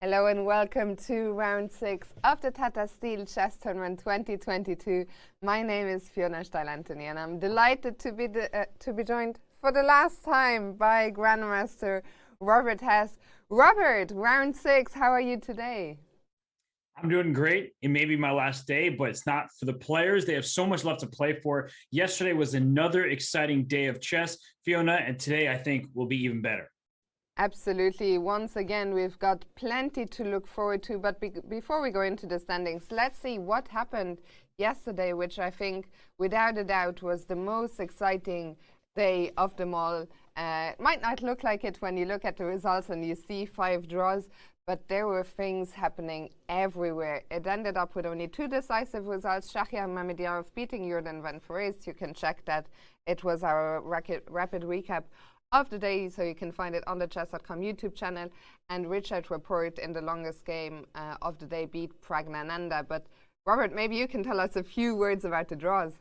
Hello and welcome to round 6 of the Tata Steel Chess Tournament 2022. My name is Fiona Steil-Antoni and I'm delighted to be joined for the last time by Grandmaster Robert Hess. Robert, round 6, how are you today? I'm doing great. It may be my last day, but it's not for the players. They have so much left to play for. Yesterday was another exciting day of chess, Fiona, and today I think will be even better. Absolutely. Once again, we've got plenty to look forward to. But before we go into the standings, let's see what happened yesterday, which I think, without a doubt, was the most exciting day of them all. It might not look like it when you look at the results and you see 5 draws, but there were things happening everywhere. It ended up with only 2 decisive results. Shahriar Mamedyanov beating Jorden van Foreest. You can check that. It was our rapid recap of the day, so you can find it on the chess.com YouTube channel. And Richard Rapport in the longest game of the day beat Pragnananda. But Robert, maybe you can tell us a few words about the draws.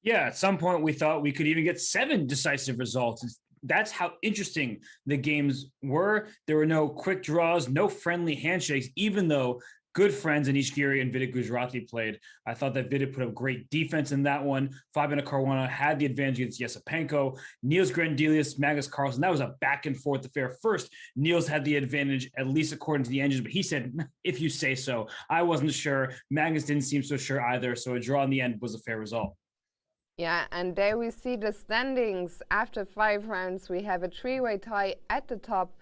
Yeah, at some point we thought we could even get 7 decisive results. That's how interesting the games were. There were no quick draws, no friendly handshakes, even though good friends Anish Giri and Vidit Gujrati played. I thought that Vidit put up great defense in that one. Fabiano Caruana had the advantage against Yesipenko. Niels Grandelius, Magnus Carlsen, that was a back and forth affair. First, Niels had the advantage, at least according to the engines, but he said, if you say so. I wasn't sure. Magnus didn't seem so sure either, so a draw in the end was a fair result. Yeah, and there we see the standings. After 5 rounds, we have a 3-way tie at the top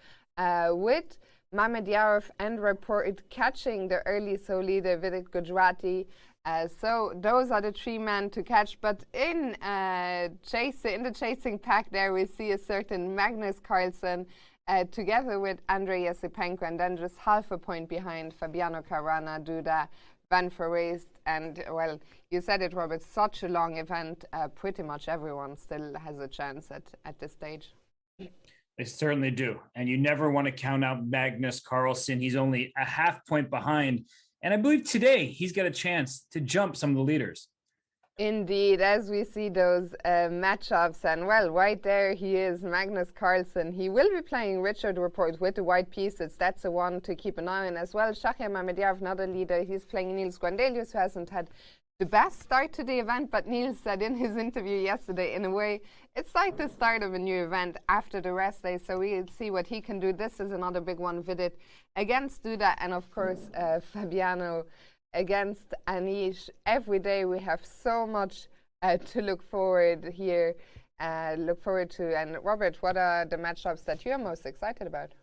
with Mamedyanov and Rapport catching the early sole leader, Vidit Gujrati. So those are the 3 men to catch. But in the chasing pack there, we see a certain Magnus Carlsen together with Andrei Yesipenko, and then just half a point behind Fabiano Caruana, Duda, Van Foreest. And, well, you said it, Robert, such a long event. Pretty much everyone still has a chance at this stage. They certainly do. And you never want to count out Magnus Carlsen. He's only a half point behind. And I believe today he's got a chance to jump some of the leaders. Indeed, as we see those matchups. And, well, right there he is, Magnus Carlsen. He will be playing Richard Rapport with the white pieces. That's the one to keep an eye on as well. Shahriar Mamedyanov, another leader. He's playing Niels Grandelius, who hasn't had the best start to the event, but Niels said in his interview yesterday, in a way, it's like the start of a new event after the rest day, so we'll see what he can do. This is another big one, Vidit against Duda, and of course, Fabiano against Anish. Every day we have so much to look forward here, to. And Robert, what are the matchups that you're most excited about?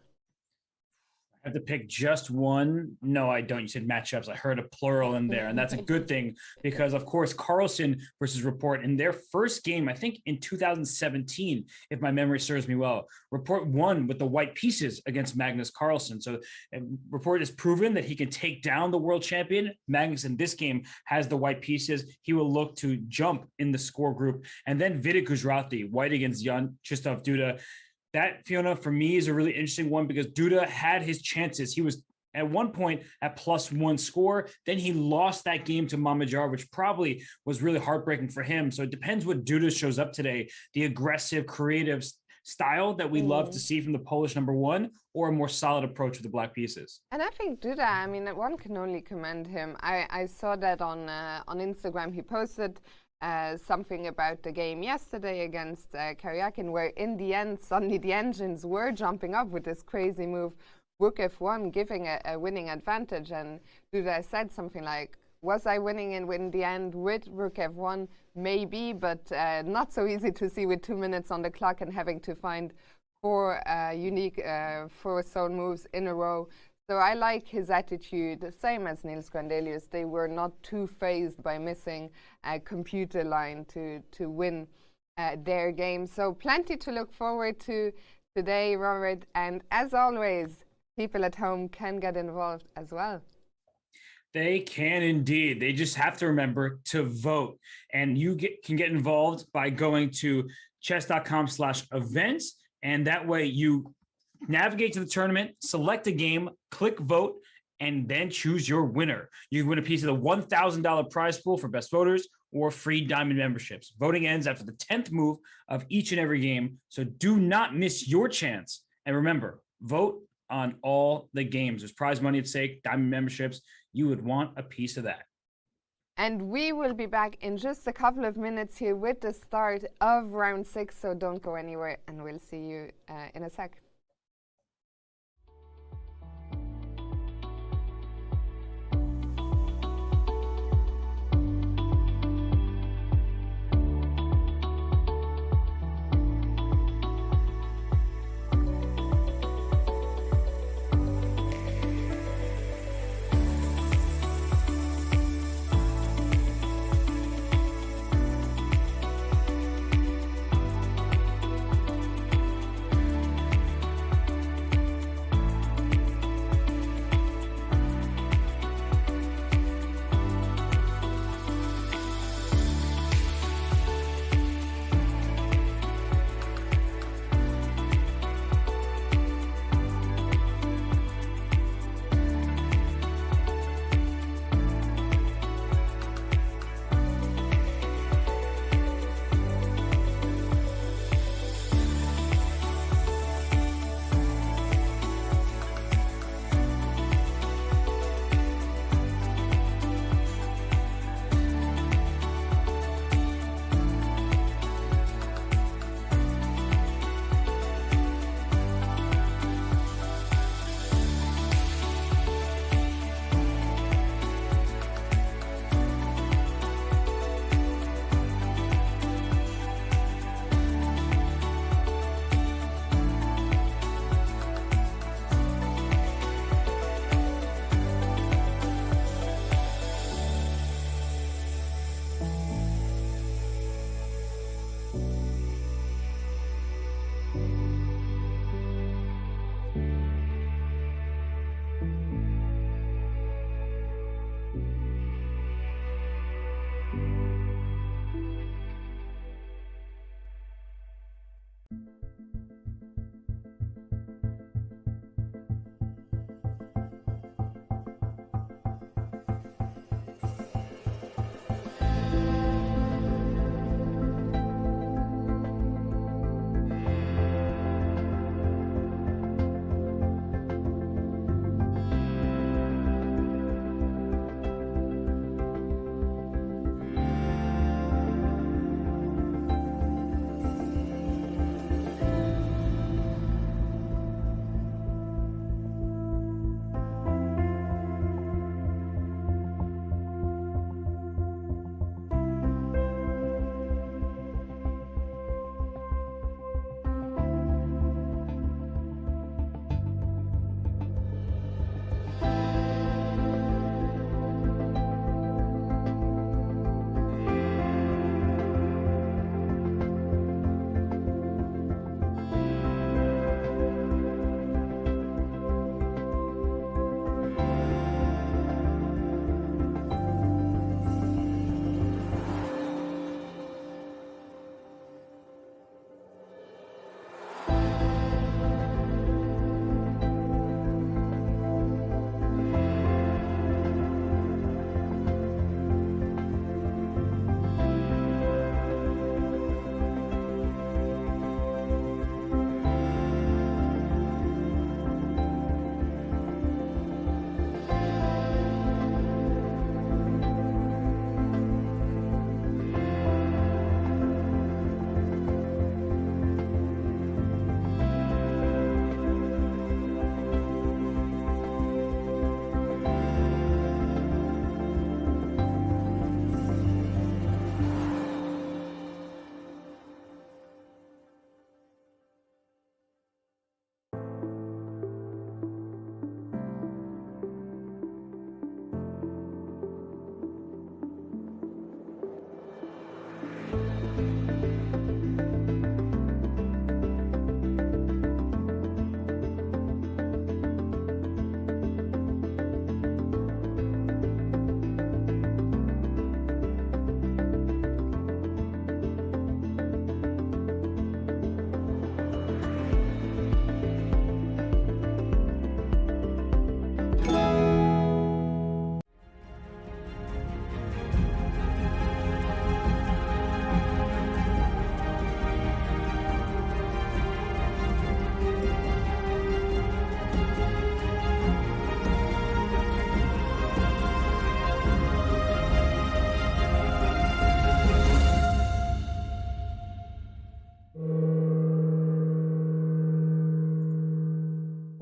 I have to pick just one. No, I don't. You said matchups. I heard a plural in there, and that's a good thing because, of course, Carlsen versus Rapport in their first game, I think in 2017, if my memory serves me well, Rapport won with the white pieces against Magnus Carlsen. So Rapport has proven that he can take down the world champion. Magnus in this game has the white pieces. He will look to jump in the score group. And then Vidit Gujrati, white against Jan Krzysztof Duda. That, Fiona, for me is a really interesting one because Duda had his chances. He was at one point at +1 score. Then he lost that game to Mamedyanov, which probably was really heartbreaking for him. So it depends what Duda shows up today. The aggressive, creative style that we love to see from the Polish #1, or a more solid approach with the black pieces. And I think Duda, I mean, one can only commend him. I saw that on Instagram. He posted something about the game yesterday against Karyakin, where in the end, suddenly the engines were jumping up with this crazy move, Rook F1, giving a winning advantage. And Duda said something like, was I winning in the end with Rook F1? Maybe, but not so easy to see with 2 minutes on the clock and having to find 4 unique 4-zone moves in a row. So I like his attitude, the same as Niels Grandelius. They were not too fazed by missing a computer line to win their game. So plenty to look forward to today, Robert. And as always, people at home can get involved as well. They can indeed. They just have to remember to vote. And you can get involved by going to chess.com/events. And that way you navigate to the tournament, select a game, click vote, and then choose your winner. You can win a piece of the $1,000 prize pool for best voters or free diamond memberships. Voting ends after the 10th move of each and every game. So do not miss your chance. And remember, vote on all the games. There's prize money at stake, diamond memberships. You would want a piece of that. And we will be back in just a couple of minutes here with the start of round 6. So don't go anywhere, and we'll see you in a sec.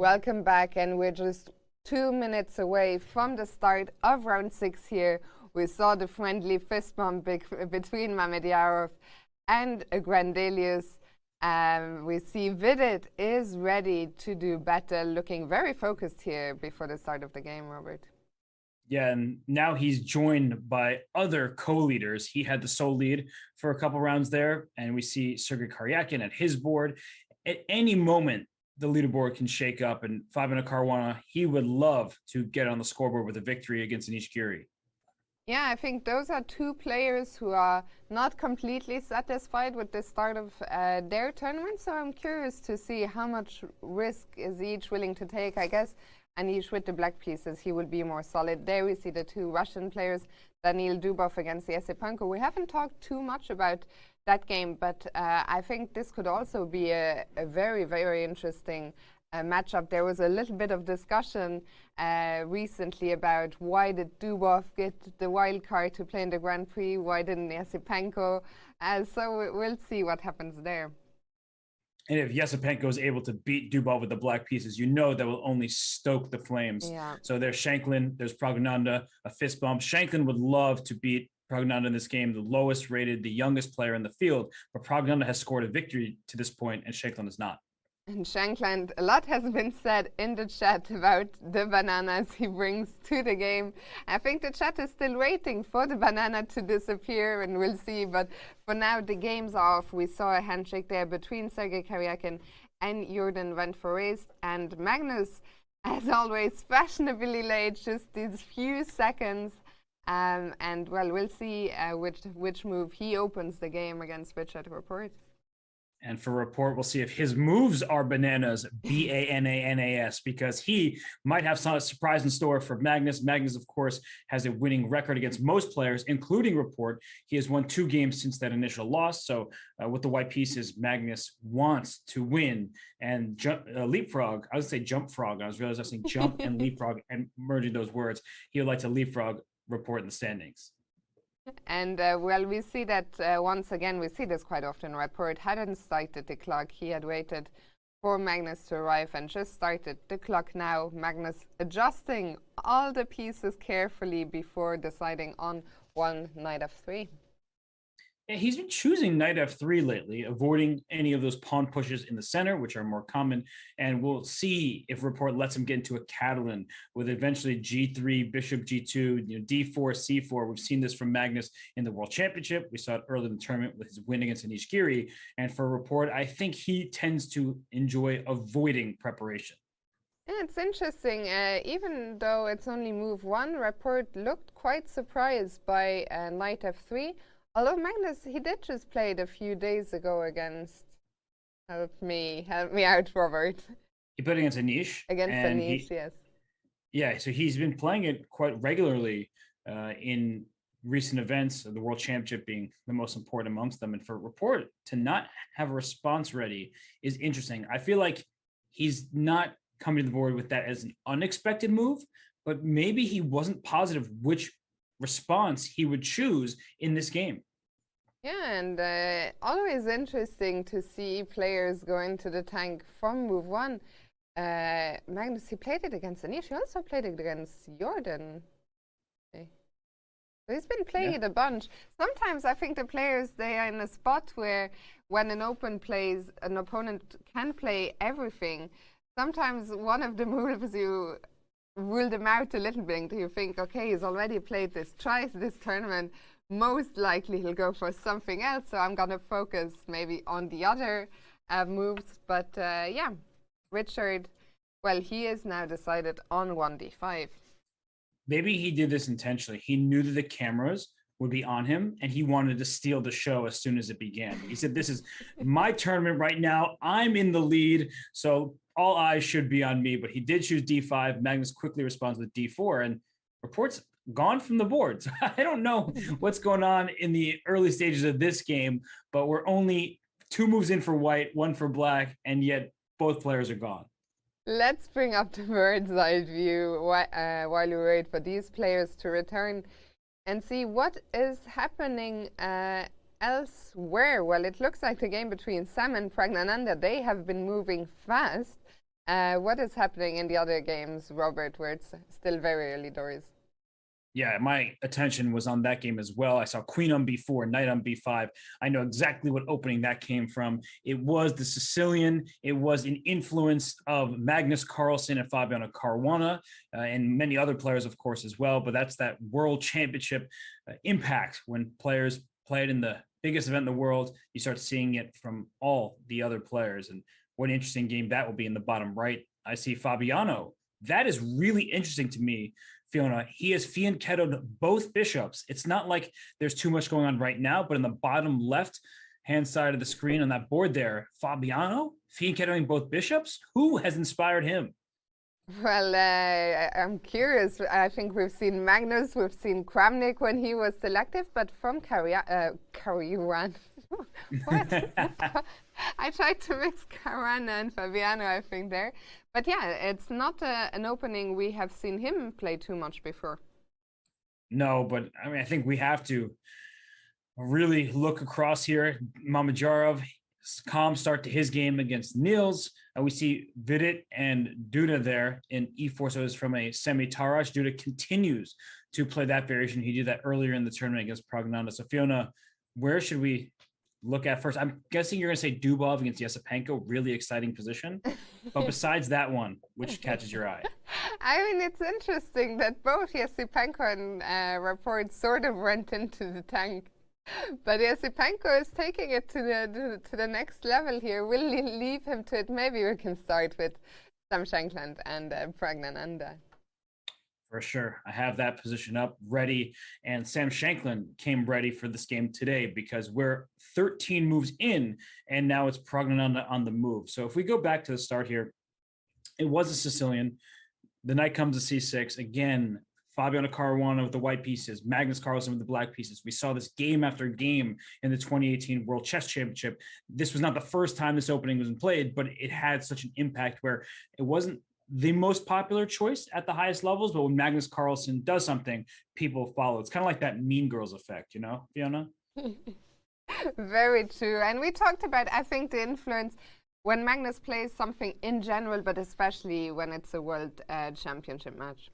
Welcome back, and we're just 2 minutes away from the start of round 6 here. We saw the friendly fist bump between Mamedyarov and Grandelius. We see Vidit is ready to do better, looking very focused here before the start of the game, Robert. Yeah, and now he's joined by other co-leaders. He had the sole lead for a couple rounds there, and we see Sergei Karyakin at his board. At any moment, the leaderboard can shake up, and Fabiano Caruana, he would love to get on the scoreboard with a victory against Anish Giri. Yeah, I think those are two players who are not completely satisfied with the start of their tournament, so I'm curious to see how much risk is each willing to take. I guess Anish with the black pieces, he will be more solid. There we see the two Russian players, Daniil Dubov against Yesipenko. We haven't talked too much about that game, but I think this could also be a very, very interesting matchup. There was a little bit of discussion recently about why did Dubov get the wild card to play in the Grand Prix, why didn't Yesipenko? So we'll see what happens there. And if Yesipenko is able to beat Dubov with the black pieces, you know that will only stoke the flames. Yeah. So there's Shanklin, there's Praggnanandhaa, a fist bump. Shanklin would love to beat Praggnanandhaa in this game, the lowest rated, the youngest player in the field. But Praggnanandhaa has scored a victory to this point, and Shanklin is not. And Shankland, a lot has been said in the chat about the bananas he brings to the game. I think the chat is still waiting for the banana to disappear, and we'll see. But for now, the game's off. We saw a handshake there between Sergei Karyakin and Jorden van Foreest. And Magnus, as always, fashionably late, just these few seconds. And, well, we'll see which move he opens the game against Richard Rapport. And for Rapport, we'll see if his moves are bananas, B-A-N-A-N-A-S, because he might have some surprise in store for Magnus. Magnus, of course, has a winning record against most players, including Rapport. He has won 2 games since that initial loss. So with the white pieces, Magnus wants to win and leapfrog. I would say jump frog. I was saying jump and leapfrog and merging those words. He would like to leapfrog Rapport in the standings. And, well, we see that once again, we see this quite often. Rapport hadn't started the clock. He had waited for Magnus to arrive and just started the clock now. Magnus adjusting all the pieces carefully before deciding on one knight f3. Yeah, he's been choosing knight f3 lately, avoiding any of those pawn pushes in the center, which are more common. And we'll see if Rapport lets him get into a Catalan with eventually g3, bishop g2, d4, c4. We've seen this from Magnus in the World Championship. We saw it early in the tournament with his win against Anish Giri. And for Rapport, I think he tends to enjoy avoiding preparation. Yeah, it's interesting. Even though it's only move 1, Rapport looked quite surprised by knight f3. Although Magnus, he did just play it a few days ago against, help me out, Robert. He played against Anish. Against Anish, yes. Yeah, so he's been playing it quite regularly in recent events, the World Championship being the most important amongst them. And for Rapport to not have a response ready is interesting. I feel like he's not coming to the board with that as an unexpected move, but maybe he wasn't positive which response he would choose in this game. Yeah, and always interesting to see players go into the tank from move 1. Magnus, he played it against Anish. He also played it against Jorden. Okay. So he's been playing it a bunch. Sometimes I think the players, they are in a spot where when an opponent can play everything. Sometimes one of the moves you rule them out a little bit. You think, okay, he's already played this twice this tournament. Most likely he'll go for something else. So I'm going to focus maybe on the other moves. But yeah, Richard, well, he is now decided on 1d5. Maybe he did this intentionally. He knew that the cameras would be on him and he wanted to steal the show as soon as it began. He said, this is my tournament right now. I'm in the lead. So all eyes should be on me, but he did choose d5. Magnus quickly responds with d4, and Rapport's gone from the board. So I don't know what's going on in the early stages of this game, but we're only 2 moves in for white, 1 for black, and yet both players are gone. Let's bring up the bird's eye view while we wait for these players to return and see what is happening elsewhere. Well, it looks like the game between Sam and Praggnanandhaa, they have been moving fast. What is happening in the other games, Robert, where it's still very early doors? Yeah, my attention was on that game as well. I saw queen on b4, knight on b5. I know exactly what opening that came from. It was the Sicilian. It was an influence of Magnus Carlsen and Fabiano Caruana, and many other players, of course, as well. But that's that world championship impact when players play it in the biggest event in the world. You start seeing it from all the other players. And what an interesting game that will be in the bottom right. I see Fabiano. That is really interesting to me, Fiona. He has fianchettoed both bishops. It's not like there's too much going on right now, but in the bottom left hand side of the screen on that board there, Fabiano fianchettoing both bishops. Who has inspired him? Well, I'm curious. I think we've seen Magnus, we've seen Kramnik when he was selective, but from Caruana. I tried to mix Caruana and Fabiano, I think, there. But yeah, it's not an opening we have seen him play too much before. No, but I mean, I think we have to really look across here. Mamedyarov, calm start to his game against Niels. And we see Vidit and Duda there in e4. So it's from a semi-Tarrasch. Duda continues to play that variation. He did that earlier in the tournament against Prognosta. So Fiona, where should we look at first? I'm guessing you're going to say Dubov against Yesipenko. Really exciting position. But besides that one, which catches your eye? I mean, it's interesting that both Yesipenko and Rapport sort of went into the tank. But Yesipenko is taking it to the next level here. Will leave him to it? Maybe we can start with Sam Shankland and Praggnanandhaa. For sure. I have that position up ready. And Sam Shankland came ready for this game today because we're 13 moves in, and now it's Praggnanandhaa on the move. So if we go back to the start here, it was a Sicilian. The knight comes to c6. Again, Fabiano Caruana with the white pieces, Magnus Carlsen with the black pieces. We saw this game after game in the 2018 World Chess Championship. This was not the first time this opening was played, but it had such an impact where it wasn't the most popular choice at the highest levels, but when Magnus Carlsen does something, people follow. It's kind of like that Mean Girls effect, you know, Fiona? Very true. And we talked about, I think, the influence when Magnus plays something in general, but especially when it's a world championship match.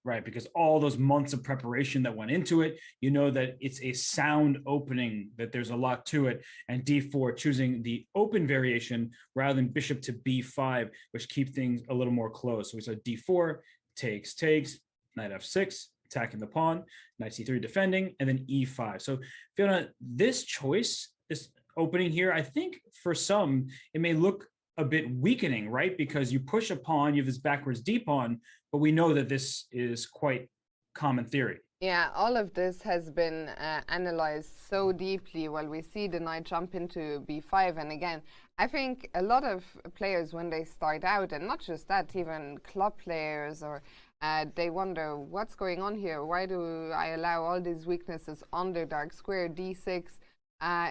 Right, because all those months of preparation that went into it, you know that it's a sound opening, that there's a lot to it. And d4, choosing the open variation rather than bishop to b5, which keep things a little more close. So we saw d4, takes, knight f6, attacking the pawn, knight c3 defending, and then e5. So Fiona, this choice, this opening here, I think for some, it may look a bit weakening, right? Because you push a pawn, you have this backwards d pawn, but we know that this is quite common theory. Yeah, all of this has been analyzed so deeply while we see the knight jump into b5. And again, I think a lot of players, when they start out, and not just that, even club players, or they wonder, what's going on here? Why do I allow all these weaknesses on the dark square? d6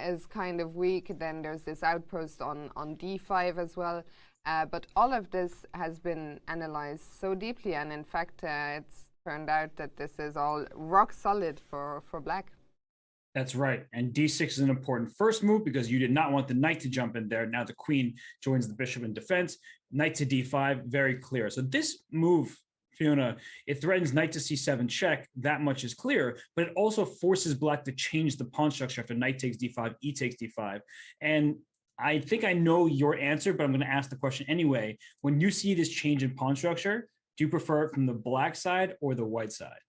is kind of weak. Then there's this outpost on d5 as well. But all of this has been analyzed so deeply, and in fact, it's turned out that this is all rock solid for black. That's right. And d6 is an important first move because you did not want the knight to jump in there. Now the queen joins the bishop in defense. Knight to d5, very clear. So this move, Fiona, it threatens knight to c7 check. That much is clear, but it also forces black to change the pawn structure after knight takes d5, e takes d5. And I think I know your answer, but I'm going to ask the question anyway. When you see this change in pawn structure, do you prefer it from the black side or the white side?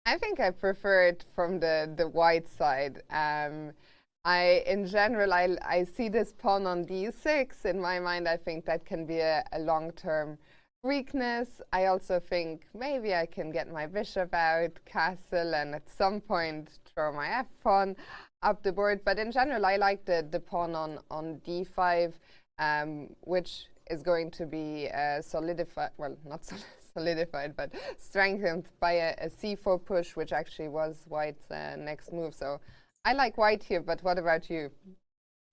I think I prefer it from the white side. In general, I see this pawn on d6. In my mind, I think that can be a long-term weakness. I also think maybe I can get my bishop out, castle, and at some point throw my f-pawn up the board. But in general, I like the pawn on d5, which is going to be solidified, well, not solidified, but strengthened by a c4 push, which actually was white's next move. So I like white here, but what about you?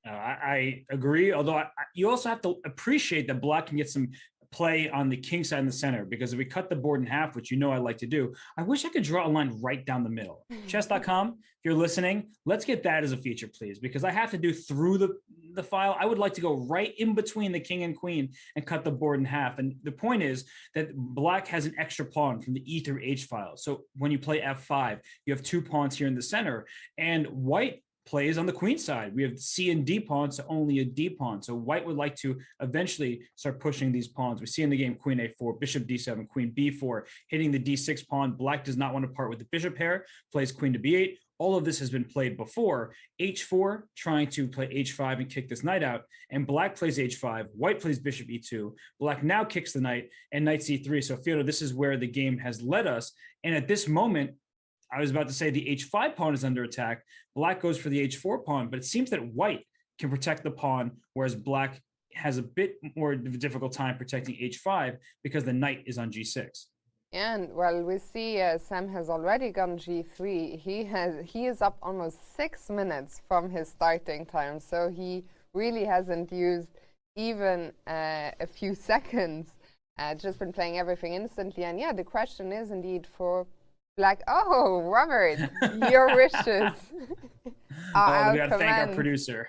I agree, although you also have to appreciate that black can get some play on the king side in the center, because if we cut the board in half, which I like to do, I wish I could draw a line right down the middle. Chess.com, if you're listening, let's get that as a feature, please, because I have to do through the file. I would like to go right in between the king and queen and cut the board in half. And the point is that black has an extra pawn from the E through H file. So when you play F5, you have 2 pawns here in the center, and white plays on the queen side. We have C and D pawns to only a D pawn. So white would like to eventually start pushing these pawns. We see in the game queen A4, bishop D7, queen B4, hitting the D6 pawn. Black does not want to part with the bishop pair, plays queen to B8. All of this has been played before. H4, trying to play H5 and kick this knight out. And black plays H5, white plays bishop E2. Black now kicks the knight and knight C3. So Theodor, this is where the game has led us. And at this moment, I was about to say the H5 pawn is under attack. Black goes for the H4 pawn, but it seems that white can protect the pawn, whereas black has a bit more of a difficult time protecting H5 because the knight is on G6. And well, we see Sam has already gone G3. He is up almost 6 minutes from his starting time, so he really hasn't used even a few seconds. Just been playing everything instantly. And yeah, the question is indeed for black. Oh, Robert, your wishes. We got to thank our producer.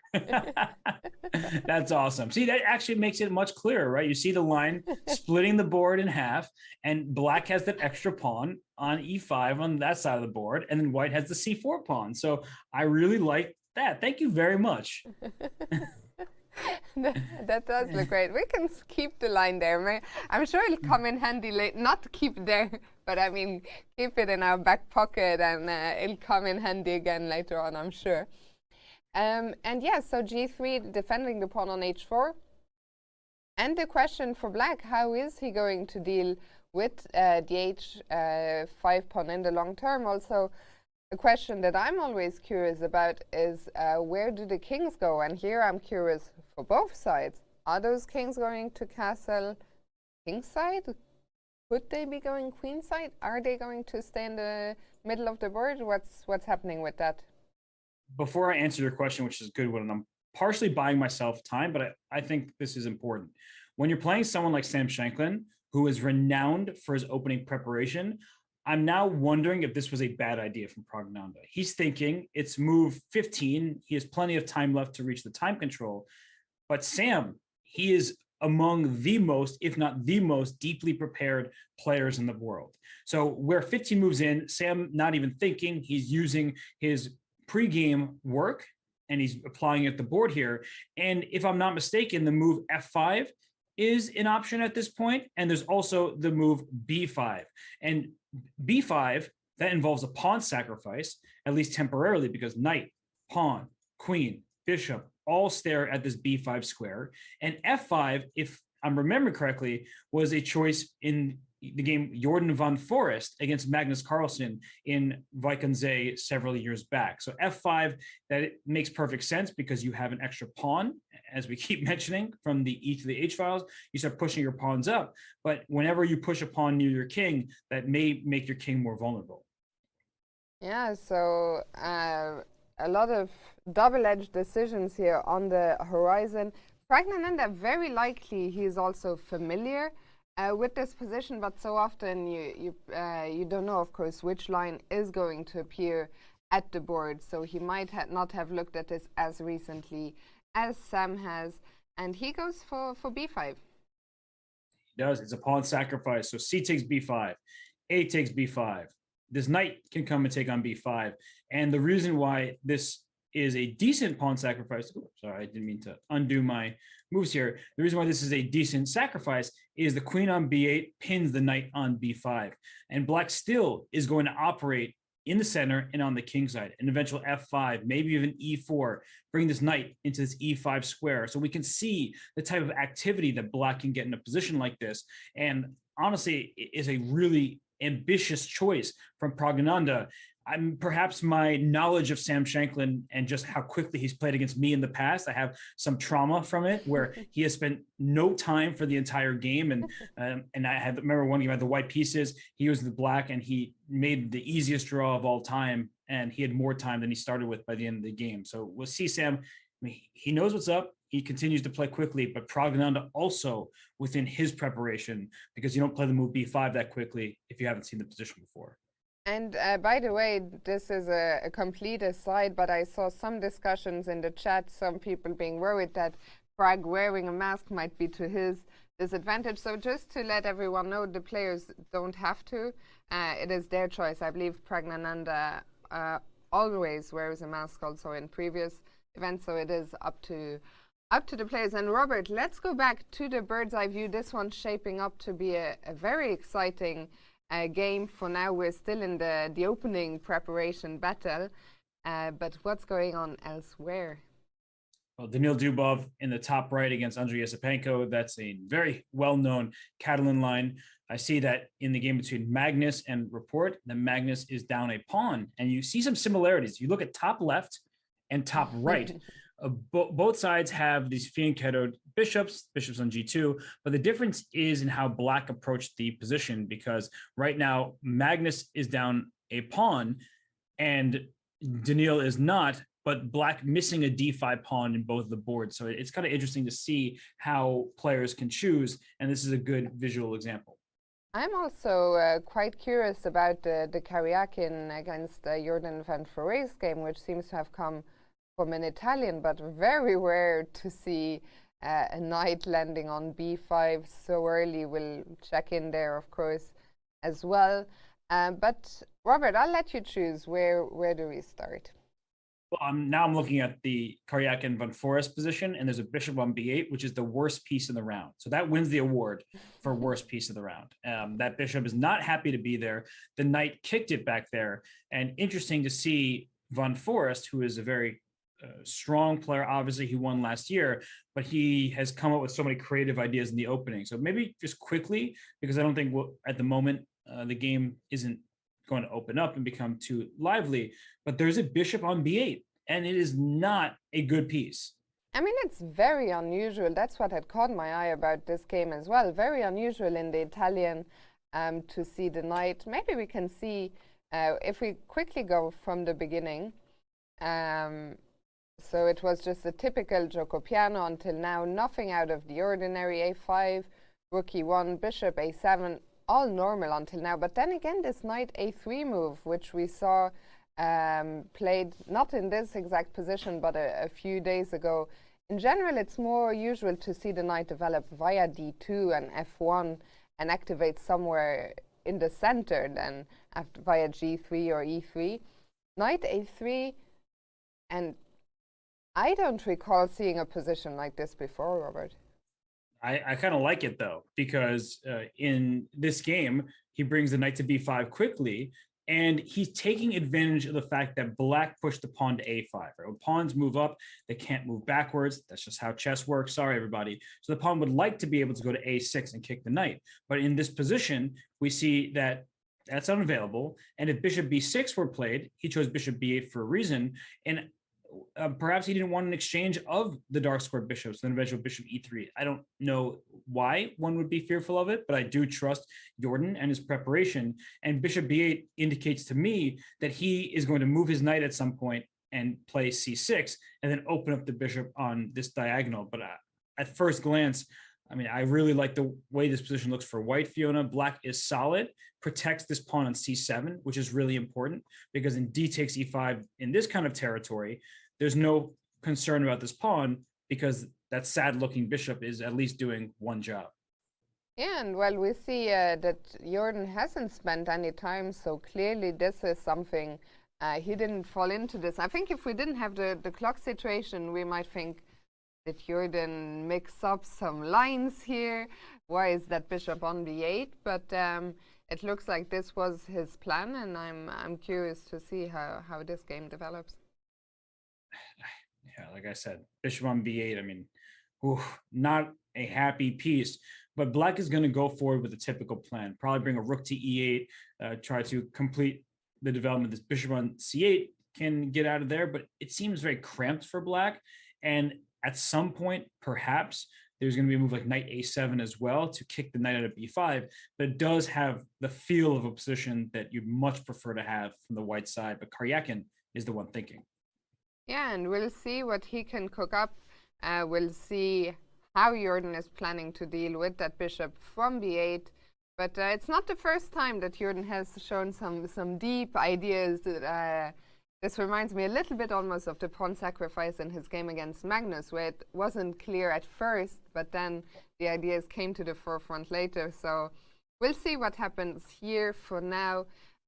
That's awesome. See, that actually makes it much clearer, right? You see the line splitting the board in half, and black has that extra pawn on E5 on that side of the board, and then white has the C4 pawn. So I really like that. Thank you very much. That does look great. We can keep the line there. I'm sure it'll come in handy later. Not keep there, but I mean, keep it in our back pocket, and it'll come in handy again later on, I'm sure. And yeah, so G3, defending the pawn on H4. And the question for black, how is he going to deal with the H5 pawn in the long term? Also, a question that I'm always curious about is where do the kings go? And here I'm curious for both sides. Are those kings going to castle king side? Could they be going queen side? Are they going to stay in the middle of the board? What's happening with that? Before I answer your question, which is a good one, and I'm partially buying myself time, but I think this is important. When you're playing someone like Sam Shankland, who is renowned for his opening preparation, I'm now wondering if this was a bad idea from Pragnanda. He's thinking it's move 15. He has plenty of time left to reach the time control. But Sam, he is among the most, if not the most, deeply prepared players in the world. So where 15 moves in, Sam not even thinking, he's using his pre-game work and he's applying it at the board here. And if I'm not mistaken, the move F5 is an option at this point. And there's also the move B5. And B5, that involves a pawn sacrifice, at least temporarily, because knight, pawn, queen, bishop, all stare at this B5 square. And F5, if I'm remembering correctly, was a choice in the game Jorden van Foreest against Magnus Carlsen in Wijk several years back. So F5, that it makes perfect sense because you have an extra pawn, as we keep mentioning, from the E to the H files. You start pushing your pawns up. But whenever you push a pawn near your king, that may make your king more vulnerable. Yeah, so a lot of double-edged decisions here on the horizon. Pragnananda, very likely he is also familiar with this position, but so often you don't know, of course, which line is going to appear at the board. So he might not have looked at this as recently as Sam has, and he goes for B5. He does. It's a pawn sacrifice. So C takes B5, A takes B5. This knight can come and take on B5. And the reason why this is a decent pawn sacrifice, sorry, I didn't mean to undo my moves here. The reason why this is a decent sacrifice is the queen on B8 pins the knight on B5. And black still is going to operate in the center and on the king side, an eventual F5, maybe even E4, bring this knight into this E5 square. So we can see the type of activity that black can get in a position like this. And honestly, it is a really ambitious choice from Pragnananda. Perhaps my knowledge of Sam Shankland and just how quickly he's played against me in the past, I have some trauma from it where he has spent no time for the entire game. And I remember one game I had the white pieces, he was the black, and he made the easiest draw of all time. And he had more time than he started with by the end of the game. So we'll see Sam. I mean, he knows what's up. he continues to play quickly, but Praggnanandhaa also within his preparation, because you don't play the move b5 that quickly if you haven't seen the position before. And by the way, this is a complete aside, but I saw some discussions in the chat, some people being worried that Pragg wearing a mask might be to his disadvantage. So just to let everyone know, the players don't have to. It is their choice. I believe Praggnanandhaa always wears a mask also in previous events, so it is up to the players. And Robert, let's go back to the bird's eye view. This one's shaping up to be a very exciting game. For now, we're still in the opening preparation battle, but what's going on elsewhere? Well, Danil Dubov in the top right against Andrei Yesipenko. That's a very well-known Catalan line. I see that in the game between Magnus and Report, that Magnus is down a pawn, and you see some similarities. You look at top left and top right. Both sides have these fianchettoed bishops on g2, but the difference is in how Black approached the position, because right now Magnus is down a pawn and Danil is not, but Black missing a d5 pawn in both the boards. So it's kind of interesting to see how players can choose, and this is a good visual example. I'm also quite curious about the Karyakin against Jorden van Foreest game, which seems to have come from an Italian, but very rare to see a knight landing on b5 so early. We'll check in there, of course, as well. But Robert, I'll let you choose. Where do we start? Well, now I'm looking at the Karyakin van Foreest position, and there's a bishop on b8, which is the worst piece in the round. So that wins the award for worst piece of the round. That bishop is not happy to be there. The knight kicked it back there. And interesting to see van Foreest, who is a very strong player. Obviously, he won last year, but he has come up with so many creative ideas in the opening. So maybe just quickly, because I don't think at the moment the game isn't going to open up and become too lively, but there's a bishop on b8, and it is not a good piece. I mean, it's very unusual. That's what had caught my eye about this game as well. Very unusual in the Italian to see the knight. Maybe we can see, if we quickly go from the beginning. So it was just a typical gioco piano until now, nothing out of the ordinary. A5, rook e1, bishop a7, all normal until now. But then again, this knight a3 move, which we saw played not in this exact position, but a few days ago. In general, it's more usual to see the knight develop via d2 and f1 and activate somewhere in the center than via g3 or e3. Knight a3, and I don't recall seeing a position like this before, Robert. I kind of like it, though, because in this game, he brings the knight to b5 quickly, and he's taking advantage of the fact that Black pushed the pawn to a5. Right? When pawns move up, they can't move backwards. That's just how chess works. Sorry, everybody. So the pawn would like to be able to go to a6 and kick the knight. But in this position, we see that that's unavailable. And if bishop b6 were played, he chose bishop b8 for a reason. And perhaps he didn't want an exchange of the dark squared bishops, then eventual bishop e3. I don't know why one would be fearful of it, but I do trust Jorden and his preparation. And bishop b8 indicates to me that he is going to move his knight at some point and play c6 and then open up the bishop on this diagonal. But at first glance, I mean, I really like the way this position looks for white, Fiona. Black is solid, protects this pawn on c7, which is really important, because in d takes e5 in this kind of territory, there's no concern about this pawn, because that sad-looking bishop is at least doing one job. Yeah, and well, we see that Jorden hasn't spent any time, so clearly this is something he didn't fall into this. I think if we didn't have the clock situation, we might think, did Jorden mix up some lines here? Why is that bishop on b8? But it looks like this was his plan, and I'm curious to see how this game develops. Yeah, like I said, bishop on b8, I mean, not a happy piece. But Black is going to go forward with a typical plan. Probably bring a rook to e8, try to complete the development. This bishop on c8 can get out of there, but it seems very cramped for Black. And at some point, perhaps, there's going to be a move like knight a7 as well to kick the knight out of b5, but it does have the feel of a position that you'd much prefer to have from the white side. But Karyakin is the one thinking. Yeah, and we'll see what he can cook up We'll see how Jorden is planning to deal with that bishop from b8. But it's not the first time that Jorden has shown some deep ideas. This reminds me a little bit almost of the pawn sacrifice in his game against Magnus, where it wasn't clear at first, but then the ideas came to the forefront later. So we'll see what happens here. For now,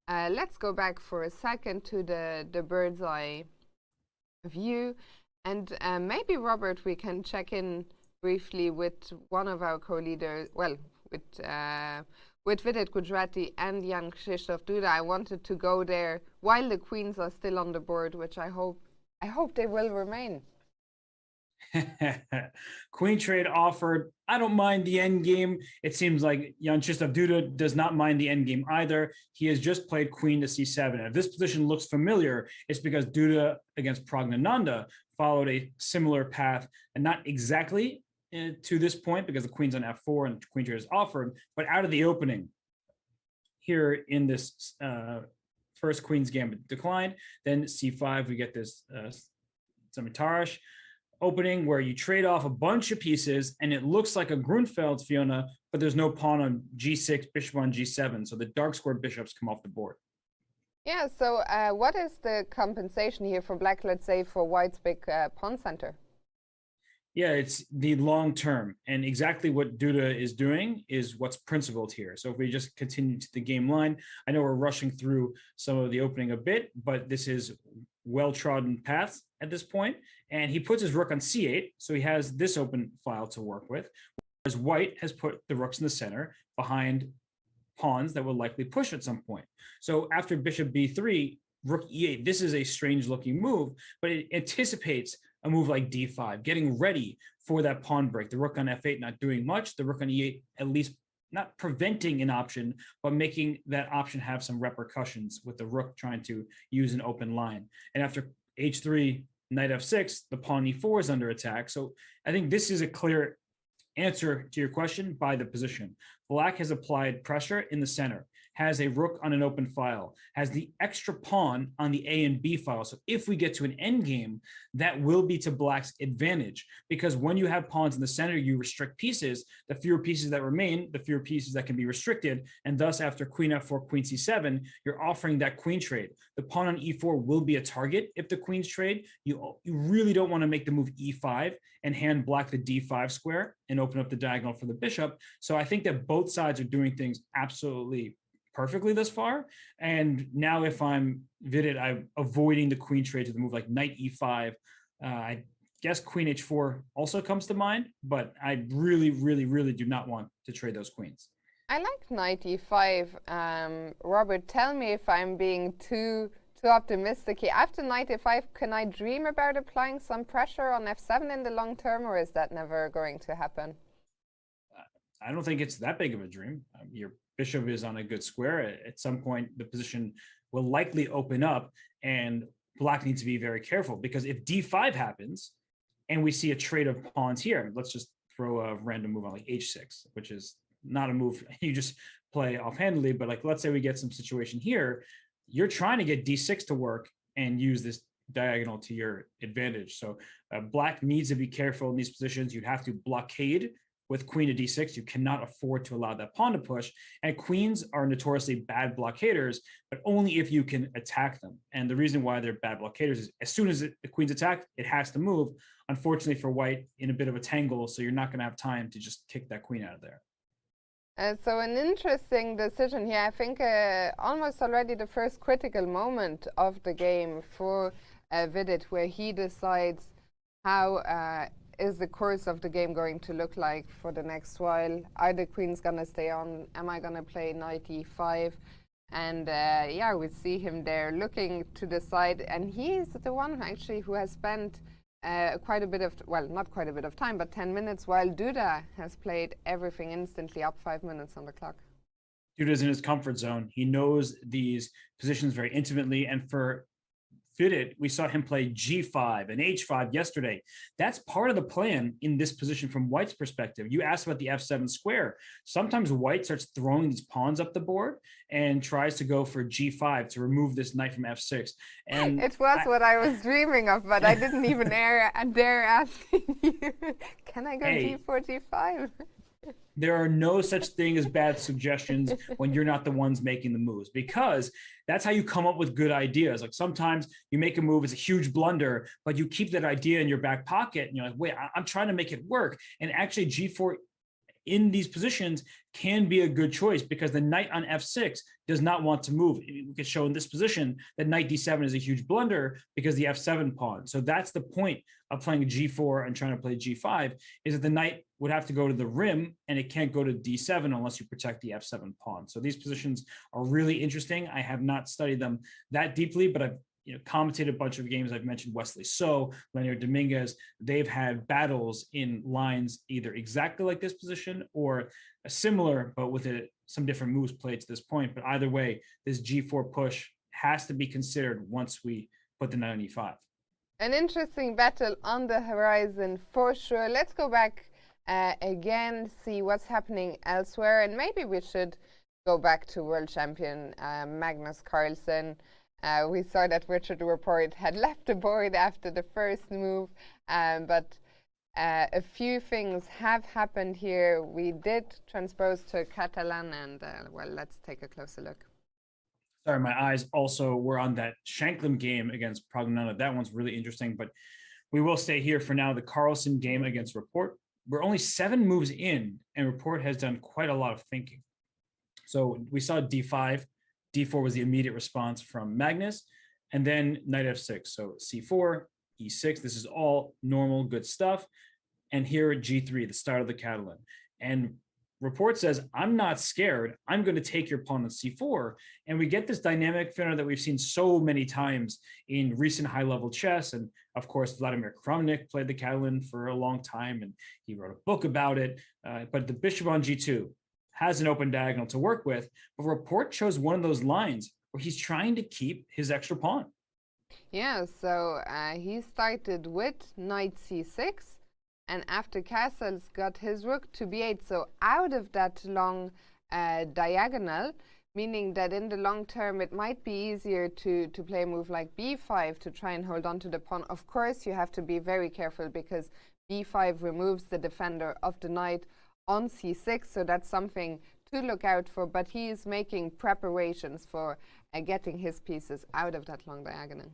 let's go back for a second to the bird's eye view. And maybe, Robert, we can check in briefly with one of our co-leaders, well, with Vidit Gujrati and Jan Krzysztof Duda. I wanted to go there while the queens are still on the board, which I hope they will remain. Queen trade offered. I don't mind the end game. It seems like Jan Krzysztof Duda does not mind the end game either. He has just played queen to c7. And if this position looks familiar, it's because Duda against Praggnanandhaa followed a similar path, and not exactly to this point because the queen's on f4 and queen trade is offered, but out of the opening here in this first queen's gambit decline, then c5 we get this Zamitarash opening where you trade off a bunch of pieces and it looks like a Grunfeld, Fiona, but there's no pawn on g6, bishop on g7, so the dark squared bishops come off the board. Yeah, so what is the compensation here for black, let's say, for white's big pawn center? Yeah, it's the long term. And exactly what Duda is doing is what's principled here. So if we just continue to the game line, I know we're rushing through some of the opening a bit, but this is well-trodden paths at this point. And he puts his rook on c8, so he has this open file to work with, whereas white has put the rooks in the center behind pawns that will likely push at some point. So after bishop b3, rook e8, this is a strange looking move, but it anticipates a move like d5, getting ready for that pawn break. The rook on f8 not doing much, the rook on e8 at least not preventing an option, but making that option have some repercussions with the rook trying to use an open line. And after h3, knight f6, the pawn e4 is under attack. So I think this is a clear answer to your question by the position. Black has applied pressure in the center, has a rook on an open file, has the extra pawn on the A and B file. So if we get to an endgame, that will be to black's advantage, because when you have pawns in the center, you restrict pieces. The fewer pieces that remain, the fewer pieces that can be restricted. And thus, after queen f4, queen c7, you're offering that queen trade. The pawn on e4 will be a target if the queens trade. You really don't want to make the move e5 and hand black the d5 square and open up the diagonal for the bishop. So I think that both sides are doing things absolutely perfectly thus far. And now if I'm Vidit, I'm avoiding the queen trade to the move like knight e5. I guess queen h4 also comes to mind, but I really, really, really do not want to trade those queens. I like knight e5. Robert, tell me if I'm being too optimistic here. After knight e5, can I dream about applying some pressure on f7 in the long term, or is that never going to happen? I don't think it's that big of a dream. Your bishop is on a good square. At some point, the position will likely open up, and black needs to be very careful, because if d5 happens and we see a trade of pawns here, let's just throw a random move on like h6, which is not a move you just play offhandedly, but like let's say we get some situation here, you're trying to get d6 to work and use this diagonal to your advantage. So black needs to be careful in these positions. You'd have to blockade with queen to d6. You cannot afford to allow that pawn to push. And queens are notoriously bad blockaders, but only if you can attack them. And the reason why they're bad blockaders is as soon as the queen's attacked, it has to move. Unfortunately for white, in a bit of a tangle, so you're not going to have time to just kick that queen out of there. So an interesting decision here. I think almost already the first critical moment of the game for Vidit, where he decides how is the course of the game going to look like for the next while. Are the queens going to stay on? Am I going to play knight e5? And yeah, we see him there looking to the side. And he's the one actually who has spent quite a bit of, well, not quite a bit of time, but 10 minutes, while Duda has played everything instantly up 5 minutes on the clock. Duda's in his comfort zone. He knows these positions very intimately. And for fit it. We saw him play G5 and H5 yesterday. That's part of the plan in this position from White's perspective. You asked about the F7 square. Sometimes White starts throwing these pawns up the board and tries to go for G5 to remove this knight from F6. And it was what I was dreaming of, but I didn't even dare asking you, can I go G4, G5? There are no such thing as bad suggestions when you're not the ones making the moves, because that's how you come up with good ideas. Like sometimes you make a move, it's a huge blunder, but you keep that idea in your back pocket and you're like, wait, I'm trying to make it work. And actually G4 in these positions can be a good choice, because the knight on F6 does not want to move. We could show in this position that knight D7 is a huge blunder because the F7 pawn. So that's the point of playing G4 and trying to play G5, is that the knight would have to go to the rim and it can't go to D7 unless you protect the F7 pawn. So these positions are really interesting. I have not studied them that deeply, but I've commentated a bunch of games. I've mentioned Wesley So, Leonard Dominguez. They've had battles in lines either exactly like this position or a similar, but with some different moves played to this point. But either way, this G4 push has to be considered once we put the knight on E5. An interesting battle on the horizon for sure. Let's go back again, see what's happening elsewhere, and maybe we should go back to world champion Magnus Carlsen. We saw that Richard Rapport had left the board after the first move, but a few things have happened here. We did transpose to Catalan, and well, let's take a closer look. Sorry, my eyes also were on that Shankland game against Prognano. That one's really interesting, but we will stay here for now. The Carlsen game against Rapport. We're only 7 moves in, and Rapport has done quite a lot of thinking. So we saw D5. D4 was the immediate response from Magnus, and then knight F6. So C4, E6, this is all normal, good stuff. And here at G3, the start of the Catalan. And Rapport says, I'm not scared. I'm going to take your pawn on C4. And we get this dynamic finner that we've seen so many times in recent high-level chess. And of course, Vladimir Kramnik played the Catalan for a long time, and he wrote a book about it. But the bishop on G2 has an open diagonal to work with, but Rapport chose one of those lines where he's trying to keep his extra pawn. Yeah, so he started with knight C6, and after castles got his rook to B8. So out of that long diagonal, meaning that in the long term it might be easier to play a move like B5 to try and hold on to the pawn. Of course, you have to be very careful because B5 removes the defender of the knight on C6, so that's something to look out for, but he is making preparations for getting his pieces out of that long diagonal.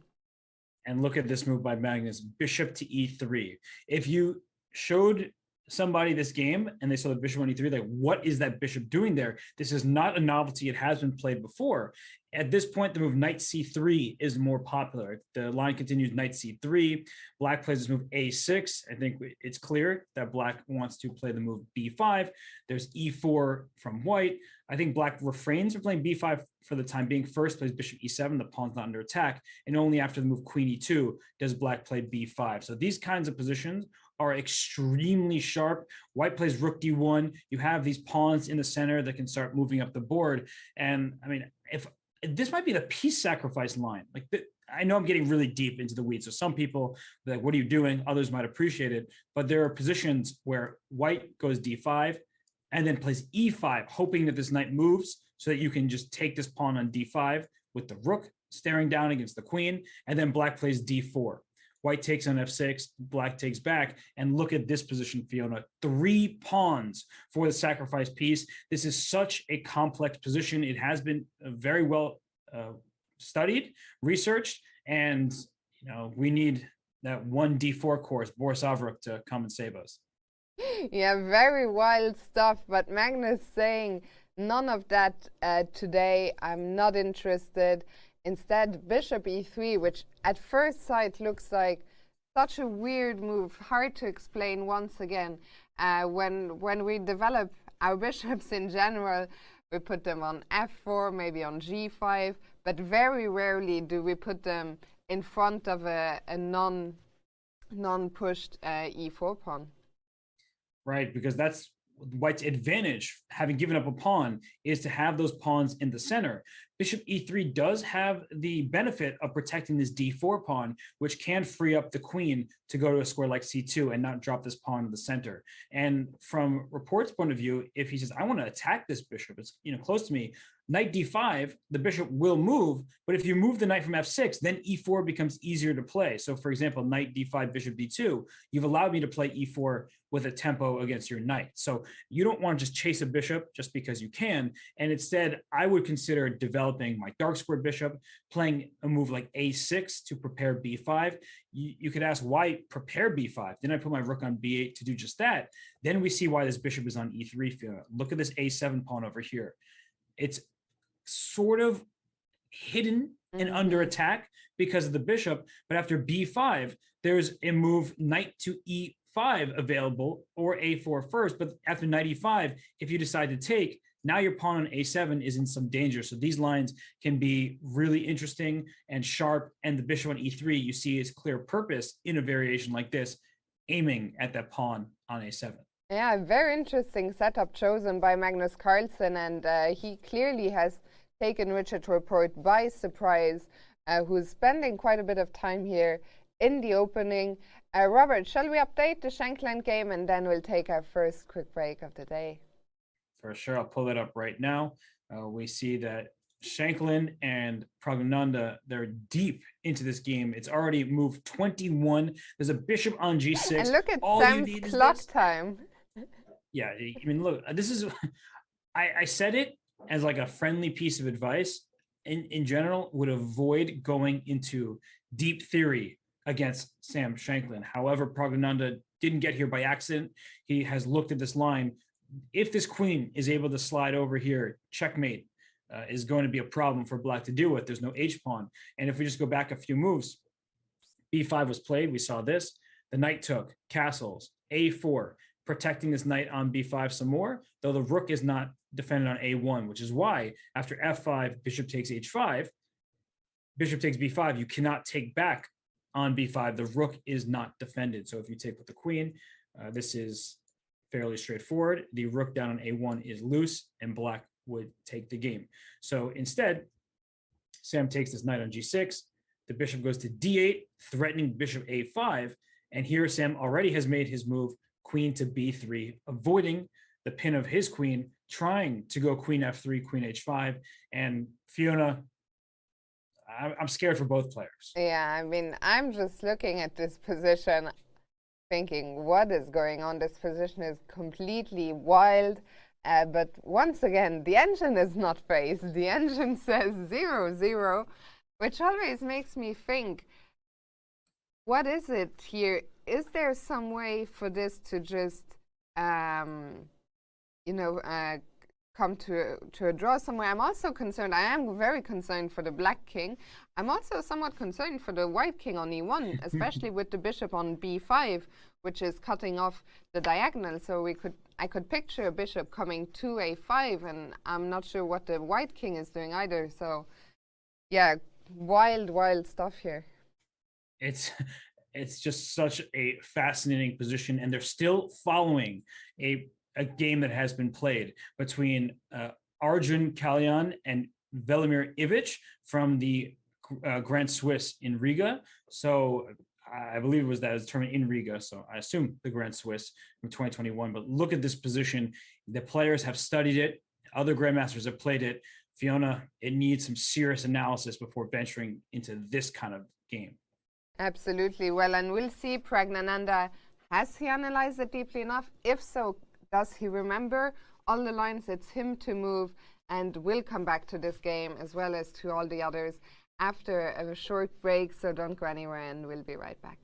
And look at this move by Magnus, bishop to E3. If you showed somebody this game and they saw the bishop on E3, like, what is that bishop doing there? This is not a novelty. It has been played before. At this point, the move knight C3 is more popular. The line continues knight C3. Black plays this move A6. I think it's clear that Black wants to play the move B5. There's E4 from White. I think Black refrains from playing B5 for the time being. First plays bishop E7. The pawn's not under attack. And only after the move queen E2 does Black play B5. So these kinds of positions are extremely sharp. White plays rook D1. You have these pawns in the center that can start moving up the board. And I mean, if this might be the peace sacrifice line. Like, I know I'm getting really deep into the weeds. So some people are like, what are you doing? Others might appreciate it. But there are positions where White goes D5 and then plays E5, hoping that this knight moves so that you can just take this pawn on D5 with the rook staring down against the queen. And then Black plays D4. White takes on F6, Black takes back, and look at this position, Fiona. 3 pawns for the sacrifice piece. This is such a complex position. It has been very well studied, researched, and we need that one D4 course, Boris Avruk, to come and save us. Yeah, very wild stuff, but Magnus saying none of that today. I'm not interested. Instead, bishop E3, which at first sight looks like such a weird move, hard to explain once again. When we develop our bishops in general, we put them on F4, maybe on G5, but very rarely do we put them in front of a non-pushed E4 pawn. Right, because that's White's advantage, having given up a pawn, is to have those pawns in the center. bishop e3 does have the benefit of protecting this d4 pawn, which can free up the queen to go to a square like c2 and not drop this pawn to the center. And from Rapport's point of view, if he says, I want to attack this bishop, it's close to me, knight d5, the bishop will move, but if you move the knight from f6, then e4 becomes easier to play. So for example, knight d5, bishop d2, you've allowed me to play e4 with a tempo against your knight. So you don't want to just chase a bishop just because you can. And instead, I would consider developing my dark square bishop, playing a move like a6 to prepare b5. You could ask, why prepare b5? Then I put my rook on b8 to do just that. Then we see why this bishop is on e3 field. Look at this a7 pawn over here. It's sort of hidden and under attack because of the bishop, but after b5, there's a move knight to e5 available, or a4 first, but after knight e5, if you decide to take, now your pawn on a7 is in some danger. So these lines can be really interesting and sharp, and the bishop on e3 you see is clear purpose in a variation like this, aiming at that pawn on a7. Yeah, very interesting setup chosen by Magnus Carlsen, and he clearly has taken Richard Rapport by surprise, who's spending quite a bit of time here in the opening. Robert, shall we update the Shankland game, and then we'll take our first quick break of the day? For sure, I'll pull it up right now. We see that Shankland and Praggnanandhaa, they're deep into this game. It's already moved 21. There's a bishop on g6. And look at Sam's clock time. Yeah, I mean, look, this is, I said it as like a friendly piece of advice. In general, would avoid going into deep theory against Sam Shankland. However, Praggnanandhaa didn't get here by accident. He has looked at this line. If this queen is able to slide over here, checkmate is going to be a problem for black to deal with. There's no h-pawn. And if we just go back a few moves, b5 was played. We saw this. The knight took, castles, a4, protecting this knight on b5 some more, though the rook is not defended on a1, which is why after f5, bishop takes h5, bishop takes b5, you cannot take back on b5. The rook is not defended. So if you take with the queen, this is fairly straightforward. The rook down on a1 is loose, and black would take the game. So instead, Sam takes this knight on g6. The bishop goes to d8, threatening bishop a5. And here Sam already has made his move, queen to b3, avoiding the pin of his queen, trying to go queen f3, queen h5. And Fiona, I'm scared for both players. Yeah, I mean, I'm just looking at this position thinking, what is going on? This position is completely wild. But once again, the engine is not phased. The engine says 0-0, which always makes me think, what is it here? Is there some way for this to just, come to a draw somewhere? I'm also concerned. I am very concerned for the black king. I'm also somewhat concerned for the white king on e1, especially with the bishop on b5, which is cutting off the diagonal. So I could picture a bishop coming to a5, and I'm not sure what the white king is doing either. So, yeah, wild stuff here. It's just such a fascinating position, and they're still following a game that has been played between Arjun Kalyan and Velimir Ivic from the Grand Swiss in Riga. So I believe it was that tournament in Riga. So I assume the Grand Swiss from 2021. But look at this position. The players have studied it. Other grandmasters have played it. Fiona, it needs some serious analysis before venturing into this kind of game. Absolutely. Well, and we'll see Praggnanandhaa. Has he analyzed it deeply enough? If so, does he remember all the lines? It's him to move, and we'll come back to this game as well as to all the others after a short break, so don't go anywhere, and we'll be right back.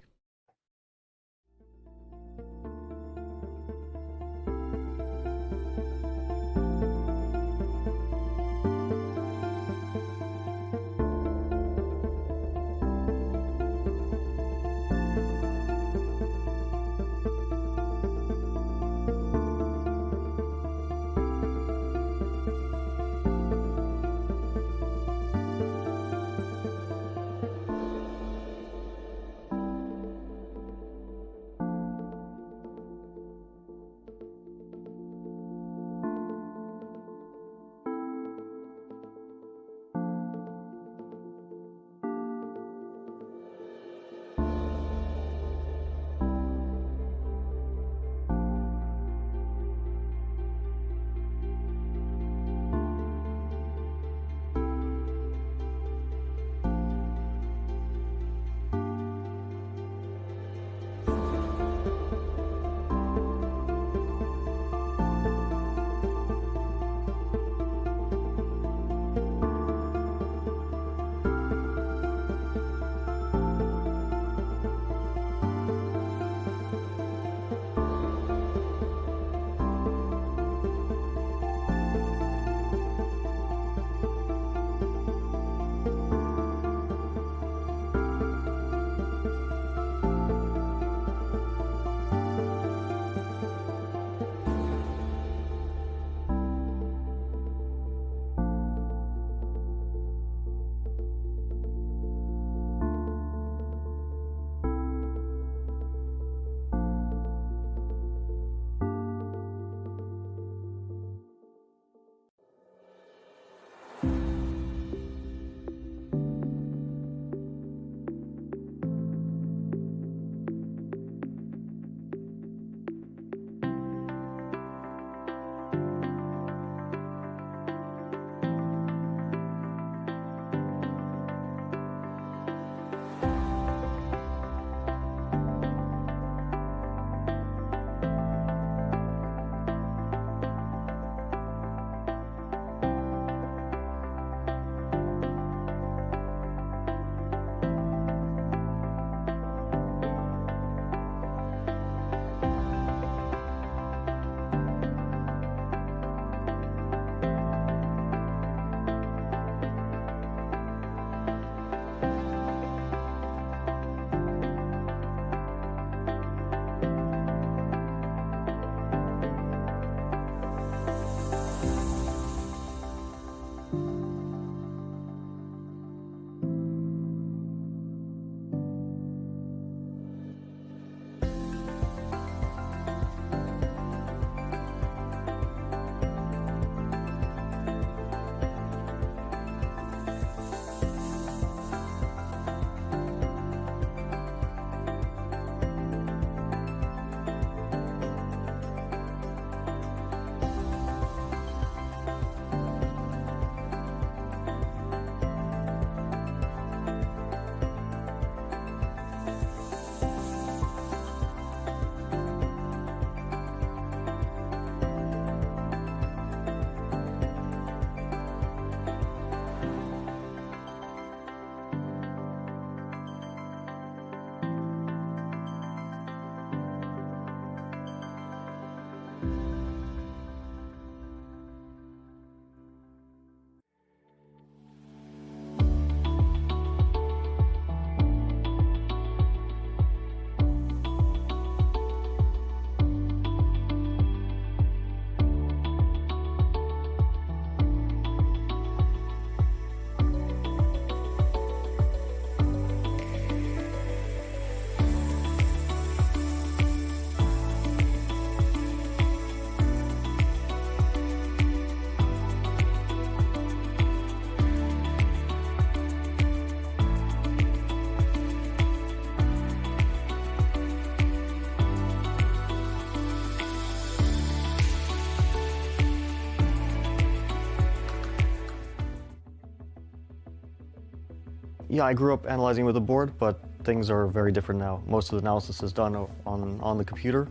Yeah, I grew up analyzing with a board, but things are very different now. Most of the analysis is done on the computer.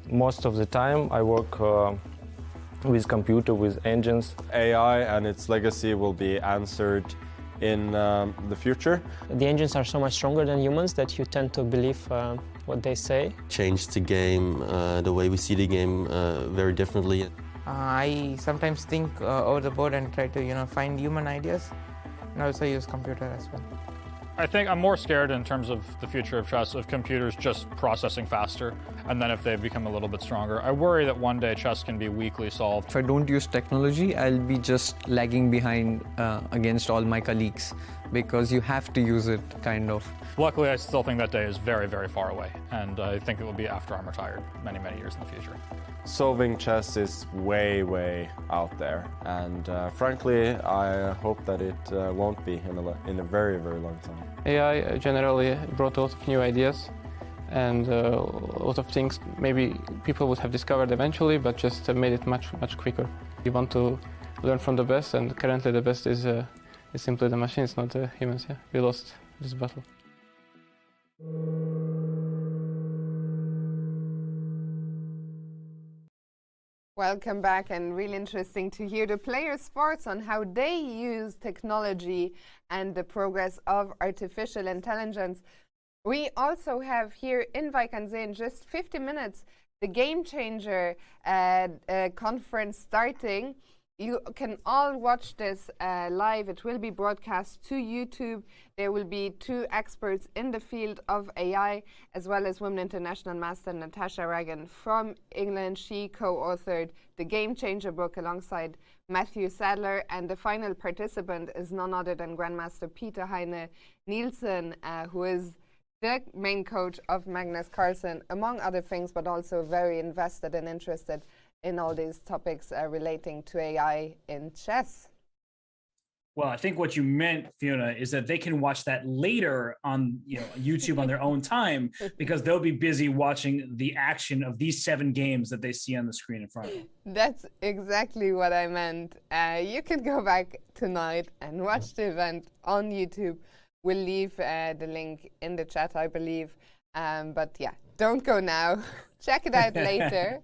Most of the time I work with computer, with engines. AI and its legacy will be answered in the future. The engines are so much stronger than humans that you tend to believe what they say. Change the game, the way we see the game very differently. I sometimes think over the board and try to, find human ideas, and also use computer as well. I think I'm more scared in terms of the future of chess of computers just processing faster, and then if they become a little bit stronger. I worry that one day chess can be weakly solved. If I don't use technology, I'll be just lagging behind against all my colleagues, because you have to use it, kind of. Luckily, I still think that day is very, very far away, and I think it will be after I'm retired, many, many years in the future. Solving chess is way, way out there, and frankly, I hope that it won't be in a very, very long time. AI generally brought a lot of new ideas, and a lot of things maybe people would have discovered eventually, but just made it much, much quicker. You want to learn from the best, and currently the best is simply the machines, not the humans. Yeah, we lost this battle. Welcome back, and really interesting to hear the players' thoughts on how they use technology and the progress of artificial intelligence. We also have here in Wijk in just 50 minutes the Game Changer conference starting. You can all watch this live. It will be broadcast to YouTube. There will be two experts in the field of AI, as well as Women International Master Natasha Reagan from England. She co-authored the Game Changer book alongside Matthew Sadler, and the final participant is none other than Grandmaster Peter Heine Nielsen, who is the main coach of Magnus Carlsen, among other things, but also very invested and interested in all these topics relating to AI in chess. Well, I think what you meant, Fiona, is that they can watch that later on YouTube on their own time, because they'll be busy watching the action of these 7 games that they see on the screen in front of them. That's exactly what I meant. You can go back tonight and watch the event on YouTube. We'll leave the link in the chat, I believe. But yeah, don't go now. Check it out later.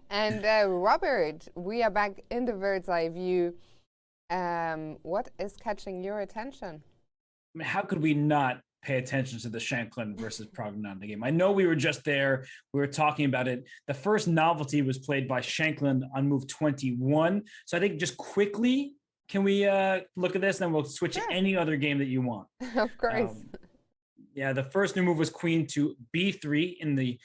And Robert, we are back in the bird's eye view. What is catching your attention? I mean, how could we not pay attention to the Shankland versus Prognon game? I know we were just there. We were talking about it. The first novelty was played by Shankland on move 21. So I think just quickly, can we look at this? Then we'll switch to any other game that you want. Of course. Yeah, the first new move was queen to b3 in the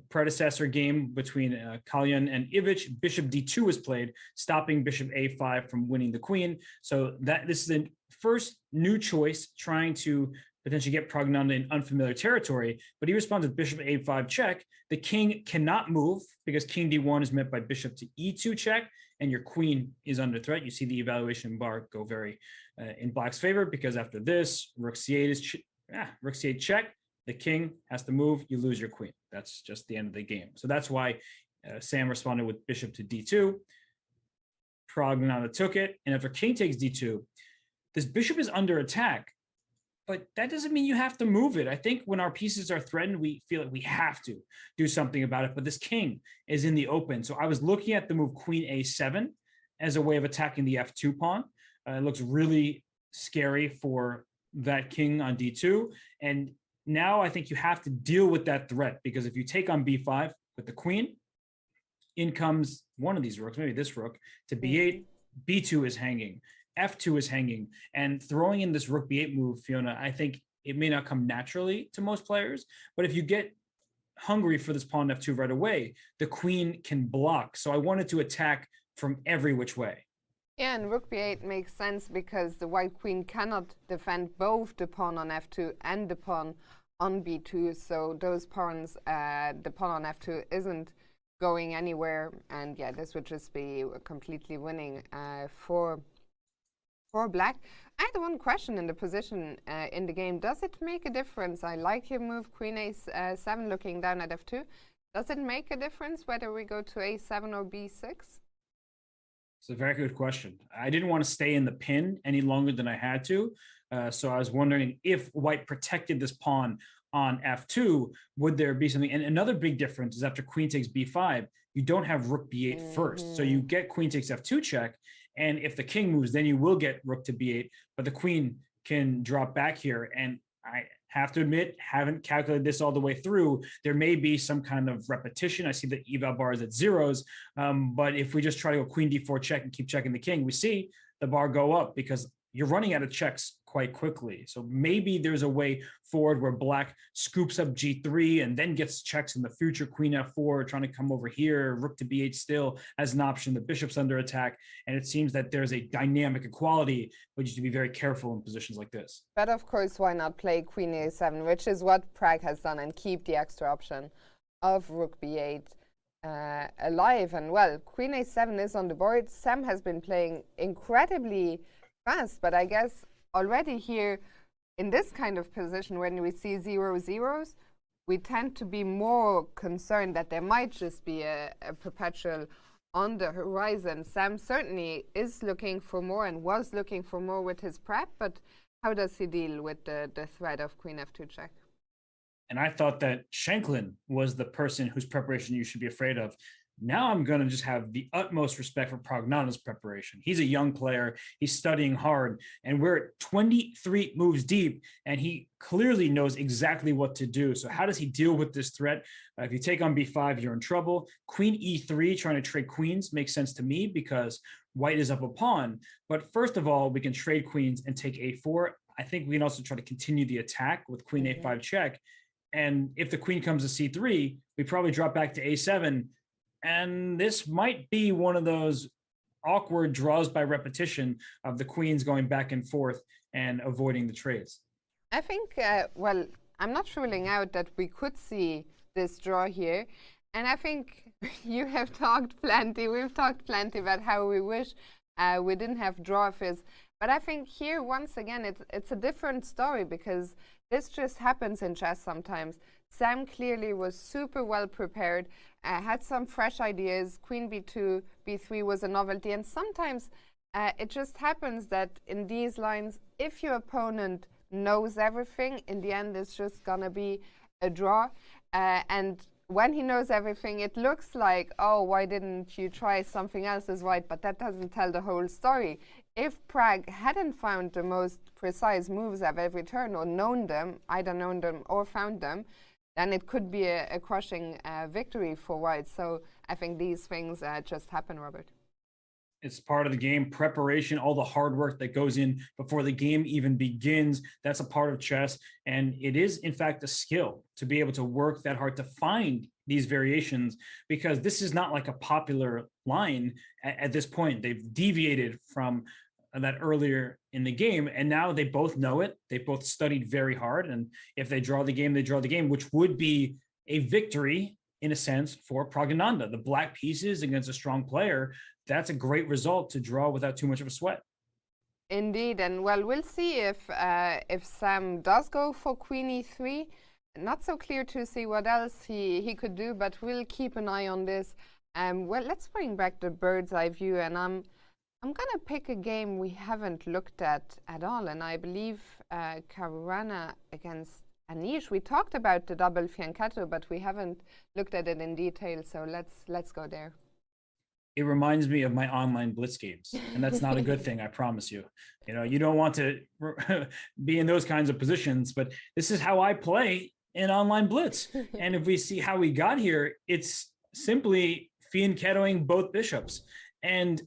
predecessor game between Kalyan and Ivic. Bishop d2 was played, stopping bishop a5 from winning the queen. So this is the first new choice, trying to potentially get Prognon in unfamiliar territory, but he responds with bishop a5 check. The king cannot move because king d1 is met by bishop to e2 check, and your queen is under threat. You see the evaluation bar go very in black's favor, because after this, rook c8 is rook c8 check. The king has to move, you lose your queen. That's just the end of the game. So that's why Sam responded with bishop to d2. Prognon took it, and after king takes d2, this bishop is under attack, but that doesn't mean you have to move it. I think when our pieces are threatened, we feel like we have to do something about it, but this king is in the open. So I was looking at the move queen a7 as a way of attacking the f2 pawn. It looks really scary for that king on d2, and now I think you have to deal with that threat, because if you take on b5 with the queen, in comes one of these rooks, maybe this rook, to b8, b2 is hanging, f2 is hanging, and throwing in this rook b8 move, Fiona, I think it may not come naturally to most players, but if you get hungry for this pawn f2 right away, the queen can block. So I wanted to attack from every which way. Yeah, and rook b8 makes sense because the white queen cannot defend both the pawn on f2 and the pawn on b2. So those pawns, the pawn on f2 isn't going anywhere. And yeah, this would just be completely winning for black. I had one question in the position in the game. Does it make a difference? I like your move, queen a7, looking down at f2. Does it make a difference whether we go to a7 or b6? It's a very good question. I didn't want to stay in the pin any longer than I had to. So I was wondering if white protected this pawn on f2, would there be something? And another big difference is after queen takes b5, you don't have rook b8 first. So you get queen takes f2 check. And if the king moves, then you will get rook to b8, but the queen can drop back here. And I have to admit, haven't calculated this all the way through. There may be some kind of repetition. I see the eval bar is at zeros. But if we just try to go queen d4 check and keep checking the king, we see the bar go up because you're running out of checks quite quickly. So maybe there's a way forward where black scoops up g3 and then gets checks in the future, queen f4, trying to come over here, rook to b8 still as an option, the bishop's under attack. And it seems that there's a dynamic equality, but you have to be very careful in positions like this. But of course, why not play queen a7, which is what Pragg has done, and keep the extra option of rook b8 alive. And well, queen a7 is on the board. Sam has been playing incredibly fast, but I guess already here in this kind of position, when we see 0-0s, we tend to be more concerned that there might just be a perpetual on the horizon. Sam certainly is looking for more and was looking for more with his prep, but how does he deal with the threat of queen f2 check? And I thought that Shanklin was the person whose preparation you should be afraid of. Now I'm going to just have the utmost respect for Pragnanda's preparation. He's a young player. He's studying hard, and we're at 23 moves deep, and he clearly knows exactly what to do. So how does he deal with this threat? If you take on b5, you're in trouble. Queen e3, trying to trade queens, makes sense to me because white is up a pawn. But first of all, we can trade queens and take a4. I think we can also try to continue the attack with queen a5 check. And if the queen comes to c3, we probably drop back to a7. And this might be one of those awkward draws by repetition of the queens going back and forth and avoiding the trades. I think, well, I'm not ruling out that we could see this draw here. And I think you have talked plenty, we've talked plenty about how we wish we didn't have draw fizz. But I think here, once again, it's a different story because this just happens in chess sometimes. Sam clearly was super well prepared, had some fresh ideas. Queen b2, b3 was a novelty. And sometimes it just happens that in these lines, if your opponent knows everything, in the end, it's just going to be a draw. And when he knows everything, it looks like, oh, why didn't you try something else as white? But that doesn't tell the whole story. If Pragg hadn't found the most precise moves at every turn or known them, either known them or found them, then it could be a crushing victory for white. So I think these things just happen, Robert. It's part of the game, preparation, all the hard work that goes in before the game even begins. That's a part of chess. And it is, in fact, a skill to be able to work that hard to find these variations, because this is not like a popular line at this point. They've deviated from that earlier in the game, and now they both know it. They both studied very hard, and if they draw the game, they draw the game, which would be a victory in a sense for Pragnanda. The black pieces against a strong player, that's a great result to draw without too much of a sweat. Indeed, and well, we'll see if Sam does go for queen e3. Not so clear to see what else he could do, but we'll keep an eye on this. Well, let's bring back the bird's eye view, and I'm going to pick a game we haven't looked at all, and I believe Caruana against Anish. We talked about the double fianchetto, but we haven't looked at it in detail, so let's go there. It reminds me of my online blitz games, and that's not a good thing, I promise you. You know, you don't want to be in those kinds of positions, but this is how I play in online blitz. And if we see how we got here, it's simply fianchettoing both bishops. And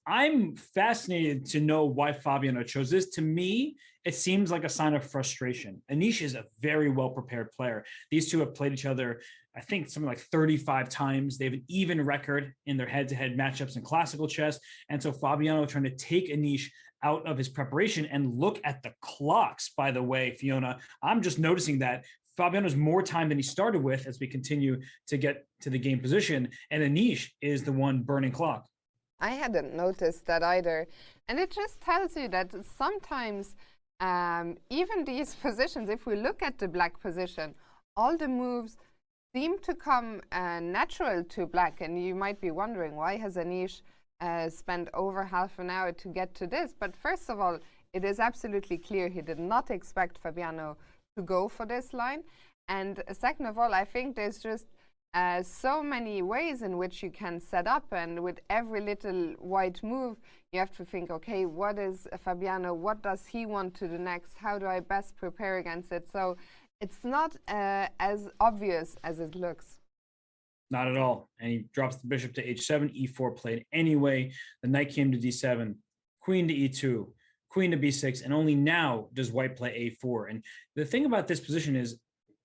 I'm fascinated to know why Fabiano chose this. To me, it seems like a sign of frustration. Anish is a very well-prepared player. These two have played each other, I think, something like 35 times. They have an even record in their head-to-head matchups in classical chess. And so Fabiano trying to take Anish out of his preparation. And look at the clocks, by the way, Fiona. I'm just noticing that Fabiano's more time than he started with as we continue to get to the game position. And Anish is the one burning clock. I hadn't noticed that either. And it just tells you that sometimes even these positions, if we look at the black position, all the moves seem to come natural to black. And you might be wondering, why has Anish spent over half an hour to get to this. But first of all, it is absolutely clear he did not expect Fabiano to go for this line. And second of all, I think there's just so many ways in which you can set up, and with every little white move, you have to think, okay, what is Fabiano? What does he want to do next? How do I best prepare against it? So it's not as obvious as it looks. Not at all. And he drops the bishop to h7, e4 played anyway. The knight came to d7, queen to e2, queen to b6, and only now does white play a4. And the thing about this position is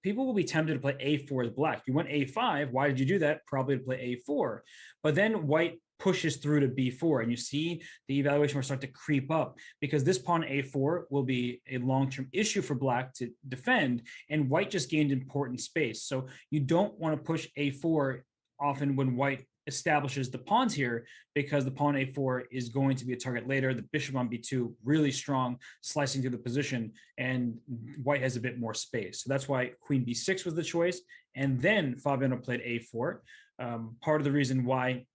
people will be tempted to play a4 as black. You went a5. Why did you do that? Probably to play a4. But then white pushes through to b4, and you see the evaluation will start to creep up because this pawn a4 will be a long-term issue for black to defend, and white just gained important space. So you don't want to push a4 often when white establishes the pawns here, because the pawn a4 is going to be a target later. The bishop on b2 really strong, slicing through the position, and white has a bit more space. So that's why queen b6 was the choice, and then Fabiano played a4. Part of the reason why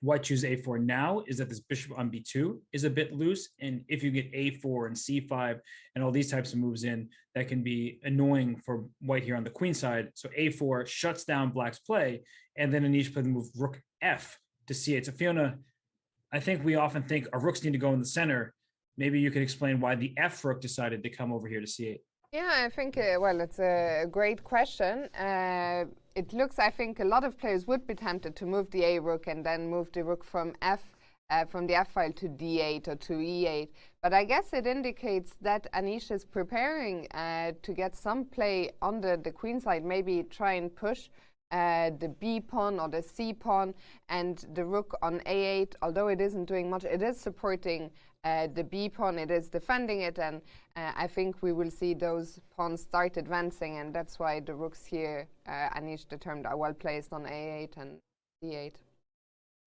white chooses a4 now is that this bishop on b2 is a bit loose, and if you get a4 and c5 and all these types of moves in, that can be annoying for white here on the queen side. So a4 shuts down black's play, and then Anish played the move rook f to c8. So Fiona, I think we often think our rooks need to go in the center. Maybe you could explain why the f rook decided to come over here to c8. Yeah, I think, well, it's a great question. It looks, I think, a lot of players would be tempted to move the a rook and then move the rook from from the f file to d8 or to e8. But I guess it indicates that Anish is preparing to get some play on the queen side, maybe try and push the b pawn or the c pawn, and the rook on a8, although it isn't doing much, it is supporting the b pawn, it is defending it, and I think we will see those pawns start advancing, and that's why the rooks here, Anish determined, are well placed on a8 and d8.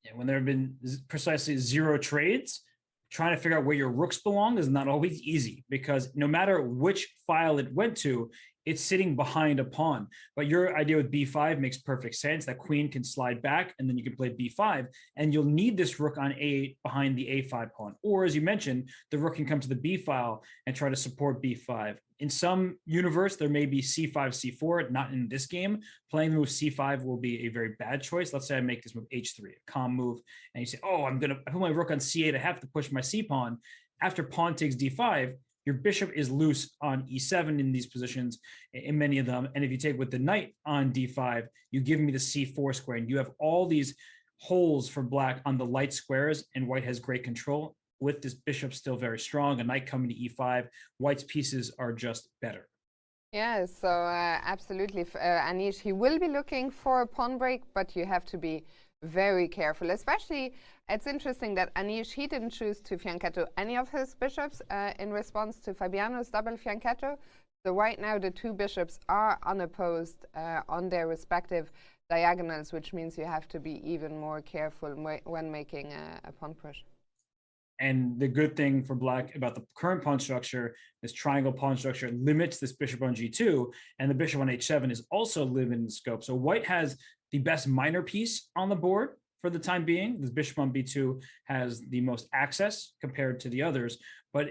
Yeah, when there have been precisely 0 trades, trying to figure out where your rooks belong is not always easy, because no matter which file it went to, it's sitting behind a pawn. But your idea with b5 makes perfect sense. That queen can slide back, and then you can play b5, and you'll need this rook on a8 behind the a5 pawn. Or, as you mentioned, the rook can come to the b file and try to support b5. In some universe, there may be c5, c4, not in this game. Playing the move c5 will be a very bad choice. Let's say I make this move h3, a calm move, and you say, oh, I put my rook on c8, I have to push my c pawn. After pawn takes d5, your bishop is loose on e7 in these positions, in many of them. And if you take with the knight on d5, you give me the c4 square, and you have all these holes for black on the light squares, and white has great control. With this bishop still very strong, a knight coming to e5, white's pieces are just better. Yeah, so absolutely, Anish, he will be looking for a pawn break, but you have to be very careful. Especially, it's interesting that Anish, he didn't choose to fianchetto any of his bishops in response to Fabiano's double fianchetto. So right now, the 2 bishops are unopposed on their respective diagonals, which means you have to be even more careful when making a pawn push. And the good thing for black about the current pawn structure, this triangle pawn structure, limits this bishop on g2, and the bishop on h7 is also limited in scope. So white has the best minor piece on the board for the time being. This bishop on b2 has the most access compared to the others, but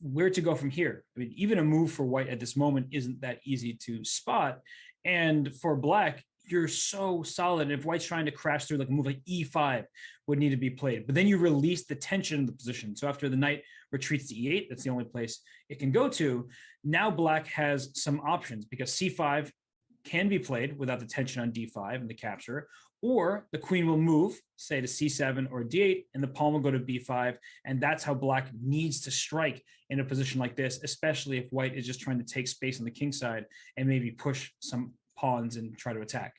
where to go from here? I mean, even a move for white at this moment isn't that easy to spot. And for black, you're so solid. If white's trying to crash through, like a move like e5 would need to be played, but then you release the tension in the position. So after the knight retreats to e8, that's the only place it can go to. Now black has some options, because c5 can be played without the tension on d5 and the capture, or the queen will move, say to c7 or d8, and the pawn will go to b5, and that's how black needs to strike in a position like this, especially if white is just trying to take space on the king side and maybe push some pawns and try to attack.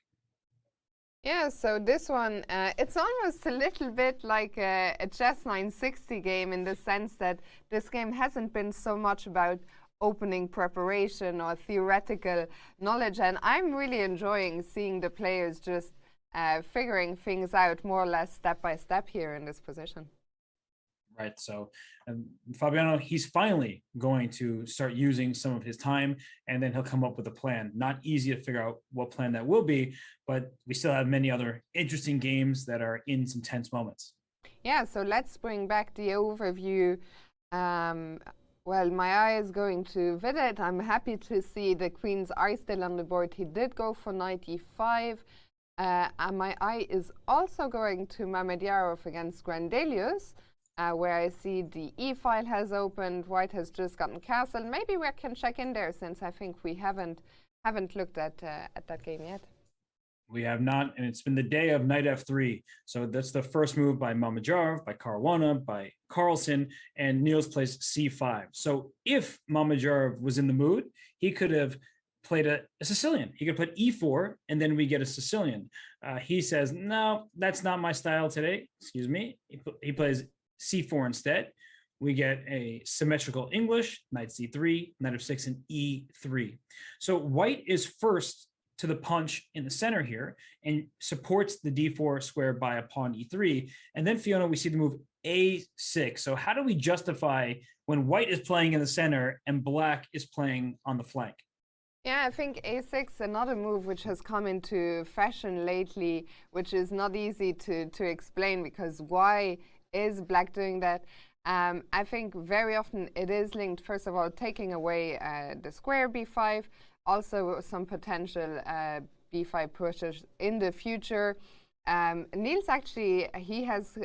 Yeah, so this one, it's almost a little bit like a chess 960 game, in the sense that this game hasn't been so much about opening preparation or theoretical knowledge, and I'm really enjoying seeing the players just figuring things out more or less step by step here in this position. Right, so Fabiano, he's finally going to start using some of his time, and then he'll come up with a plan. Not easy to figure out what plan that will be, but we still have many other interesting games that are in some tense moments. Yeah, so let's bring back the overview. Well, my eye is going to Vidit. I'm happy to see the queens are still on the board. He did go for knight e5. And my eye is also going to Mamedyarov against Grandelius, where I see the e-file has opened. White has just gotten castle. Maybe we can check in there, since I think we haven't looked at that game yet. We have not, and it's been the day of knight f3. So that's the first move by Mamedyarov, by Caruana, by Carlsen, and Niels plays c5. So if Mamedyarov was in the mood, he could have played a Sicilian. He could put e4, and then we get a Sicilian. He says, no, that's not my style today. Excuse me. He plays c4 instead. We get a symmetrical English, knight c3, knight f6, and e3. So white is first to the punch in the center here and supports the d4 square by a pawn e3. And then, Fiona, we see the move a6. So how do we justify when white is playing in the center and black is playing on the flank? Yeah, I think a6, another move which has come into fashion lately, which is not easy to explain, because why is black doing that? I think very often it is linked, first of all, taking away the square b5, also some potential b5 pushes in the future. Niels actually, he has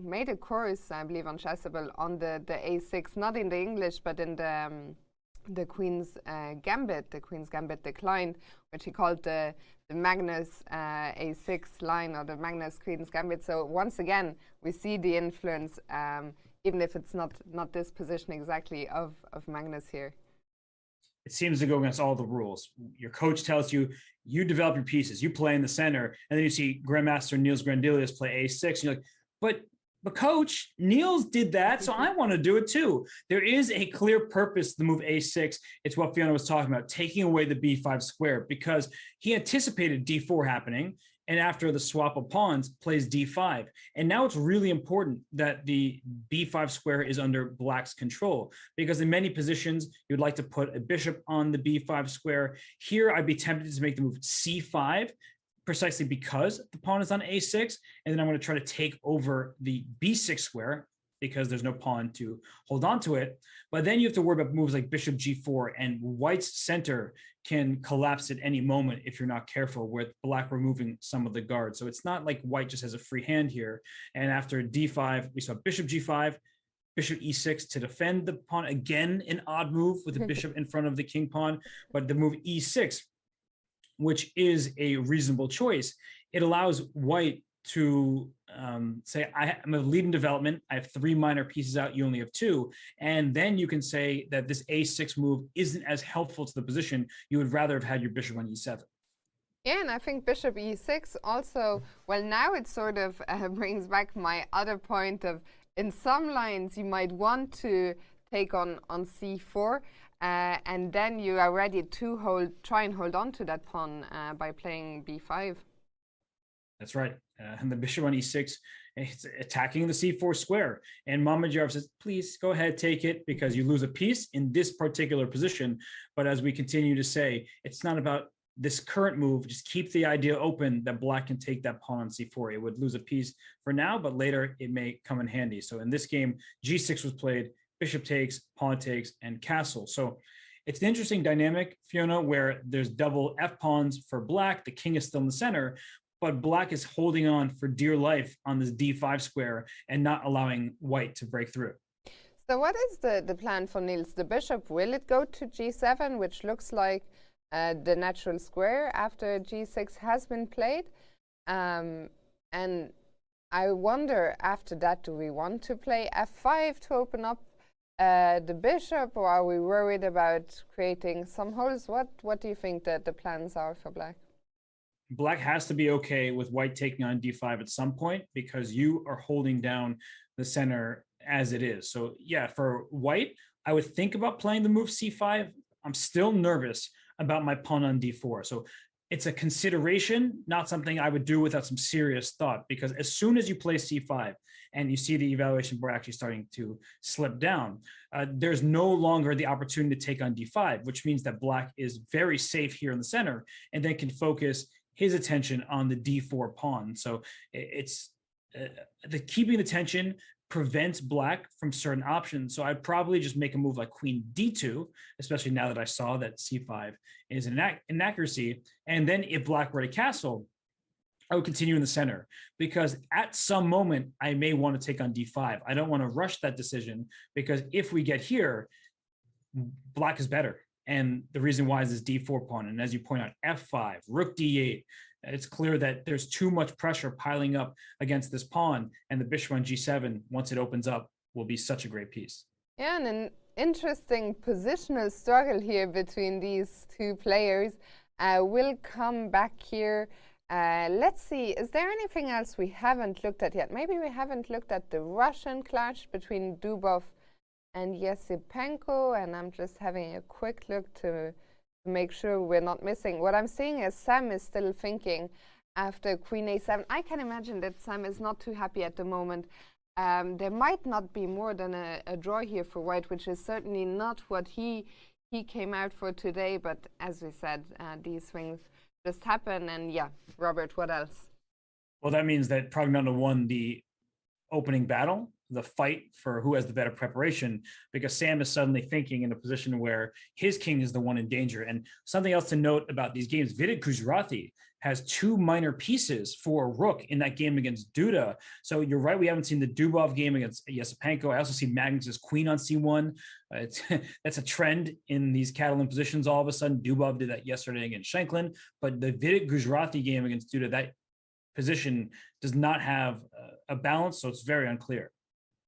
made a course, I believe, on Chessable on the a6, not in the English, but in the Queen's Gambit, the Queen's Gambit declined, which he called the Magnus a6 line, or the Magnus Queen's Gambit. So once again, we see the influence, even if it's not this position exactly of Magnus here. It seems to go against all the rules. Your coach tells you, you develop your pieces, you play in the center, and then you see Grandmaster Niels Grandelius play a6, and you're like, but coach, Niels did that, so I want to do it too. There is a clear purpose to the move a6. It's what Fiona was talking about, taking away the b5 square, because he anticipated d4 happening, and after the swap of pawns, plays d5. And now it's really important that the b5 square is under black's control, because in many positions, you'd like to put a bishop on the b5 square. Here, I'd be tempted to make the move c5, precisely because the pawn is on a6, and then I'm going to try to take over the b6 square, because there's no pawn to hold on to it. But then you have to worry about moves like bishop g4, and white's center can collapse at any moment if you're not careful, with black removing some of the guards. So it's not like white just has a free hand here. And after d5, we saw bishop g5, bishop e6 to defend the pawn. Again, an odd move with the bishop in front of the king pawn, but the move e6, which is a reasonable choice, it allows white to say, I'm a lead in development. I have 3 minor pieces out. You only have 2. And then you can say that this a6 move isn't as helpful to the position. You would rather have had your bishop on e7. Yeah, and I think bishop e6 also, well, now it sort of brings back my other point of, in some lines, you might want to take on c4, and then you are ready to try and hold on to that pawn by playing b5. That's right. And the bishop on e6, it's attacking the c4 square. And Mamedyarov says, please go ahead, take it, because you lose a piece in this particular position. But as we continue to say, it's not about this current move. Just keep the idea open that black can take that pawn on c4. It would lose a piece for now, but later it may come in handy. So in this game, g6 was played, bishop takes, pawn takes, and castle. So it's an interesting dynamic, Fiona, where there's double f pawns for black. The king is still in the center, but black is holding on for dear life on this d5 square and not allowing white to break through. So what is the plan for Niels? The bishop, will it go to g7, which looks like the natural square after g6 has been played? And I wonder, after that, do we want to play f5 to open up the bishop, or are we worried about creating some holes? What do you think that the plans are for black? Black has to be okay with white taking on d5 at some point, because you are holding down the center as it is. So yeah, for white, I would think about playing the move c5. I'm still nervous about my pawn on d4. So it's a consideration, not something I would do without some serious thought, because as soon as you play c5 and you see the evaluation board actually starting to slip down, there's no longer the opportunity to take on d5, which means that black is very safe here in the center and then can focus his attention on the d4 pawn. So it's the keeping the tension prevents black from certain options. So I'd probably just make a move like queen d2, especially now that I saw that c5 is an inaccuracy. And then if black were to castle, I would continue in the center, because at some moment I may want to take on d5. I don't want to rush that decision, because if we get here, black is better. And the reason why is this d4 pawn. And as you point out, f5, rook d8. It's clear that there's too much pressure piling up against this pawn, and the bishop on g7, once it opens up, will be such a great piece. Yeah, and an interesting positional struggle here between these two players. We'll come back here. Let's see, is there anything else we haven't looked at yet? Maybe we haven't looked at the Russian clash between Dubov and Yesipenko, and I'm just having a quick look to make sure we're not missing. What I'm seeing is Sam is still thinking after queen a7. I can imagine that Sam is not too happy at the moment. There might not be more than a draw here for white, which is certainly not what he came out for today. But as we said, these things just happen. And yeah, Robert, what else? Well, that means that Prognondo won the opening battle, the fight for who has the better preparation, because Sam is suddenly thinking in a position where his king is the one in danger. And something else to note about these games, Vidit Gujrathi has 2 minor pieces for rook in that game against Duda. So you're right, we haven't seen the Dubov game against Yesipenko. I also see Magnus's queen on c1. That's a trend in these Catalan positions. All of a sudden, Dubov did that yesterday against Shanklin, but the Vidit Gujrathi game against Duda, that position does not have a balance, so it's very unclear.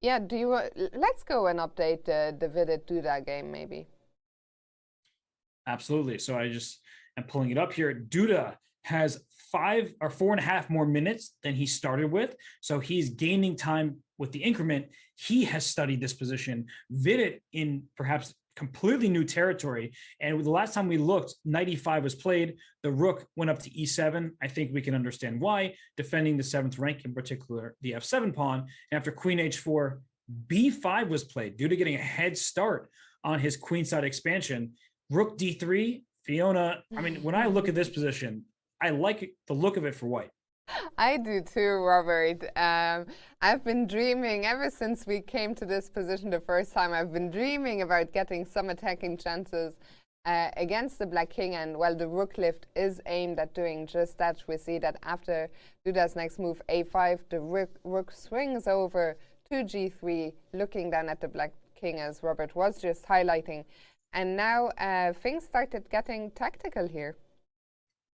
Yeah, do you let's go and update the Vidit Duda game maybe. Absolutely. So I just am pulling it up here. Duda has 5 or 4.5 more minutes than he started with, so he's gaining time with the increment. He has studied this position. Vidit in perhaps completely new territory, and the last time we looked, knight e5 was played. The rook went up to e7. I think we can understand why, defending the 7th rank, in particular the f7 pawn. And after queen h4, b5 was played due to getting a head start on his queenside expansion. Rook d3, Fiona. I mean, when I look at this position, I like the look of it for white. I do too, Robert. I've been dreaming ever since we came to this position the first time. I've been dreaming about getting some attacking chances against the black king, and well, the rook lift is aimed at doing just that. We see that after Duda's next move, a5, the rook swings over to g3, looking down at the black king, as Robert was just highlighting. And now things started getting tactical here.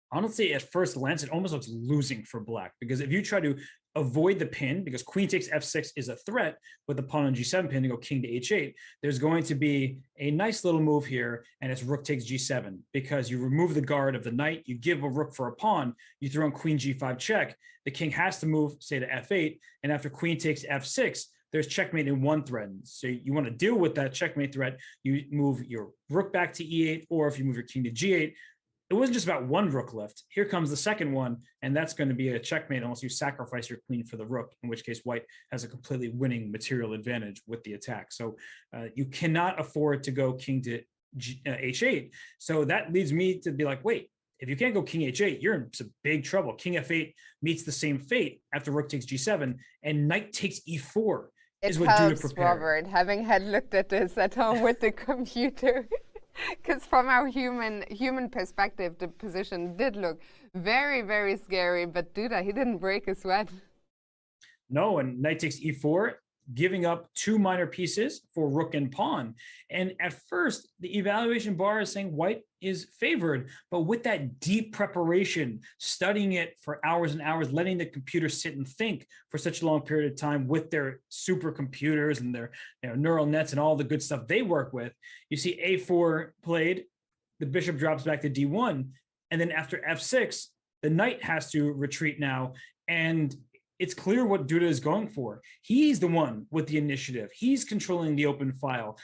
Honestly, at first glance, it almost looks losing for black, because if you try to avoid the pin, because queen takes f6 is a threat with the pawn on g7 pin to go king to h8, there's going to be a nice little move here, and it's rook takes g7, because you remove the guard of the knight, you give a rook for a pawn, you throw in queen g5 check, the king has to move, say, to f8, and after queen takes f6, there's checkmate in one threat. So you want to deal with that checkmate threat, you move your rook back to e8, or if you move your king to g8, it wasn't just about one rook lift. Here comes the second one, and that's going to be a checkmate unless you sacrifice your queen for the rook, in which case white has a completely winning material advantage with the attack. So you cannot afford to go king to h8. So that leads me to be like, wait, if you can't go king h8, you're in some big trouble. King f8 meets the same fate after rook takes g7, and knight takes e4 is what Duda prepared. Robert, having had looked at this at home with the computer. Because from our human perspective, the position did look very, very scary. But Duda, he didn't break a sweat. No, and knight takes e4, giving up 2 minor pieces for rook and pawn. And at first, the evaluation bar is saying white is favored. But with that deep preparation, studying it for hours and hours, letting the computer sit and think for such a long period of time with their supercomputers and their neural nets and all the good stuff they work with, you see a4 played, the bishop drops back to d1, and then after f6, the knight has to retreat now, and it's clear what Duda is going for. He's the one with the initiative. He's controlling the open file.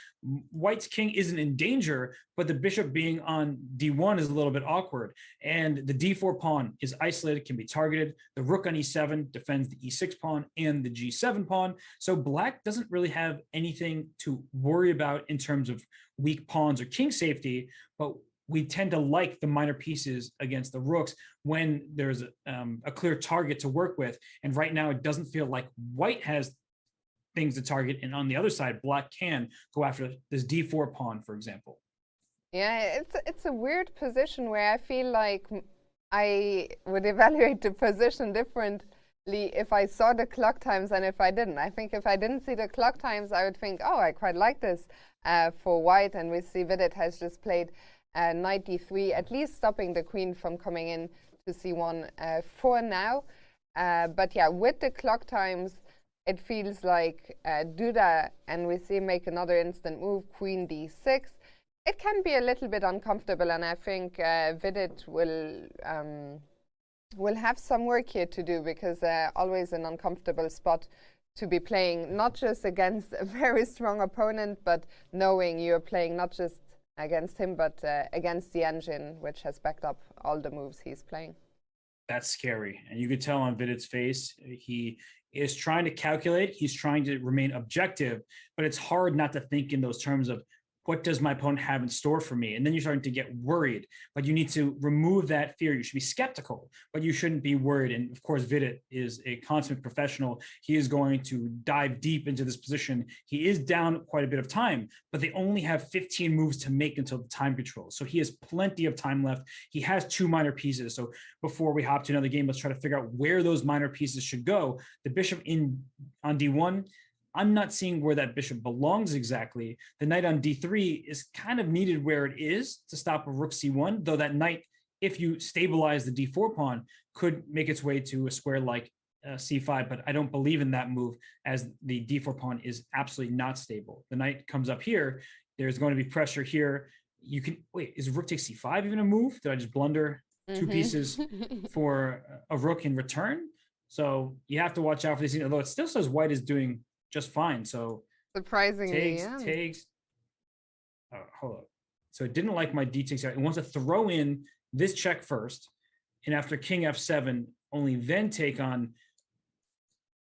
White's king isn't in danger, but the bishop being on d1 is a little bit awkward. And the d4 pawn is isolated, can be targeted. The rook on e7 defends the e6 pawn and the g7 pawn. So black doesn't really have anything to worry about in terms of weak pawns or king safety. But we tend to like the minor pieces against the rooks when there's a clear target to work with. And right now, it doesn't feel like white has things to target. And on the other side, black can go after this d4 pawn, for example. Yeah, it's a weird position where I feel like I would evaluate the position differently if I saw the clock times and if I didn't. I think if I didn't see the clock times, I would think, oh, I quite like this for white. And we see Vidit has just played knight d3, at least stopping the queen from coming in to c1 for now. But yeah, with the clock times, it feels like Duda, and we see him make another instant move, queen d6. It can be a little bit uncomfortable, and I think Vidit will have some work here to do, because always an uncomfortable spot to be playing, not just against a very strong opponent, but knowing you're playing not just against him, but against the engine, which has backed up all the moves he's playing. That's scary. And you could tell on Vidit's face, he is trying to calculate, he's trying to remain objective, but it's hard not to think in those terms of, what does my opponent have in store for me? And then you're starting to get worried, but you need to remove that fear. You should be skeptical, but you shouldn't be worried. And of course, Vidit is a consummate professional. He is going to dive deep into this position. He is down quite a bit of time, but they only have 15 moves to make until the time control. So he has plenty of time left. He has 2 minor pieces. So before we hop to another game, let's try to figure out where those minor pieces should go. The bishop on d1, I'm not seeing where that bishop belongs exactly. The knight on d3 is kind of needed where it is to stop a rook c1, though that knight, if you stabilize the d4 pawn, could make its way to a square like c5, but I don't believe in that move, as the d4 pawn is absolutely not stable. The knight comes up here. There's going to be pressure here. You can, wait, is rook takes c5 even a move? Did I just blunder 2 pieces for a rook in return? So you have to watch out for these things, although it still says white is doing just fine. So surprisingly, takes. Oh, hold up. So it didn't like my d6. It wants to throw in this check first, and after king f7, only then take on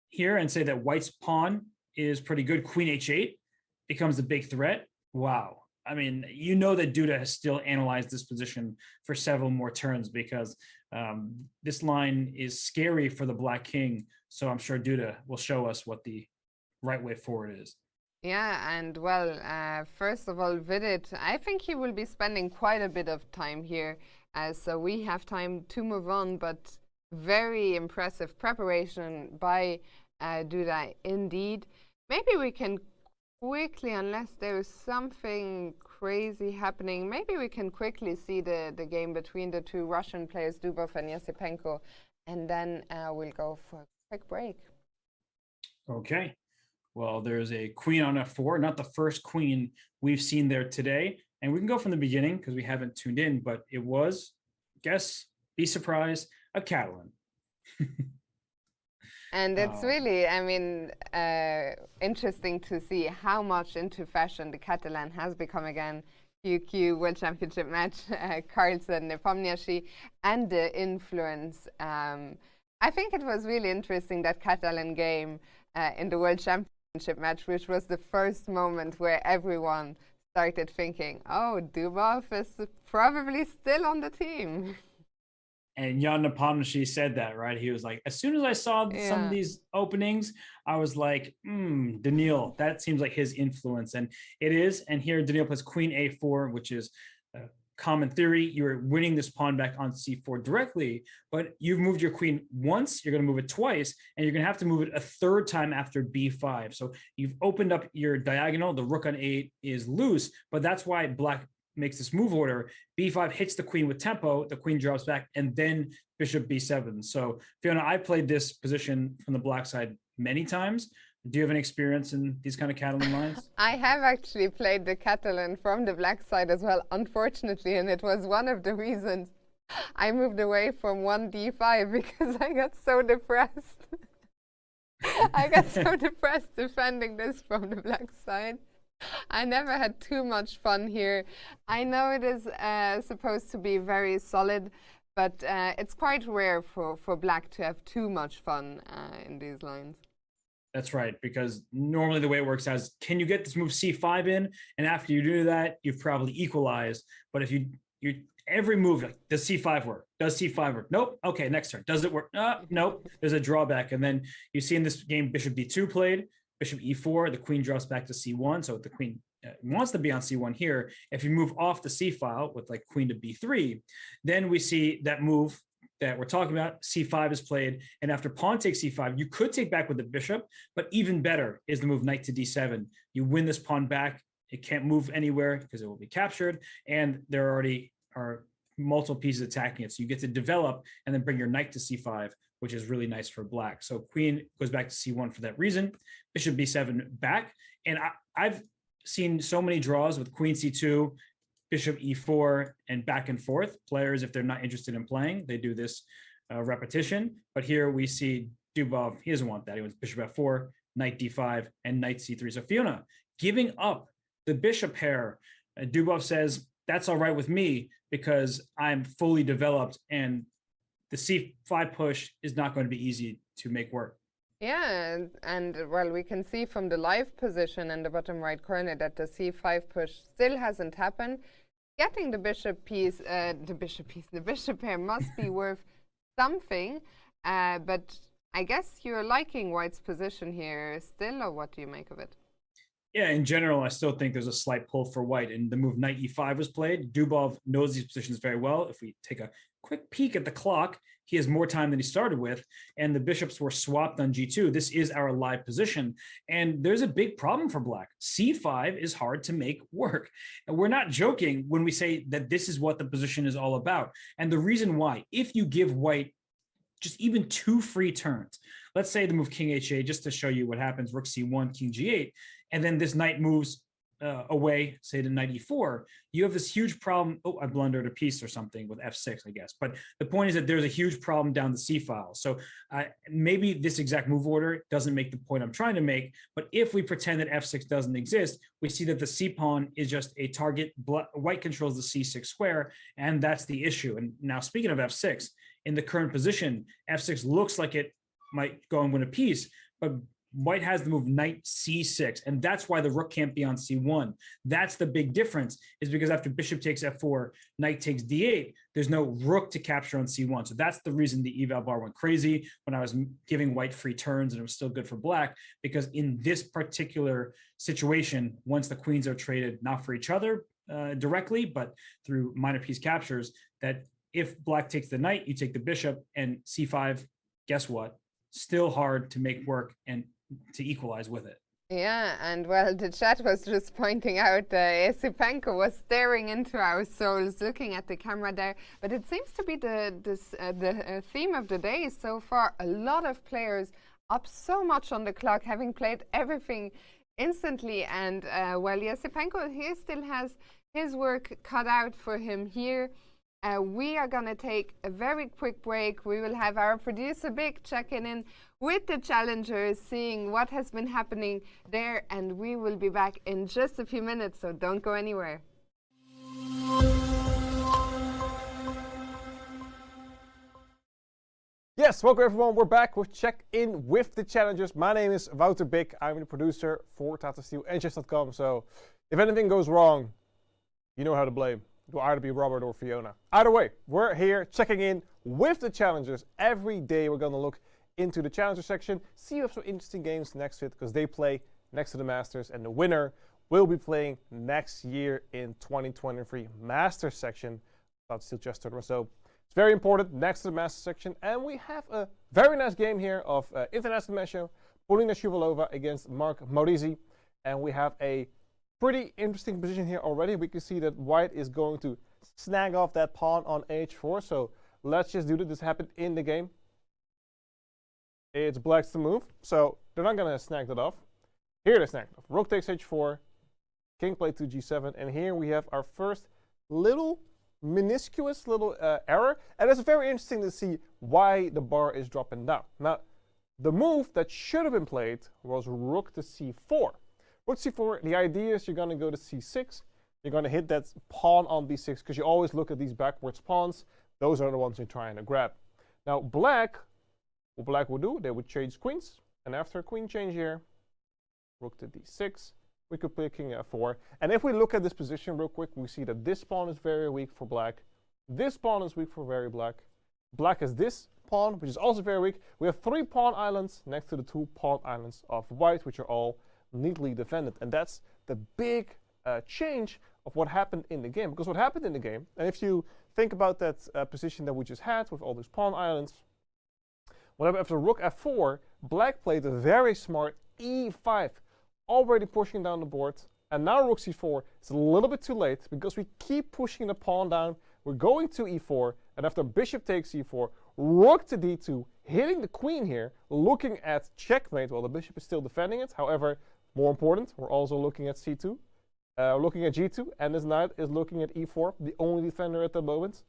here and say that white's pawn is pretty good. Queen h8 becomes the big threat. Wow. I mean, you know that Duda has still analyzed this position for several more turns, because this line is scary for the black king. So I'm sure Duda will show us what the right way forward is. Yeah, and well, first of all, Vidit, I think he will be spending quite a bit of time here, so we have time to move on, but very impressive preparation by Duda indeed. Maybe we can quickly, unless there is something crazy happening, maybe we can quickly see the game between the 2 Russian players, Dubov and Yasipenko, and then we'll go for a quick break. Okay. Well, there's a queen on f4, not the first queen we've seen there today. And we can go from the beginning because we haven't tuned in, but it was, guess, be surprised, a Catalan. And it's really, I mean, interesting to see how much into fashion the Catalan has become again. QQ World Championship match, Carlsen, Nepomniachtchi, and the influence. I think it was really interesting, that Catalan game in the World Championship match, which was the first moment where everyone started thinking, oh, Dubov is probably still on the team. And Jan Nepomniachtchi said that, right? He was like, as soon as I saw some of these openings, I was like, Daniil, that seems like his influence. And it is. And here Daniil plays queen a4, which is common theory. You're winning this pawn back on c4 directly, but you've moved your queen once, you're going to move it twice, and you're going to have to move it a 3rd time after b5. So you've opened up your diagonal. The rook on a8 is loose, but that's why black makes this move order. b5 hits the queen with tempo, the queen drops back, and then bishop b7. So Fiona, I played this position from the black side many times. Do you have any experience in these kind of Catalan lines? I have actually played the Catalan from the black side as well, unfortunately, and it was one of the reasons I moved away from 1d5, because I got so depressed. I got so depressed defending this from the black side. I never had too much fun here. I know it is supposed to be very solid, but it's quite rare for black to have too much fun in these lines. That's right, because normally the way it works is, can you get this move c5 in? And after you do that, you've probably equalized. But if you every move, like, does c5 work? Does c5 work? Nope. Okay, next turn. Does it work? Nope. There's a drawback. And then you see in this game, bishop b2 played, bishop e4, the queen drops back to c1. So the queen wants to be on c1 here. If you move off the c file with like queen to b3, then we see that move that we're talking about, c5 is played, and after pawn takes c5, you could take back with the bishop, but even better is the move knight to d7. You win this pawn back. It can't move anywhere because it will be captured, and there already are multiple pieces attacking it. So you get to develop and then bring your knight to c5, which is really nice for black. So queen goes back to c1 for that reason. Bishop b7 back, and I've seen so many draws with queen c2, bishop e4, and back and forth. Players, if they're not interested in playing, they do this repetition. But here we see Dubov, he doesn't want that. He wants bishop f4, knight d5, and knight c3. So Fiona giving up the bishop pair. Dubov says, that's all right with me because I'm fully developed and the c5 push is not going to be easy to make work. Yeah, and well, we can see from the live position in the bottom right corner that the c5 push still hasn't happened. Getting the bishop pair must be worth something, but I guess you're liking White's position here still, or what do you make of it? Yeah, in general, I still think there's a slight pull for White, and the move knight e5 was played. Dubov knows these positions very well. If we take a quick peek at the clock, he has more time than he started with, and the bishops were swapped on g2. This is our live position, and there's a big problem for black. c5 is hard to make work, and we're not joking when we say that this is what the position is all about. And the reason why, if you give White just even 2 free turns, let's say the move king h8, just to show you what happens, rook c1, king g8, and then this knight moves away, say to knight e4, you have this huge problem. Oh, I blundered a piece or something with f6, I guess. But the point is that there's a huge problem down the c file. So maybe this exact move order doesn't make the point I'm trying to make. But if we pretend that f6 doesn't exist, we see that the c pawn is just a target. White controls the c6 square, and that's the issue. And now, speaking of f6, in the current position, f6 looks like it might go and win a piece, but White has the move knight c6, and that's why the rook can't be on c1. That's the big difference, is because after bishop takes f4, knight takes d8, there's no rook to capture on c1. So that's the reason the eval bar went crazy when I was giving White free turns, and it was still good for black, because in this particular situation, once the queens are traded, not for each other directly, but through minor piece captures, that if black takes the knight, you take the bishop, and c5, guess what? Still hard to make work and to equalize with it. Yeah, and well, the chat was just pointing out Esipenko was staring into our souls, looking at the camera there. But it seems to be the theme of the day so far. A lot of players up so much on the clock, having played everything instantly. And well, Esipenko, he still has his work cut out for him here. We are going to take a very quick break. We will have our producer Big checking in with the challengers, seeing what has been happening there, and we will be back in just a few minutes, so don't go anywhere. Yes, welcome everyone. We're back with Check In with the Challengers. My name is Wouter Big. I'm the producer for Tata Steel and Chess.com. So if anything goes wrong, you know how to blame. It will either be Robert or Fiona. Either way, we're here checking in with the challengers. Every day we're going to look into the challenger section, see if some interesting games next to it, because they play next to the Masters, and the winner will be playing next year in 2023 Masters section of the Steel Chess Tournament. So it's very important next to the Masters section. And we have a very nice game here of International Mesho, Polina Shuvalova against Mark Maurizi. And we have a pretty interesting position here already. We can see that White is going to snag off that pawn on h4. So let's just do this. This happened in the game. It's Black's to move. So they're not going to snag that off. Here they snag it off. Rook takes h4. King play to g7. And here we have our first little minusculous little error. And it's very interesting to see why the bar is dropping down. Now, the move that should have been played was rook to c4. Rook c4, the idea is you're going to go to c6. You're going to hit that pawn on b6, because you always look at these backwards pawns. Those are the ones you're trying to grab. Now, what black would do, they would change queens. And after a queen change here, rook to d6, we could play king f4. And if we look at this position real quick, we see that this pawn is very weak for black. This pawn is weak for very black. Black has this pawn, which is also very weak. We have 3 pawn islands next to the 2 pawn islands of white, which are all neatly defended. And that's the big change of what happened in the game. Because what happened in the game, and if you think about that position that we just had with all these pawn islands, whenever after rook f4, black played a very smart e5, already pushing down the board. And now rook c4 is a little bit too late because we keep pushing the pawn down. We're going to e4, and after bishop takes e4, rook to d2, hitting the queen here, looking at checkmate while the bishop is still defending it. However, more important, we're also looking at c2, looking at g2, and this knight is looking at e4, the only defender at the moment.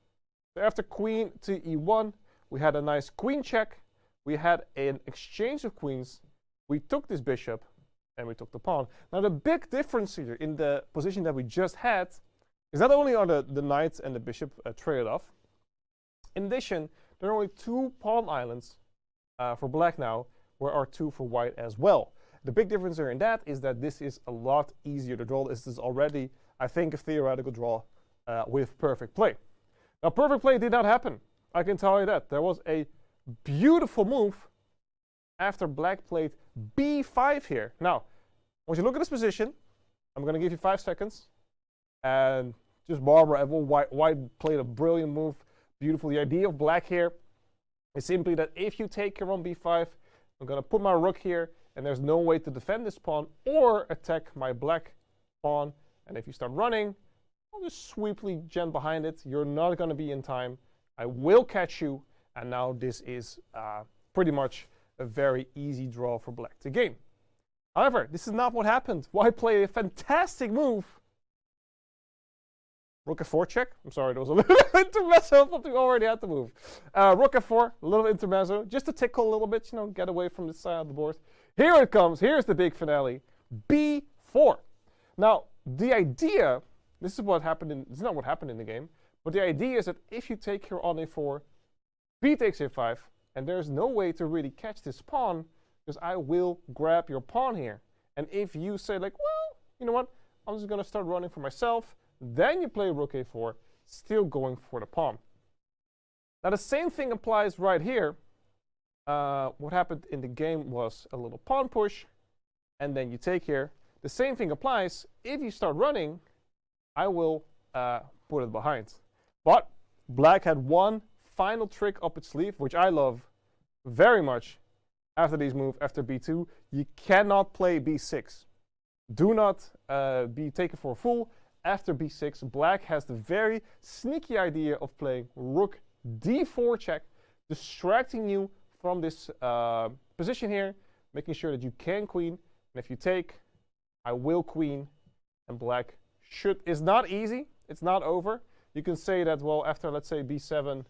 So after queen to e1, we had a nice queen check. We had an exchange of queens. We took this bishop, and we took the pawn. Now the big difference here in the position that we just had is not only are the knight and the bishop traded off. In addition, there are only 2 pawn islands for black now, where are 2 for white as well. The big difference here in that is that this is a lot easier to draw. This is already, I think, a theoretical draw with perfect play. Now, perfect play did not happen. I can tell you that. There was a beautiful move after black played b5 here. Now, once you look at this position, I'm going to give you 5 seconds. And just Barbara, white played a brilliant move. Beautiful. The idea of black here is simply that if you take here on b5, I'm going to put my rook here, and there's no way to defend this pawn or attack my black pawn. And if you start running, I'll just sweeply jump behind it. You're not going to be in time. I will catch you. And now this is pretty much a very easy draw for black to gain. However, this is not what happened. White played a fantastic move. Rook f4 check. I'm sorry, there was a little intermezzo, but we already had to move. Rook f4, a little intermezzo, just to tickle a little bit, you know, get away from this side of the board. Here it comes. Here's the big finale. b4. Now, the idea, this is what happened this is not what happened in the game, but the idea is that if you take here on a4, b takes a5, and there's no way to really catch this pawn, because I will grab your pawn here. And if you say like, well, you know what, I'm just going to start running for myself, then you play rook a4, still going for the pawn. Now the same thing applies right here. What happened in the game was a little pawn push, and then you take here. The same thing applies. If you start running, I will put it behind. But black had one final trick up its sleeve, which I love very much. After these moves, after b2, you cannot play b6. Do not be taken for a fool. After b6, black has the very sneaky idea of playing rook d4 check, distracting you from this position here, making sure that you can queen. And if you take, I will queen, and black is not easy. It's not over. You can say that, well, after, let's say, b7,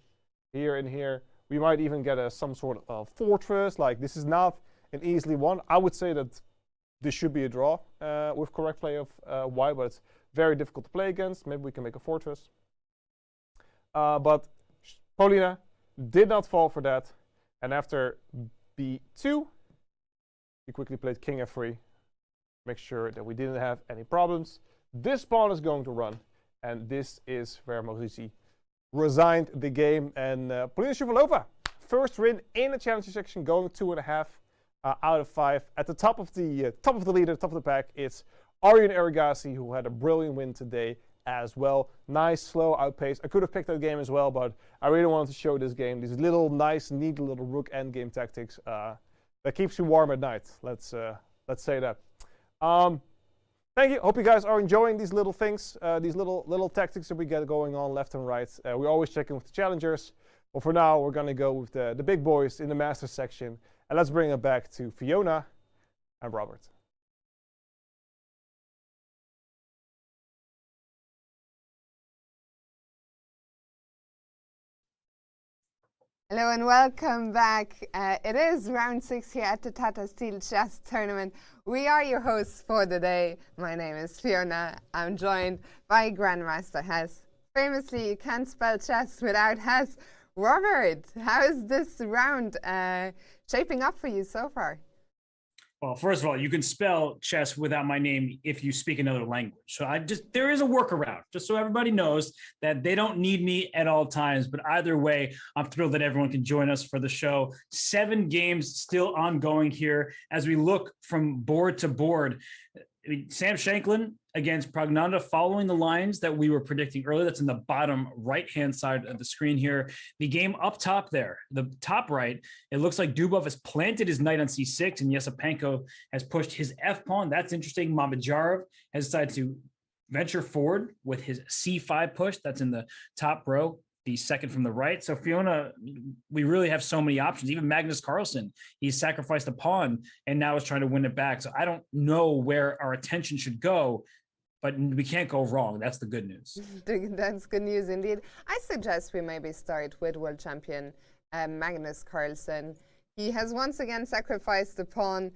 here and here, we might even get some sort of fortress. Like, this is not an easily won. I would say that this should be a draw with correct play of white, but it's very difficult to play against. Maybe we can make a fortress. But Paulina did not fall for that. And after b2, he quickly played king f3. Make sure that we didn't have any problems. This pawn is going to run. And this is where Mosisi resigned the game. And Paulina Shuvalova, first win in the challenger section, going 2.5 out of 5. At the top of the leader, top of the pack, it's Aryan Erigasi, who had a brilliant win today as well. Nice, slow outpace. I could have picked that game as well, but I really wanted to show this game. These little, nice, neat little rook endgame tactics that keeps you warm at night. Let's say that. Thank you. Hope you guys are enjoying these little things, these little tactics that we get going on left and right. We always check in with the challengers. But for now, we're going to go with the big boys in the Masters section. And let's bring it back to Fiona and Robert. Hello and welcome back. It is round 6 here at the Tata Steel Chess Tournament. We are your hosts for the day. My name is Fiona. I'm joined by Grandmaster Hess. Famously, you can't spell chess without Hess. Robert, how is this round shaping up for you so far? Well, first of all, you can spell chess without my name if you speak another language. So there is a workaround, just so everybody knows that they don't need me at all times. But either way, I'm thrilled that everyone can join us for the show. 7 games still ongoing here as we look from board to board. Sam Shanklin against Pragnanda, following the lines that we were predicting earlier. That's in the bottom right-hand side of the screen here. The game up top there, the top right, it looks like Dubov has planted his knight on c6 and Yesepenko has pushed his f-pawn. That's interesting. Mamedyarov has decided to venture forward with his c5 push. That's in the top row, the second from the right. So Fiona, we really have so many options. Even Magnus Carlsen, he's sacrificed a pawn and now is trying to win it back. So I don't know where our attention should go, but we can't go wrong. That's the good news. That's good news indeed. I suggest we maybe start with world champion Magnus Carlsen. He has once again sacrificed the pawn.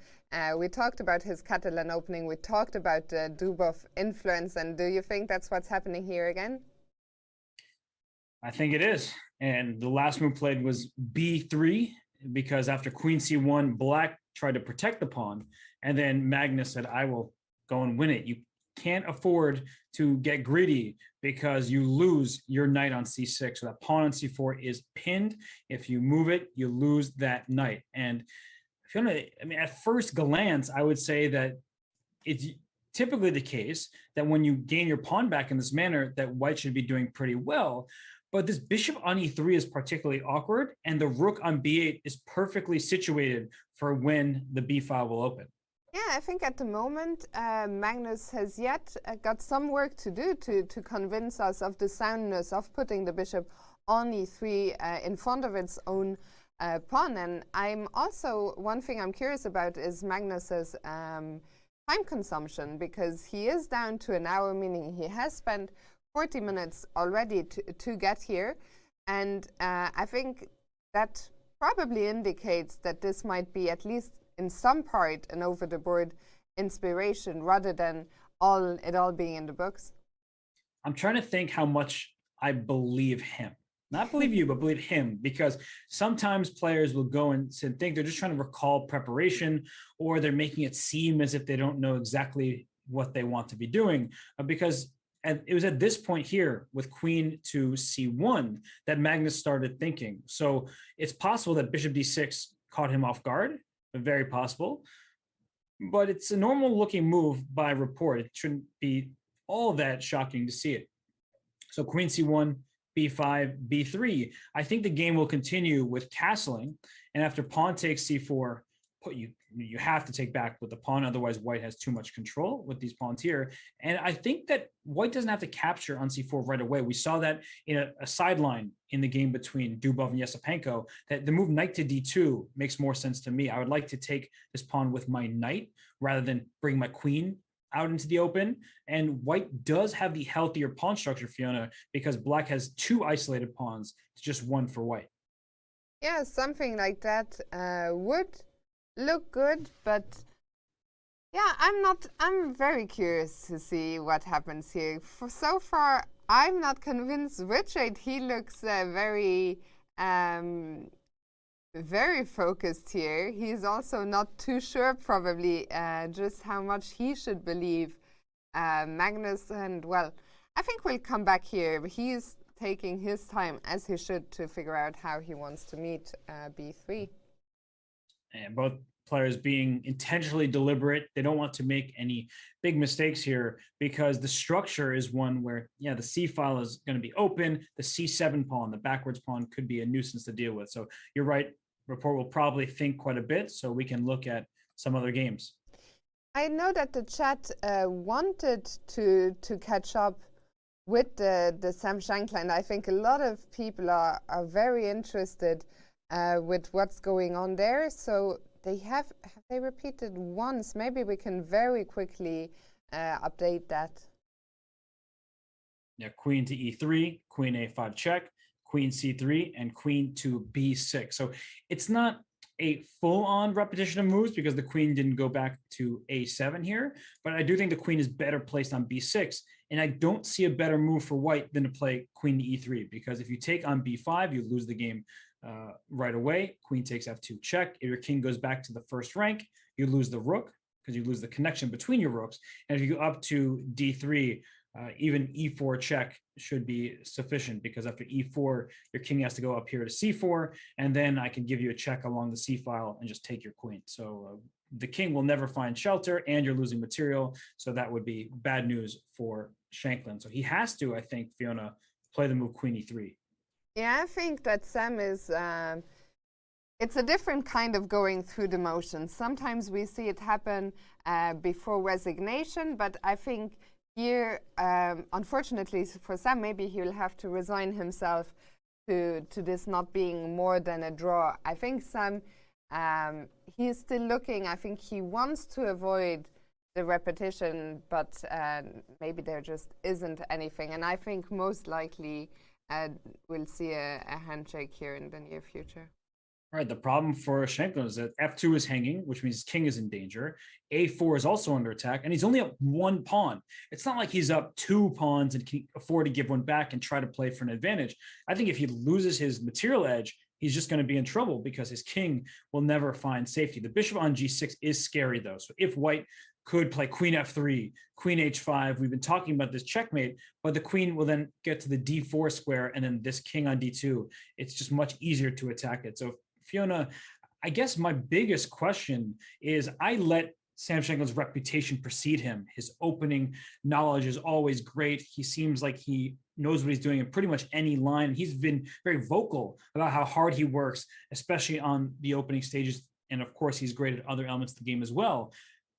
We talked about his Catalan opening. We talked about Dubov influence. And do you think that's what's happening here again? I think it is. And the last move played was b3, because after queen c1, Black tried to protect the pawn. And then Magnus said, I will go and win it. You can't afford to get greedy because you lose your knight on c6. So that pawn on c4 is pinned. If you move it, you lose that knight. And at first glance, I would say that it's typically the case that when you gain your pawn back in this manner, that white should be doing pretty well. But this bishop on e3 is particularly awkward, and the rook on b8 is perfectly situated for when the b file will open. Yeah, I think at the moment, Magnus has yet got some work to do to convince us of the soundness of putting the bishop on e3 in front of its own pawn. And I'm also, one thing I'm curious about is Magnus's time consumption, because he is down to an hour, meaning he has spent 40 minutes already to get here. And I think that probably indicates that this might be, at least in some part, an over-the-board inspiration rather than it all being in the books. I'm trying to think how much I believe him. Not believe you, but believe him, because sometimes players will go and think they're just trying to recall preparation, or they're making it seem as if they don't know exactly what they want to be doing, because it was at this point here with queen to c1 that Magnus started thinking. So it's possible that bishop d6 caught him off guard, very possible, but it's a normal looking move by report. It shouldn't be all that shocking to see it. So queen c1, b5, b3. I think the game will continue with castling, and after pawn takes c4, you have to take back with the pawn, otherwise white has too much control with these pawns here. And I think that white doesn't have to capture on c4 right away. We saw that in a sideline in the game between Dubov and Yesepenko, that the move knight to d2 makes more sense to me. I would like to take this pawn with my knight rather than bring my queen out into the open. And white does have the healthier pawn structure, Fiona, because black has 2 isolated pawns to just 1 for white. Yeah, something like that would look good, but yeah, I'm very curious to see what happens here. So far, I'm not convinced. Richard, he looks very focused here. He's also not too sure probably just how much he should believe Magnus. And well, I think we'll come back here. He's taking his time, as he should, to figure out how he wants to meet b3. And both players being intentionally deliberate. They don't want to make any big mistakes here, because the structure is one where, yeah, the c file is going to be open. The c7 pawn, the backwards pawn, could be a nuisance to deal with. So you're right. Report will probably think quite a bit, so we can look at some other games. I know that the chat wanted to catch up with the Sam Shanklin. I think a lot of people are very interested with what's going on there. So have they repeated once? Maybe we can very quickly update that. Yeah, queen to e3, queen a5 check, queen c3, and queen to b6. So it's not a full-on repetition of moves because the queen didn't go back to a7 here, but I do think the queen is better placed on b6, and I don't see a better move for white than to play queen to e3, because if you take on b5, you lose the game right away. Queen takes f2 check. If your king goes back to the first rank, you lose the rook because you lose the connection between your rooks. And if you go up to d3, even e4 check should be sufficient, because after e4, your king has to go up here to c4, and then I can give you a check along the c file and just take your queen. So the king will never find shelter, and you're losing material. So that would be bad news for Shanklin. So he has to, I think, Fiona, play the move queen e3. Yeah, I think that Sam is, it's a different kind of going through the motions. Sometimes we see it happen before resignation, but I think here, unfortunately for Sam, maybe he will have to resign himself to this not being more than a draw. I think Sam, he's still looking. I think he wants to avoid the repetition, but maybe there just isn't anything. And I think most likely we'll see a handshake here in the near future. All right, the problem for Shanklin is that f2 is hanging, which means his king is in danger. a4 is also under attack, and he's only up one pawn. It's not like he's up two pawns and can afford to give one back and try to play for an advantage. I think if he loses his material edge, he's just going to be in trouble because his king will never find safety. The bishop on g6 is scary, though. So if white could play queen f3, queen h5, we've been talking about this checkmate, but the queen will then get to the d4 square, and then this king on d2. It's just much easier to attack it. So Fiona, I guess my biggest question is, I let Sam Shanklin's reputation precede him. His opening knowledge is always great. He seems like he knows what he's doing in pretty much any line. He's been very vocal about how hard he works, especially on the opening stages. And of course, he's great at other elements of the game as well.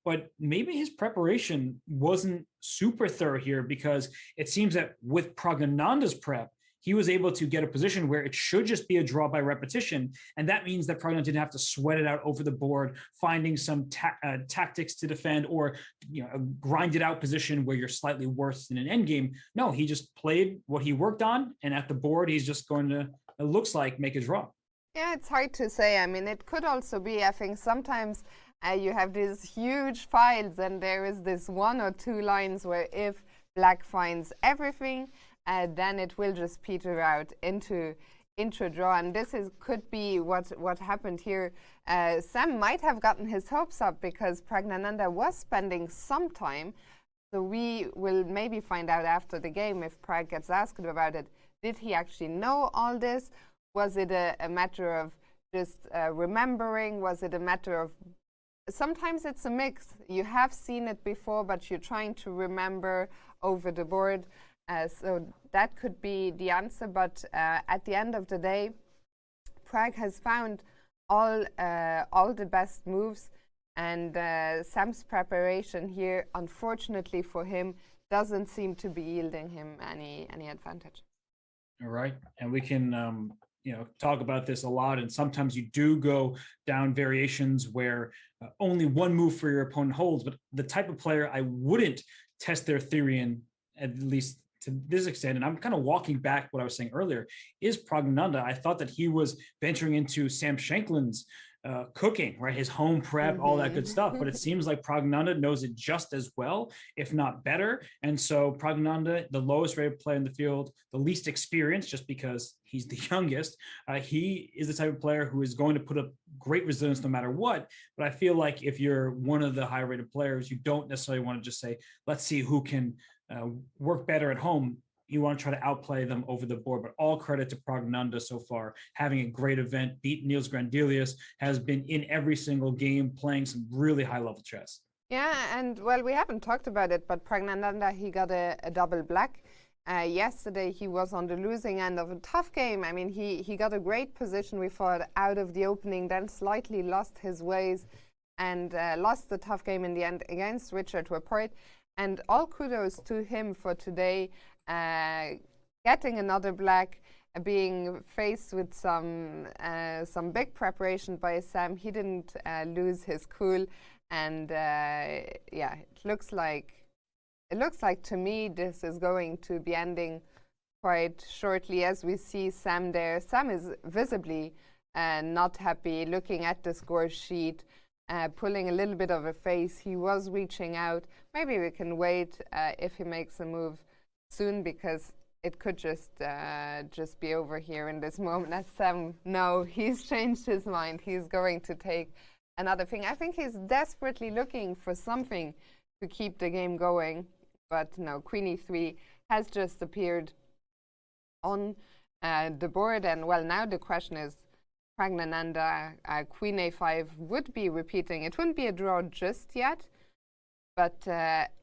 But maybe his preparation wasn't super thorough here, because it seems that with Praggnanandha's prep, he was able to get a position where it should just be a draw by repetition. And that means that Praggnanandha didn't have to sweat it out over the board, finding some tactics to defend, or a grinded out position where you're slightly worse than an endgame. No, he just played what he worked on, and at the board, he's just going to, it looks like, make a draw. Yeah, it's hard to say. I mean, it could also be, I think sometimes you have these huge files, and there is this one or two lines where if black finds everything, then it will just peter out into a draw. And this could be what happened here. Sam might have gotten his hopes up because Praggnanandha was spending some time. So we will maybe find out after the game, if Pragg gets asked about it, did he actually know all this? Was it a matter of just remembering? Was it a matter of, sometimes it's a mix. You have seen it before, but you're trying to remember over the board. So that could be the answer, but at the end of the day, Pragg has found all the best moves, and Sam's preparation here, unfortunately for him, doesn't seem to be yielding him any advantage. All right, and we can talk about this a lot, and sometimes you do go down variations where only one move for your opponent holds, but the type of player I wouldn't test their theory in, at least to this extent, and I'm kind of walking back what I was saying earlier, is Praggnanandha. I thought that he was venturing into Sam Shanklin's cooking, right? His home prep, all that good stuff. But it seems like Praggnanandha knows it just as well, if not better. And so Praggnanandha, the lowest rated player in the field, the least experienced, just because he's the youngest, he is the type of player who is going to put up great resilience no matter what. But I feel like if you're one of the high rated players, you don't necessarily want to just say, let's see who can work better at home. You want to try to outplay them over the board. But all credit to Praggnanandha so far, having a great event, beat Niels Grandelius, has been in every single game, playing some really high-level chess. Yeah, and well, we haven't talked about it, but Praggnanandha, he got a double black. Yesterday, he was on the losing end of a tough game. I mean, he got a great position, we thought, out of the opening, then slightly lost his ways and lost the tough game in the end against Richard Rapport. And all kudos to him for today, getting another black, being faced with some big preparation by Sam. He didn't lose his cool, and yeah, it looks like to me this is going to be ending quite shortly, as we see Sam there. Sam is visibly not happy, looking at the score sheet, pulling a little bit of a face. He was reaching out. Maybe we can wait if he makes a move soon, because it could just be over here in this moment. As Sam, no, he's changed his mind. He's going to take another thing. I think he's desperately looking for something to keep the game going. But no, Queen e3 has just appeared on the board. And well, now the question is, Pragnananda, Queen a5 would be repeating. It wouldn't be a draw just yet. But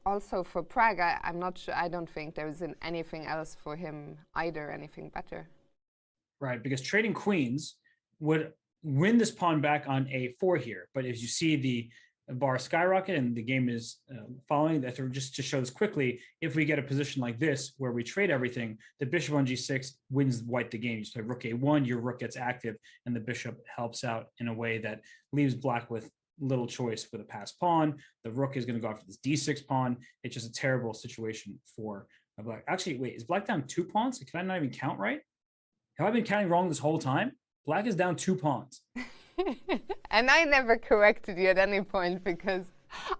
also for Prag, I'm not sure. I don't think there is anything else for him either, anything better. Right, because trading queens would win this pawn back on a4 here. But as you see the bar skyrocket and the game is following, that just to show this quickly, if we get a position like this where we trade everything, the bishop on g6 wins white the game. You play rook a1, your rook gets active, and the bishop helps out in a way that leaves black with little choice with a passed pawn. The rook is going to go after this d6 pawn. It's just a terrible situation for black. Actually, wait, is black down 2 pawns? Can I not even count right? Have I been counting wrong this whole time? Black is down 2 pawns. And I never corrected you at any point because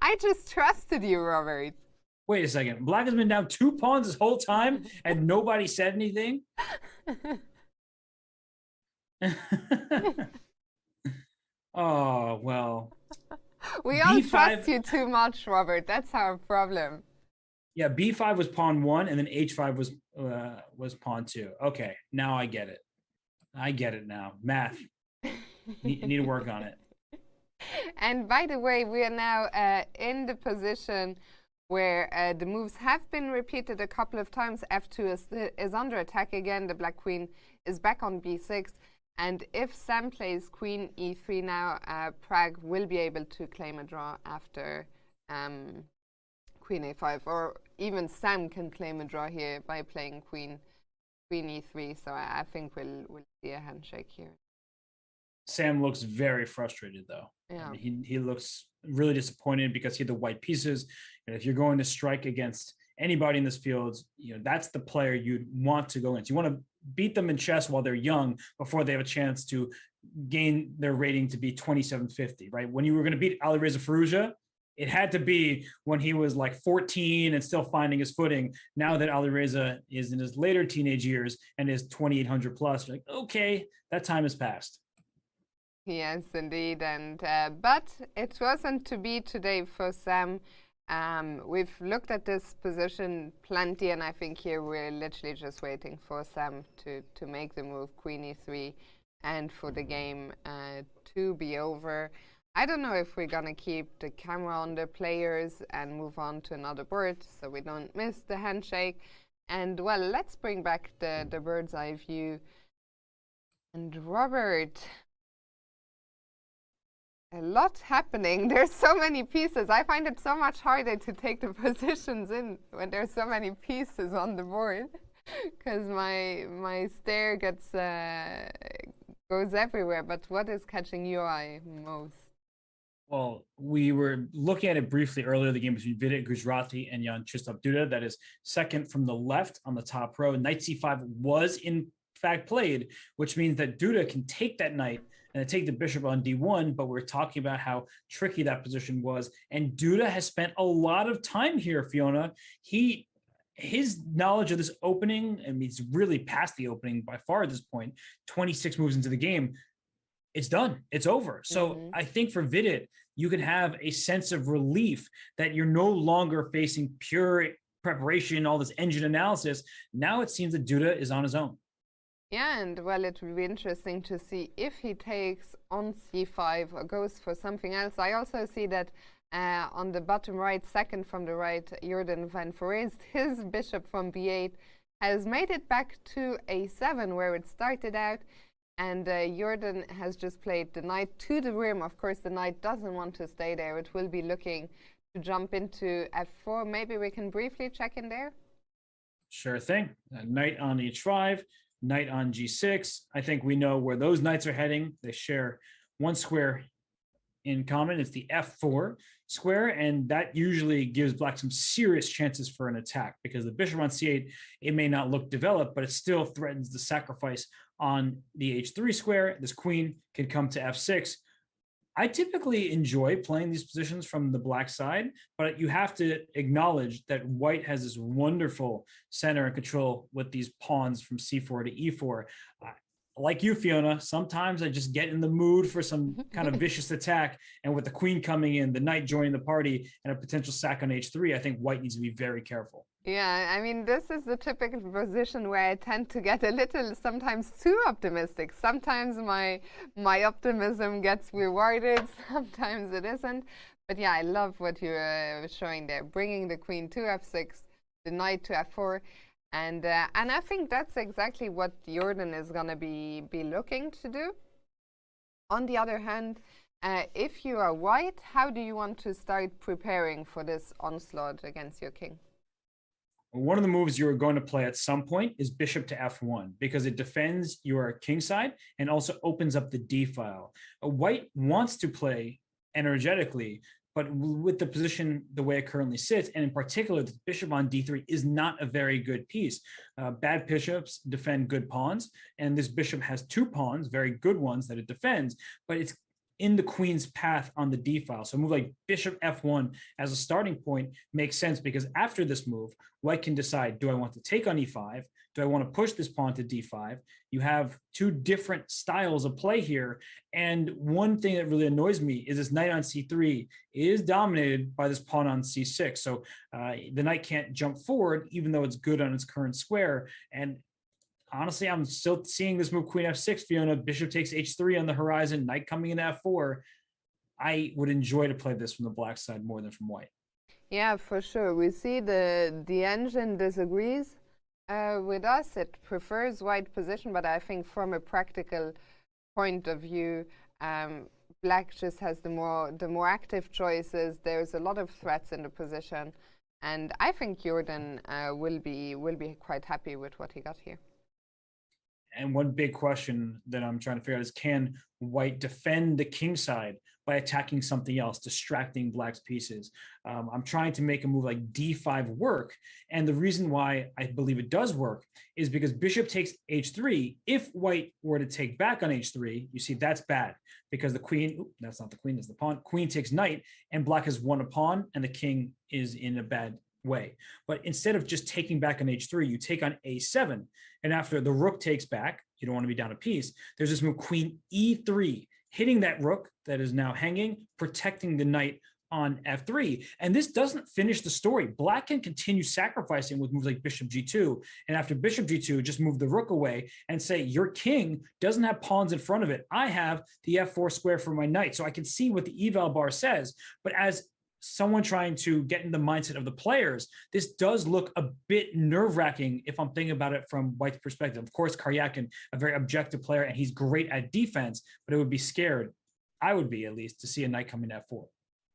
I just trusted you, Robert. Wait a second. Black has been down 2 pawns this whole time and nobody said anything? Oh, well. We all trust you too much, Robert. That's our problem. Yeah, b5 was pawn 1 and then h5 was pawn 2. Okay, now I get it. I get it now. Math. need to work on it. And by the way, we are now in the position where the moves have been repeated a couple of times. f2 is under attack again. The black queen is back on b6. And if Sam plays queen e3 now, Prag will be able to claim a draw after queen a5. Or even Sam can claim a draw here by playing queen e3. So I think we'll see a handshake here. Sam looks very frustrated, though. Yeah. I mean, he looks really disappointed because he had the white pieces. And if you're going to strike against anybody in this field, that's the player you'd want to go against. You want to beat them in chess while they're young before they have a chance to gain their rating to be 2750, right? When you were going to beat Alireza Firouzja, it had to be when he was like 14 and still finding his footing. Now that Alireza is in his later teenage years and is 2800 plus, you're like, okay, that time has passed. Yes, indeed. And but it wasn't to be today for Sam. We've looked at this position plenty, and I think here we're literally just waiting for Sam to make the move, queen e3, and for the game to be over. I don't know if we're going to keep the camera on the players and move on to another board so we don't miss the handshake. And, well, let's bring back the bird's eye view. And Robert, a lot happening. There's so many pieces. I find it so much harder to take the positions in when there's so many pieces on the board because my stare goes everywhere. But what is catching your eye most? Well, we were looking at it briefly earlier, the game between Vidit Gujrati and Jan Krzysztof Duda. That is second from the left on the top row. Knight c5 was in fact played, which means that Duda can take that knight and take the bishop on d1, but we're talking about how tricky that position was. And Duda has spent a lot of time here, Fiona. His knowledge of this opening, and he's really past the opening by far at this point, 26 moves into the game, it's done. It's over. So I think for Vidit, you can have a sense of relief that you're no longer facing pure preparation, all this engine analysis. Now it seems that Duda is on his own. Yeah, and well, it will be interesting to see if he takes on c5 or goes for something else. I also see that on the bottom right, second from the right, Jorden van Foreest, his bishop from b8 has made it back to a7 where it started out. And Jorden has just played the knight to the rim. Of course, the knight doesn't want to stay there. It will be looking to jump into f4. Maybe we can briefly check in there. Sure thing. Knight on h5. Knight on g6. I think we know where those knights are heading. They share one square in common. It's the f4 square, and that usually gives black some serious chances for an attack because the bishop on c8, it may not look developed, but it still threatens the sacrifice on the h3 square. This queen could come to f6. I typically enjoy playing these positions from the black side, but you have to acknowledge that white has this wonderful center and control with these pawns from c4 to e4. Like you, Fiona, sometimes I just get in the mood for some kind of vicious attack. And with the queen coming in, the knight joining the party, and a potential sack on h3, I think white needs to be very careful. Yeah, I mean, this is the typical position where I tend to get a little, sometimes too optimistic. Sometimes my optimism gets rewarded, sometimes it isn't. But yeah, I love what you were showing there, bringing the queen to f6, the knight to f4. And I think that's exactly what Jorden is going to be looking to do. On the other hand, if you are white, how do you want to start preparing for this onslaught against your king? One of the moves you're going to play at some point is bishop to f1 because it defends your king side and also opens up the d file. White wants to play energetically, but with the position the way it currently sits, and in particular, the bishop on d3 is not a very good piece. Bad bishops defend good pawns, and this bishop has two pawns, very good ones that it defends, but it's in the queen's path on the d file. So a move like bishop f1 as a starting point makes sense because after this move, white can decide, do I want to take on e5? Do I want to push this pawn to d5? You have two different styles of play here. And one thing that really annoys me is this knight on c3 is dominated by this pawn on c6. So the knight can't jump forward, even though it's good on its current square. And honestly, I'm still seeing this move, queen f6, Fiona, bishop takes h3 on the horizon, knight coming in f4. I would enjoy to play this from the black side more than from white. Yeah, for sure. We see the engine disagrees with us. It prefers white position, but I think from a practical point of view, black just has the more active choices. There's a lot of threats in the position, and I think Jorden will be quite happy with what he got here. And one big question that I'm trying to figure out is, can white defend the king side by attacking something else, distracting black's pieces? I'm trying to make a move like d5 work. And the reason why I believe it does work is because bishop takes h3. If white were to take back on h3, you see that's bad because the queen, that's not the queen, that's the pawn. Queen takes knight and black has won a pawn and the king is in a bad way. But instead of just taking back on h3, you take on a7. And after the rook takes back, you don't want to be down a piece. There's this move queen e3, hitting that rook that is now hanging, protecting the knight on f3. And this doesn't finish the story. Black can continue sacrificing with moves like bishop g2. And after bishop g2, just move the rook away and say, your king doesn't have pawns in front of it. I have the f4 square for my knight. So I can see what the eval bar says. But as someone trying to get in the mindset of the players, this does look a bit nerve-wracking if I'm thinking about it from white's perspective. Of course, Caruana, a very objective player, and he's great at defense, but it would be scared, I would be at least, to see a knight coming to f4.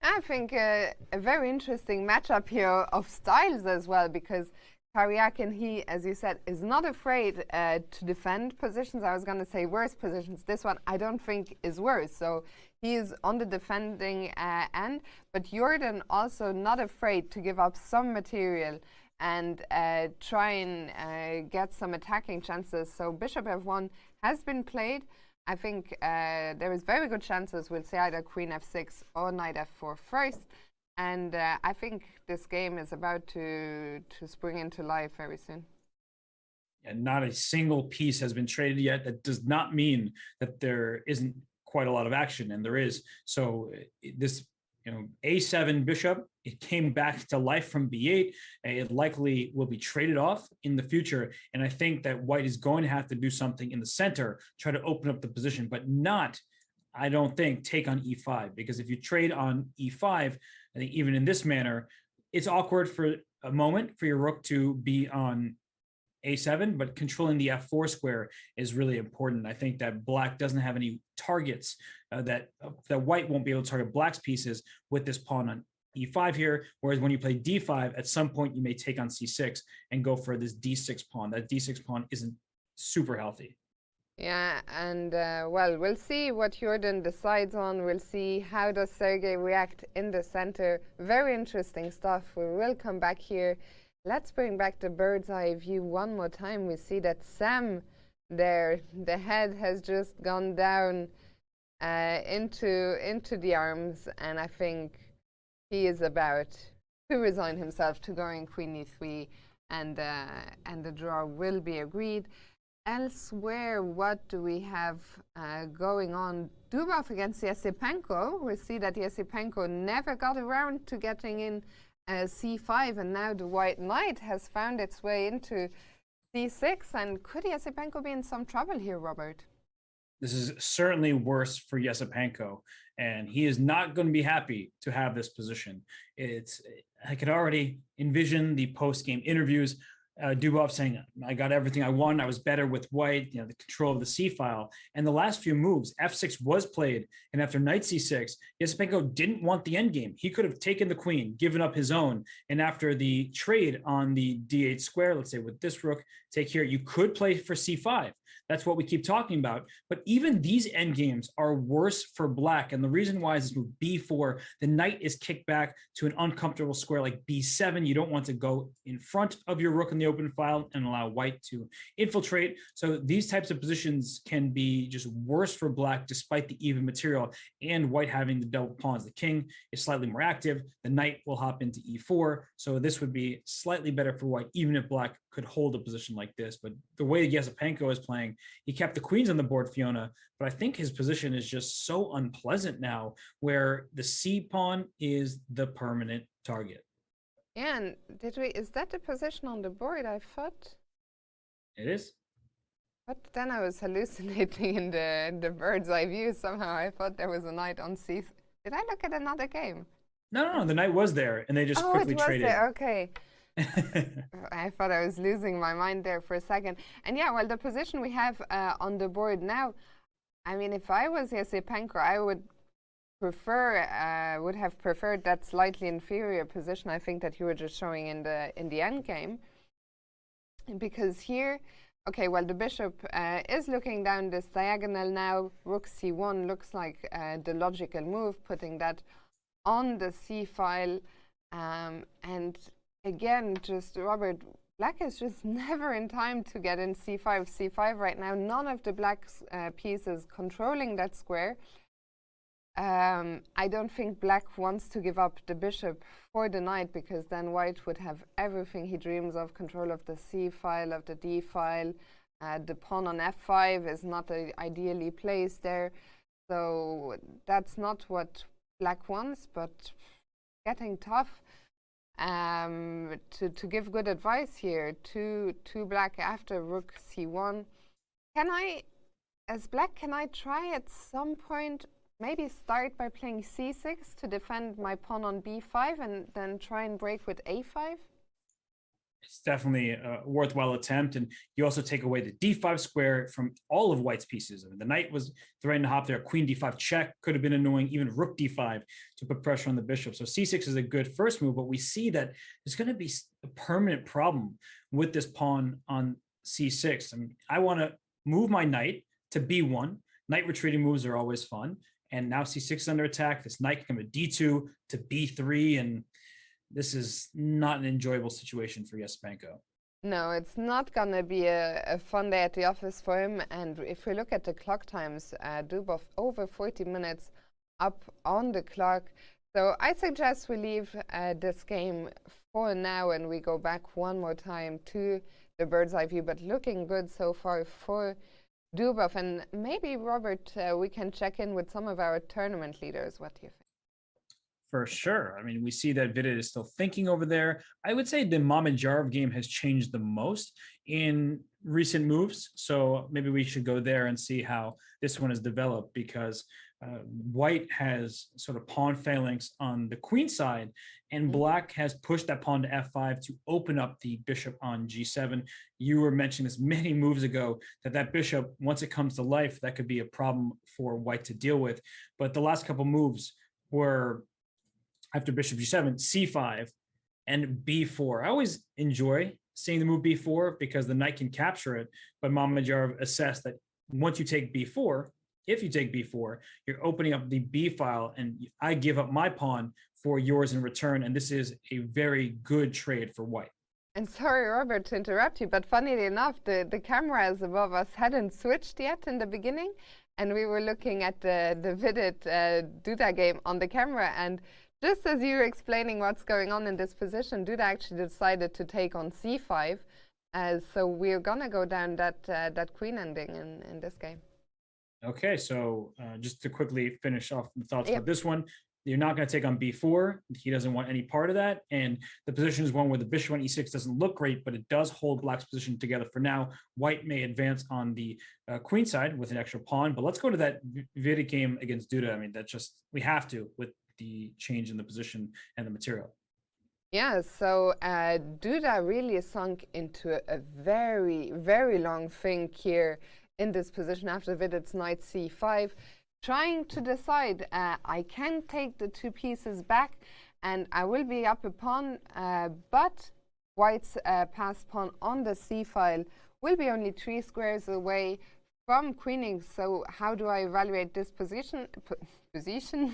I think a very interesting matchup here of styles as well, because Caruana, he, as you said, is not afraid to defend positions. I was going to say worse positions. This one I don't think is worse. So he is on the defending end, but Jorden also not afraid to give up some material and try and get some attacking chances. So bishop f1 has been played. I think there is very good chances we'll see either queen f6 or knight f4 first. And I think this game is about to spring into life very soon. And not a single piece has been traded yet. That does not mean that there isn't quite a lot of action, and there is. So this, a7 bishop, it came back to life from b8. It likely will be traded off in the future. And I think that white is going to have to do something in the center, try to open up the position, but not, I don't think, take on e5. Because if you trade on e5, I think even in this manner, it's awkward for a moment for your rook to be on a7, but controlling the f4 square is really important. I think that black doesn't have any targets that white won't be able to target black's pieces with this pawn on e5 here, whereas when you play d5, at some point you may take on c6 and go for this d6 pawn. That d6 pawn isn't super healthy. Yeah, and well, we'll see what Jorden decides on. We'll see how does Sergey react in the center. Very interesting stuff. We will come back here. Let's bring back the bird's eye view one more time. We see that Sam there, the head has just gone down. into the arms, and I think he is about to resign himself to going queen e3, and the draw will be agreed. Elsewhere, what do we have going on? Dubov against Yesipenko. We see that Yesipenko never got around to getting in c5, and now the white knight has found its way into c6. And could Yesipenko be in some trouble here, Robert? This is certainly worse for Yesipenko, and he is not going to be happy to have this position. I could already envision the post-game interviews. Dubov saying, I got everything I wanted. I was better with white, the control of the c file. And the last few moves, f6 was played. And after knight c6, Yesipenko didn't want the endgame. He could have taken the queen, given up his own. And after the trade on the d8 square, let's say with this rook, take here, you could play for c5. That's what we keep talking about. But even these endgames are worse for black. And the reason why is this move b4, the knight is kicked back to an uncomfortable square like b7. You don't want to go in front of your rook in the open file and allow white to infiltrate. So these types of positions can be just worse for black despite the even material, and white having the double pawns. The king is slightly more active. The knight will hop into e4. So this would be slightly better for white, even if black could hold a position like this. But the way Yesipenko is playing, he kept the queens on the board, Fiona, but I think his position is just so unpleasant now, where the c pawn is the permanent target. And is that the position on the board? I thought it is. But then I was hallucinating in the bird's eye view somehow. I thought there was a knight on c. Did I look at another game? No, the knight was there, and they just quickly traded. There. Okay. I thought I was losing my mind there for a second. And yeah, well, the position we have on the board now, I mean, if I was Yesipenko, I would have preferred that slightly inferior position. I think that you were just showing in the end game, because here, okay, well, the bishop is looking down this diagonal now. Rook c1 looks like the logical move, putting that on the c file, and again, just Robert, black is just never in time to get in c5. c5 right now, none of the black pieces controlling that square. I don't think black wants to give up the bishop for the knight, because then white would have everything he dreams of, control of the c file, of the d file. The pawn on f5 is not ideally placed there. So that's not what black wants, but getting tough. To give good advice here to black after rook c1. As black, can I try at some point maybe start by playing c6 to defend my pawn on b5 and then try and break with a5? It's definitely a worthwhile attempt, and you also take away the d5 square from all of white's pieces. I mean, the knight was threatening to hop there. Queen d5 check could have been annoying, even rook d5 to put pressure on the bishop. So c6 is a good first move, but we see that there's going to be a permanent problem with this pawn on c6. I mean, I want to move my knight to b1. Knight retreating moves are always fun, and now c6 is under attack. This knight can come to d2 to b3, and this is not an enjoyable situation for Yesipenko. No, it's not going to be a fun day at the office for him. And if we look at the clock times, Dubov over 40 minutes up on the clock. So I suggest we leave this game for now and we go back one more time to the bird's eye view. But looking good so far for Dubov. And maybe, Robert, we can check in with some of our tournament leaders. What do you think? For sure. I mean, we see that Vidit is still thinking over there. I would say the Mamedyarov game has changed the most in recent moves. So maybe we should go there and see how this one has developed, because white has sort of pawn phalanx on the queen side, and black has pushed that pawn to f5 to open up the bishop on g7. You were mentioning this many moves ago, that bishop, once it comes to life, that could be a problem for white to deal with. But the last couple moves were after bishop g7, c5, and b4. I always enjoy seeing the move b4 because the knight can capture it, but Mamedyarov assessed that once you take b4, if you take b4, you're opening up the b file, and I give up my pawn for yours in return, and this is a very good trade for white. And sorry, Robert, to interrupt you, but funnily enough, the cameras above us hadn't switched yet in the beginning, and we were looking at the Vidit Duda game on the camera, and just as you were explaining what's going on in this position, Duda actually decided to take on c5. So we're gonna go down that queen ending in this game. Okay, so just to quickly finish off the thoughts about this one, you're not going to take on b4. He doesn't want any part of that. And the position is one where the bishop on e6 doesn't look great, but it does hold black's position together for now. White may advance on the queen side with an extra pawn, but let's go to that Vidit game against Duda. I mean, that's just, we have to with the change in the position and the material. Yeah, so Duda really sunk into a very, very long think here in this position after Vidit's knight c5, trying to decide, I can take the two pieces back and I will be up a pawn, but White's passed pawn on the c file will be only 3 squares away from queening. So how do I evaluate this position? Position.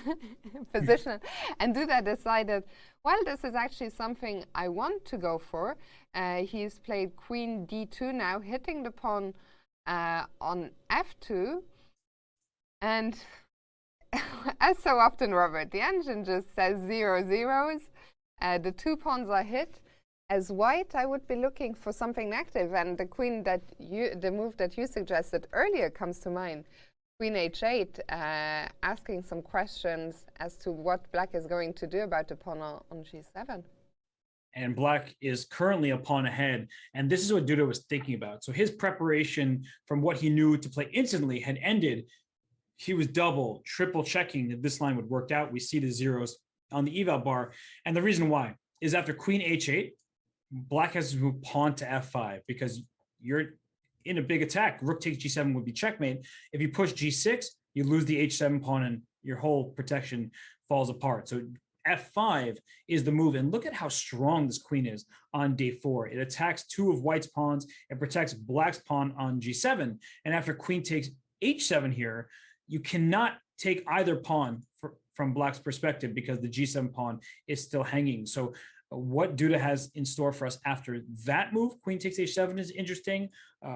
And Duda decided, well, this is actually something I want to go for. He's played queen d2 now, hitting the pawn on f2. And as so often, Robert, the engine just says 0 zeros. The 2 pawns are hit. As White, I would be looking for something active, and the the move that you suggested earlier comes to mind. Queen h8, asking some questions as to what Black is going to do about the pawn on g7. And Black is currently a pawn ahead, and this is what Duda was thinking about. So his preparation from what he knew to play instantly had ended. He was double, triple checking that this line would work out. We see the zeros on the eval bar. And the reason why is after queen h8, Black has to move pawn to f5 because you're in a big attack. Rook takes g7 would be checkmate. If you push g6, you lose the h7 pawn and your whole protection falls apart. So f5 is the move. And look at how strong this queen is on day 4. It attacks 2 of White's pawns and protects Black's pawn on g7. And after queen takes h7 here, you cannot take either pawn from Black's perspective because the g7 pawn is still hanging. So what Duda has in store for us after that move, queen takes h7, is interesting.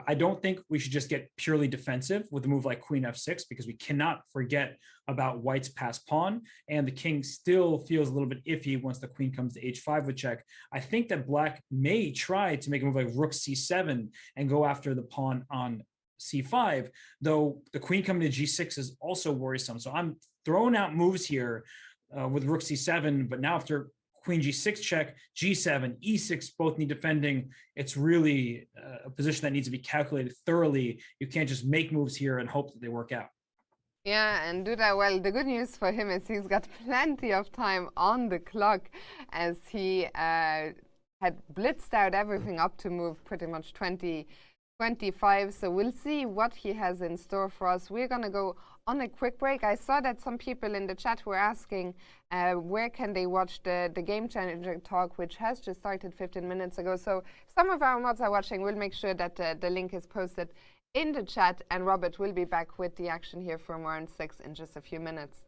I don't think we should just get purely defensive with a move like queen f6 because we cannot forget about White's passed pawn, and the king still feels a little bit iffy once the queen comes to h5 with check. I think that Black may try to make a move like rook c7 and go after the pawn on c5, though the queen coming to g6 is also worrisome. So I'm throwing out moves here with rook c7, but now after queen g6 check, g7, e6 both need defending. It's really a position that needs to be calculated thoroughly. You can't just make moves here and hope that they work out. Yeah, and Duda, well, the good news for him is he's got plenty of time on the clock, as he had blitzed out everything up to move pretty much 25. So we'll see what he has in store for us. We're going to go on a quick break. I saw that some people in the chat were asking where can they watch the Game Changer talk, which has just started 15 minutes ago. So some of our mods are watching. We'll make sure that the link is posted in the chat, and Robert will be back with the action here from round 6 in just a few minutes.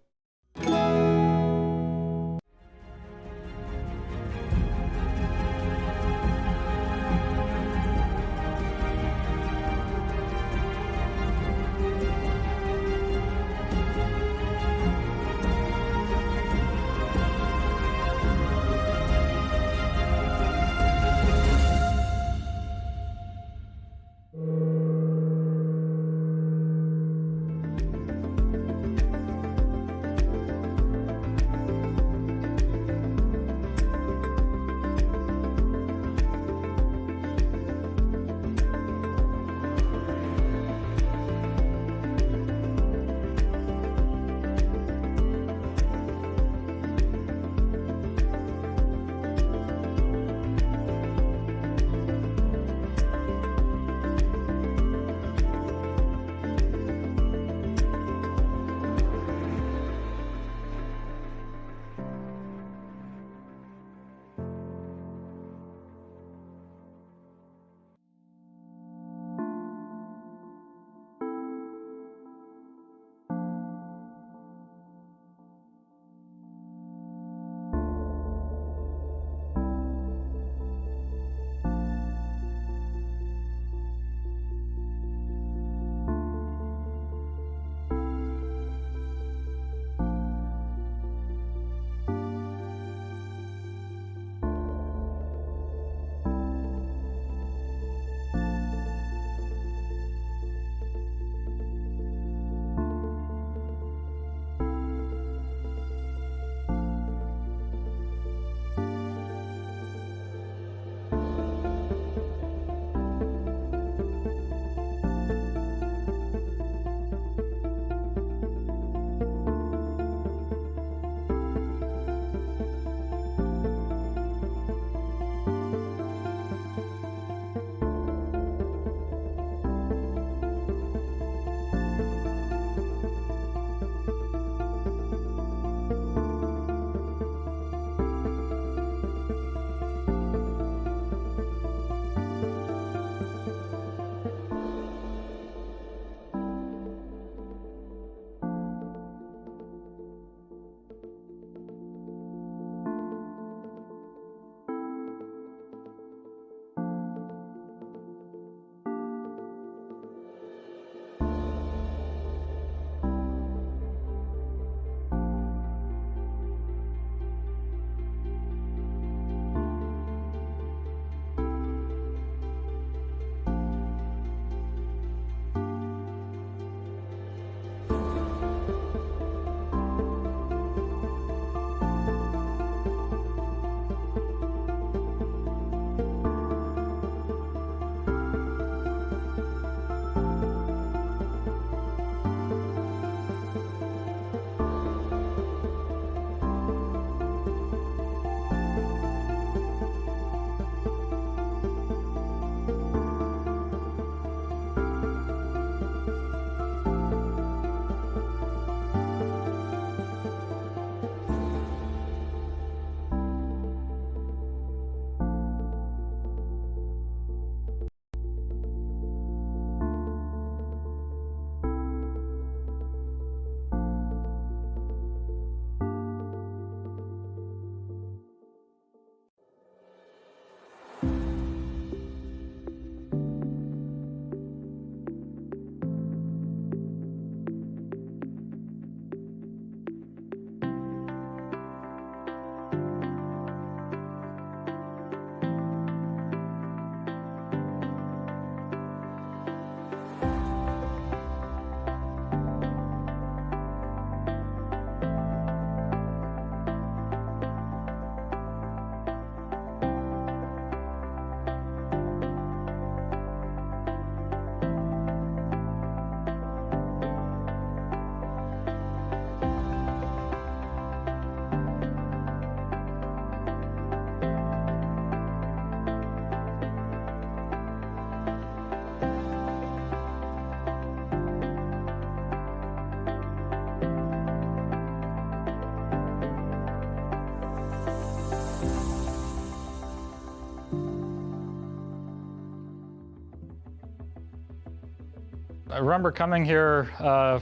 I remember coming here,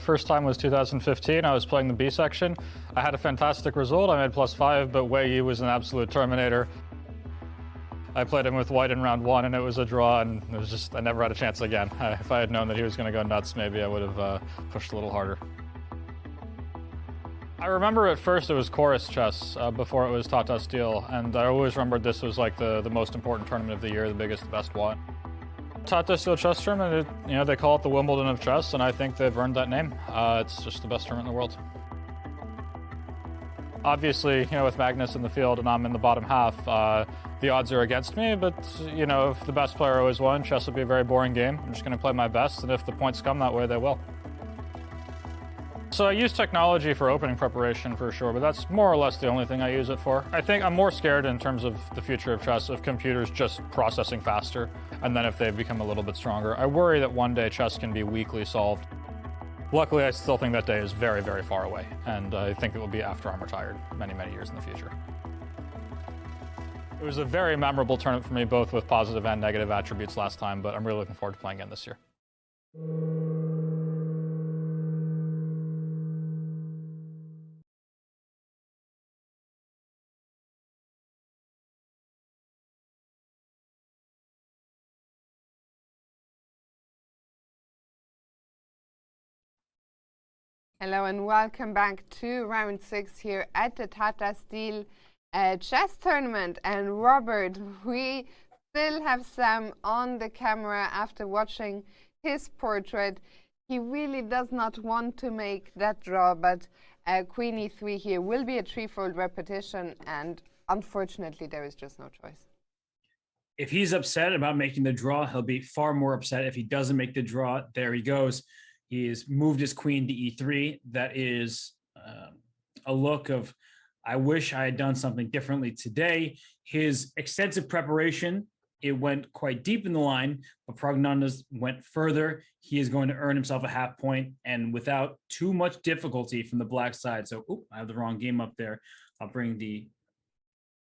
first time was 2015. I was playing the B section. I had a fantastic result. I made +5, but Wijk was an absolute terminator. I played him with white in round 1, and it was a draw, and it was just, I never had a chance again. If I had known that he was going to go nuts, maybe I would have pushed a little harder. I remember at first it was chorus chess before it was Tata Steel, and I always remembered this was like the most important tournament of the year, the biggest, the best one. Tata Steel Chess Tournament, they call it the Wimbledon of chess, and I think they've earned that name. It's just the best tournament in the world. Obviously, with Magnus in the field and I'm in the bottom half, the odds are against me, but, if the best player always won, chess would be a very boring game. I'm just going to play my best, and if the points come that way, they will. So I use technology for opening preparation for sure, but that's more or less the only thing I use it for. I think I'm more scared in terms of the future of chess of computers just processing faster, and then if they become a little bit stronger. I worry that one day chess can be weakly solved. Luckily, I still think that day is very, very far away, and I think it will be after I'm retired, many, many years in the future. It was a very memorable tournament for me, both with positive and negative attributes last time, but I'm really looking forward to playing again this year. Hello and welcome back to round 6 here at the Tata Steel Chess Tournament. And Robert, we still have Sam on the camera after watching his portrait. He really does not want to make that draw, but Queen E3 here will be a threefold repetition, and unfortunately there is just no choice. If he's upset about making the draw, he'll be far more upset if he doesn't make the draw. There he goes. He has moved his queen to E3. That is a look of, I wish I had done something differently today. His extensive preparation, it went quite deep in the line, but Pragnanda's went further. He is going to earn himself a half point, and without too much difficulty from the black side. So, I have the wrong game up there. I'll bring the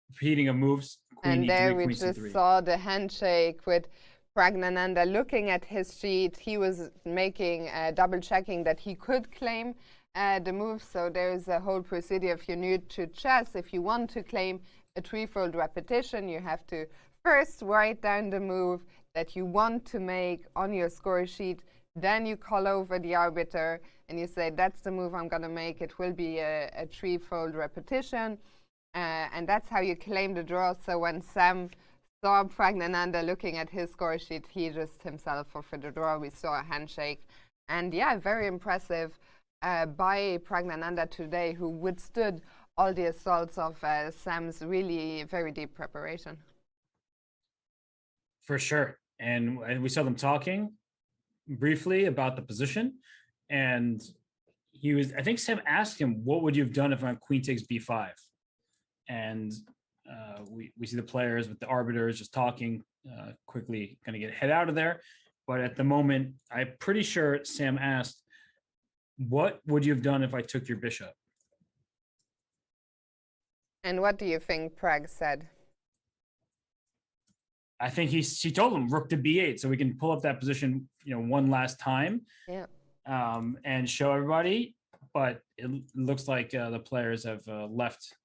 repeating of moves. Queen and E3, there we Queen just C3. saw the handshake with Pragnananda looking at his sheet. He was making double checking that he could claim the move. So there's a whole procedure. If you're new to chess, if you want to claim a threefold repetition, you have to first write down the move that you want to make on your score sheet. Then you call over the arbiter and you say, that's the move I'm going to make. It will be a threefold repetition. And that's how you claim the draw. So when Sam saw Pragnananda looking at his score sheet, he just himself forfeited the draw. We saw a handshake. And yeah, very impressive by Pragnananda today, who withstood all the assaults of Sam's really very deep preparation. For sure. And we saw them talking briefly about the position. And I think Sam asked him, what would you have done if my queen takes B5? And we see the players with the arbiters just talking quickly, going to head out of there. But at the moment, I'm pretty sure Sam asked, what would you have done if I took your bishop? And what do you think Prag said? I think she told him rook to B8, so we can pull up that position, one last time. Yeah. And show everybody. But it looks like the players have left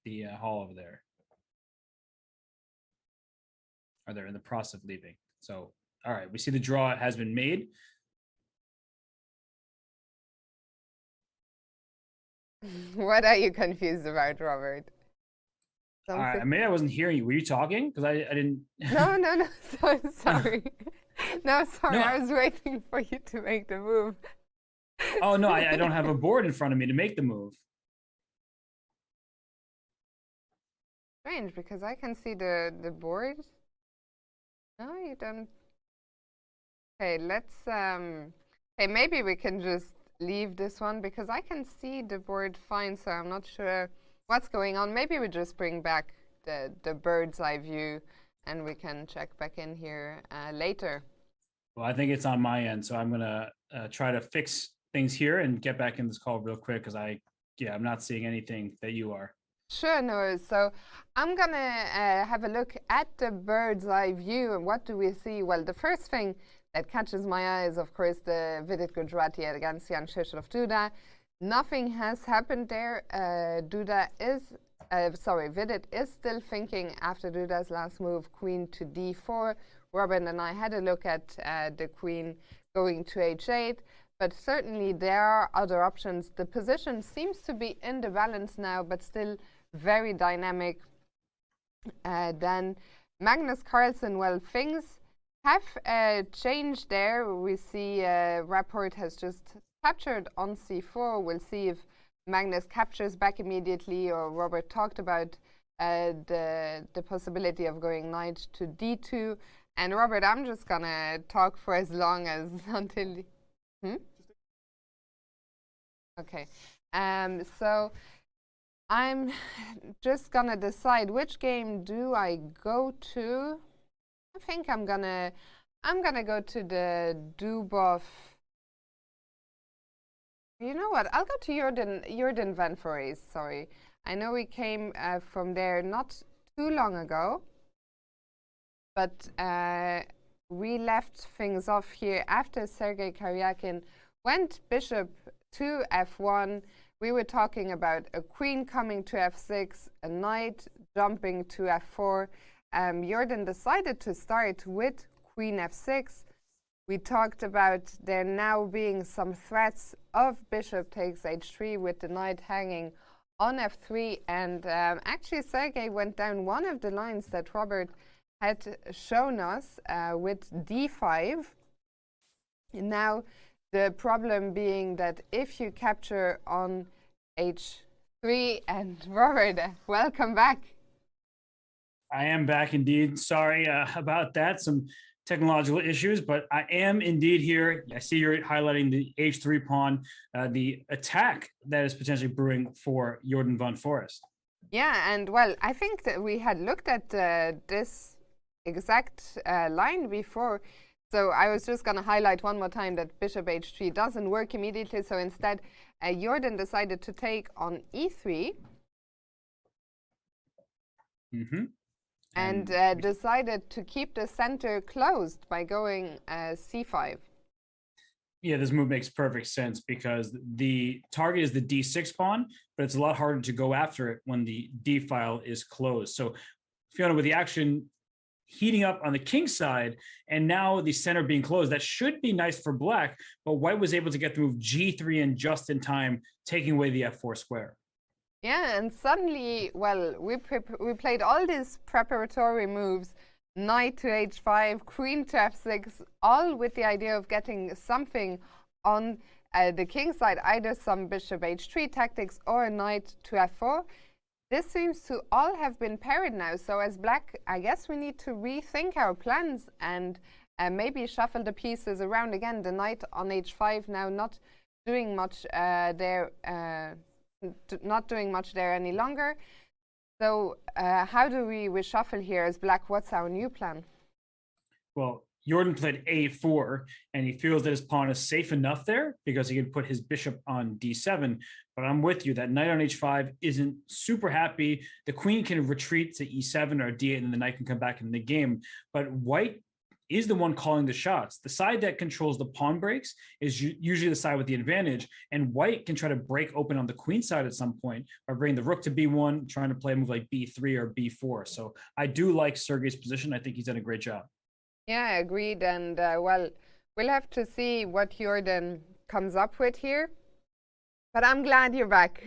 the hall over there. Or they're in the process of leaving. So, all right, we see the draw has been made. What are you confused about, Robert? Maybe I wasn't hearing you. Were you talking? Because I didn't. No. Sorry. No, sorry. No. I was waiting for you to make the move. Oh, no, I don't have a board in front of me to make the move. Strange, because I can see the board. No, you don't. Okay, let's. Hey, maybe we can just leave this one because I can see the board fine, so I'm not sure what's going on. Maybe we just bring back the bird's eye view and we can check back in here later. Well, I think it's on my end, so I'm gonna try to fix things here and get back in this call real quick because I'm not seeing anything that you are. Sure, no. So I'm gonna have a look at the bird's eye view, and what do we see? Well, the first thing that catches my eye is, of course, the Vidit Gujarati against Jan Shishov Duda. Nothing has happened there. Vidit is still thinking after Duda's last move, queen to d4. Robin and I had a look at the queen going to h8, but certainly there are other options. The position seems to be in the balance now, but still very dynamic. Then Magnus Carlsen, well, things have changed there. We see Rapport has just captured on c4. We'll see if Magnus captures back immediately, or Robert talked about the possibility of going knight to d2. And Robert, I'm just gonna talk for as long as until... Okay. So I'm just gonna decide which game do I go to. I think I'm gonna go to the Dubov. You know what? I'll go to Jorden van Foreest. Sorry, I know we came from there not too long ago, but we left things off here after Sergei Karyakin went bishop to f1. We were talking about a queen coming to f6, a knight jumping to f4. Jorden decided to start with queen f6. We talked about there now being some threats of bishop takes h3 with the knight hanging on f3. And actually, Sergei went down one of the lines that Robert had shown us with d5. Now, the problem being that if you capture on h3, and Robert, welcome back. I am back indeed. Sorry about that. Some technological issues, but I am indeed here. I see you're highlighting the h3 pawn, the attack that is potentially brewing for Jorden van Foreest. Yeah, and well, I think that we had looked at this exact line before. So I was just going to highlight one more time that bishop h3 doesn't work immediately. So instead, Jorden decided to take on e3. And decided to keep the center closed by going c5. Yeah, this move makes perfect sense because the target is the d6 pawn, but it's a lot harder to go after it when the d file is closed. So Fiona, with the action heating up on the king side, and now the center being closed, that should be nice for black, but white was able to get the move g3 in just in time, taking away the f4 square. Yeah, and suddenly, well, we played all these preparatory moves, knight to h5, queen to f6, all with the idea of getting something on the king side, either some bishop h3 tactics or a knight to f4. This seems to all have been parried now. So as black, I guess we need to rethink our plans and maybe shuffle the pieces around again. The knight on h5 now not doing much there. Not doing much there any longer. So how do we reshuffle here as black? What's our new plan? Well, Jorden played a4, and he feels that his pawn is safe enough there because he can put his bishop on d7. But I'm with you, that knight on h5 isn't super happy. The queen can retreat to e7 or d8, and the knight can come back in the game. But white is the one calling the shots. The side that controls the pawn breaks is usually the side with the advantage, and white can try to break open on the queen side at some point by bringing the rook to b1, trying to play a move like b3 or b4. So I do like Sergei's position. I think he's done a great job. Yeah, agreed. And well, we'll have to see what Jorden comes up with here. But I'm glad you're back,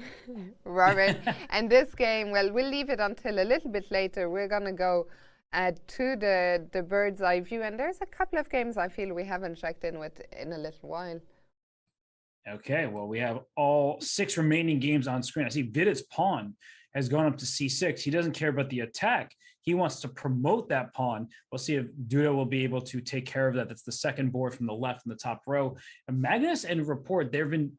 Robert. And this game, well, we'll leave it until a little bit later. We're going to go to the bird's eye view. And there's a couple of games I feel we haven't checked in with in a little while. Okay, well, we have all 6 remaining games on screen. I see Vidit's pawn has gone up to c6. He doesn't care about the attack. He wants to promote that pawn. We'll see if Duda will be able to take care of that. That's the second board from the left in the top row. And Magnus and Rapport, they've been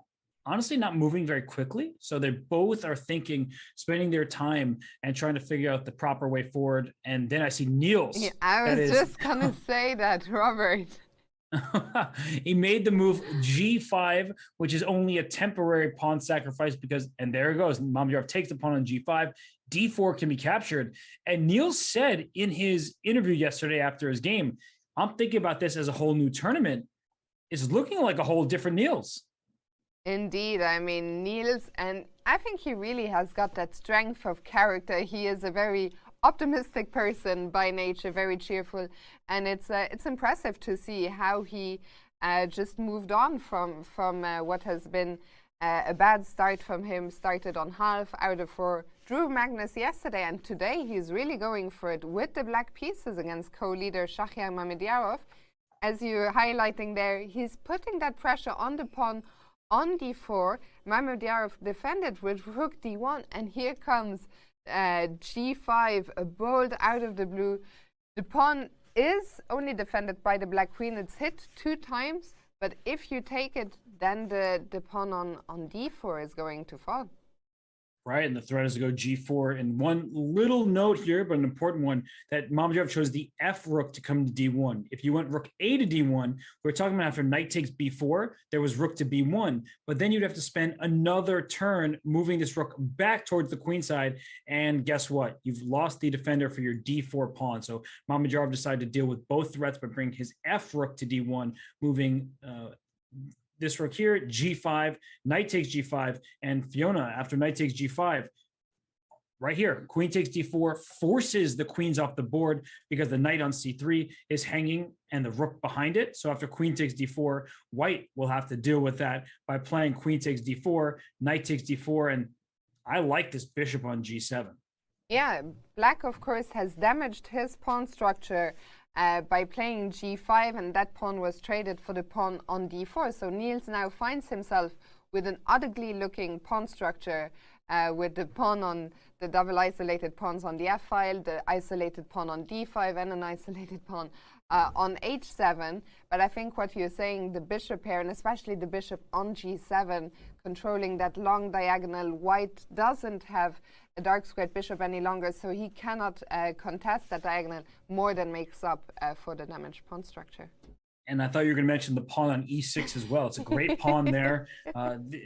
honestly not moving very quickly. So they both are thinking, spending their time and trying to figure out the proper way forward. And then I see Niels. Yeah, I was just going to say that, Robert. He made the move G5, which is only a temporary pawn sacrifice because, and there it goes, Mamedyarov takes the pawn on G5, D4 can be captured. And Niels said in his interview yesterday after his game, I'm thinking about this as a whole new tournament. It's looking like a whole different Niels. Indeed, I mean, Niels, and I think he really has got that strength of character. He is a very optimistic person by nature, very cheerful, and it's impressive to see how he just moved on from what has been a bad start from him. Started on half out of 4, drew Magnus yesterday, and today he's really going for it with the black pieces against co-leader Shahriar Mamedyarov. As you're highlighting there, he's putting that pressure on the pawn on d4. Mamedyarov defended with rook d1, and here comes g5, a bolt out of the blue. The pawn is only defended by the black queen. It's hit 2 times, but if you take it, then the pawn on d4 is going to fall. Right, and the threat is to go G4. And one little note here, but an important one, that Mamedyarov chose the F rook to come to D1. If you went rook A to D1, we're talking about after knight takes B4, there was rook to B1, but then you'd have to spend another turn moving this rook back towards the queen side. And guess what? You've lost the defender for your D4 pawn. So Mamedyarov decided to deal with both threats by bringing his F rook to D1, moving this rook here, G5, knight takes G5, and Fiona, after knight takes G5, right here, queen takes D4, forces the queens off the board because the knight on C3 is hanging and the rook behind it. So after queen takes D4, white will have to deal with that by playing queen takes D4, knight takes D4, and I like this bishop on G7. Yeah, black, of course, has damaged his pawn structure by playing G5, and that pawn was traded for the pawn on D4. So Niels now finds himself with an ugly-looking pawn structure with the pawn on the double isolated pawns on the F file, the isolated pawn on D5, and an isolated pawn on H7. But I think what you're saying, the bishop here, and especially the bishop on G7, controlling that long diagonal, white doesn't have a dark squared bishop any longer, so he cannot contest that diagonal, more than makes up for the damaged pawn structure. And I thought you were going to mention the pawn on E6 as well. It's a great pawn there.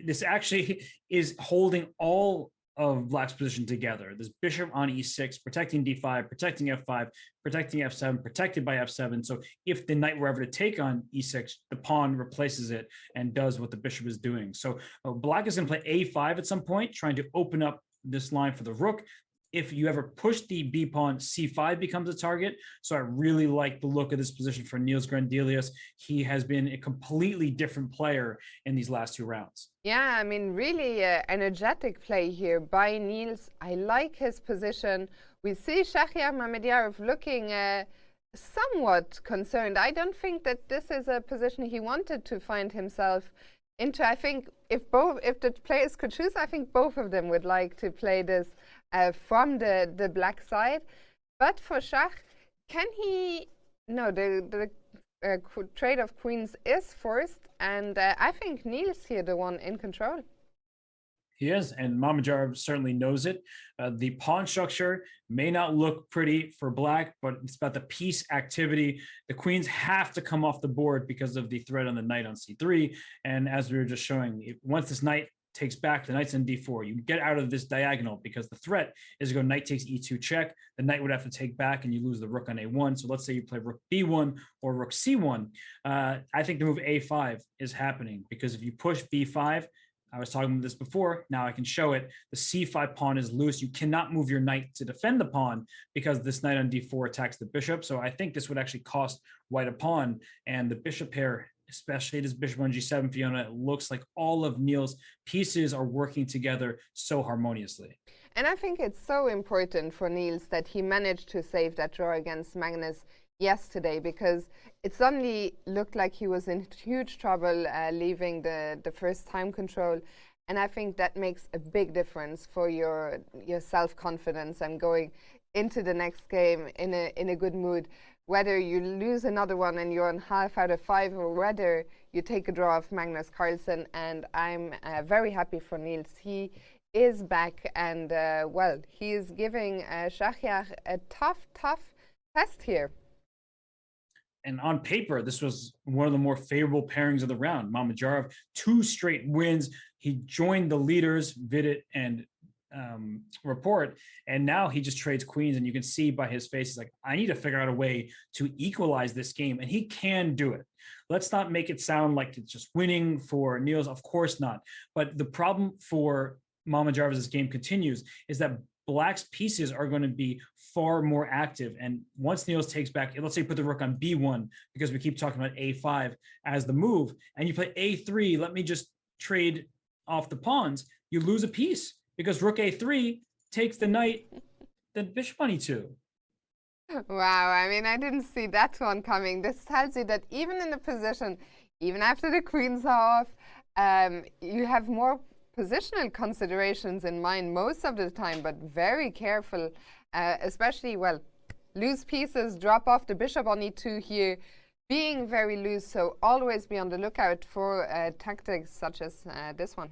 This actually is holding all of black's position together. This bishop on E6, protecting D5, protecting F5, protecting F7, protected by F7. So if the knight were ever to take on E6, the pawn replaces it and does what the bishop is doing. So black is going to play A5 at some point, trying to open up this line for the rook. If you ever push the B pawn, C5 becomes a target. So I really like the look of this position for Niels Grandelius. He has been a completely different player in these last 2 rounds. Yeah, I mean, really energetic play here by Niels. I like his position. We see Shahriar Mamedyarov looking somewhat concerned. I don't think that this is a position he wanted to find himself into. I think if the players could choose, I think both of them would like to play this from the black side. But for Shah, can he? No, the trade of queens is forced, and I think Niels here the one in control. He is, and Mamedyarov certainly knows it. The pawn structure may not look pretty for black, but it's about the piece activity. The queens have to come off the board because of the threat on the knight on C3. And as we were just showing, once this knight takes back, the knight's on D4, you get out of this diagonal because the threat is to go knight takes E2 check. The knight would have to take back and you lose the rook on A1. So let's say you play rook B1 or rook C1. I think the move A5 is happening because if you push B5, I was talking about this before, now I can show it. The C5 pawn is loose. You cannot move your knight to defend the pawn because this knight on D4 attacks the bishop. So I think this would actually cost white a pawn. And the bishop pair, especially this bishop on G7, Fiona, it looks like all of Niels' pieces are working together so harmoniously. And I think it's so important for Niels that he managed to save that draw against Magnus yesterday, because it suddenly looked like he was in huge trouble leaving the first time control, and I think that makes a big difference for your self-confidence and going into the next game in a good mood. Whether you lose another one and you're on half out of 5, or whether you take a draw of Magnus Carlsen, and I'm very happy for Niels. He is back, and well, he is giving Shahriar a tough test here. And on paper, this was one of the more favorable pairings of the round. Mamedyarov, 2 straight wins. He joined the leaders, Vidit and Report, and now he just trades queens, and you can see by his face, he's like, I need to figure out a way to equalize this game, and he can do it. Let's not make it sound like it's just winning for Niels. Of course not. But the problem for Mamedyarov as this game continues is that Black's pieces are going to be far more active. And once Niels takes back, let's say put the rook on b1, because we keep talking about a5 as the move, and you play a3, let me just trade off the pawns, you lose a piece because rook a3 takes the knight, then bishop on e2. Wow, I mean, I didn't see that one coming. This tells you that even in the position, even after the queen's off, you have more positional considerations in mind most of the time, but very careful, especially, well, loose pieces, drop off the bishop on e2 here, being very loose, so always be on the lookout for tactics such as this one.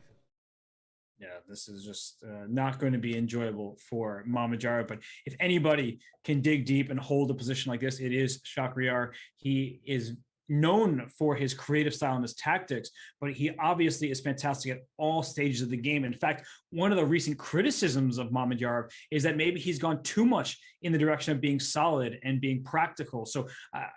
Yeah, this is just not going to be enjoyable for Mamedyarov. But if anybody can dig deep and hold a position like this, it is Shakhriyar. He is known for his creative style and his tactics, but he obviously is fantastic at all stages of the game. In fact, one of the recent criticisms of Mamedyarov is that maybe he's gone too much in the direction of being solid and being practical. So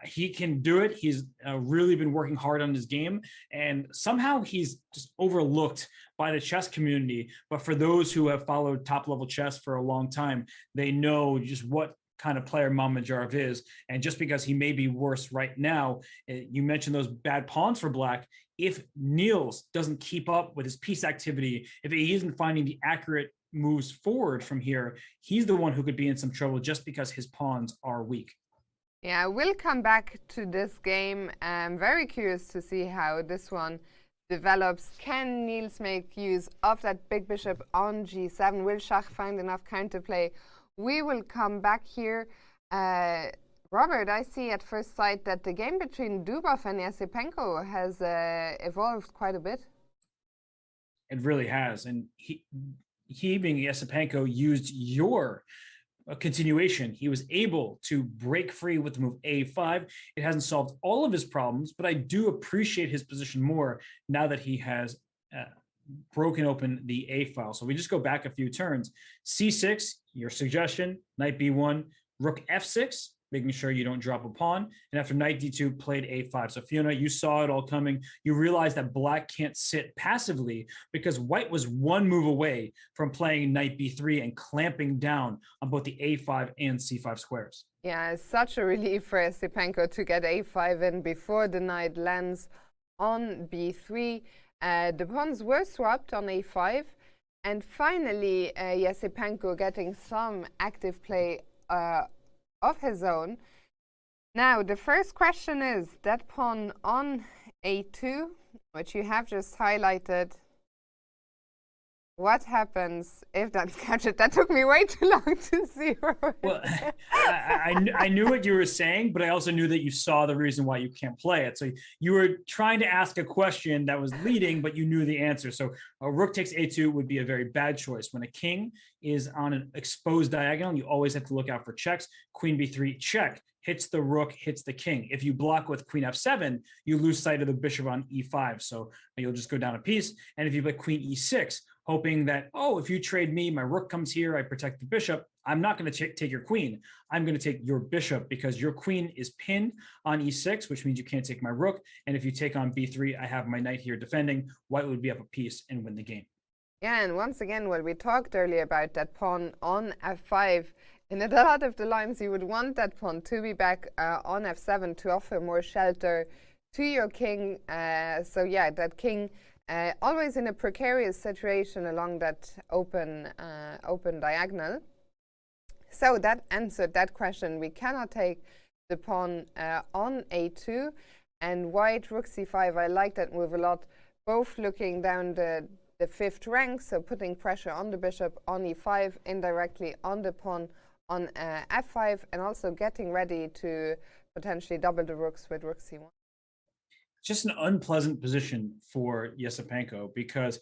he can do it. He's really been working hard on his game, and somehow he's just overlooked by the chess community. But for those who have followed top-level chess for a long time, they know just what kind of player Mamedyarov is. And just because he may be worse right now, you mentioned those bad pawns for Black. If Niels doesn't keep up with his piece activity, if he isn't finding the accurate moves forward from here, he's the one who could be in some trouble just because his pawns are weak. Yeah, we'll come back to this game. I'm very curious to see how this one develops. Can Niels make use of that big bishop on g7? Will Schach find enough counterplay? We will come back here. Robert, I see at first sight that the game between Dubov and Yasipenko has evolved quite a bit. It really has. And he being Yasipenko, used your continuation. He was able to break free with the move a5. It hasn't solved all of his problems, but I do appreciate his position more now that he has broken open the A file. So we just go back a few turns. C6, your suggestion, knight b1, rook f6, making sure you don't drop a pawn. And after knight d2, played a5. So Fiona, you saw it all coming. You realized that Black can't sit passively because White was one move away from playing knight b3 and clamping down on both the a5 and c5 squares. Yeah, it's such a relief for Yasipenko to get a5 in before the knight lands on b3. The pawns were swapped on a5, and finally Yasipenko getting some active play of his own. Now the first question is that pawn on a2, which you have just highlighted. What happens if that's captured? That took me way too long to see. Well, I knew what you were saying, but I also knew that you saw the reason why you can't play it. So you were trying to ask a question that was leading, but you knew the answer. So a rook takes a2 would be a very bad choice. When a king is on an exposed diagonal, you always have to look out for checks. Queen b3, check. Hits the rook, hits the king. If you block with queen f7, you lose sight of the bishop on e5. So you'll just go down a piece. And if you play queen e6, hoping that, oh, if you trade me, my rook comes here, I protect the bishop, I'm not going to take your queen. I'm going to take your bishop because your queen is pinned on e6, which means you can't take my rook. And if you take on b3, I have my knight here defending. White would be up a piece and win the game. Yeah, and once again, well, we talked earlier about that pawn on f5. In a lot of the lines, you would want that pawn to be back on f7 to offer more shelter to your king. So yeah, that king always in a precarious situation along that open diagonal. So that answered that question. We cannot take the pawn on a2, and White rook c5. I like that move a lot. Both looking down the fifth rank, so putting pressure on the bishop on e5, indirectly on the pawn on f5, and also getting ready to potentially double the rooks with rook c1. just an unpleasant position for Yesipenko because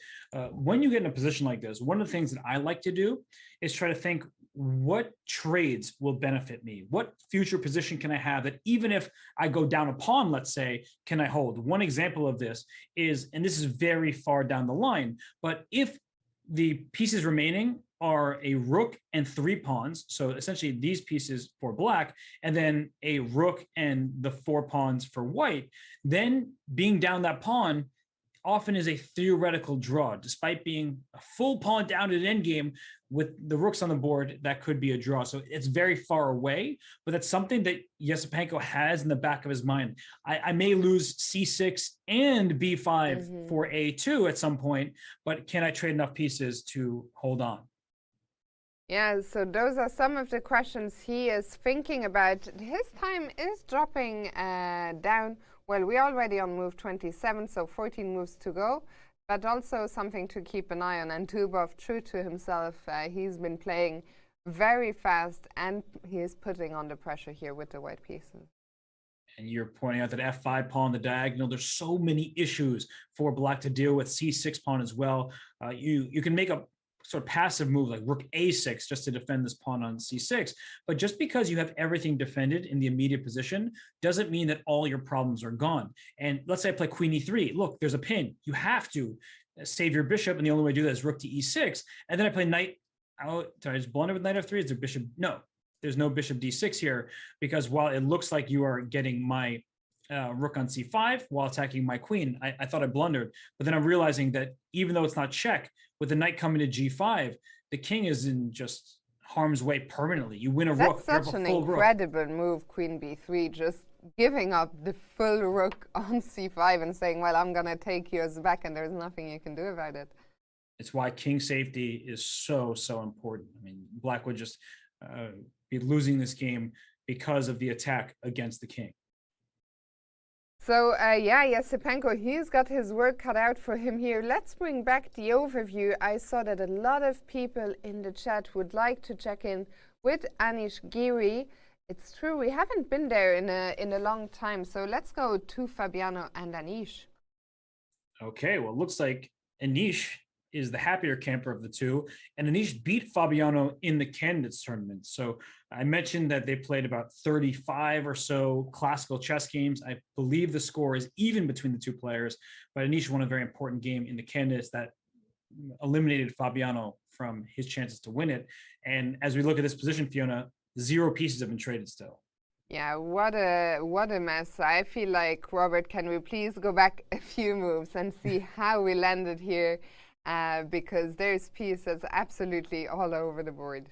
when you get in a position like this, one of the things that I like to do is try to think, what trades will benefit me? What future position can I have that even if I go down a pawn, let's say, can I hold? One example of this is, and this is very far down the line, but if the pieces remaining are a rook and 3 pawns, so essentially these pieces for black, and then a rook and the 4 pawns for white, then being down that pawn often is a theoretical draw. Despite being a full pawn down at endgame with the rooks on the board, that could be a draw. So it's very far away, but that's something that Yesipenko has in the back of his mind. I may lose c6 and b5 for a2 at some point, but can I trade enough pieces to hold on? Yeah, so those are some of the questions he is thinking about. His time is dropping down. Well, we're already on move 27, so 14 moves to go, but also something to keep an eye on. And Dubov, true to himself, he's been playing very fast, and he is putting on the pressure here with the white pieces. And you're pointing out that f5 pawn, the diagonal, there's so many issues for black to deal with. C6 pawn as well. You can make a sort of passive move like rook a6 just to defend this pawn on c6. But just because you have everything defended in the immediate position doesn't mean that all your problems are gone. And let's say I play queen e3. Look, there's a pin. You have to save your bishop, and the only way to do that is rook to e6. And then I play knight. Did I just blunder with knight f3? Is there bishop? No, there's no bishop d6 here, because while it looks like you are getting my rook on c5 while attacking my queen, I thought I blundered. But then I'm realizing that even though it's not check, with the knight coming to g5, the king is in just harm's way permanently. You win a rook. That's such an incredible move, queen b3, just giving up the full rook on c5 and saying, well, I'm going to take yours back, and there's nothing you can do about it. It's why king safety is so, so important. I mean, black would just be losing this game because of the attack against the king. So, yeah, Yesipenko, he's got his work cut out for him here. Let's bring back the overview. I saw that a lot of people in the chat would like to check in with Anish Giri. It's true, we haven't been there in a long time. So let's go to Fabiano and Anish. Okay, well, it looks like Anish is the happier camper of the two, and Anish beat Fabiano in the candidates tournament. So I mentioned that they played about 35 or so classical chess games. I believe the score is even between the two players, but Anish won a very important game in the candidates that eliminated Fabiano from his chances to win it. And as we look at this position, Fiona, 0 pieces have been traded still. Yeah, what a mess. I feel like, Robert, can we please go back a few moves and see how we landed here? Because there's pieces absolutely all over the board.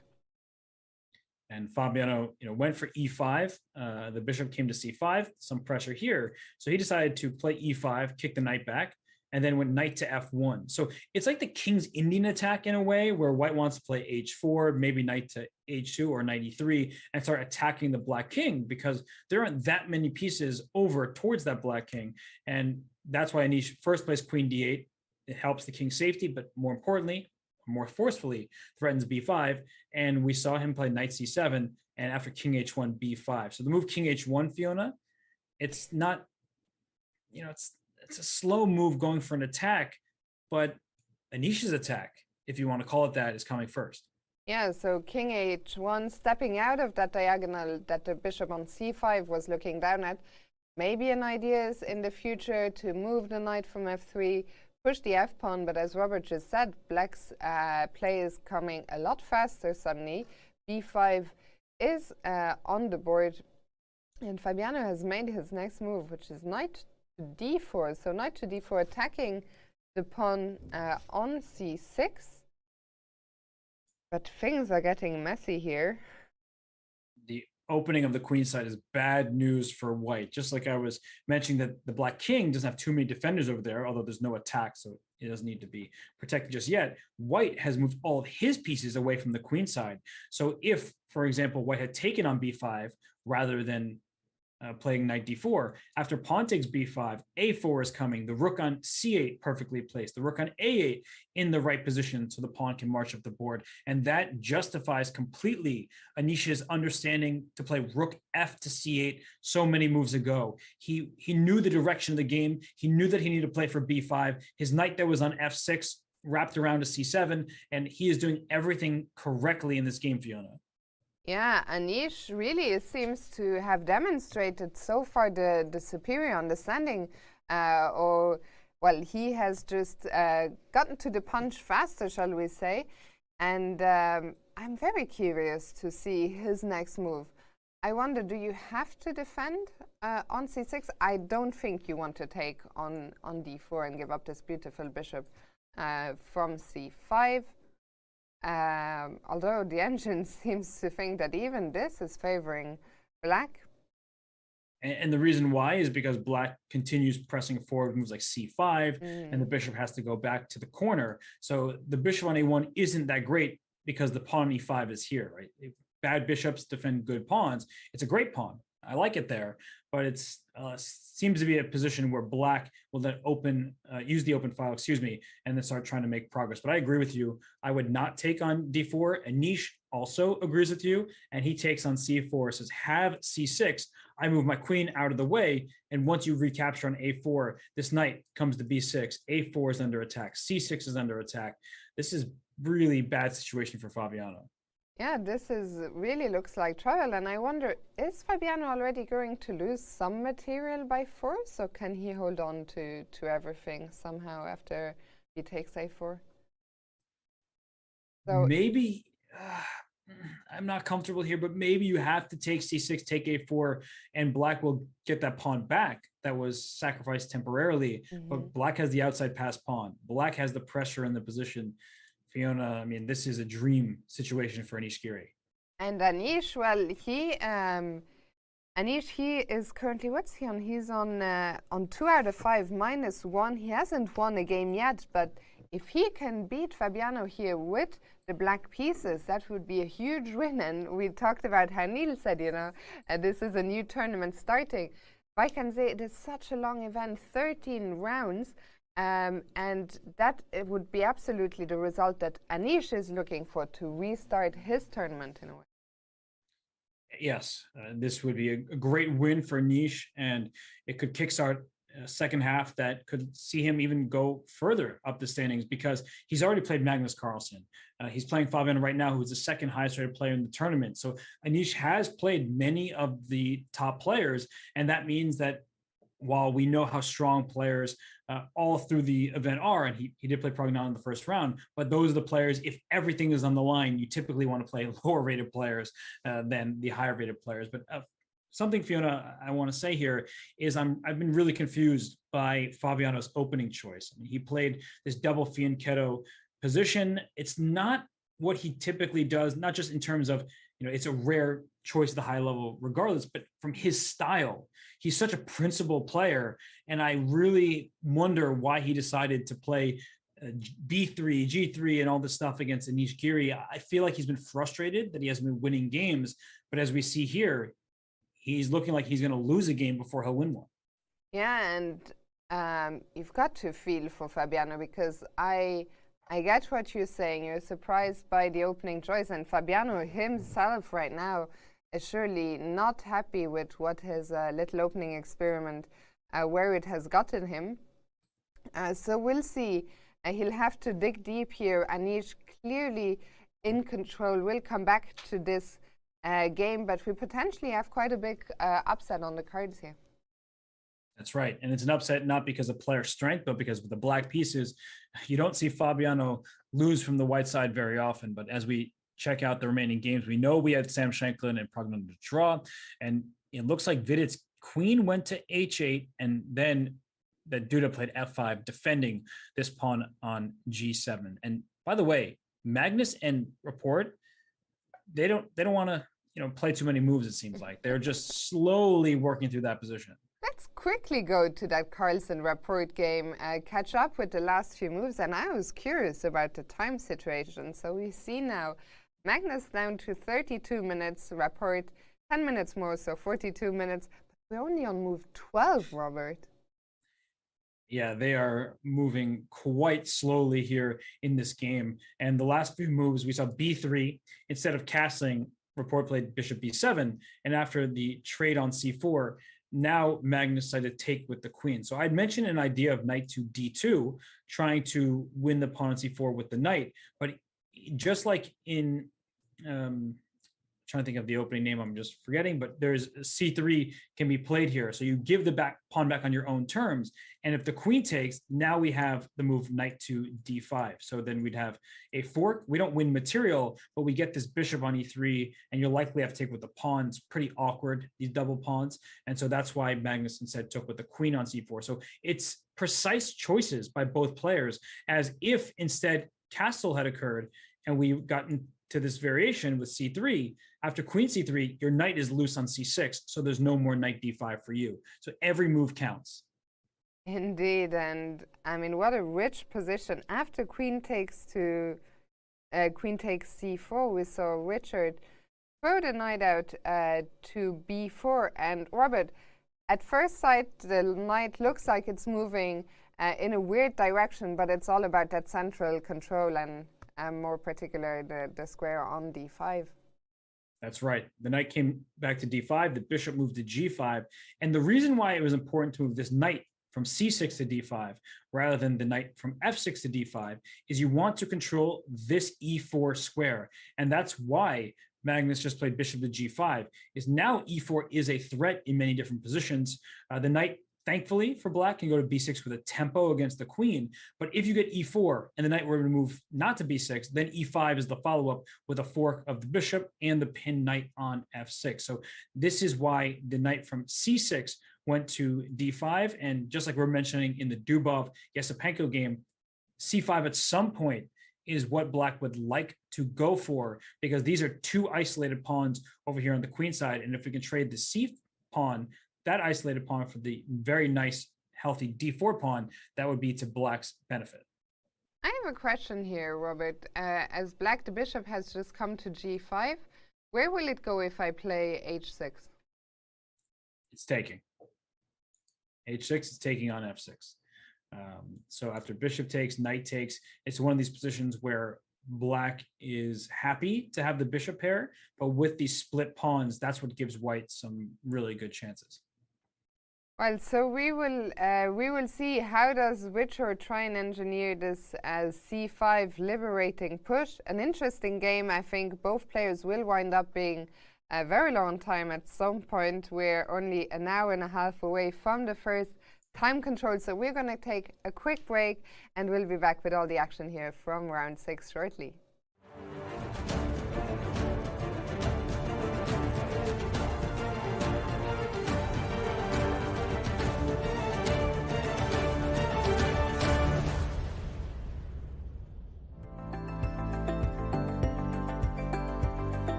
And Fabiano, went for e5. The bishop came to c5. Some pressure here, so he decided to play e5, kick the knight back, and then went knight to f1. So it's like the king's Indian attack in a way, where white wants to play h4, maybe knight to h2 or knight e3, and start attacking the black king, because there aren't that many pieces over towards that black king. And that's why Anish first plays queen d8. It helps the king's safety, but more importantly, more forcefully threatens b5. And we saw him play knight c7, and after king h1, b5. So the move king h1, Fiona, it's not, it's a slow move going for an attack, but Anish's attack, if you want to call it that, is coming first. Yeah, so king h1, stepping out of that diagonal that the bishop on c5 was looking down at. Maybe an idea is in the future to move the knight from f3, push the f-pawn, but as Robert just said, black's play is coming a lot faster suddenly. b5 is on the board, and Fabiano has made his next move, which is knight to d4. So knight to d4, attacking the pawn on c6. But things are getting messy here. The opening of the queen side is bad news for white. Just like I was mentioning that the black king doesn't have too many defenders over there, although there's no attack, so it doesn't need to be protected just yet. White has moved all of his pieces away from the queen side. So if, for example, white had taken on b5 rather than playing knight d4. After pawn takes b5, a4 is coming. The rook on c8 perfectly placed. The rook on a8 in the right position so the pawn can march up the board. And that justifies completely Anish's understanding to play rook f to c8 so many moves ago. He knew the direction of the game. He knew that he needed to play for b5. His knight that was on f6 wrapped around to c7, and he is doing everything correctly in this game, Fiona. Yeah, Anish really seems to have demonstrated so far the superior understanding, or, well, he has just gotten to the punch faster, shall we say, and I'm very curious to see his next move. I wonder, do you have to defend on c6? I don't think you want to take on d4 and give up this beautiful bishop from c5. Although the engine seems to think that even this is favoring black. And the reason why is because black continues pressing forward moves like c5, and the bishop has to go back to the corner. So the bishop on a1 isn't that great because the pawn on e5 is here, right? If bad bishops defend good pawns, it's a great pawn. I like it there, but it's seems to be a position where black will then use the open file, and then start trying to make progress. But I agree with you. I would not take on d4. Anish also agrees with you, and he takes on c4, says have c6. I move my queen out of the way, and once you recapture on a4, this knight comes to b6. a4 is under attack. c6 is under attack. This is really bad situation for Fabiano. Yeah, this really looks like trouble, and I wonder, is Fabiano already going to lose some material by force, or can he hold on to everything somehow after he takes a4? So maybe, I'm not comfortable here, but maybe you have to take c6, take a4, and black will get that pawn back that was sacrificed temporarily, but black has the outside pass pawn. Black has the pressure in the position. Fiona, I mean, this is a dream situation for Anish Giri. And Anish, well, Anish, he is currently, what's he on? He's on 2 out of 5, -1. He hasn't won a game yet, but if he can beat Fabiano here with the black pieces, that would be a huge win. And we talked about how Neil said, this is a new tournament starting. I can say it is such a long event, 13 rounds. And that it would be absolutely the result that Anish is looking for to restart his tournament in a way. Yes, this would be a great win for Anish, and it could kickstart a second half that could see him even go further up the standings, because he's already played Magnus Carlsen. He's playing Fabiano right now, who's the second highest rated player in the tournament. So Anish has played many of the top players, and that means that while we know how strong players all through the event are, and he did play Prognon in the first round, but those are the players, if everything is on the line, you typically want to play lower rated players than the higher rated players. But something, Fiona, I want to say here is I've been really confused by Fabiano's opening choice. I mean, he played this double fianchetto position. It's not what he typically does, not just in terms of, it's a rare choice at the high level regardless, but from his style. He's such a principled player, and I really wonder why he decided to play b3, g3, and all this stuff against Anish Giri. I feel like he's been frustrated that he hasn't been winning games, but as we see here, he's looking like he's going to lose a game before he'll win one. Yeah, and you've got to feel for Fabiano, because I get what you're saying. You're surprised by the opening choice, and Fabiano himself right now is surely not happy with what his little opening experiment, where it has gotten him. So we'll see. He'll have to dig deep here. Anish clearly in control. We'll come back to this game, but we potentially have quite a big upset on the cards here. That's right. And it's an upset not because of player strength, but because with the black pieces, you don't see Fabiano lose from the white side very often. But as we check out the remaining games, we know we had Sam Shanklin and Prognon to draw. And it looks like Vidit's queen went to h8, and then that Duda played f5, defending this pawn on g7. And by the way, Magnus and Rapport, they don't want to play too many moves, it seems like. They're just slowly working through that position. Let's quickly go to that Carlsen Rapport game, catch up with the last few moves, and I was curious about the time situation. So we see now Magnus down to 32 minutes, Rapport 10 minutes more, so 42 minutes. We're only on move 12, Robert. Yeah, they are moving quite slowly here in this game. And the last few moves, we saw b3. Instead of castling, Report played bishop b7. And after the trade on c4, now Magnus decided to take with the queen. So I'd mentioned an idea of knight to d2, trying to win the pawn on c4 with the knight. But just like in... trying to think of the opening name, I'm just forgetting, but there's c3 can be played here. So you give the pawn back on your own terms. And if the queen takes, now we have the move knight to d5. So then we'd have a fork. We don't win material, but we get this bishop on e3, and you'll likely have to take with the pawns. Pretty awkward, these double pawns. And so that's why Magnus instead took with the queen on c4. So it's precise choices by both players, as if instead castle had occurred and we gotten to this variation with c3, after queen c3, your knight is loose on c6, so there's no more knight d5 for you. So every move counts. Indeed, and I mean, what a rich position. After queen takes c4, we saw Richard throw the knight out to b4. And Robert, at first sight, the knight looks like it's moving in a weird direction, but it's all about that central control and more particular, the square on d5. That's right. The knight came back to d5, the bishop moved to g5. And the reason why it was important to move this knight from c6 to d5 rather than the knight from f6 to d5 is you want to control this e4 square. And that's why Magnus just played bishop to g5, is now e4 is a threat in many different positions. The knight, thankfully for black, can go to b6 with a tempo against the queen. But if you get e4 and the knight were to move not to b6, then e5 is the follow-up with a fork of the bishop and the pinned knight on f6. So this is why the knight from c6 went to d5. And just like we're mentioning in the Dubov-Yesipenko game, c5 at some point is what black would like to go for, because these are two isolated pawns over here on the queen side. And if we can trade the c pawn, that isolated pawn, for the very nice, healthy d4 pawn, that would be to black's benefit. I have a question here, Robert. As black, the bishop has just come to g5. Where will it go if I play h6? It's taking. h6 is taking on f6. So after bishop takes, knight takes, it's one of these positions where black is happy to have the bishop pair, but with these split pawns, that's what gives white some really good chances. Well, so we will see how does Richard try and engineer this as c5 liberating push. An interesting game. I think both players will wind up being a very long time at some point. We're only an hour and a half away from the first time control, so we're going to take a quick break and we'll be back with all the action here from round 6 shortly.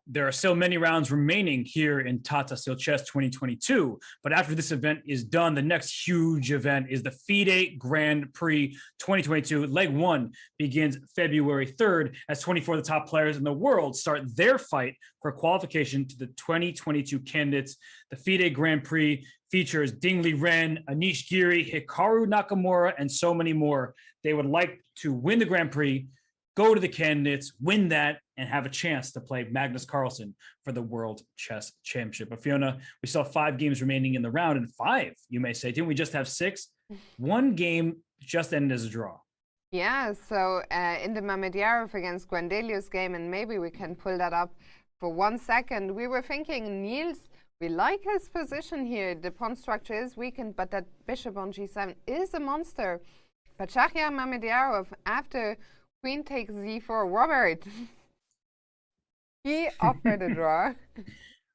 There are still many rounds remaining here in Tata Steel Chess 2022, but after this event is done, the next huge event is the FIDE Grand Prix 2022. Leg 1 begins February 3rd as 24 of the top players in the world start their fight for qualification to the 2022 candidates. The FIDE Grand Prix features Dingli Ren, Anish Giri, Hikaru Nakamura, and so many more. They would like to win the Grand Prix, go to the candidates, win that, and have a chance to play Magnus Carlsen for the World Chess Championship. But Fiona, we still have 5 games remaining in the round, and 5, you may say. Didn't we just have 6? One game just ended as a draw. Yeah, so in the Mamedyarov against Guendelius game, and maybe we can pull that up for 1 second, we were thinking, Niels, we like his position here. The pawn structure is weakened, but that bishop on g7 is a monster. But Shahryar Mamedyarov, after queen takes z4, Robert, he offered a draw.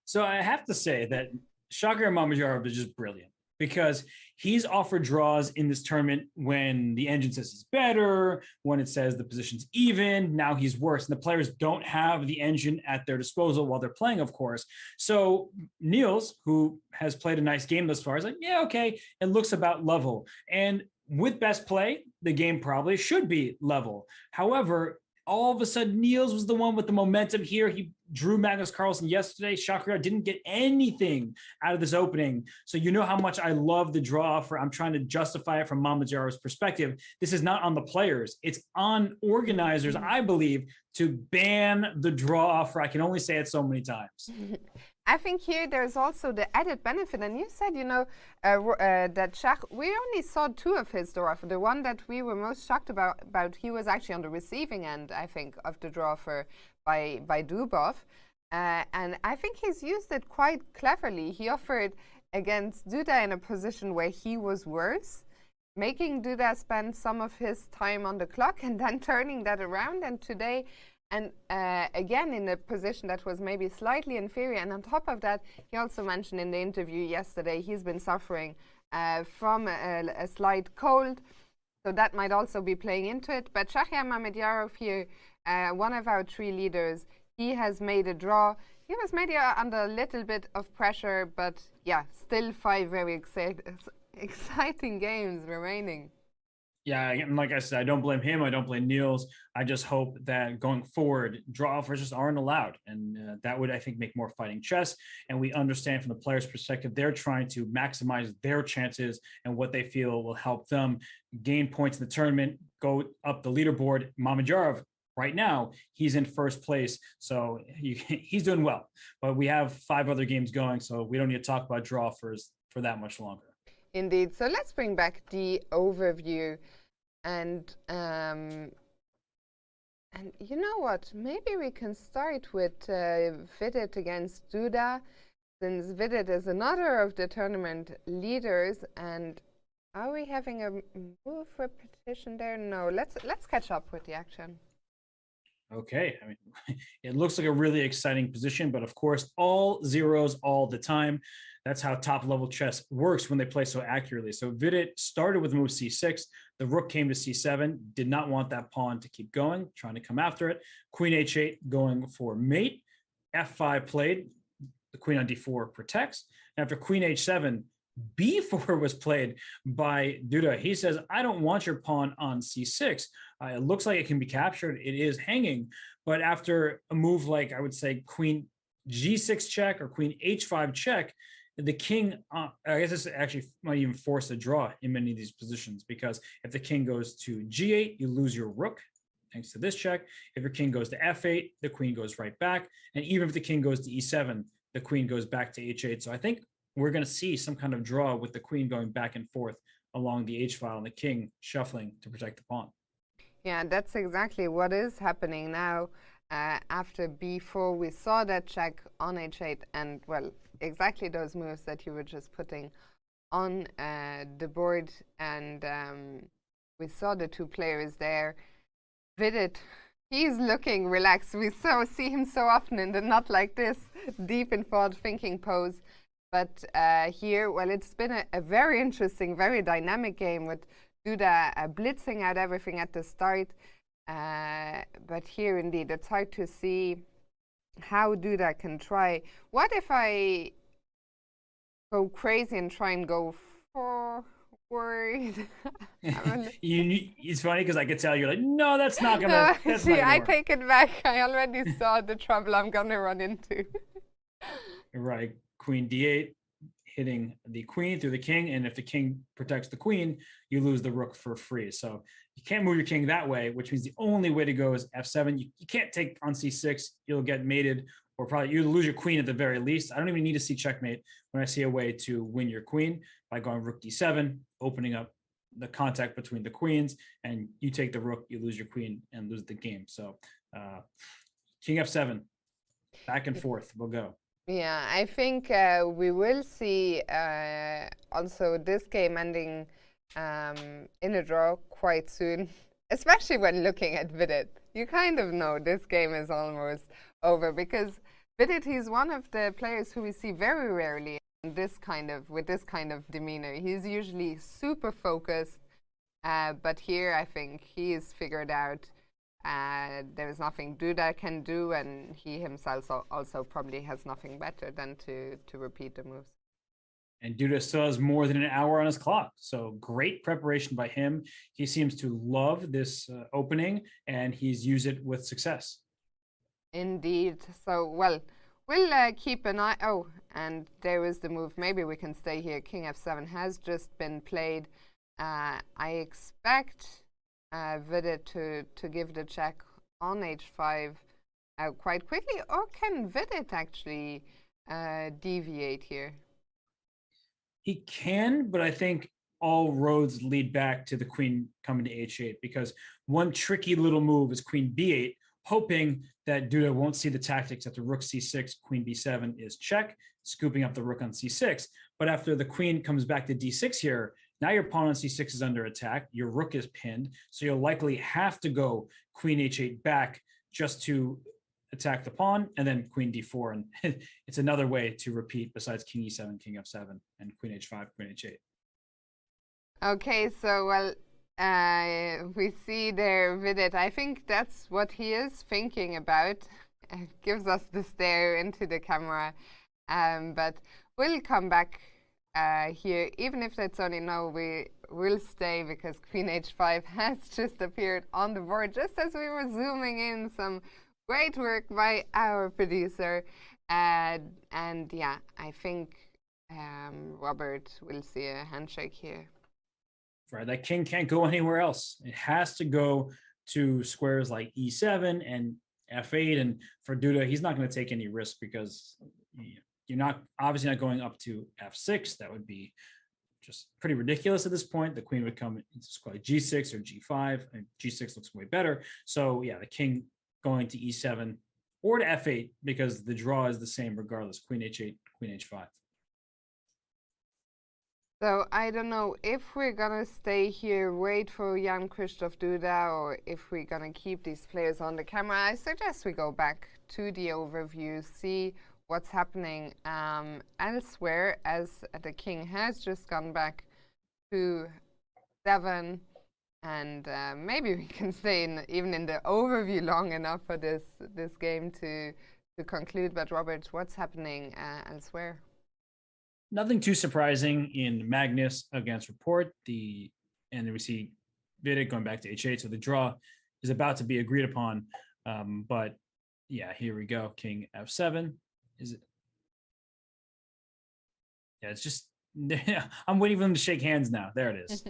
So I have to say that Shahryar Mamedyarov is just brilliant because he's offered draws in this tournament when the engine says he's better, when it says the position's even, now he's worse. And the players don't have the engine at their disposal while they're playing, of course. So Niels, who has played a nice game thus far, is like, yeah, okay, it looks about level. And with best play, the game probably should be level. However, all of a sudden, Niels was the one with the momentum here. He drew Magnus Carlsen yesterday. Shahryar didn't get anything out of this opening. So you know how much I love the draw offer. I'm trying to justify it from Mamedyarov's perspective. This is not on the players. It's on organizers, I believe, to ban the draw offer. I can only say it so many times. I think here there's also the added benefit, and you said, you know, that Shach, we only saw 2 of his draw offer. The one that we were most shocked about, he was actually on the receiving end, I think, of the draw offer by Dubov. And I think he's used it quite cleverly. He offered against Duda in a position where he was worse, making Duda spend some of his time on the clock and then turning that around. And today, and again, in a position that was maybe slightly inferior. And on top of that, he also mentioned in the interview yesterday, he's been suffering from a slight cold. So that might also be playing into it. But Shahryar Mamedyarov here, one of our 3 leaders, he has made a draw. He was maybe under a little bit of pressure, but yeah, still 5 very exciting games remaining. Yeah, and like I said, I don't blame him. I don't blame Niels. I just hope that going forward, draw offers just aren't allowed. And that would, I think, make more fighting chess. And we understand from the player's perspective, they're trying to maximize their chances and what they feel will help them gain points in the tournament, go up the leaderboard. Mamedyarov, right now, he's in first place. So he's doing well. But we have 5 other games going, so we don't need to talk about draw offers for that much longer. Indeed. So let's bring back the overview. And you know what? Maybe we can start with Vidit against Duda, since Vidit is another of the tournament leaders. And are we having a move repetition there? No. Let's catch up with the action. Okay, I mean, it looks like a really exciting position, but of course, all zeros all the time. That's how top-level chess works when they play so accurately. So Vidit started with move c6. The rook came to c7, did not want that pawn to keep going, trying to come after it. Queen h8 going for mate. f5 played. The queen on d4 protects. And after queen h7, b4 was played by Duda. He says, I don't want your pawn on c6. It looks like it can be captured. It is hanging. But after a move like, I would say, queen g6 check or queen h5 check, the king, I guess this actually might even force a draw in many of these positions, because if the king goes to g8, you lose your rook, thanks to this check. If your king goes to f8, the queen goes right back. And even if the king goes to e7, the queen goes back to h8. So I think we're going to see some kind of draw with the queen going back and forth along the h file and the king shuffling to protect the pawn. Yeah, that's exactly what is happening now. After b4, we saw that check on h8, and well, exactly those moves that you were just putting on the board. And we saw the 2 players there. Vidit, he's looking relaxed. We see him so often in the not like this, deep in thought thinking pose. But here, well, it's been a very interesting, very dynamic game with Duda blitzing out everything at the start. But here, indeed, it's hard to see how Duda can try. What if I go crazy and try and go forward? It's funny because I could tell you're like, no, that's not gonna. That's See, not gonna I work. take it back. I already saw the trouble I'm gonna run into. You're right. Queen d8, hitting the queen through the king, and if the king protects the queen, you lose the rook for free. So you can't move your king that way, which means the only way to go is f7. You can't take on c6. You'll get mated, or probably you'll lose your queen at the very least. I don't even need to see checkmate when I see a way to win your queen by going rook d7, opening up the contact between the queens, and you take the rook, you lose your queen and lose the game. So king f7, back and forth, we'll go. Yeah, I think we will see also this game ending in a draw quite soon, especially when looking at Vidit. You kind of know this game is almost over because Vidit, he's one of the players who we see very rarely in with this kind of demeanor. He's usually super focused, but here I think he's figured out there's nothing Duda can do, and he himself also probably has nothing better than to repeat the moves. And Duda still has more than an hour on his clock. So great preparation by him. He seems to love this opening, and he's used it with success. Indeed. So, well, we'll keep an eye. Oh, and there is the move. Maybe we can stay here. King f7 has just been played. I expect Vidit to give the check on h5 quite quickly, or can Vidit actually deviate here? He can, but I think all roads lead back to the queen coming to h8, because one tricky little move is queen b8, hoping that Duda won't see the tactics that the rook c6, queen b7 is check, scooping up the rook on c6. But after the queen comes back to d6 here, now your pawn on c6 is under attack, your rook is pinned, so you'll likely have to go queen h8 back just to attack the pawn, and then queen d4. And it's another way to repeat besides king e7, king f7, and queen h5, queen h8. Okay, so, well, we see there Vidit. I think that's what he is thinking about. It gives us the stare into the camera. But we'll come back here. Even if that's only no, we will stay because queen h5 has just appeared on the board just as we were zooming in. Some great work by our producer. And yeah, I think Robert will see a handshake here. Right, that king can't go anywhere else. It has to go to squares like e7 and f8. And for Duda, he's not going to take any risk because you're not obviously not going up to f6. That would be just pretty ridiculous at this point. The queen would come into square g6 or g5, and g6 looks way better. So yeah, the king going to e7 or to f8 because the draw is the same regardless. Queen h8, queen h5. So I don't know if we're gonna stay here, wait for Jan Krzysztof Duda, or if we're gonna keep these players on the camera. I suggest we go back to the overview, see what's happening elsewhere, as the king has just gone back to 7, and maybe we can stay even in the overview long enough for this game to conclude. But Robert, what's happening elsewhere? Nothing too surprising in Magnus against Report. And then we see Vidit going back to h8. So the draw is about to be agreed upon. But yeah, here we go. King f7. Is it? Yeah, it's just, I'm waiting for them to shake hands now. There it is.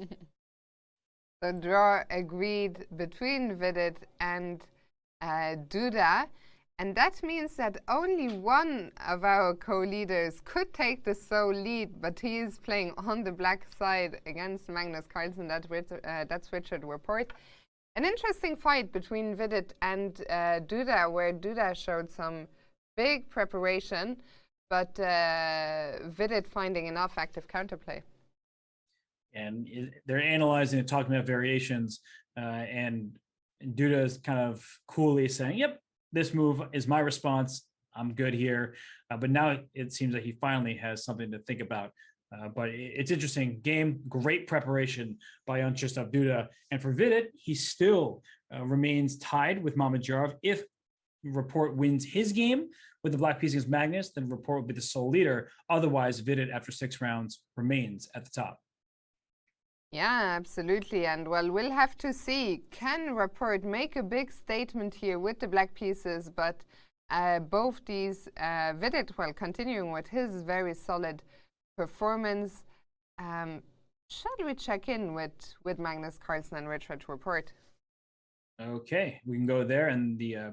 The draw agreed between Vidit and Duda. And that means that only one of our co-leaders could take the sole lead, but he is playing on the black side against Magnus Carlsen. That's Richard Report. An interesting fight between Vidit and Duda, where Duda showed some big preparation, but Vidit finding enough active counterplay. And they're analyzing and talking about variations, and Duda is kind of coolly saying, yep, this move is my response. I'm good here. But now it seems like he finally has something to think about. But it's interesting. Game, great preparation by Jan Krzysztof Duda. And for Vidit, he still remains tied with Mamadjarov if Report wins his game with the black piece against Magnus, then Report will be the sole leader. Otherwise, Vidit, after 6 rounds, remains at the top. Yeah, absolutely. And well, we'll have to see. Can Rapport make a big statement here with the black pieces? But both these, Vidit, well, continuing with his very solid performance. Shall we check in with Magnus Carlsen and Richard Rapport? Okay, we can go there. And the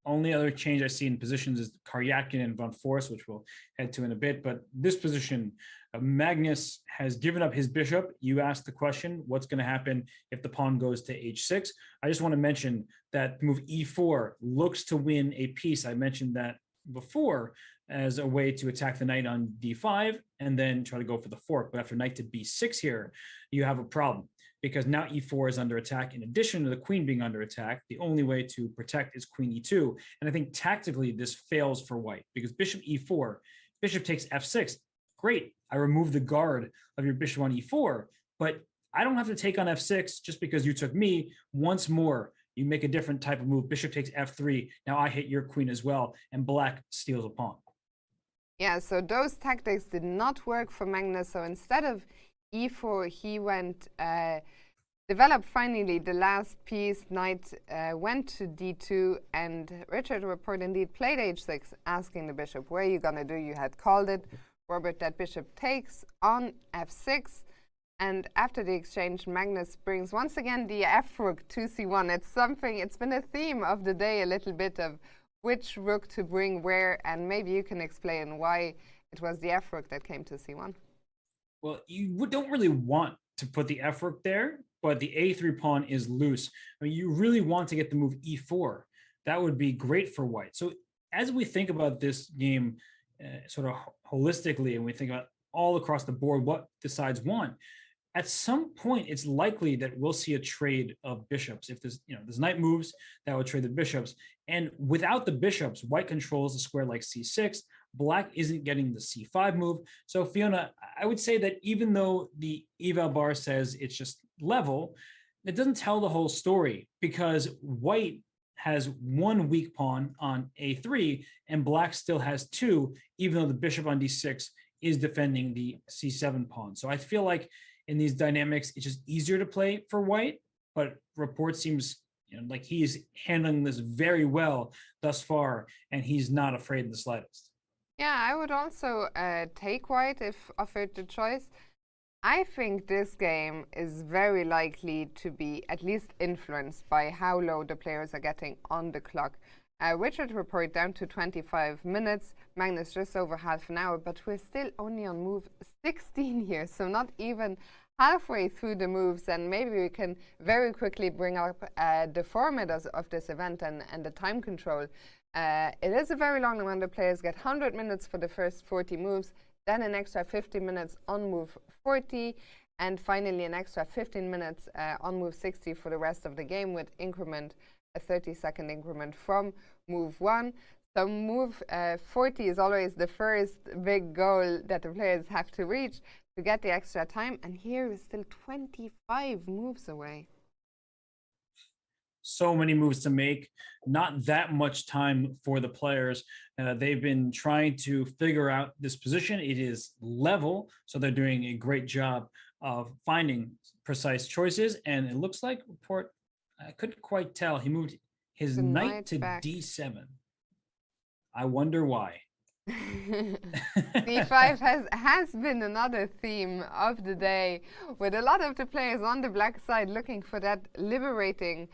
only other change I see in positions is Karyakin and Van Foreest, which we'll head to in a bit. But this position, Magnus has given up his bishop. You asked the question, what's going to happen if the pawn goes to h6? I just want to mention that move e4 looks to win a piece. I mentioned that before as a way to attack the knight on d5 and then try to go for the fork. But after knight to b6 here, you have a problem, because now e4 is under attack. In addition to the queen being under attack, the only way to protect is queen e2. And I think tactically this fails for white, because bishop e4, bishop takes f6. Great, I remove the guard of your bishop on e4, but I don't have to take on f6 just because you took me. Once more, you make a different type of move. Bishop takes f3. Now I hit your queen as well, and black steals a pawn. Yeah, so those tactics did not work for Magnus. So instead of e4, he went, developed finally the last piece. Knight went to d2, and Richard Rapport indeed played h6, asking the bishop, what are you going to do? You had called it. Robert, that bishop takes on f6. And after the exchange, Magnus brings once again the f rook to c1. It's been a theme of the day a little bit of which rook to bring where, and maybe you can explain why it was the f rook that came to c1. Well, you don't really want to put the f rook there, but the a3 pawn is loose. I mean, you really want to get the move e4. That would be great for white. So as we think about this game sort of holistically, and we think about all across the board what the sides want, at some point it's likely that we'll see a trade of bishops. If this knight moves, that would trade the bishops. And without the bishops, white controls a square like c6. Black isn't getting the c5 move. So Fiona, I would say that even though the eval bar says it's just level, it doesn't tell the whole story, because white has one weak pawn on a3 and black still has two, even though the bishop on d6 is defending the c7 pawn. So I feel like in these dynamics, it's just easier to play for white, but Rapport seems like he's handling this very well thus far, and he's not afraid in the slightest. Yeah, I would also take white if offered the choice. I think this game is very likely to be at least influenced by how low the players are getting on the clock. Richard Rapport down to 25 minutes, Magnus just over half an hour, but we're still only on move 16 here, so not even halfway through the moves, and maybe we can very quickly bring up the format of this event and the time control. It is a very long one. The players get 100 minutes for the first 40 moves, then an extra 50 minutes on move 40, and finally an extra 15 minutes on move 60 for the rest of the game, with increment, a 30-second increment from move 1. So move 40 is always the first big goal that the players have to reach to get the extra time, and here is still 25 moves away. So many moves to make, not that much time for the players. They've been trying to figure out this position. It is level, so they're doing a great job of finding precise choices, and it looks like Rapport, I couldn't quite tell, he moved his knight to d7. I wonder why. d5 has been another theme of the day, with a lot of the players on the black side looking for that liberating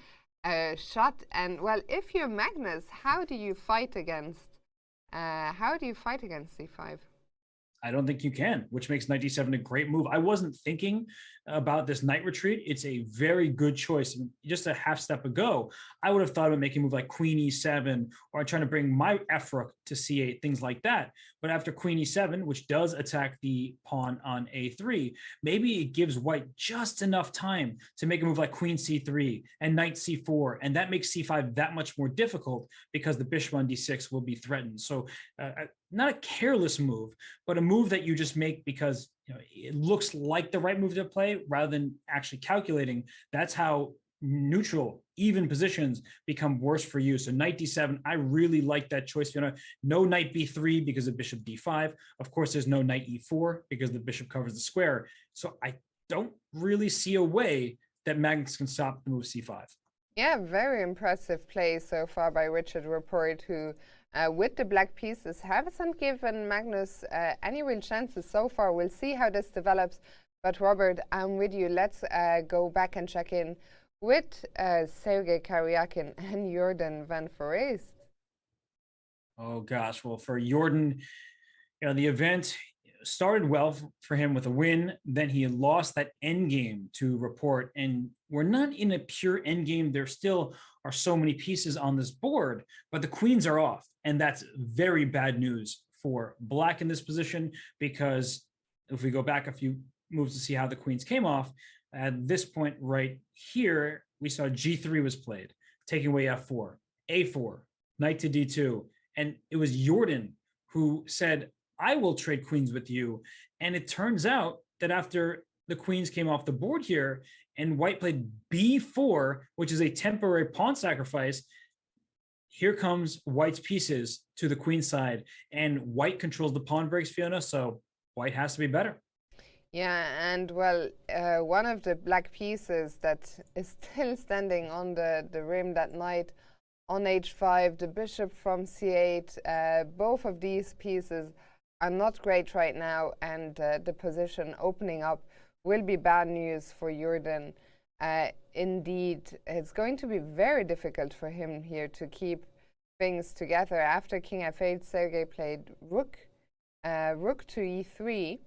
shot. And well, if you're Magnus, how do you fight against c5? I don't think you can, which makes knight d7 a great move. I wasn't thinking about this knight retreat. It's a very good choice. Just a half step ago, I would have thought about making a move like queen e7, or trying to bring my f rook to c8, things like that. But after queen e7, which does attack the pawn on a3, maybe it gives white just enough time to make a move like queen c3 and knight c4, and that makes c5 that much more difficult because the bishop on d6 will be threatened. So not a careless move, but a move that you just make because it looks like the right move to play rather than actually calculating. That's how neutral, even positions become worse for you. So knight d7, I really like that choice. No knight b3 because of bishop d5. Of course, there's no knight e4 because the bishop covers the square. So I don't really see a way that Magnus can stop the move c5. Yeah, very impressive play so far by Richard Rapport, who with the black pieces hasn't given Magnus any real chances so far. We'll see how this develops. But Robert, I'm with you. Let's go back and check in with Sergei Karyakin and Jorden van Foreest. Oh gosh, well, for Jorden, the event started well for him with a win. Then he lost that endgame to Rapport, and we're not in a pure endgame. There still are so many pieces on this board, but the queens are off, and that's very bad news for Black in this position, because if we go back a few moves to see how the queens came off, at this point right here, we saw g3 was played, taking away f4, a4, knight to d2, and it was Jorden who said, I will trade queens with you. And it turns out that after the queens came off the board here and White played b4, which is a temporary pawn sacrifice, here comes White's pieces to the queen side, and White controls the pawn breaks, Fiona, so White has to be better. Yeah, and well, one of the black pieces that is still standing on the rim, that knight on h5, the bishop from c8, both of these pieces are not great right now, and the position opening up will be bad news for Jorden. Indeed, it's going to be very difficult for him here to keep things together. After king f8, Sergei played rook to e3.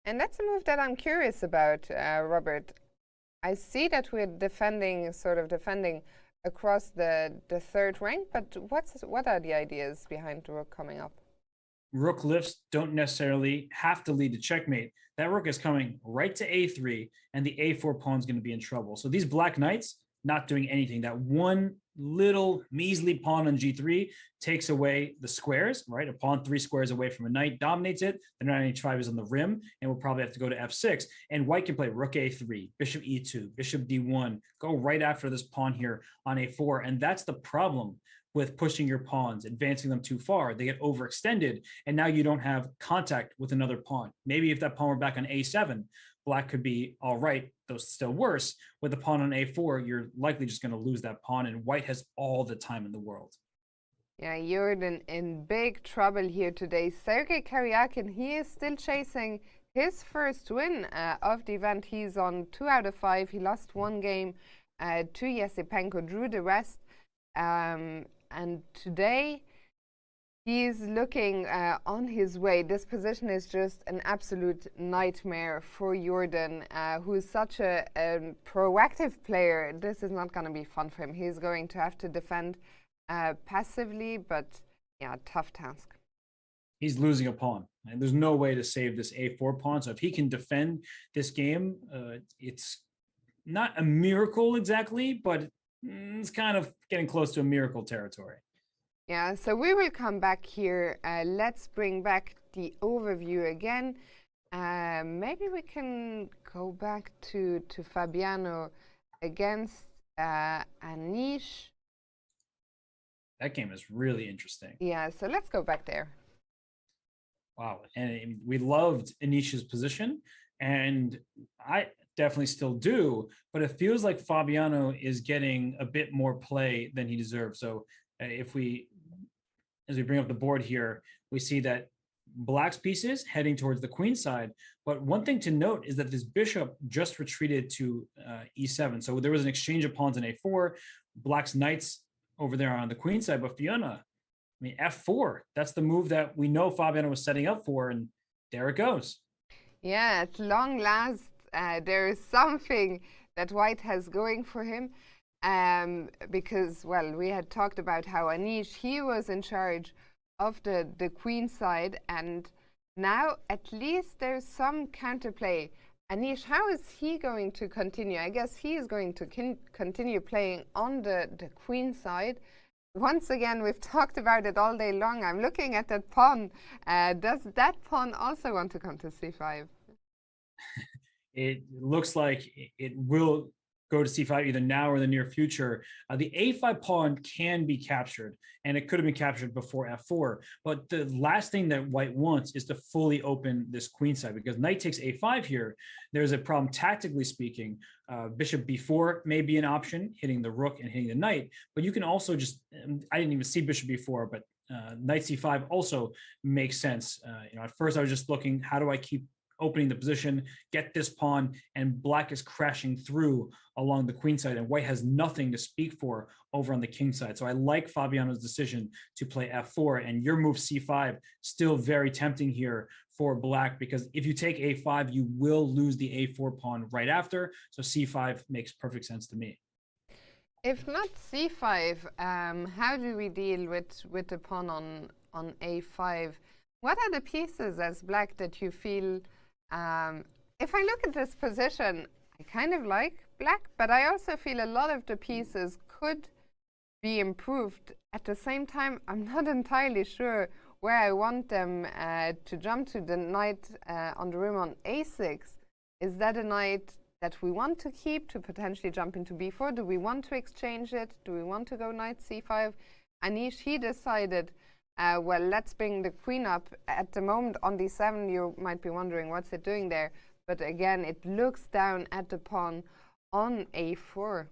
And that's a move that I'm curious about, Robert. I see that we're defending across the third rank, but what are the ideas behind the rook coming up? Rook lifts don't necessarily have to lead to checkmate. That rook is coming right to a3, and the a4 pawn is going to be in trouble. So these black knights not doing anything. That one little measly pawn on g3 takes away the squares, right? A pawn 3 squares away from a knight dominates it. The knight on h5 is on the rim, and we'll probably have to go to f6. And White can play rook a3, bishop e2, bishop d1, go right after this pawn here on a4. And that's the problem with pushing your pawns, advancing them too far. They get overextended, and now you don't have contact with another pawn. Maybe if that pawn were back on a7, Black could be all right, though still worse. With the pawn on a4, you're likely just going to lose that pawn, and White has all the time in the world. Yeah, Jorden in big trouble here today. Sergei Karyakin, he is still chasing his first win of the event. He's on 2 out of 5. He lost one game to Yesipenko, drew the rest. And today, he's looking on his way. This position is just an absolute nightmare for Jorden, who's such a proactive player. This is not going to be fun for him. He's going to have to defend passively, but yeah, tough task. He's losing a pawn, and there's no way to save this a4 pawn. So if he can defend this game, it's not a miracle exactly, but it's kind of getting close to a miracle territory. Yeah, so we will come back here. Let's bring back the overview again. Maybe we can go back to Fabiano against Anish. That game is really interesting. Yeah, so let's go back there. Wow, and we loved Anish's position, and I definitely still do, but it feels like Fabiano is getting a bit more play than he deserves. So as we bring up the board here, we see that Black's pieces heading towards the queen side. But one thing to note is that this bishop just retreated to e7. So there was an exchange of pawns in a4. Black's knights over there on the queen side. But Fiona, I mean, f4, that's the move that we know Fabiano was setting up for. And there it goes. Yeah, at long last, there is something that White has going for him. Because, well, we had talked about how Anish, he was in charge of the queen side, and now at least there's some counterplay. Anish, how is he going to continue? I guess he is going to continue playing on the queen side. Once again, we've talked about it all day long. I'm looking at that pawn. Does that pawn also want to come to c5? It looks like it will go to c5 either now or in the near future, the a5 pawn can be captured, and it could have been captured before f4. But the last thing that white wants is to fully open this queen side, because knight takes a5 here. There's a problem tactically speaking. Bishop b4 may be an option, hitting the rook and hitting the knight, but you can also just, I didn't even see bishop b4, but knight c5 also makes sense. At first I was just looking, how do I keep opening the position, get this pawn, and black is crashing through along the queen side, and white has nothing to speak for over on the king side. So I like Fabiano's decision to play f4, and your move c5 still very tempting here for black, because if you take a5, you will lose the a4 pawn right after. So c5 makes perfect sense to me. If not c5, how do we deal with the pawn on a5? What are the pieces as black that you feel, if I look at this position, I kind of like black, but I also feel a lot of the pieces could be improved. At the same time, I'm not entirely sure where I want them to jump to. The knight on the rim on a6, is that a knight that we want to keep to potentially jump into b4? Do we want to exchange it? Do we want to go knight c5? Anish, he decided, well, let's bring the queen up. At the moment on d7, you might be wondering what's it doing there. But again, it looks down at the pawn on a4.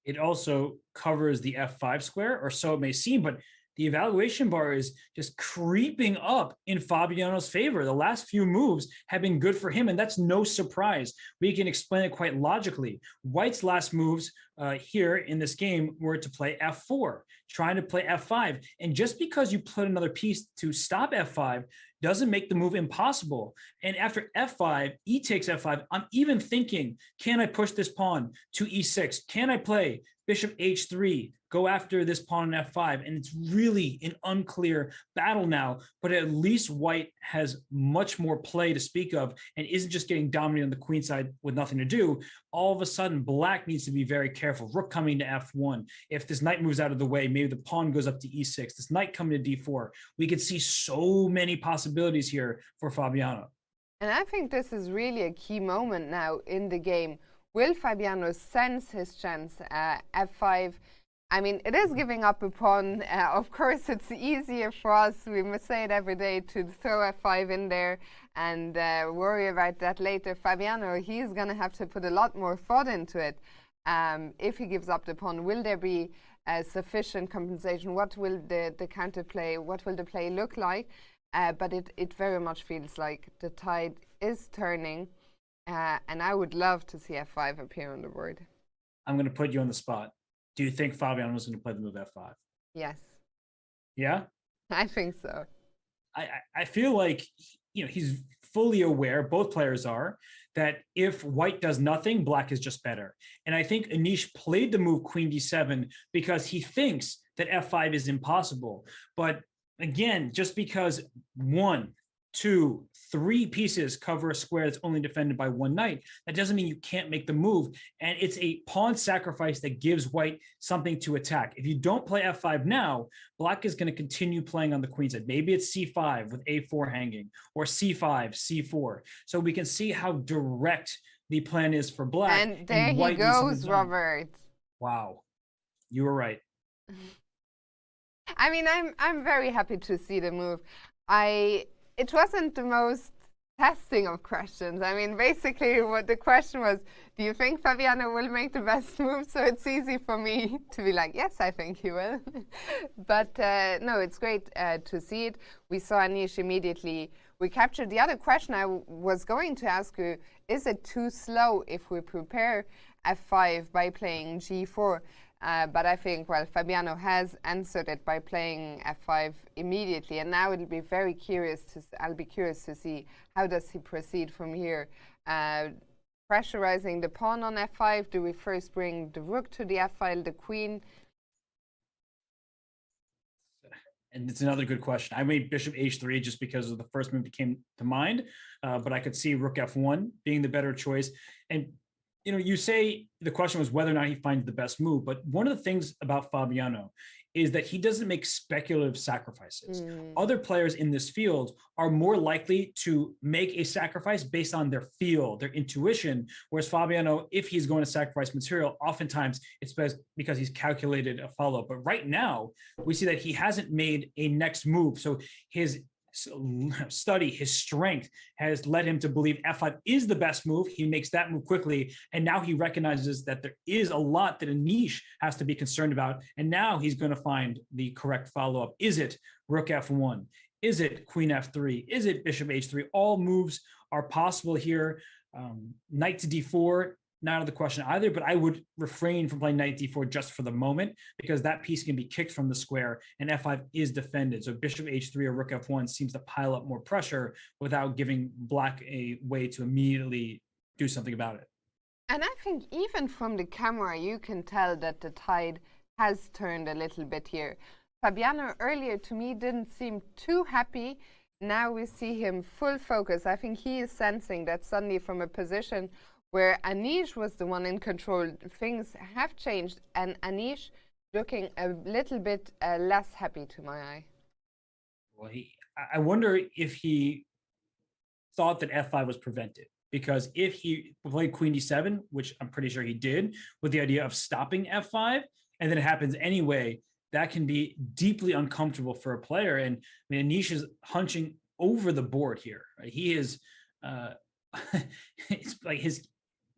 It also covers the f5 square, or so it may seem, but the evaluation bar is just creeping up in Fabiano's favor. The last few moves have been good for him, and that's no surprise. We can explain it quite logically. White's last moves here in this game were to play f4, trying to play f5. And just because you put another piece to stop f5 doesn't make the move impossible. And after f5, e takes f5, I'm even thinking, can I push this pawn to e6? Can I play bishop h3, go after this pawn on f5? And it's really an unclear battle now, but at least white has much more play to speak of and isn't just getting dominated on the queen side with nothing to do. All of a sudden, black needs to be very careful. Rook coming to f1. If this knight moves out of the way, maybe the pawn goes up to e6. This knight coming to d4. We could see so many possibilities here for Fabiano. And I think this is really a key moment now in the game. Will Fabiano sense his chance? F5, I mean, it is giving up a pawn. Of course, it's easier for us, we must say it every day, to throw f5 in there and worry about that later. Fabiano, he's going to have to put a lot more thought into it. If he gives up the pawn, will there be sufficient compensation? What will the counterplay, what will the play look like? But it very much feels like the tide is turning. And I would love to see f5 appear on the board. I'm going to put you on the spot. Do you think Fabiano is going to play the move f5? Yes. Yeah? I think so. I feel like he's fully aware, both players are, that if white does nothing, black is just better. And I think Anish played the move queen d7 because he thinks that f5 is impossible. But again, just because 1, 2, 3 pieces cover a square that's only defended by one knight, that doesn't mean you can't make the move. And it's a pawn sacrifice that gives white something to attack. If you don't play f5 now, black is going to continue playing on the queen side. Maybe it's c5 with a4 hanging, or c5, c4. So we can see how direct the plan is for black. And there he goes, Robert. Wow. You were right. I mean, I'm very happy to see the move. It wasn't the most testing of questions. I mean, basically what the question was, do you think Fabiano will make the best move? So it's easy for me to be like, yes, I think he will. But no, it's great to see it. We saw Anish immediately. We captured the other question I was going to ask you, is it too slow if we prepare f5 by playing g4? But I think, well, Fabiano has answered it by playing f5 immediately, and now I'll be curious to see how does he proceed from here. Pressurizing the pawn on f5. Do we first bring the rook to the f-file, the queen? And it's another good question. I made bishop h3 just because of the first move that came to mind, but I could see rook f1 being the better choice. And you say the question was whether or not he finds the best move, but one of the things about Fabiano is that he doesn't make speculative sacrifices. Other players in this field are more likely to make a sacrifice based on their feel, their intuition, whereas Fabiano, if he's going to sacrifice material, oftentimes it's because he's calculated a follow-up. But right now, we see that he hasn't made a next move. So his study, his strength has led him to believe F5 is the best move. He makes that move quickly. And now he recognizes that there is a lot that Anish has to be concerned about. And now he's going to find the correct follow-up. Is it Rook F1? Is it Queen F3? Is it Bishop H3? All moves are possible here. Knight to D4, not out of the question either, but I would refrain from playing knight d4 just for the moment, because that piece can be kicked from the square and f5 is defended. So bishop h3 or rook f1 seems to pile up more pressure without giving black a way to immediately do something about it. And I think even from the camera, you can tell that the tide has turned a little bit here. Fabiano earlier to me didn't seem too happy. Now we see him full focus. I think he is sensing that suddenly from a position where Anish was the one in control, things have changed, and Anish looking a little bit less happy to my eye. Well, I wonder if he thought that f5 was prevented, because if he played queen d7, which I'm pretty sure he did, with the idea of stopping f5, and then it happens anyway, that can be deeply uncomfortable for a player. And I mean, Anish is hunching over the board here. Right? He is, it's like his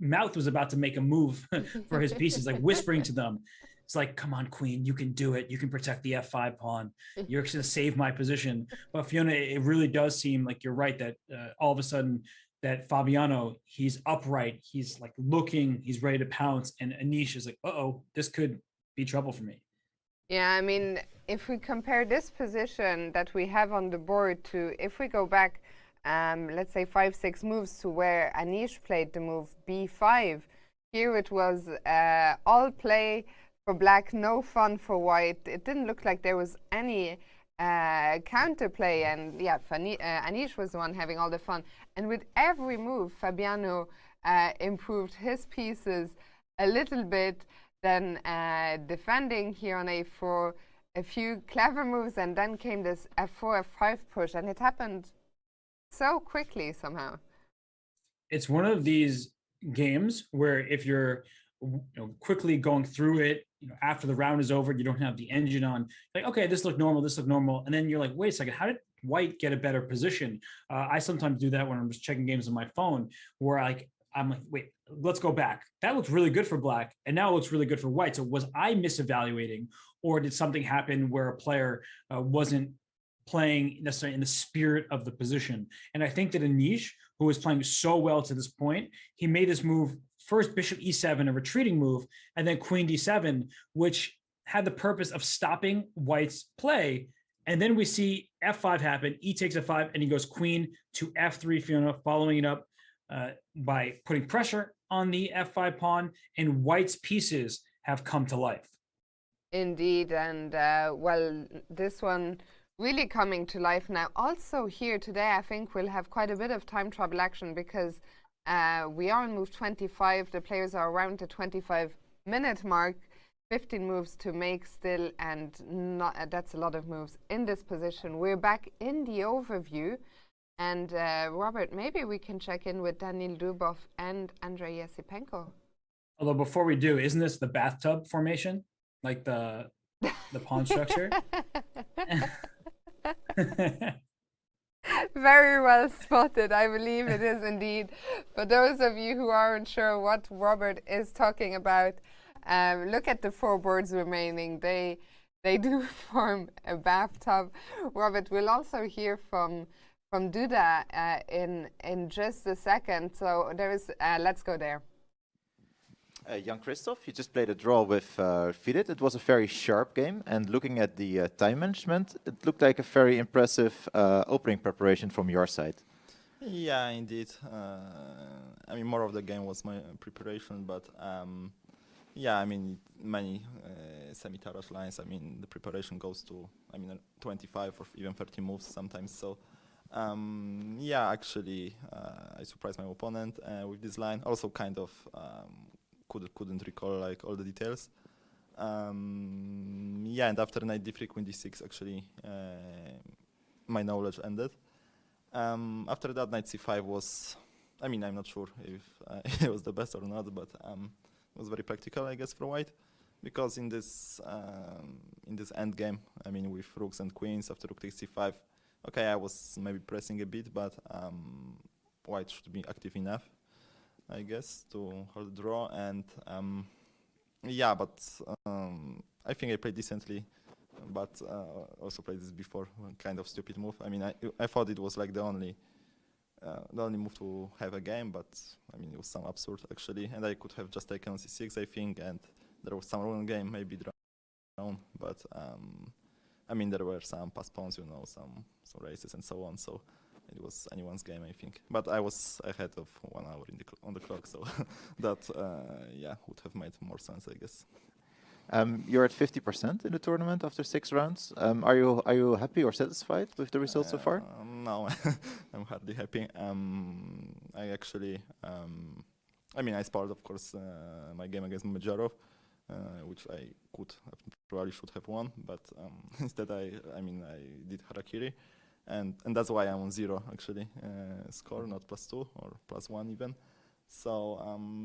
mouth was about to make a move for his pieces, like whispering to them. It's like, come on, queen, you can do it. You can protect the f5 pawn. You're going to save my position. But Fiona, it really does seem like you're right that all of a sudden that Fabiano, he's upright. He's like looking, he's ready to pounce. And Anish is like, uh-oh, this could be trouble for me. Yeah, I mean, if we compare this position that we have on the board to, if we go back, let's say 5-6 moves to where Anish played the move b5. Here it was all play for black, no fun for white. It didn't look like there was any counterplay, and yeah, Anish was the one having all the fun. And with every move, Fabiano improved his pieces a little bit, then defending here on a4, a few clever moves, and then came this f4, f5 push, and it happened so quickly somehow. It's one of these games where if you're quickly going through it, after the round is over, you don't have the engine on, like, okay, this looked normal. And then you're like, wait a second, how did white get a better position? I sometimes do that when I'm just checking games on my phone, where I'm like, wait, let's go back. That looks really good for black, and now it looks really good for white. So was I misevaluating, or did something happen where a player wasn't playing necessarily in the spirit of the position? And I think that Anish, who was playing so well to this point, he made this move, first bishop e7, a retreating move, and then queen d7, which had the purpose of stopping white's play. And then we see f5 happen, e takes f5, and he goes queen to f3, Fiona, following it up by putting pressure on the f5 pawn, and white's pieces have come to life. Indeed, and well, this one really coming to life now. Also here today, I think we'll have quite a bit of time trouble action, because we are on move 25. The players are around the 25-minute mark. 15 moves to make still, and that's a lot of moves in this position. We're back in the overview. And Robert, maybe we can check in with Daniil Dubov and Andrei Yesipenko. Although before we do, isn't this the bathtub formation? Like the pawn structure? Very well spotted. I believe it is indeed. For those of you who aren't sure what Robert is talking about, look at the 4 boards remaining. They do form a bathtub. Robert, we'll also hear from Duda in just a second. So there is, let's go there. Jan-Christoph, you just played a draw with Fidit. It was a very sharp game, and looking at the time management, it looked like a very impressive opening preparation from your side. Yeah, indeed. I mean, more of the game was my preparation, but yeah, I mean, many semi-Tarot lines, I mean, the preparation goes to, 25 or even 30 moves sometimes, so Yeah, actually, I surprised my opponent with this line. Also, kind of couldn't recall like all the details. Yeah, and after knight d3, queen d6, actually, my knowledge ended. After that, knight c5 was, I mean, I'm not sure if it was the best or not, but it was very practical, I guess, for white, because in this end game, I mean, with rooks and queens after rook takes c5, okay, I was maybe pressing a bit, but white should be active enough, I guess, to hold the draw. And yeah, but I think I played decently, but also played this before, kind of stupid move. I mean, I thought it was like the only move to have a game, but I mean, it was some absurd actually, and I could have just taken on c6, I think, and there was some wrong game, maybe drawn, but I mean, there were some pass pawns, you know, some races and so on, so it was anyone's game, I think. But I was ahead of 1 hour on the clock, so that, yeah, would have made more sense, I guess. You're at 50% in the tournament after 6 rounds. Are you happy or satisfied with the results so far? No, I'm hardly happy. I actually, I mean, I spoiled, of course, my game against Medjarov, which I probably should have won, but instead I did harakiri, and that's why I'm on 0 actually score, not +2 or +1 even. So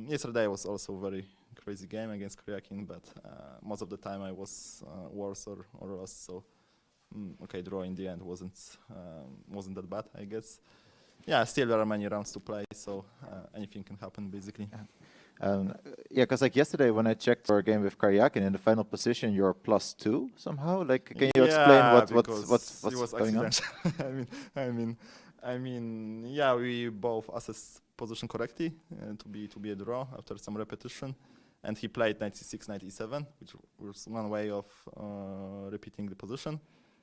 yesterday was also a very crazy game against Kryakin, but most of the time I was worse or lost. So okay, draw in the end wasn't that bad, I guess. Yeah, still there are many rounds to play, so anything can happen basically. Yeah, because like yesterday when I checked for a game with Karyakin in the final position, you're +2 somehow. Like, can you explain what's going on? I mean, yeah, we both assessed position correctly to be a draw after some repetition, and he played knight c6, knight e7, which was one way of repeating the position.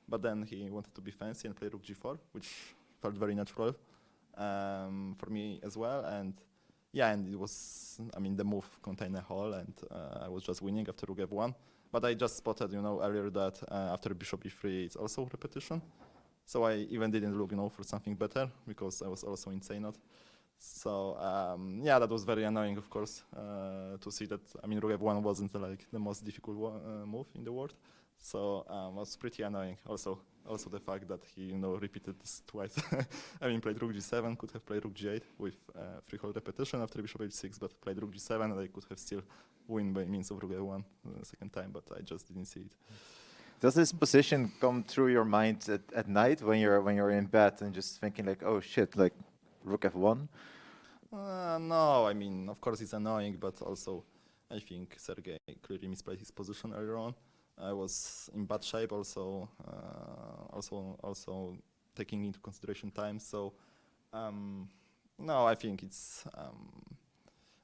But then he wanted to be fancy and play rook g4, which felt very natural for me as well. And yeah, and it was, I mean, the move contained a hole, and I was just winning after rook f1. But I just spotted, you know, earlier that after bishop e3, it's also repetition. So I even didn't look, you know, for something better because I was also in Seinot. So yeah, that was very annoying, of course, to see that. I mean, rook f1 wasn't like the most difficult move in the world. So it was pretty annoying. Also the fact that he, you know, repeated this twice. I mean, played rook g7, could have played rook g8 with free-hold repetition after bishop h6, but played rook g7, and I could have still win by means of rook f1 the second time, but I just didn't see it. Does this position come through your mind at night when you're in bed and just thinking like, oh shit, like rook f1? No, I mean, of course it's annoying, but also I think Sergei clearly misplayed his position earlier on. I was in bad shape, also taking into consideration time. So no, I think it's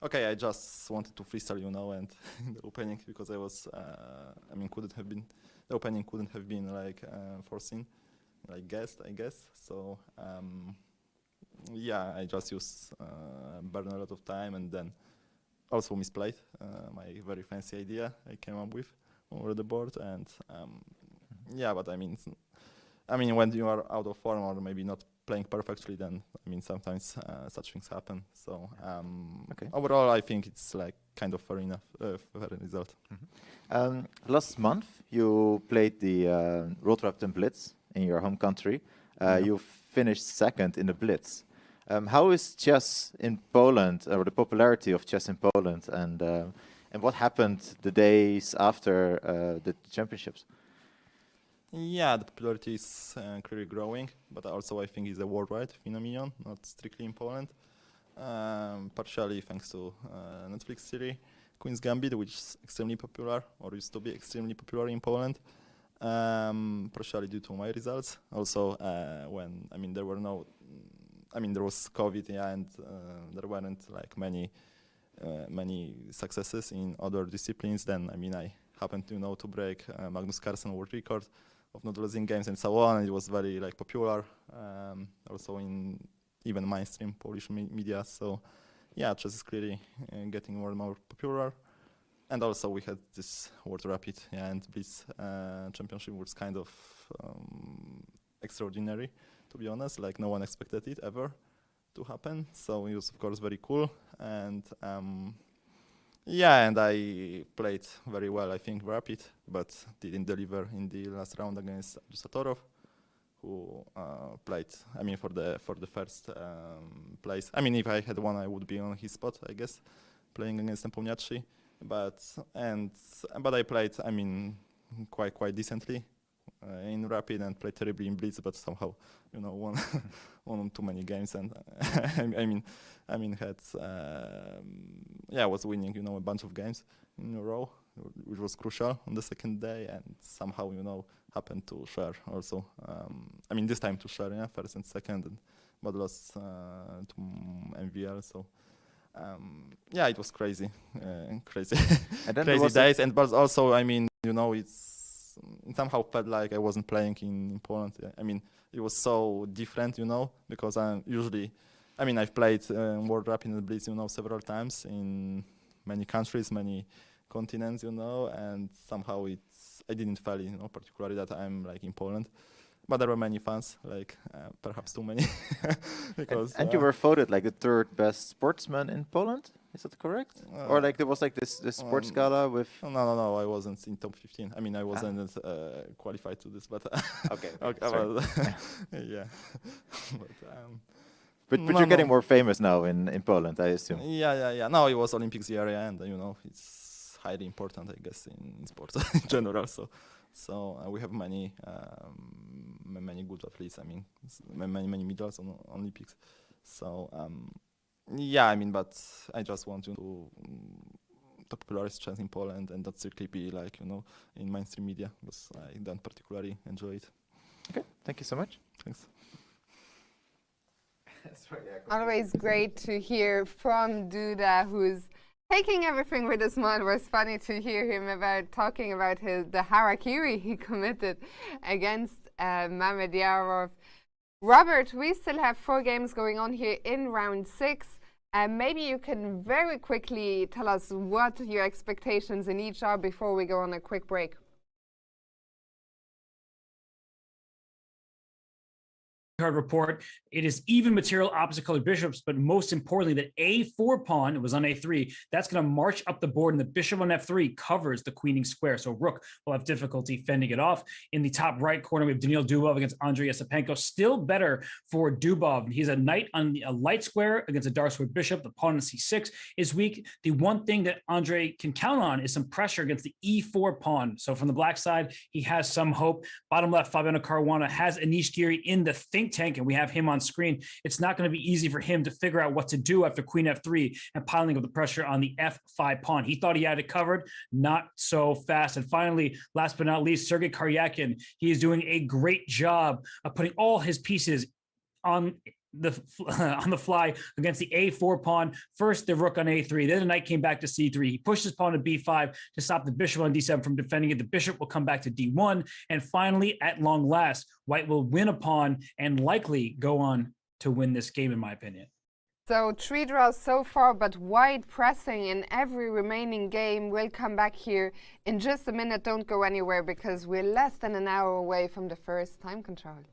okay. I just wanted to freestyle, you know, and in the opening because I was, I mean, the opening couldn't have been like foreseen, like guessed, I guess. So yeah, I just burned a lot of time, and then also misplayed my very fancy idea I came up with over the board. And yeah, but I mean, when you are out of form or maybe not playing perfectly, then I mean sometimes such things happen. So okay. Overall, I think it's like kind of fair enough, fair result. Mm-hmm. Last month you played the Rotterdam Blitz in your home country. You finished second in the Blitz. How is chess in Poland, or the popularity of chess in Poland, and what happened the days after the championships? Yeah, the popularity is clearly growing, but also I think it's a worldwide phenomenon, not strictly in Poland. Partially thanks to Netflix series Queen's Gambit, which is extremely popular, or used to be extremely popular in Poland. Partially due to my results. Also, when there was COVID, yeah, and there weren't like many successes in other disciplines. Then I happened to break Magnus Carlsen world record of not losing games and so on. It was very like popular, also in even mainstream Polish media. So yeah, chess is clearly getting more and more popular. And also we had this World Rapid and Blitz championship was kind of extraordinary to be honest. Like no one expected it ever to happen. So it was of course very cool. And yeah, and I played very well, I think, Rapid, but didn't deliver in the last round against Satorov, who played, I mean, for the first place. I mean, if I had won, I would be on his spot, I guess, playing against Nepomniachtchi. But I played, I mean, quite decently in Rapid and played terribly in Blitz, but somehow, you know, won too many games, and I mean, had was winning, you know, a bunch of games in a row, which was crucial on the second day, and somehow, you know, happened to share also. I mean, this time to share, yeah, first and second, but lost to MVL. So yeah, it was crazy, crazy days, and but also, I mean, you know, it somehow felt like I wasn't playing in Poland. I mean, it was so different, you know, because I'm usually, I mean, I've played World Rapid and Blitz, you know, several times in many countries, many continents, you know, and somehow I didn't feel, you know, particularly that I'm like in Poland. But there were many fans, like perhaps too many. Because and you were voted like the third best sportsman in Poland. Is that correct? Or like there was like this sports gala with. No, I wasn't in top 15. I mean, I wasn't qualified to this, but okay. Well, yeah. But you're getting more famous now in Poland, I assume. Yeah. No, it was Olympics year, and you know, it's highly important, I guess, in sports in general. So we have many good athletes. I mean, many medals on Olympics. So yeah, I mean, but I just want to popularize chess in Poland and not strictly be like, you know, in mainstream media, because I don't particularly enjoy it. Okay, thank you so much. Thanks. Always great to hear from Duda, who's taking everything with a smile. It was funny to hear him talking about the harakiri he committed against Mamedyarov. Robert, we still have 4 games going on here in round 6. Maybe you can very quickly tell us what your expectations in each are before we go on a quick break. Card report. It is even material opposite colored bishops, but most importantly, that A4 pawn, it was on A3, that's going to march up the board, and the bishop on F3 covers the queening square. So Rook will have difficulty fending it off. In the top right corner, we have Daniil Dubov against Andrei Yasipenko. Still better for Dubov. He's a knight on a light square against a dark square bishop. The pawn on C6 is weak. The one thing that Andrei can count on is some pressure against the E4 pawn. So from the black side, he has some hope. Bottom left, Fabiano Caruana has Anish Giri in the think tank, and we have him on screen. It's not going to be easy for him to figure out what to do after queen F3 and piling up the pressure on the F5 pawn. He thought he had it covered, not so fast. And finally, last but not least, Sergei Karyakin. He is doing a great job of putting all his pieces on the fly against the A4 pawn. First the rook on A3, then the knight came back to C3. He pushed his pawn to B5 to stop the bishop on D7 from defending it. The bishop will come back to D1, and finally, at long last, White will win a pawn and likely go on to win this game, in my opinion. So 3 draws so far, but White pressing in every remaining game. We'll come back here in just a minute. Don't go anywhere, because we're less than an hour away from the first time control.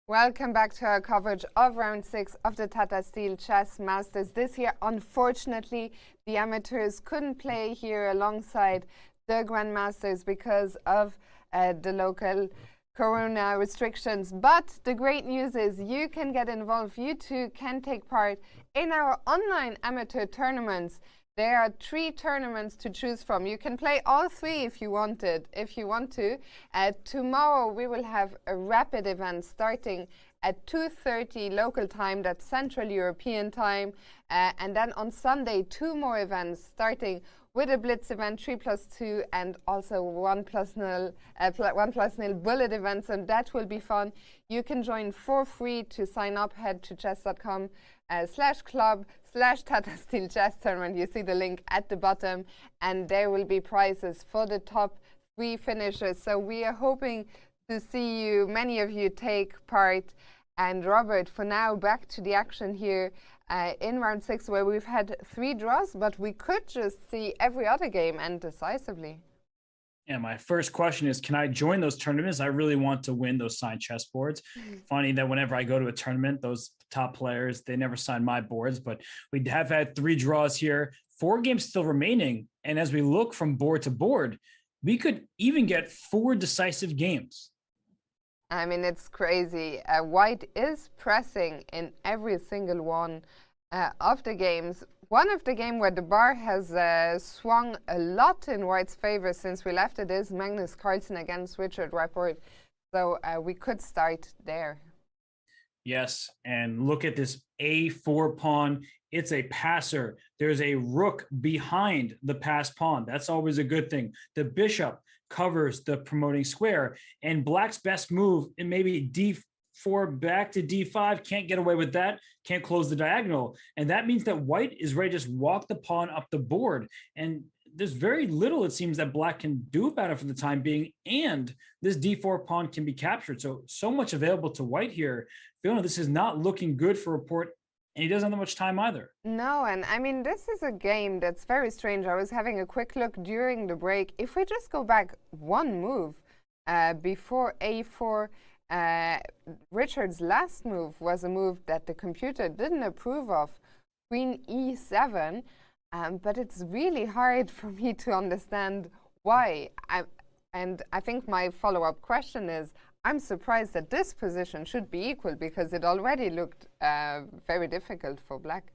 Welcome back to our coverage of round 6 of the Tata Steel Chess Masters. This year, unfortunately, the amateurs couldn't play here alongside the Grandmasters because of the local corona restrictions. But the great news is you can get involved. You too can take part in our online amateur tournaments. There are 3 tournaments to choose from. You can play all 3 if you want to. Tomorrow we will have a rapid event starting at 2:30 local time, that's Central European time. And then on Sunday, 2 more events starting with a blitz event, 3+2, and also 1+0 bullet events, and that will be fun. You can join for free. To sign up, head to chess.com/club/Tata Steel Chess Tournament. You see the link at the bottom, and there will be prizes for the top 3 finishers. So we are hoping to see you, many of you, take part. And Robert, for now, back to the action here in round 6, where we've had 3 draws, but we could just see every other game end decisively. Yeah, my first question is, can I join those tournaments? I really want to win those signed chess boards. Funny that whenever I go to a tournament, those top players, they never sign my boards, but we have had 3 draws here, 4 games still remaining. And as we look from board to board, we could even get 4 decisive games. I mean, it's crazy. White is pressing in every single one of the games. One of the games where the bar has swung a lot in White's favor since we left it is Magnus Carlsen against Richard Rapport. So we could start there. Yes, and look at this A4 pawn. It's a passer. There's a rook behind the passed pawn. That's always a good thing. The bishop covers the promoting square, and Black's best move, it may be D4 back to D5. Can't get away with that. Can't close the diagonal. And that means that White is ready to just walk the pawn up the board. And there's very little, it seems, that Black can do about it for the time being. And this D4 pawn can be captured. So much available to White here. Fiona, this is not looking good for Rapport. And he doesn't have much time either. No, and I mean, this is a game that's very strange. I was having a quick look during the break. If we just go back 1 move before A4, Richard's last move was a move that the computer didn't approve of, Queen E7, but it's really hard for me to understand why. And I think my follow-up question is, I'm surprised that this position should be equal because it already looked very difficult for Black.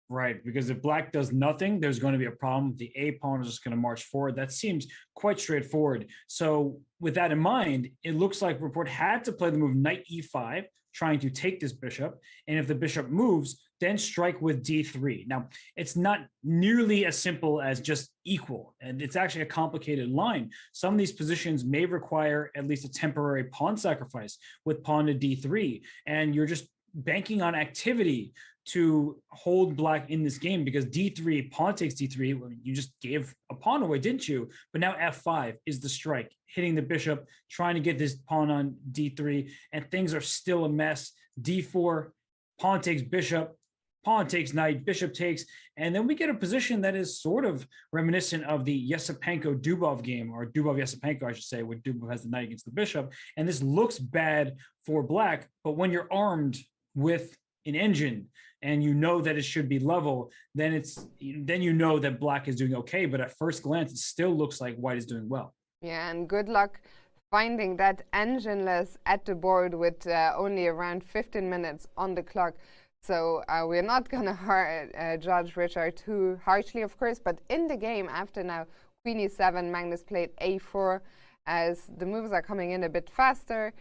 Right, because if Black does nothing, there's going to be a problem. The A pawn is just going to march forward. That seems quite straightforward. So with that in mind, it looks like Rapport had to play the move Knight E5, trying to take this bishop. And if the bishop moves, then strike with D3. Now, it's not nearly as simple as just equal, and it's actually a complicated line. Some of these positions may require at least a temporary pawn sacrifice with pawn to D3, and you're just banking on activity to hold Black in this game because D3, pawn takes D3, well, you just gave a pawn away, didn't you? But now F5 is the strike, hitting the bishop, trying to get this pawn on D3, and things are still a mess. D4, pawn takes bishop, pawn takes knight, bishop takes, and then we get a position that is sort of reminiscent of the Yesipenko-Dubov game, or Dubov-Yesipenko, I should say, where Dubov has the knight against the bishop, and this looks bad for Black, but when you're armed with an engine and you know that it should be level, then you know that Black is doing okay, but at first glance, it still looks like White is doing well. Yeah, and good luck finding that engineless at the board with only around 15 minutes on the clock. So we're not going to judge Richard too harshly, of course, but in the game after now, Queen E7, Magnus played A4 as the moves are coming in a bit faster.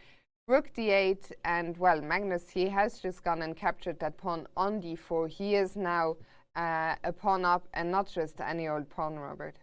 Rook D8, and well, Magnus, he has just gone and captured that pawn on D4. He is now a pawn up and not just any old pawn, Robert.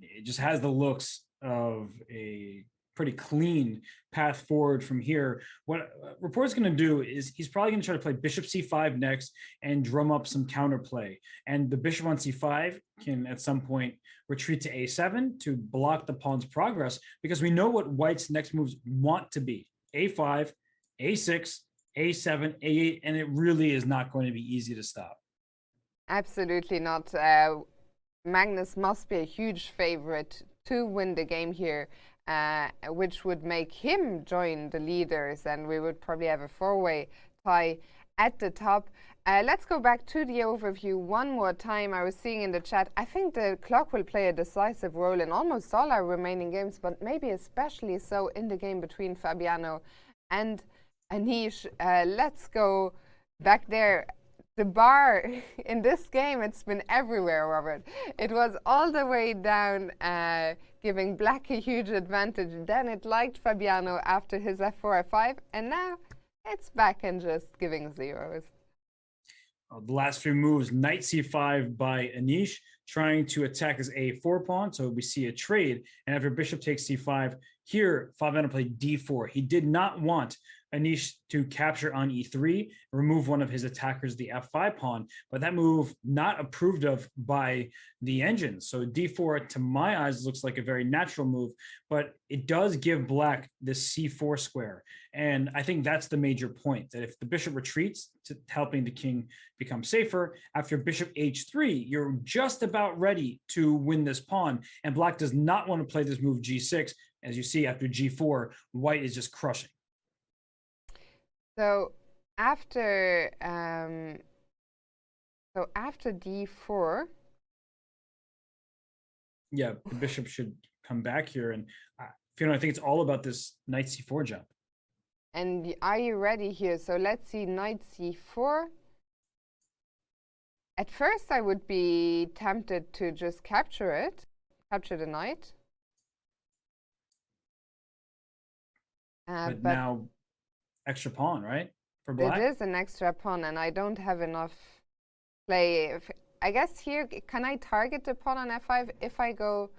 It just has the looks of a pretty clean path forward from here. What Rapport's going to do is he's probably going to try to play bishop c5 next and drum up some counterplay. And the bishop on c5 can at some point retreat to a7 to block the pawn's progress, because we know what White's next moves want to be. a5, a6, a7, a8, and it really is not going to be easy to stop. Absolutely not. Magnus must be a huge favorite to win the game here. which would make him join the leaders, and we would probably have a four-way tie at the top. Let's go back to the overview one more time. I was seeing in the chat, I think the clock will play a decisive role in almost all our remaining games, but maybe especially so in the game between Fabiano and Anish. Let's go back there. The bar in this game, it's been everywhere, Robert. It was all the way down, giving black a huge advantage. Then it liked Fabiano after his f4, f5, and now it's back and just giving zeros. The last few moves, knight c5 by Anish, trying to attack his a4 pawn. So we see a trade. And after bishop takes c5, here Fabiano played d4. He did not want Anish to capture on e3, remove one of his attackers, the f5 pawn, but that move not approved of by the engine. So d4, to my eyes, looks like a very natural move, but it does give black this c4 square. And I think that's the major point, that if the bishop retreats, to helping the king become safer, after bishop h3, you're just about ready to win this pawn, and black does not want to play this move g6. As you see, after g4, white is just crushing. So after d4, yeah, the bishop should come back here, and I think it's all about this knight c4 jump. And are you ready here? So let's see, knight c4. At first, I would be tempted to just capture the knight. But now, extra pawn, right? For black? It is an extra pawn, and I don't have enough play. I guess here, can I target the pawn on f5 if I go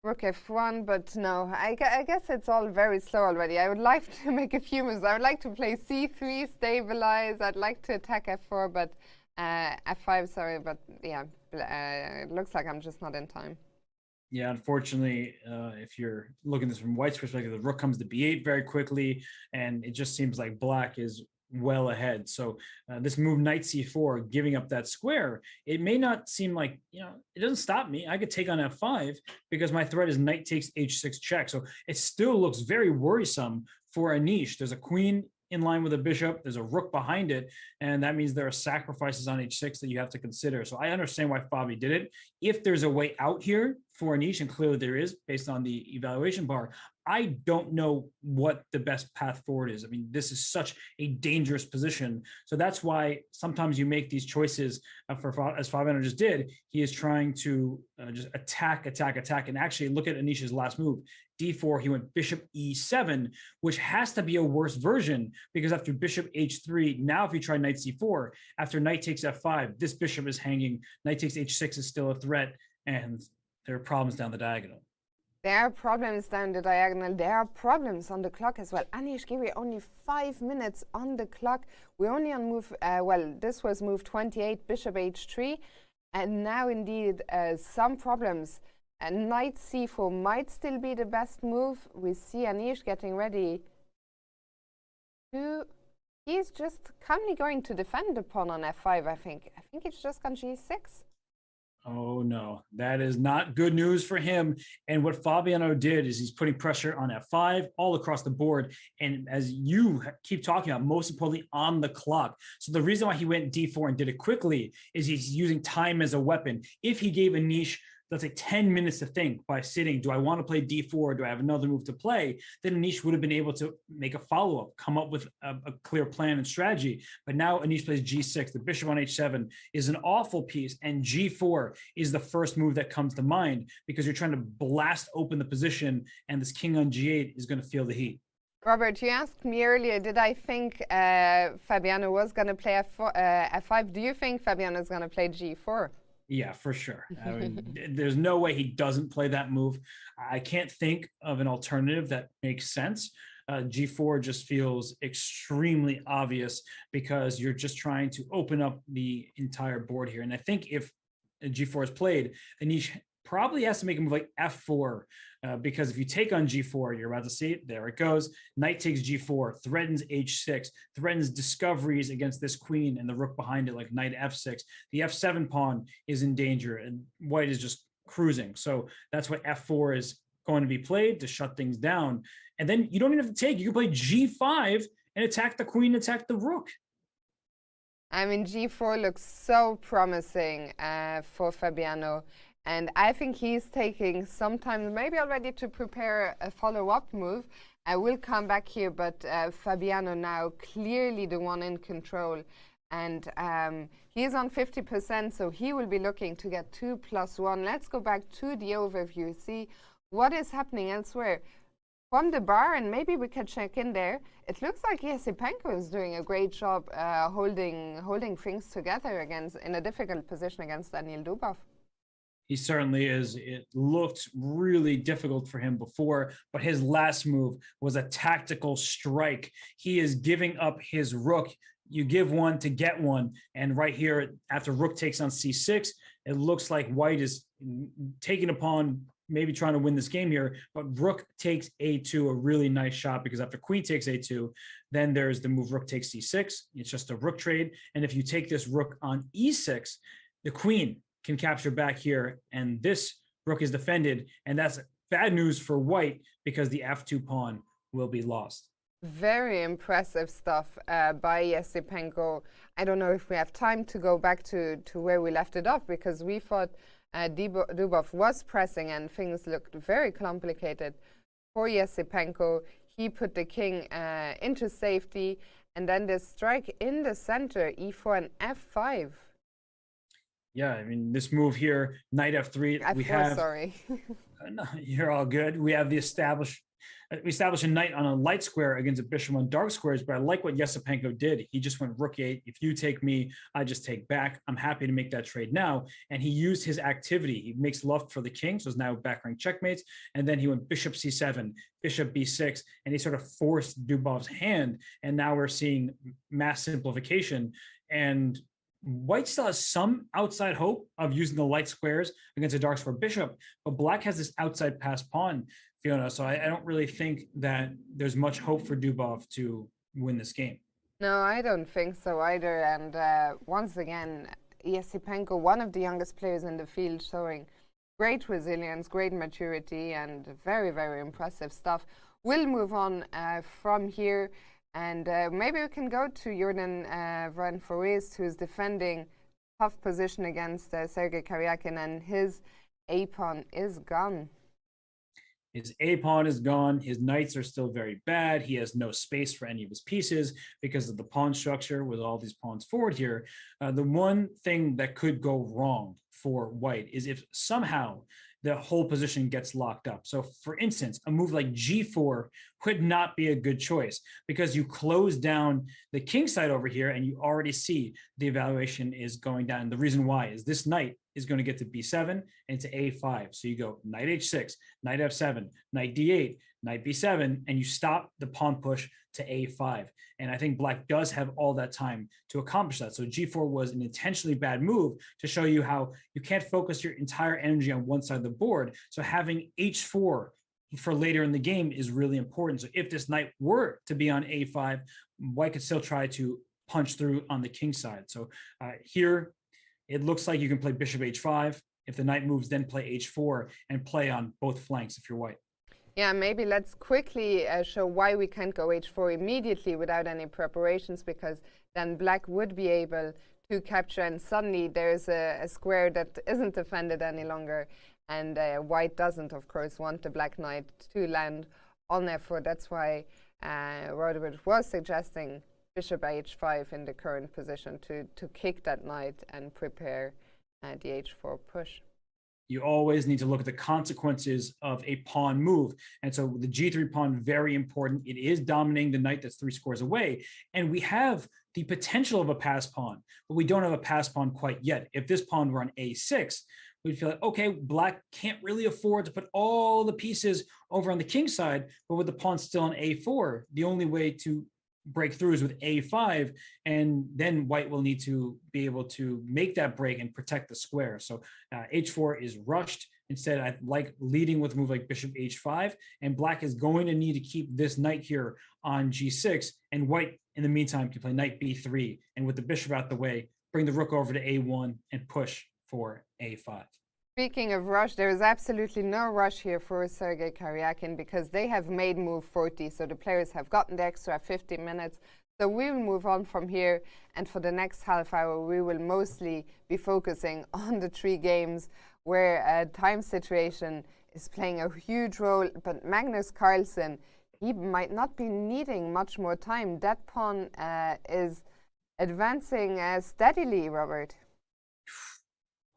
rook f1? But no, I guess it's all very slow already. I would like to make a few moves. I would like to play c3, stabilize. I'd like to attack f4, but f5, sorry. But yeah, it looks like I'm just not in time. Yeah, unfortunately, if you're looking at this from white's perspective, the rook comes to b8 very quickly, and it just seems like black is well ahead. So this move, knight c4, giving up that square, it may not seem like, it doesn't stop me. I could take on f5 because my threat is knight takes h6 check. So it still looks very worrisome for Anish. There's a queen in line with a bishop, there's a rook behind it, and that means there are sacrifices on h6 that you have to consider. So I understand why Fabi did it. If there's a way out here for Anish, and clearly there is based on the evaluation bar, I don't know what the best path forward is. I mean, this is such a dangerous position. So that's why sometimes you make these choices as Fabiano just did. He is trying to just attack, and actually look at Anish's last move. d4, he went bishop e7, which has to be a worse version because after bishop h3, now if you try knight c4, after knight takes f5, this bishop is hanging, knight takes h6 is still a threat, and there are problems down the diagonal. There are problems down the diagonal. There are problems on the clock as well. Anish Giri, only 5 minutes on the clock. We're only on move, this was move 28, bishop h3. And now indeed some problems. Knight c4 might still be the best move. We see Anish getting ready to... He's just calmly going to defend the pawn on f5, I think. I think it's just on g6. Oh no, that is not good news for him. And what Fabiano did is he's putting pressure on f5 all across the board. And as you keep talking about, most importantly, on the clock. So the reason why he went d4 and did it quickly is he's using time as a weapon. If he gave Anish, let's say 10 minutes to think by sitting, do I want to play d4? Do I have another move to play? Then Anish would have been able to make a follow-up, come up with a clear plan and strategy. But now Anish plays g6. The bishop on h7 is an awful piece, and g4 is the first move that comes to mind because you're trying to blast open the position, and this king on g8 is going to feel the heat. Robert, you asked me earlier, did I think Fabiano was going to play f5? Do you think Fabiano is going to play g4? Yeah, for sure. I mean, there's no way he doesn't play that move. I can't think of an alternative that makes sense. G4 just feels extremely obvious because you're just trying to open up the entire board here. And I think if G4 is played, Anish probably has to make a move like f4 because if you take on g4, you're about to see it. There it goes. Knight takes g4, threatens h6, threatens discoveries against this queen and the rook behind it like knight f6. The f7 pawn is in danger and white is just cruising. So that's why f4 is going to be played to shut things down. And then you don't even have to take, you can play G5 and attack the queen, attack the rook. I mean, G4 looks so promising for Fabiano. And I think he's taking some time, maybe already, to prepare a follow-up move. I will come back here, but Fabiano now clearly the one in control. And he is on 50%, so he will be looking to get 2+1. Let's go back to the overview, see what is happening elsewhere. From the bar, and maybe we can check in there, it looks like Yesipenko is doing a great job holding things together in a difficult position against Daniil Dubov. He certainly is. It looked really difficult for him before, but his last move was a tactical strike. He is giving up his rook. You give one to get one. And right here, after rook takes on c6, it looks like white is taking upon maybe trying to win this game here, but rook takes a2, a really nice shot, because after queen takes a2, then there's the move rook takes c6. It's just a rook trade. And if you take this rook on e6, the queen can capture back here, and this rook is defended, and that's bad news for white because the f2 pawn will be lost. Very impressive stuff by Yesipenko. I don't know if we have time to go back to where we left it off, because we thought Dubov was pressing and things looked very complicated for Yesipenko. He put the king into safety, and then the strike in the center, e4 and f5. Yeah, I mean, this move here, knight f3, we have... Sorry. No, you're all good. We have we establish a knight on a light square against a bishop on dark squares, but I like what Yesipenko did. He just went rook 8. If you take me, I just take back. I'm happy to make that trade now. And he used his activity. He makes love for the king, so it's now back rank checkmates. And then he went bishop c7, bishop b6, and he sort of forced Dubov's hand. And now we're seeing mass simplification. And white still has some outside hope of using the light squares against a dark square bishop, but black has this outside pass pawn, Fiona. So I don't really think that there's much hope for Dubov to win this game. No, I don't think so either. And once again, Yesipenko, one of the youngest players in the field, showing great resilience, great maturity, and very, very impressive stuff. We'll move on from here. And maybe we can go to Jorden van Foreest, who's defending tough position against Sergei Karyakin, and his a-pawn is gone. His a-pawn is gone. His knights are still very bad. He has no space for any of his pieces because of the pawn structure with all these pawns forward here. The one thing that could go wrong for white is if somehow the whole position gets locked up. So for instance, a move like g4 would not be a good choice because you close down the king side over here and you already see the evaluation is going down. The reason why is this knight is going to get to b7 and to a5. So you go knight h6, knight f7, knight d8, knight b7, and you stop the pawn push to a5. And I think black does have all that time to accomplish that. So g4 was an intentionally bad move to show you how you can't focus your entire energy on one side of the board. So having h4 for later in the game is really important. So if this knight were to be on a5, white could still try to punch through on the king side. So here, it looks like you can play bishop h5. If the knight moves, then play h4 and play on both flanks if you're white. Yeah, maybe let's quickly show why we can't go h4 immediately without any preparations, because then black would be able to capture, and suddenly there's a square that isn't defended any longer, and white doesn't, of course, want the black knight to land on f4. That's why Roderick was suggesting bishop h5 in the current position to kick that knight and prepare the h4 push. You always need to look at the consequences of a pawn move. And so the g3 pawn, very important. It is dominating the knight that's 3 squares away. And we have the potential of a pass pawn, but we don't have a pass pawn quite yet. If this pawn were on a6, we'd feel like, okay, black can't really afford to put all the pieces over on the king side, but with the pawn still on a4, the only way to break through is with a5, and then white will need to be able to make that break and protect the square. So h4 is rushed. Instead, I like leading with a move like bishop h5, and black is going to need to keep this knight here on g6, and white in the meantime can play knight b3, and with the bishop out the way, bring the rook over to a1 and push for a5. Speaking of rush, there is absolutely no rush here for Sergei Karyakin because they have made move 40, so the players have gotten the extra 50 minutes. So we will move on from here, and for the next half hour, we will mostly be focusing on the 3 games where time situation is playing a huge role. But Magnus Carlsen, he might not be needing much more time. That pawn is advancing steadily, Robert.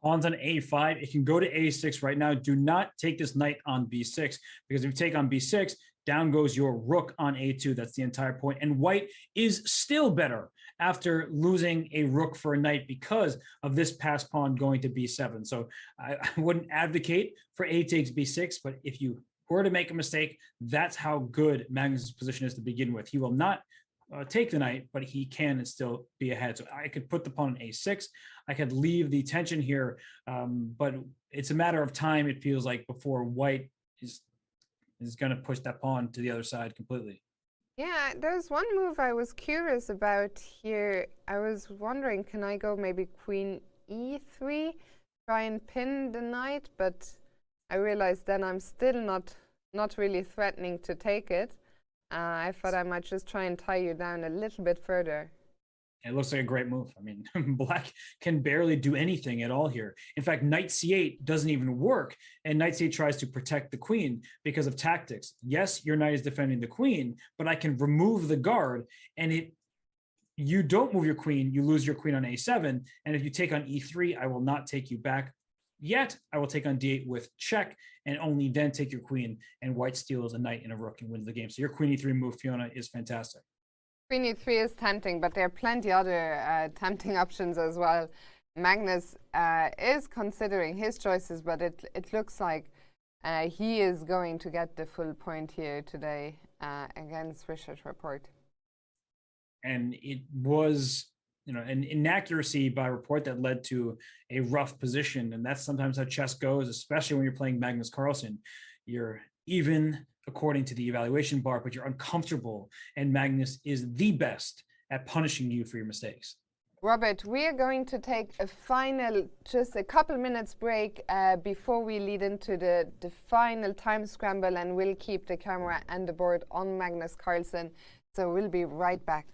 Pawn's on a5. It can go to a6 right now. Do not take this knight on b6, because if you take on b6, down goes your rook on a2. That's the entire point. And white is still better after losing a rook for a knight because of this pass pawn going to b7. So I wouldn't advocate for a takes b6, but if you were to make a mistake, that's how good Magnus's position is to begin with. He will not take the knight, but he can still be ahead. So I could put the pawn on a6. I could leave the tension here, but it's a matter of time, it feels like, before white is going to push that pawn to the other side completely. Yeah, there's one move I was curious about here. I was wondering, can I go maybe queen e3, try and pin the knight? But I realized then I'm still not really threatening to take it. I thought I might just try and tie you down a little bit further. It looks like a great move. I mean, black can barely do anything at all here. In fact, knight c8 doesn't even work, and knight c8 tries to protect the queen because of tactics. Yes, your knight is defending the queen, but I can remove the guard, and you don't move your queen, you lose your queen on a7, and if you take on e3, I will not take you back yet. I will take on d8 with check, and only then take your queen, and white steals a knight and a rook and wins the game. So your queen e3 move, Fiona, is fantastic. Queen e3 is tempting, but there are plenty other tempting options as well. Magnus is considering his choices, but it looks like he is going to get the full point here today against Richard Rapport. And it was, an inaccuracy by Rapport that led to a rough position, and that's sometimes how chess goes, especially when you're playing Magnus Carlsen. You're even according to the evaluation bar, but you're uncomfortable, and Magnus is the best at punishing you for your mistakes. Robert, we are going to take a final, just a couple minutes break before we lead into the final time scramble, and we'll keep the camera and the board on Magnus Carlsen. So we'll be right back.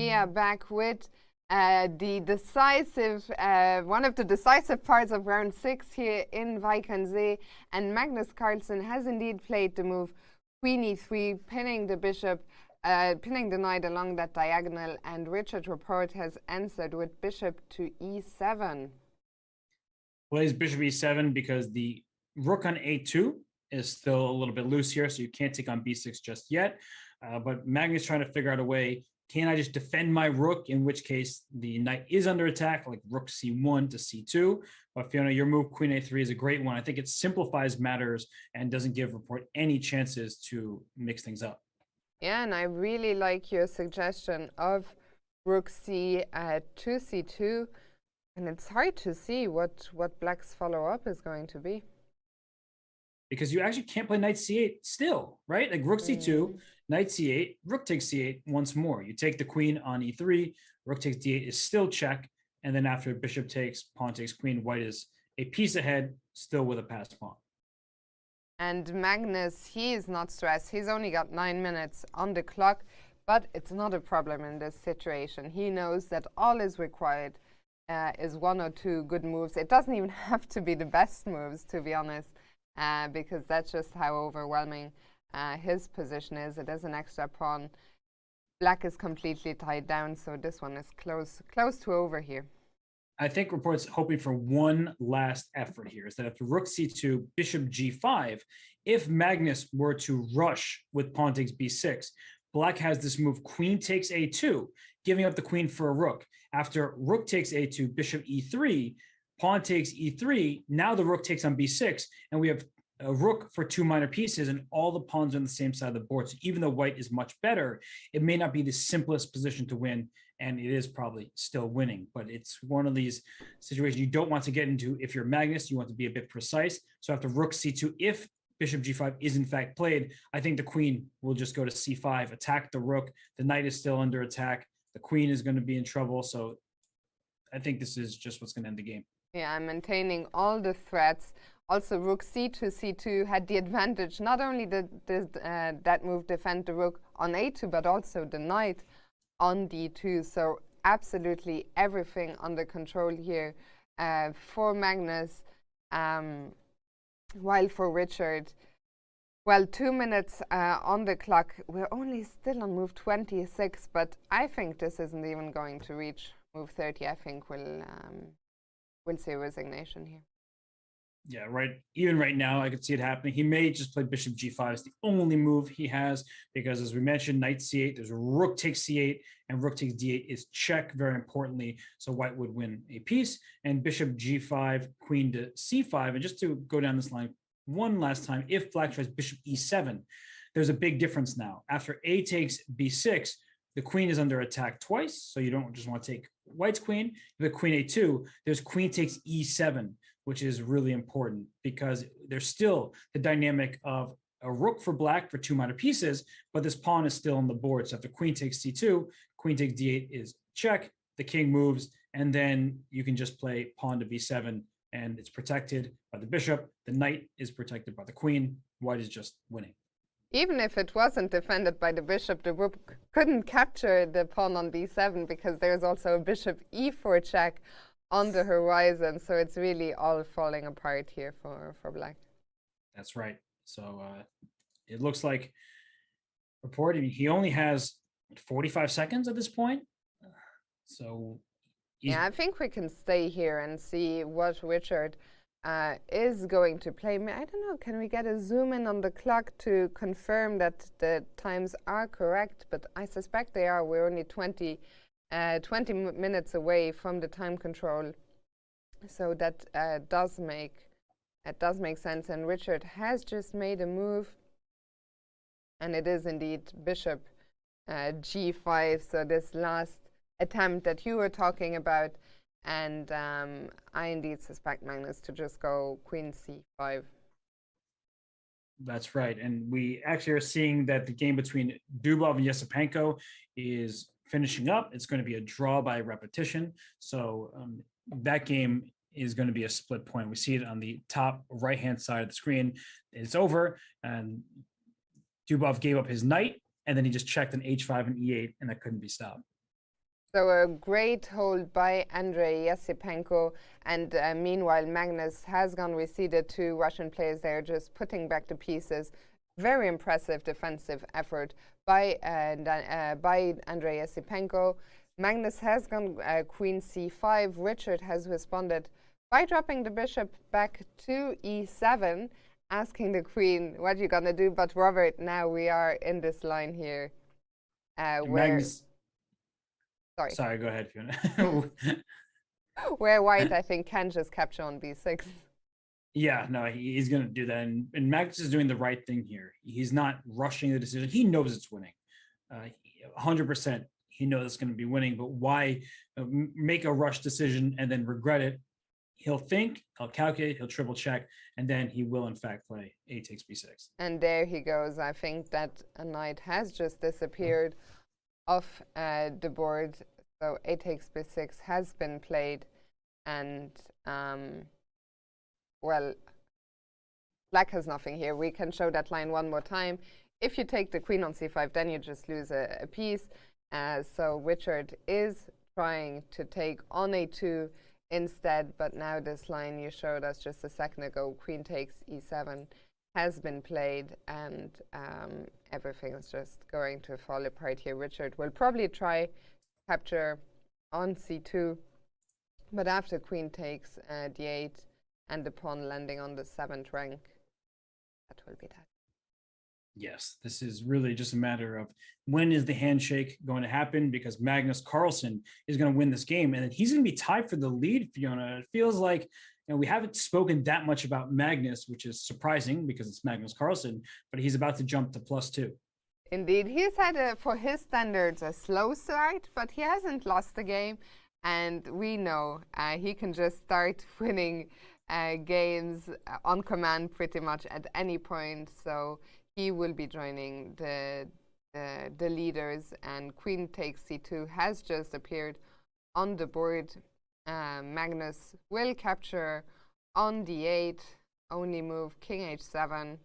we are back with the decisive, one of the decisive parts of round 6 here in Wijk aan Zee. And Magnus Carlsen has indeed played the move Queen e3, pinning the bishop, pinning the knight along that diagonal. And Richard Rapport has answered with bishop to e7. Plays bishop e7 because the rook on a2 is still a little bit loose here, so you can't take on b6 just yet. But Magnus trying to figure out a way. Can I just defend my rook? In which case the knight is under attack, like rook c1 to c2. But Fiona, your move queen a3 is a great one. I think it simplifies matters and doesn't give Rapport any chances to mix things up. Yeah, and I really like your suggestion of rook c to c2. And it's hard to see what Black's follow-up is going to be. Because you actually can't play knight c8 still, right? Like rook c2, knight c8, rook takes c8 once more. You take the queen on e3, rook takes d8 is still check, and then after bishop takes, pawn takes queen, white is a piece ahead, still with a passed pawn. And Magnus, he is not stressed. He's only got 9 minutes on the clock, but it's not a problem in this situation. He knows that all is required is 1 or 2 good moves. It doesn't even have to be the best moves, to be honest. Because that's just how overwhelming his position is. It is an extra pawn. Black is completely tied down, so this one is close to over here. I think Rapport's hoping for one last effort here, is that after rook c2, bishop g5, if Magnus were to rush with pawn takes b6, Black has this move queen takes a2, giving up the queen for a rook. After rook takes a2, bishop e3, pawn takes e3, now the rook takes on b6, and we have a rook for 2 minor pieces, and all the pawns are on the same side of the board. So even though white is much better, it may not be the simplest position to win, and it is probably still winning. But it's one of these situations you don't want to get into. If you're Magnus, you want to be a bit precise. So after rook c2, if bishop g5 is in fact played, I think the queen will just go to c5, attack the rook. The knight is still under attack. The queen is going to be in trouble. So I think this is just what's going to end the game. Yeah, I'm maintaining all the threats. Also, rook c to c2 had the advantage. Not only did that move defend the rook on a2, but also the knight on d2. So absolutely everything under control here for Magnus. While for Richard, well, 2 minutes on the clock. We're only still on move 26, but I think this isn't even going to reach move 30. I think we'll see resignation here. Yeah, right. Even right now, I could see it happening. He may just play bishop g5 as the only move he has, because as we mentioned, knight c8, there's rook takes c8, and rook takes d8 is check, very importantly. So white would win a piece, and bishop g5, queen to c5. And just to go down this line one last time, if Black tries bishop e7, there's a big difference now. After a takes b6, the queen is under attack twice, so you don't just want to take white's queen. The queen a2, there's queen takes e7, which is really important because there's still the dynamic of a rook for Black for 2 minor pieces, but this pawn is still on the board. So after queen takes c2, queen takes d8 is check, the king moves, and then you can just play pawn to b7, and it's protected by the bishop. The knight is protected by the queen. White is just winning. Even if it wasn't defended by the bishop, the rook couldn't capture the pawn on b7 because there's also a bishop e4 check on the horizon. So it's really all falling apart here for Black. That's right. So it looks like Rapport, I mean, he only has 45 seconds at this point. So yeah, I think we can stay here and see what Richard is going to play. I don't know, can we get a zoom in on the clock to confirm that the times are correct? But I suspect they are. We're only 20 minutes away from the time control. So that does make sense. And Richard has just made a move. And it is indeed bishop g5. So this last attempt that you were talking about. And I indeed suspect Magnus to just go queen c5. That's right. And we actually are seeing that the game between Dubov and Yesipenko is finishing up. It's going to be a draw by repetition. So that game is going to be a split point. We see it on the top right-hand side of the screen. It's over, and Dubov gave up his knight, and then he just checked an h5 and e8, and that couldn't be stopped. So a great hold by Andrei Yasipenko, and meanwhile Magnus has gone receded. Two Russian players there just putting back the pieces. Very impressive defensive effort by Andrei Yasipenko. Magnus has gone queen c5. Richard has responded by dropping the bishop back to e7, asking the queen, what are you going to do? But Robert, now we are in this line here. Where Magnus. Sorry, go ahead, Fiona. Where White, I think, can just capture on b6. Yeah, no, he's going to do that. And Magnus is doing the right thing here. He's not rushing the decision. He knows it's winning. 100%. He knows it's going to be winning. But why make a rush decision and then regret it? He'll think, he'll calculate, he'll triple check, and then he will, in fact, play a takes b6. And there he goes. I think that a knight has just disappeared off the board. So a takes b6 has been played. And, well, black has nothing here. We can show that line one more time. If you take the queen on c5, then you just lose a piece. So Richard is trying to take on a2 instead, but now this line you showed us just a second ago, queen takes e7, has been played, and everything is just going to fall apart here. Richard will probably try capture on c2, but after queen takes d8 and the pawn landing on the 7th rank, that will be that. Yes, this is really just a matter of when is the handshake going to happen, because Magnus Carlsen is going to win this game, and he's going to be tied for the lead, Fiona. It feels like we haven't spoken that much about Magnus, which is surprising because it's Magnus Carlsen, but he's about to jump to +2. Indeed, he's had, for his standards, a slow start, but he hasn't lost the game, and we know he can just start winning games on command pretty much at any point. So he will be joining the leaders, and queen takes c2 has just appeared on the board. Magnus will capture on d8, only move king h7,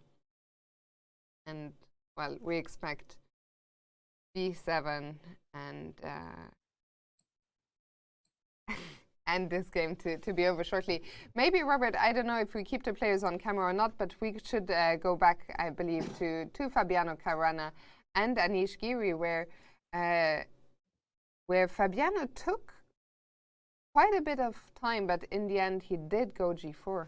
and well, we expect b7 and and this game to be over shortly. Maybe, Robert, I don't know if we keep the players on camera or not, but we should go back, I believe, to Fabiano Caruana and Anish Giri, where Fabiano took quite a bit of time, but in the end, he did go g4.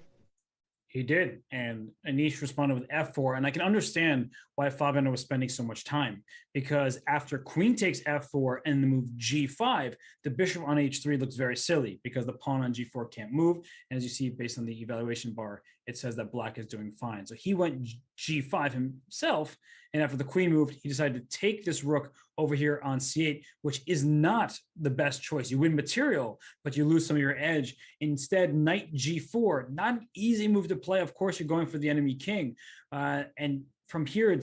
He did, and Anish responded with f4, and I can understand why Fabiano was spending so much time, because after queen takes f4 and the move g5, the bishop on h3 looks very silly because the pawn on g4 can't move, and as you see based on the evaluation bar, it says that black is doing fine. So he went g5 himself, and after the queen moved, he decided to take this rook over here on c8, which is not the best choice. You win material, but you lose some of your edge. Instead, knight g4, not an easy move to play. Of course, you're going for the enemy king. And from here,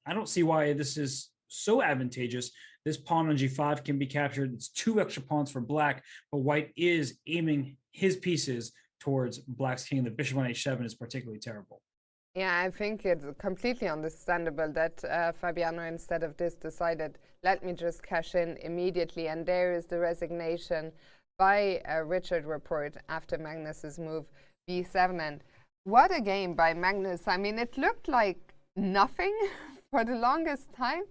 I don't see why this is so advantageous. This pawn on g5 can be captured. It's 2 extra pawns for black, but white is aiming his pieces towards black's king. The bishop on h7 is particularly terrible. Yeah, I think it's completely understandable that Fabiano, instead of this, decided, let me just cash in immediately. And there is the resignation by Richard Report after Magnus's move b7. And what a game by Magnus. I mean, it looked like nothing for the longest time.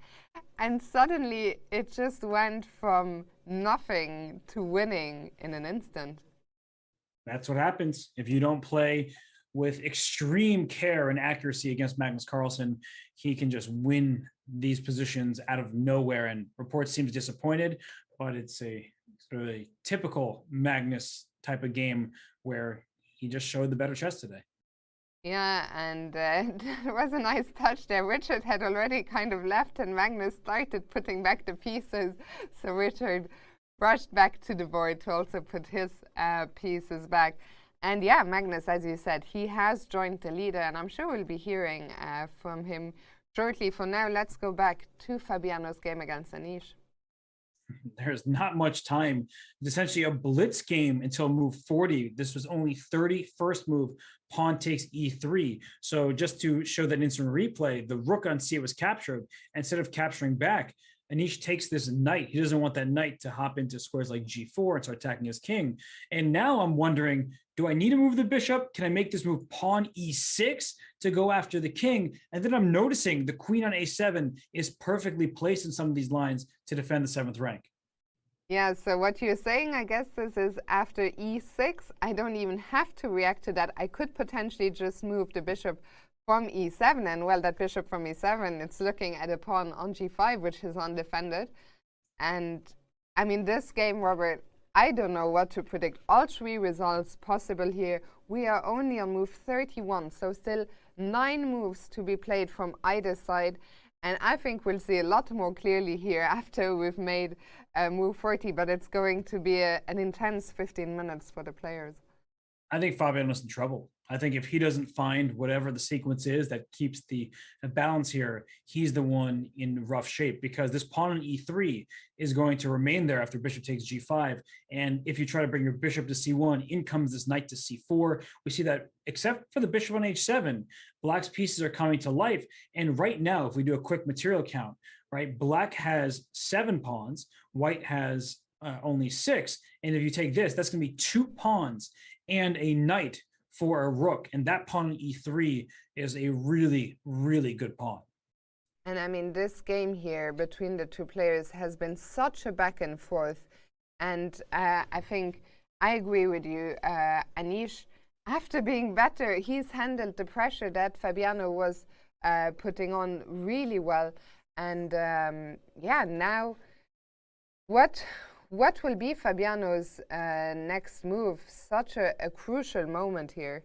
And suddenly it just went from nothing to winning in an instant. That's what happens if you don't play with extreme care and accuracy against Magnus Carlsen. He can just win these positions out of nowhere, and Report seems disappointed, but it's a sort of a typical Magnus type of game where he just showed the better chess today. Yeah, and it was a nice touch there. Richard had already kind of left, and Magnus started putting back the pieces, so Richard brushed back to the board to also put his pieces back. And yeah, Magnus, as you said, he has joined the leader, and I'm sure we'll be hearing from him shortly. For now, let's go back to Fabiano's game against Anish. There's not much time. It's essentially a blitz game until move 40. This was only 31st move. Pawn takes e3. So just to show that instant replay, the rook on c8 was captured. Instead of capturing back, Anish takes this knight. He doesn't want that knight to hop into squares like g4 and start attacking his king. And now I'm wondering, do I need to move the bishop? Can I make this move pawn e6 to go after the king? And then I'm noticing the queen on a7 is perfectly placed in some of these lines to defend the 7th rank. Yeah, so what you're saying, I guess this is after e6. I don't even have to react to that. I could potentially just move the bishop from e7, and well, that bishop from e7, it's looking at a pawn on g5, which is undefended. And I mean, this game, Robert, I don't know what to predict. All 3 results possible here. We are only on move 31, so still 9 moves to be played from either side. And I think we'll see a lot more clearly here after we've made move 40, but it's going to be an intense 15 minutes for the players. I think Fabiano's in trouble. I think if he doesn't find whatever the sequence is that keeps the balance here, he's the one in rough shape, because this pawn on e3 is going to remain there after bishop takes g5. And if you try to bring your bishop to c1, in comes this knight to c4. We see that except for the bishop on h7, black's pieces are coming to life. And right now, if we do a quick material count, right, black has 7 pawns, white has only 6. And if you take this, that's going to be 2 pawns and a knight for a rook, and that pawn on e3 is a really, really good pawn. And I mean, this game here between the 2 players has been such a back and forth, and I think I agree with you. Anish, after being better, he's handled the pressure that Fabiano was putting on really well. And yeah, now what will be Fabiano's next move? Such a crucial moment here.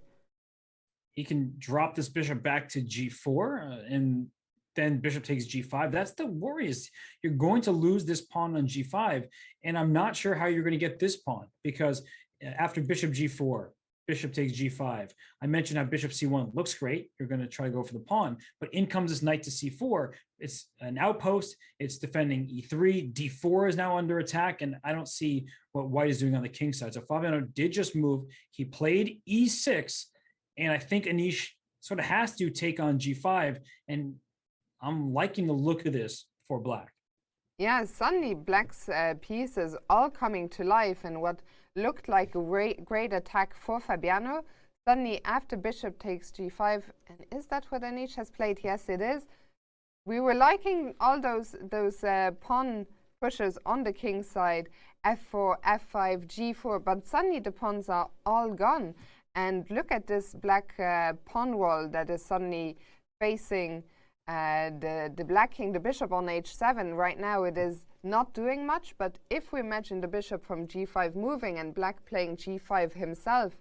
He can drop this bishop back to g4, and then bishop takes g5. That's the worry, is you're going to lose this pawn on g5, and I'm not sure how you're going to get this pawn, because after bishop g4, bishop takes g5. I mentioned how bishop c1 looks great. You're going to try to go for the pawn, but in comes this knight to c4. It's an outpost. It's defending e3. d4 is now under attack, and I don't see what white is doing on the king side. So Fabiano did just move. He played e6, and I think Anish sort of has to take on g5, and I'm liking the look of this for black. Yeah, suddenly black's pieces all coming to life, and what looked like a great attack for Fabiano, suddenly after bishop takes g5, and is that what Anish has played? Yes, it is. We were liking all those pawn pushes on the king side, f4, f5, g4, but suddenly the pawns are all gone. And look at this black pawn wall that is suddenly facing the black king, the bishop on h7. Right now it is not doing much, but if we imagine the bishop from g5 moving and black playing g5 himself,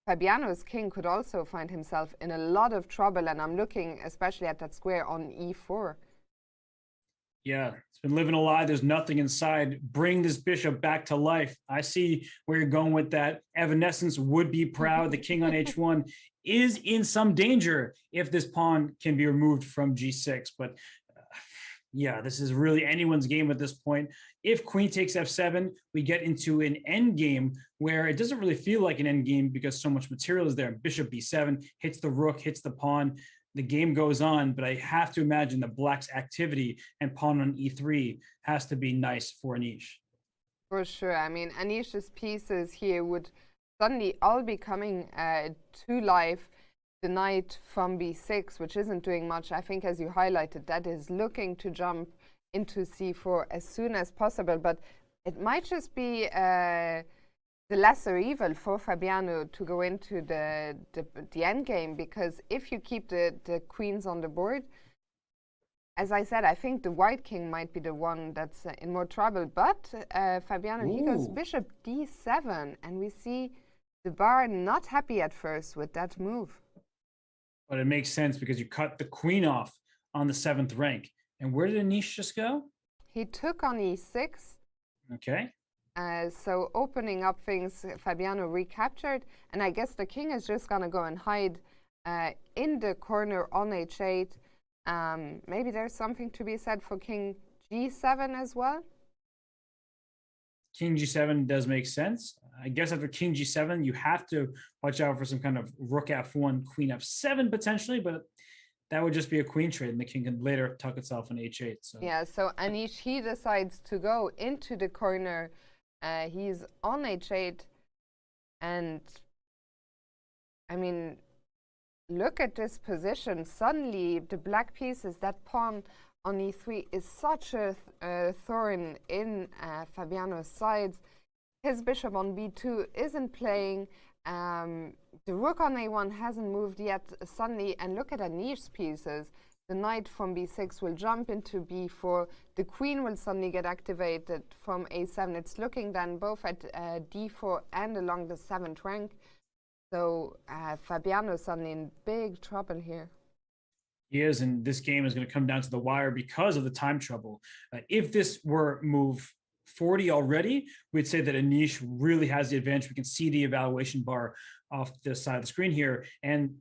Fabiano's king could also find himself in a lot of trouble, and I'm looking especially at that square on e4. Yeah, it's been living a lie. There's nothing inside. Bring this bishop back to life. I see where you're going with that. Evanescence would be proud. The king on h1 is in some danger if this pawn can be removed from g6. But yeah, this is really anyone's game at this point. If queen takes f7, we get into an end game where it doesn't really feel like an end game because so much material is there. Bishop b7 hits the rook, hits the pawn. The game goes on, but I have to imagine that black's activity and pawn on e3 has to be nice for Anish. For sure. I mean, Anish's pieces here would suddenly all be coming to life. The knight from b6, which isn't doing much, I think, as you highlighted, that is looking to jump into c4 as soon as possible. But it might just be the lesser evil for Fabiano to go into the end game, because if you keep the queens on the board, as I said, I think the white king might be the one that's in more trouble. But Fabiano, he goes bishop d7, and we see the bar not happy at first with that move. But it makes sense because you cut the queen off on the 7th rank. And where did Anish just go? He took on e6. Okay. So opening up things, Fabiano recaptured. And I guess the king is just going to go and hide in the corner on h8. Maybe there's something to be said for king g7 as well. King g7 does make sense. I guess after king g7, you have to watch out for some kind of rook f1, queen f7 potentially, but that would just be a queen trade, and the king can later tuck itself on h8. So yeah, so Anish, he decides to go into the corner. He's on h8, and I mean, look at this position. Suddenly, the black pieces, that pawn on e3 is such a thorn in Fabiano's sides. His bishop on b2 isn't playing. The rook on a1 hasn't moved yet suddenly. And look at Anish's pieces. The knight from b6 will jump into b4. The queen will suddenly get activated from a7. It's looking then both at d4 and along the 7th rank. So Fabiano's suddenly in big trouble here. he is, and this game is going to come down to the wire because of the time trouble. If this were move 40 already, we'd say that Anish really has the advantage. We can see the evaluation bar off the side of the screen here. And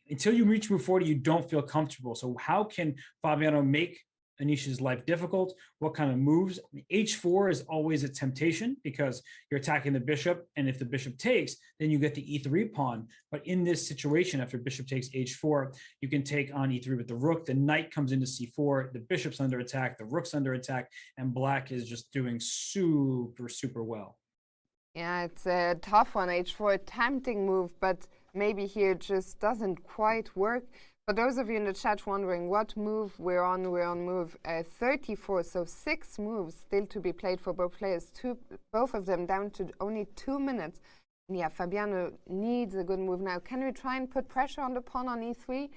until you reach move 40, you don't feel comfortable. So how can Fabiano make Anish's life difficult? What kind of moves? H4 is always a temptation because you're attacking the bishop, and if the bishop takes, then you get the e3 pawn. But in this situation, after bishop takes h4, you can take on e3 with the rook. The knight comes into c4, the bishop's under attack, the rook's under attack, and black is just doing super well. Yeah, it's a tough one, h4, a tempting move, but maybe here it just doesn't quite work. For those of you in the chat wondering what move we're on move 34, so 6 moves still to be played for both players, both of them down to only 2 minutes. And yeah, Fabiano needs a good move now. Can we try and put pressure on the pawn on e3?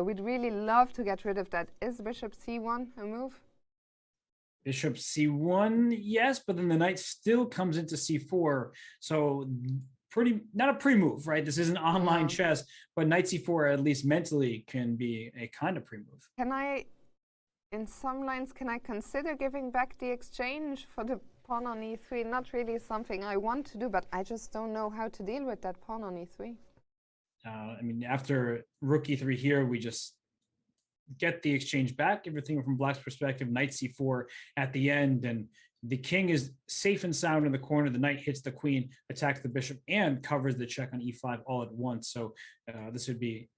We'd really love to get rid of that. Is bishop c1 a move? Bishop c1, yes, but then the knight still comes into c4, so not a pre-move, right? This isn't online chess, but knight c4 at least mentally can be a kind of pre-move. Can I, in some lines, can I consider giving back the exchange for the pawn on e3? Not really something I want to do, but I just don't know how to deal with that pawn on e3. I mean, after rook e3 here, we just get the exchange back. Everything from black's perspective, knight c4 at the end, and the king is safe and sound in the corner. The knight hits the queen, attacks the bishop, and covers the check on e5 all at once. So this would be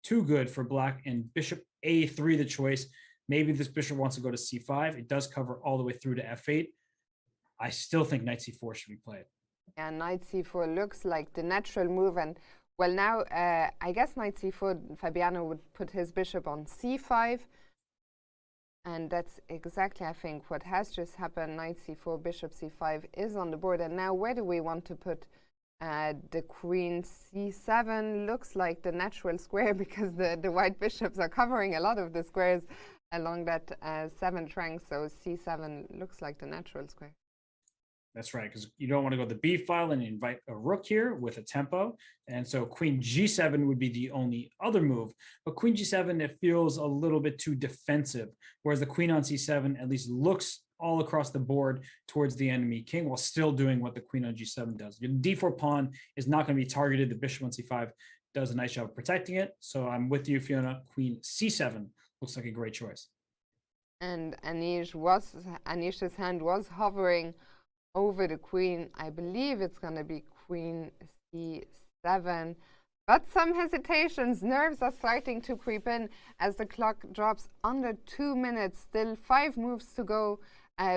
too good for black, and bishop a3 the choice. Maybe this bishop wants to go to c5. It does cover all the way through to f8. I still think knight c4 should be played. Yeah, knight c4 looks like the natural move. And well, now I guess knight c4, Fabiano would put his bishop on c5. And that's exactly, I think, what has just happened. Knight c4, bishop c5 is on the board. And now where do we want to put the queen? c7 looks like the natural square because the white bishops are covering a lot of the squares along that 7th rank. So c7 looks like the natural square. That's right, because you don't want to go to the b file and invite a rook here with a tempo. And so queen g7 would be the only other move. But queen g7, it feels a little bit too defensive, whereas the queen on c7 at least looks all across the board towards the enemy king while still doing what the queen on g7 does. Your d4 pawn is not going to be targeted. The bishop on c5 does a nice job of protecting it. So I'm with you, Fiona. Queen c7 looks like a great choice. And Anish's hand was hovering over the queen. I believe it's going to be queen c7, but some hesitations. Nerves are starting to creep in as the clock drops under 2 minutes. Still 5 moves to go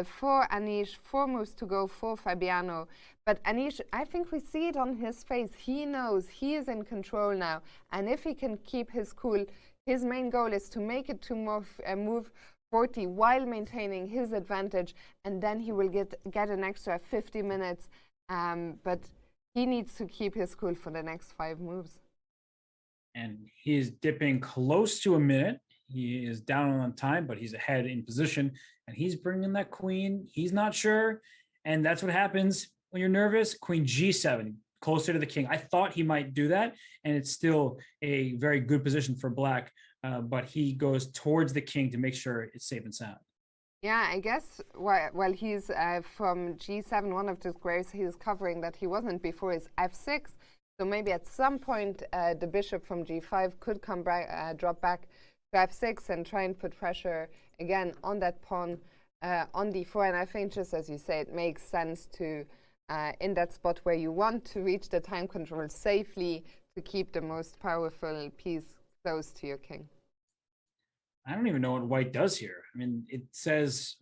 for Anish, 4 moves to go for Fabiano. But Anish, I think we see it on his face. He knows he is in control now, and if he can keep his cool, his main goal is to make it to move 40 while maintaining his advantage, and then he will get an extra 50 minutes. But he needs to keep his cool for the next 5 moves. And he is dipping close to a minute. He is down on time, but he's ahead in position, and he's bringing that queen. He's not sure, and that's what happens when you're nervous. Queen g7, closer to the king. I thought he might do that, and it's still a very good position for black. But he goes towards the king to make sure it's safe and sound. Yeah, I guess while he's from g7, one of the squares he's covering that he wasn't before is f6. So maybe at some point the bishop from g5 could come back, drop back to f6 and try and put pressure again on that pawn on d4. And I think, just as you say, it makes sense to, in that spot where you want to reach the time control safely, to keep the most powerful piece close to your king. I don't even know what white does here. I mean, it says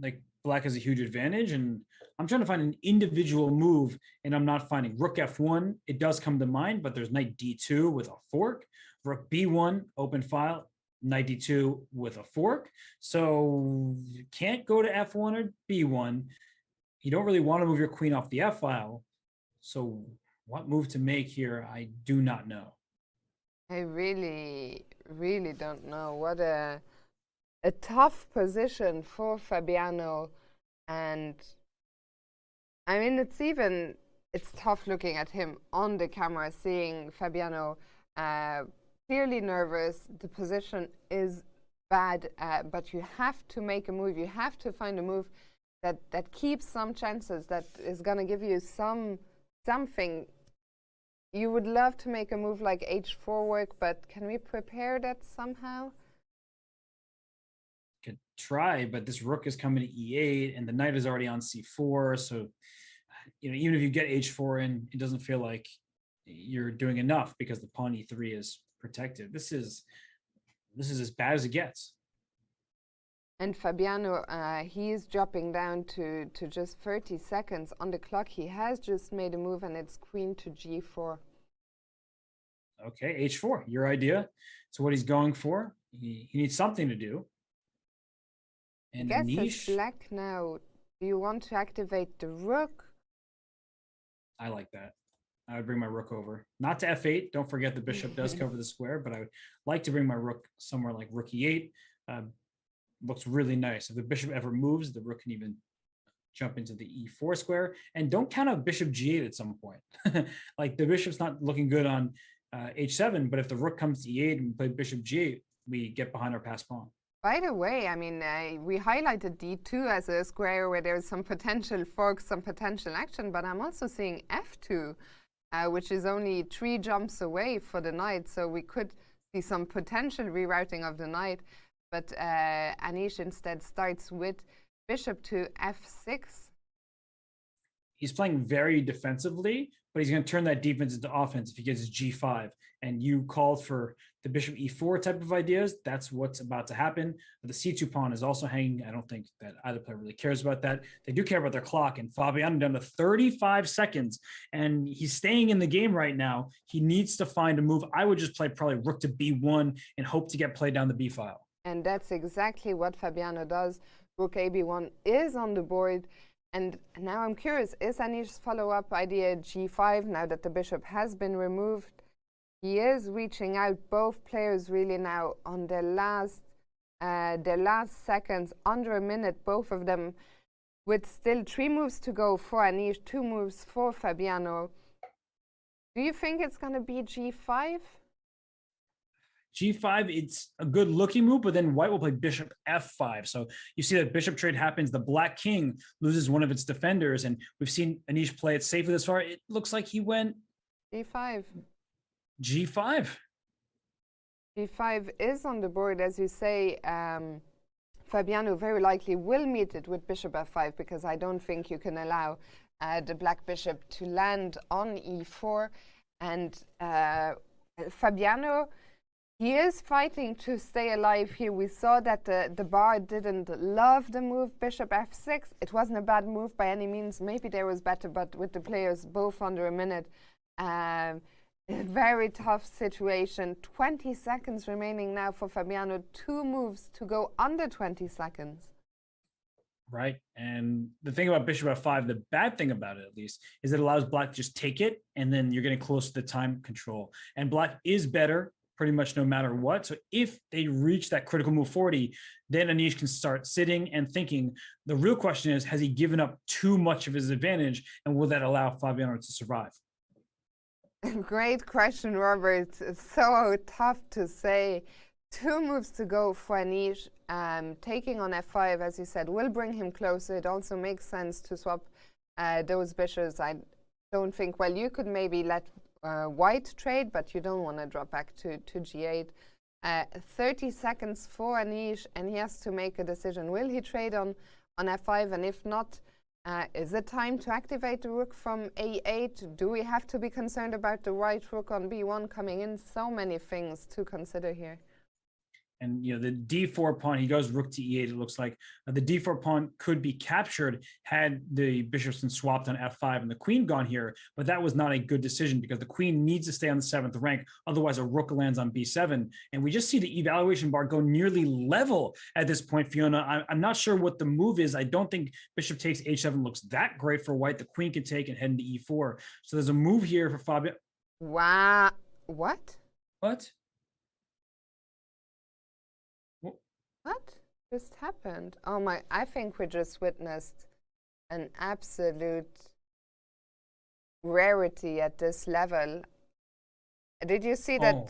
like black has a huge advantage, and I'm trying to find an individual move, and I'm not finding. Rook F1, it does come to mind, but there's knight D2 with a fork. Rook B1, open file, knight D2 with a fork. So you can't go to F1 or B1. You don't really want to move your queen off the F file. So what move to make here, I do not know. I really don't know. What a tough position for Fabiano. And I mean, it's tough looking at him on the camera, seeing Fabiano clearly nervous. The position is bad, but you have to make a move. You have to find a move that keeps some chances, that is going to give you something. You would love to make a move like H4 work, but can we prepare that somehow? Could try, but this rook is coming to E8 and the knight is already on C4. So, even if you get H4 in, it doesn't feel like you're doing enough because the pawn E3 is protected. This is as bad as it gets. And Fabiano, he is dropping down to just 30 seconds on the clock. He has just made a move, and it's queen to G4. Okay, H4, your idea. So what he's going for, he needs something to do. And I guess Anish, it's black now. Do you want to activate the rook? I like that. I would bring my rook over. Not to F8. Don't forget the bishop does cover the square, but I would like to bring my rook somewhere like rook E8. Looks really nice. If the bishop ever moves, the rook can even jump into the E4 square. And don't count out bishop G8 at some point. Like the bishop's not looking good on H7, but if the rook comes to E8 and we play bishop G8, we get behind our passed pawn. By the way, I mean, we highlighted D2 as a square where there's some potential forks, some potential action, but I'm also seeing F2, which is only 3 jumps away for the knight, so we could see some potential rerouting of the knight. But Anish instead starts with bishop to F6. He's playing very defensively, but he's going to turn that defense into offense if he gets his G5. And you called for the bishop E4 type of ideas. That's what's about to happen. But the C2 pawn is also hanging. I don't think that either player really cares about that. They do care about their clock. And Fabiano down to 35 seconds. And he's staying in the game right now. He needs to find a move. I would just play probably rook to B1 and hope to get played down the B file. And that's exactly what Fabiano does. Rook AB1 is on the board. And now I'm curious, is Anish's follow-up idea G5 now that the bishop has been removed? He is reaching out. Both players really now on their last seconds, under a minute, both of them, with still 3 moves to go for Anish, 2 moves for Fabiano. Do you think it's going to be G5? G5, it's a good looking move, but then white will play bishop F5. So you see that bishop trade happens. The black king loses one of its defenders, and we've seen Anish play it safely this far. It looks like he went G5. G5. G5 is on the board, as you say. Fabiano very likely will meet it with bishop F5 because I don't think you can allow the black bishop to land on E4. And Fabiano, he is fighting to stay alive here. We saw that the bar didn't love the move bishop F6. It wasn't a bad move by any means. Maybe there was better, but with the players both under a minute, very tough situation. 20 seconds remaining now for Fabiano. 2 moves to go under 20 seconds. Right. And the thing about bishop F5, the bad thing about it at least, is it allows black to just take it, and then you're getting close to the time control. And black is better pretty much no matter what. So if they reach that critical move 40, then Anish can start sitting and thinking. The real question is, has he given up too much of his advantage, and will that allow Fabiano to survive? Great question, Robert. It's so tough to say. 2 moves to go for Anish. Taking on F5, as you said, will bring him closer. It also makes sense to swap those bishops. I don't think, well, you could maybe let white trade, but you don't want to drop back to G8. 30 seconds for Anish, and he has to make a decision. Will he trade on F5? And if not, Is it time to activate the rook from A8? Do we have to be concerned about the white rook on B1 coming in? So many things to consider here. And, the D4 pawn, he goes rook to E8, it looks like. The D4 pawn could be captured had the bishops been swapped on F5 and the queen gone here, but that was not a good decision because the queen needs to stay on the 7th rank, otherwise a rook lands on B7. And we just see the evaluation bar go nearly level at this point, Fiona. I'm not sure what the move is. I don't think bishop takes H7 looks that great for white. The queen can take and head into E4. So there's a move here for Fabio. Wow. What? What? What just happened? Oh my, I think we just witnessed an absolute rarity at this level. Did you see that? Oh.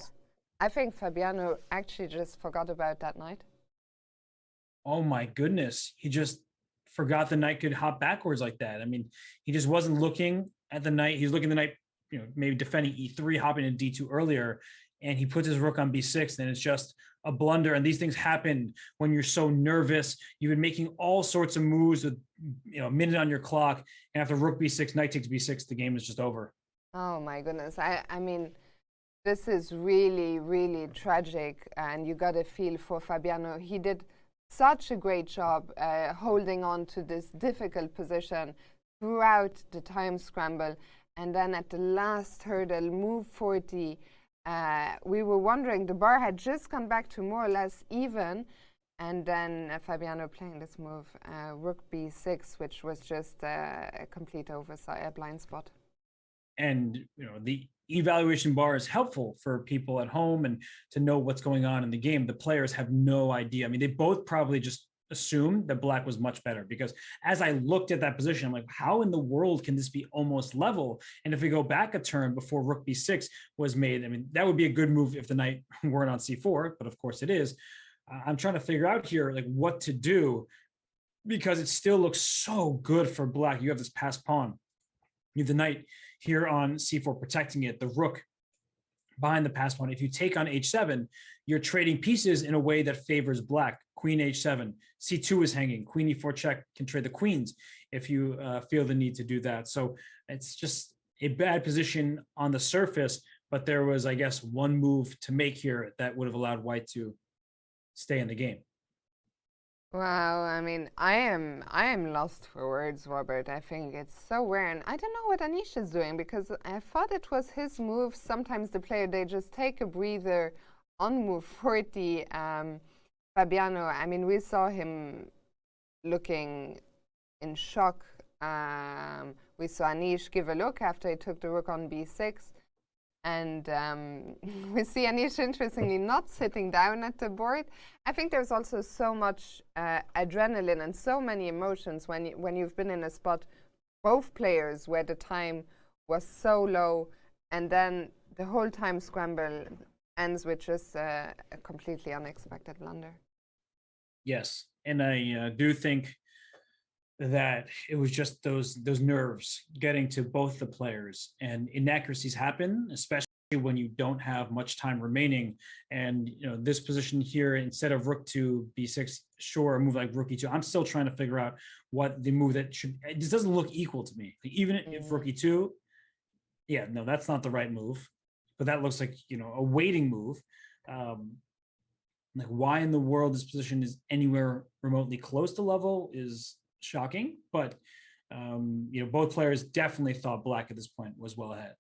I think Fabiano actually just forgot about that knight. Oh my goodness. He just forgot the knight could hop backwards like that. I mean, he just wasn't looking at the knight. He was looking at the knight, maybe defending E3, hopping in D2 earlier, and he puts his rook on B6, and it's just a blunder. And these things happen when you're so nervous. You've been making all sorts of moves with a minute on your clock, and after rook B6, knight takes B6, the game is just over. Oh my goodness. I mean, this is really, really tragic, and you got a feel for Fabiano. He did such a great job holding on to this difficult position throughout the time scramble, and then at the last hurdle, move 40, we were wondering, the bar had just gone back to more or less even, and then Fabiano playing this move, rook b6, which was just a complete oversight, a blind spot. And the evaluation bar is helpful for people at home and to know what's going on in the game. The players have no idea. I mean, they both probably just assumed that black was much better, because as I looked at that position, I'm like, how in the world can this be almost level? And if we go back a turn before rook b6 was made, I mean, that would be a good move if the knight weren't on c4, but of course it is. I'm trying to figure out here like what to do, because it still looks so good for black. You have this passed pawn. You have the knight here on c4 protecting it, the rook behind the passed pawn. If you take on h7, you're trading pieces in a way that favors black. Queen h7, c2 is hanging, queen e4 check can trade the queens if you feel the need to do that. So it's just a bad position on the surface, but there was, I guess, one move to make here that would have allowed white to stay in the game. Wow, I mean, I am lost for words, Robert. I think it's so rare, and I don't know what Anish is doing, because I thought it was his move. Sometimes the player, they just take a breather on move 40. Fabiano, I mean, we saw him looking in shock. We saw Anish give a look after he took the rook on b6. And we see Anish, interestingly, not sitting down at the board. I think there's also so much adrenaline and so many emotions when you've been in a spot, both players, where the time was so low, and then the whole time scramble ends with just a completely unexpected blunder. Yes, and I do think that it was just those nerves getting to both the players, and inaccuracies happen, especially when you don't have much time remaining. And this position here, instead of rook to b6, sure, a move like rook e2, I'm still trying to figure out what the move that should. It just doesn't look equal to me. Even if rook e2, yeah, no, that's not the right move, but that looks like a waiting move. Like, why in the world this position is anywhere remotely close to level is shocking, but both players definitely thought black at this point was well ahead.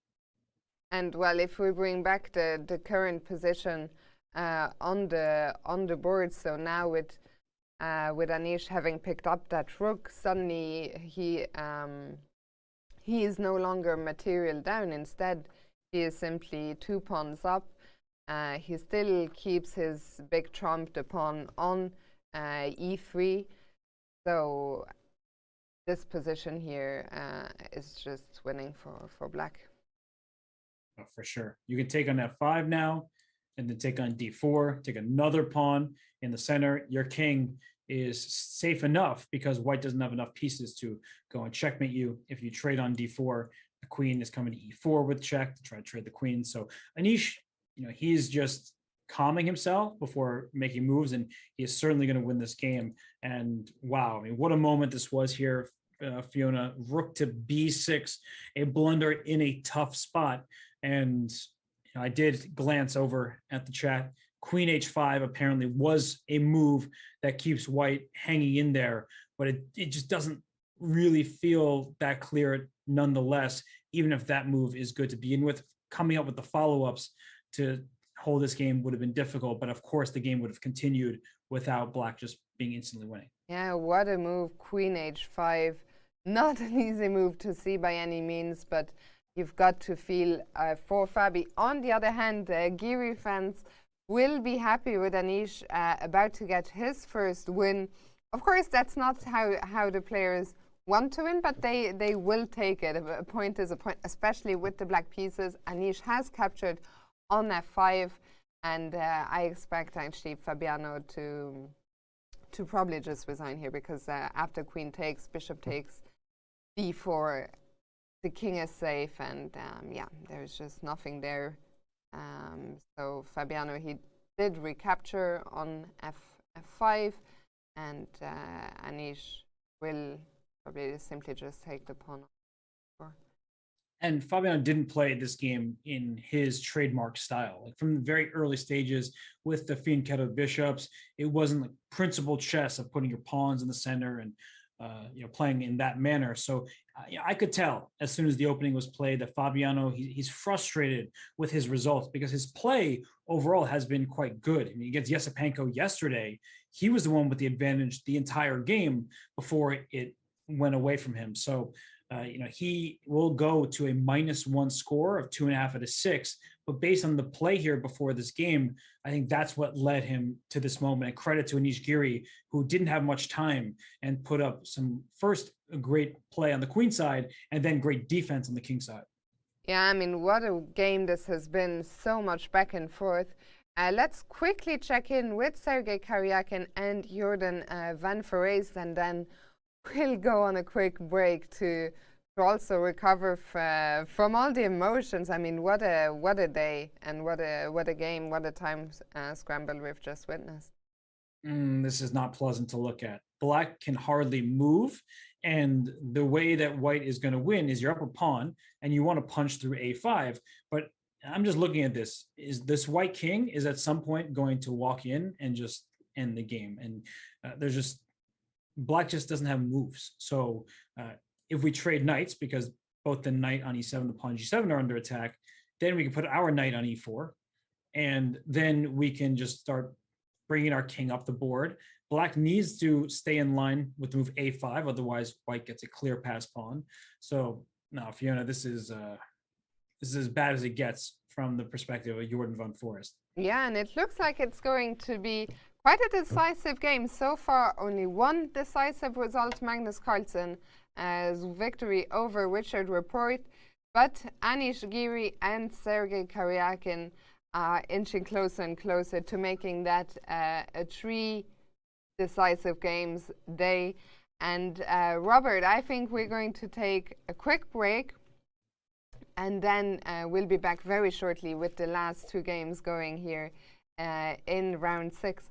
And well, if we bring back the current position on the board, so now with Anish having picked up that rook, suddenly he is no longer material down. Instead, he is simply 2 pawns up. He still keeps his big trump, the pawn on e3. So this position here is just winning for black. Oh, for sure. You can take on f5 now, and then take on d4, take another pawn in the center. Your king is safe enough because white doesn't have enough pieces to go and checkmate you. If you trade on d4, the queen is coming to e4 with check to try to trade the queen. So Anish, he's just calming himself before making moves, and he is certainly going to win this game. And wow, I mean, what a moment this was here. Fiona. Rook to b6, a blunder in a tough spot. And I did glance over at the chat. Queen h5 apparently was a move that keeps white hanging in there, but it just doesn't really feel that clear nonetheless, even if that move is good to begin with. Coming up with the follow-ups to hold this game would have been difficult, but of course the game would have continued without black just being instantly winning. Yeah, what a move, Queen h5. Not an easy move to see by any means, but you've got to feel for Fabi. On the other hand, Giri fans will be happy with Anish about to get his first win. Of course, that's not how the players want to win, but they will take it. A point is a point, especially with the black pieces. Anish has captured on f5, and I expect actually Fabiano to probably just resign here, because after queen takes, bishop takes, d4, the king is safe, and yeah, there's just nothing there. So Fabiano, he did recapture on f5, and Anish will probably simply just take the pawn. And Fabiano didn't play this game in his trademark style. Like from the very early stages with the fianchetto bishops, it wasn't like principal chess of putting your pawns in the center and playing in that manner. So I could tell as soon as the opening was played that Fabiano, he's frustrated with his results, because his play overall has been quite good. I mean, against Yesipenko yesterday, he was the one with the advantage the entire game before it went away from him. So he will go to a -1 score of 2.5 out of 6. But based on the play here before this game, I think that's what led him to this moment. And credit to Anish Giri, who didn't have much time and put up first a great play on the queen side and then great defense on the king side. Yeah, I mean, what a game this has been. So much back and forth. Let's quickly check in with Sergei Karyakin and Jorden van Foreest, and then we'll go on a quick break to also recover from all the emotions. I mean, what a day, and what a game, what a time scramble we've just witnessed. This is not pleasant to look at. Black can hardly move, and the way that white is going to win is you're up a pawn and you want to punch through a5. But I'm just looking at this. Is this white king is at some point going to walk in and just end the game? And black just doesn't have moves. So if we trade knights, because both the knight on e7 and the pawn g7 are under attack, then we can put our knight on e4, and then we can just start bringing our king up the board. Black needs to stay in line with the move a5, otherwise white gets a clear pass pawn. So no, Fiona, this is as bad as it gets from the perspective of Jorden van Foreest. Yeah, and it looks like it's going to be quite a decisive game. So far, only one decisive result, Magnus Carlsen as victory over Richard Rapport, but Anish Giri and Sergei Karyakin are inching closer and closer to making that a 3 decisive games day. And Robert, I think we're going to take a quick break, and then we'll be back very shortly with the last 2 games going here in round 6.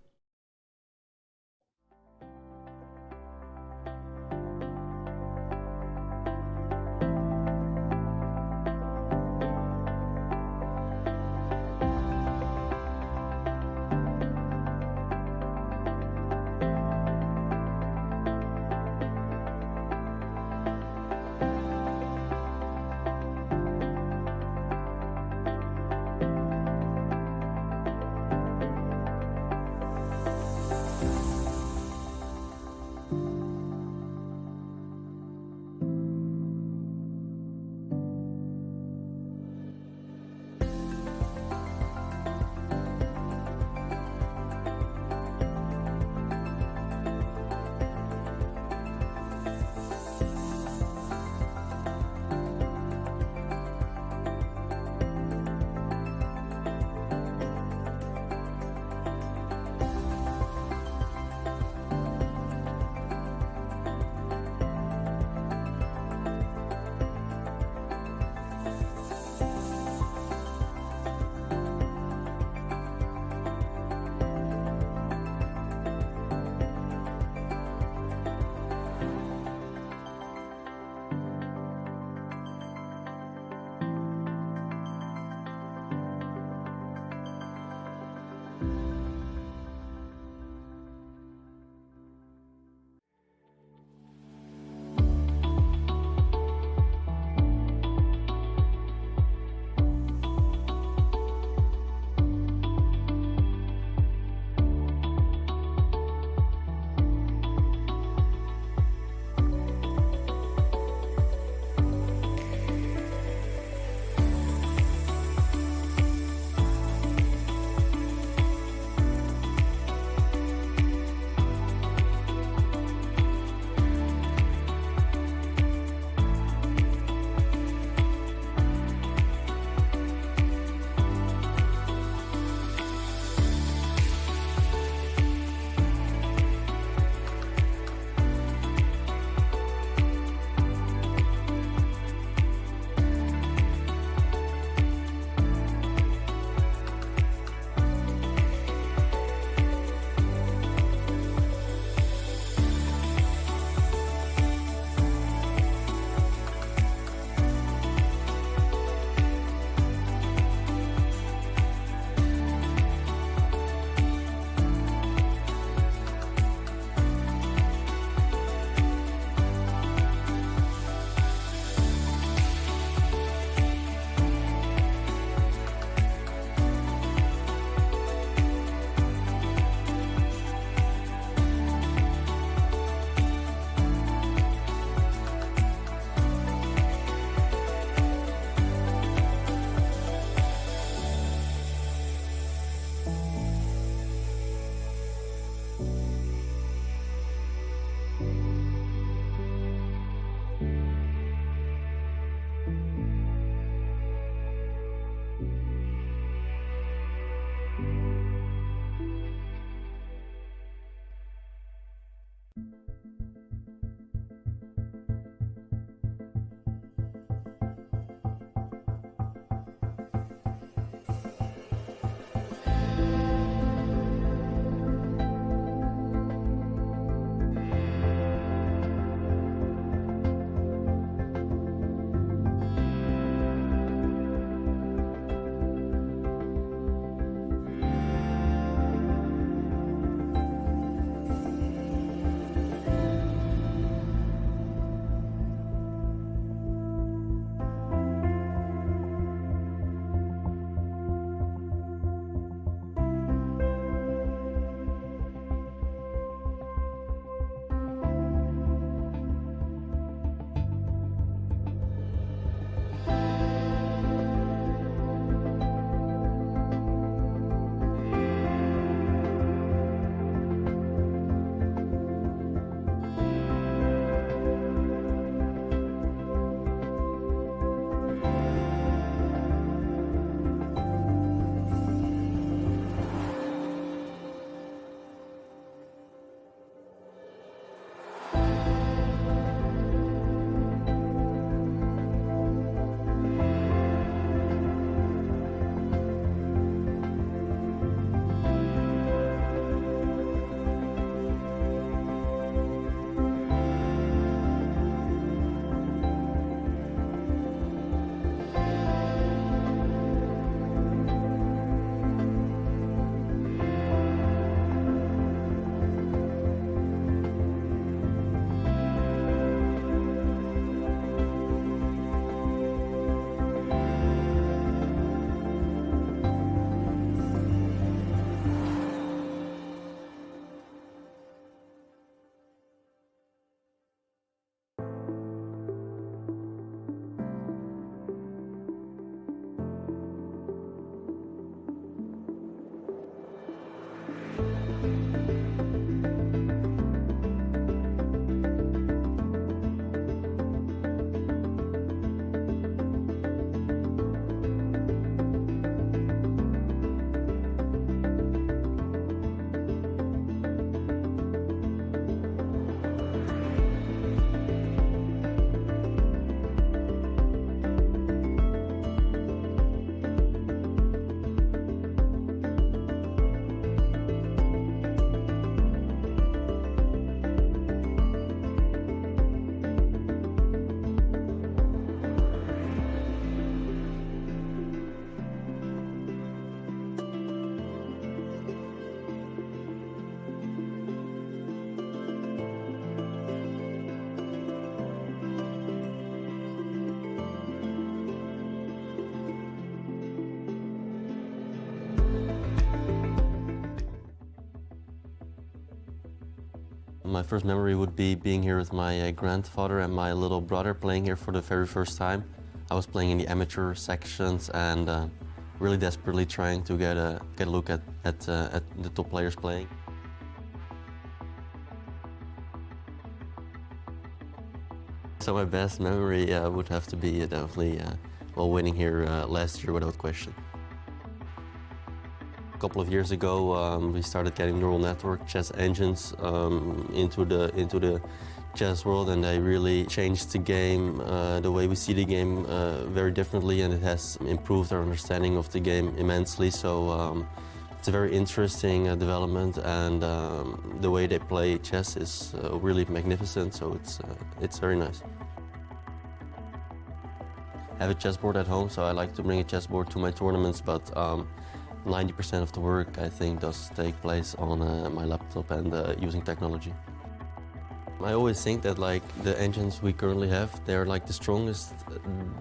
My first memory would be being here with my grandfather and my little brother playing here for the very first time. I was playing in the amateur sections and really desperately trying to get a look at the top players playing. So my best memory would have to be definitely winning here last year without question. A couple of years ago, we started getting neural network chess engines into the chess world, and they really changed the game, the way we see the game very differently, and it has improved our understanding of the game immensely. So it's a very interesting development, and the way they play chess is really magnificent, so it's very nice. I have a chessboard at home, so I like to bring a chessboard to my tournaments, but 90% of the work, I think, does take place on my laptop and using technology. I always think that the engines we currently have, they're like the strongest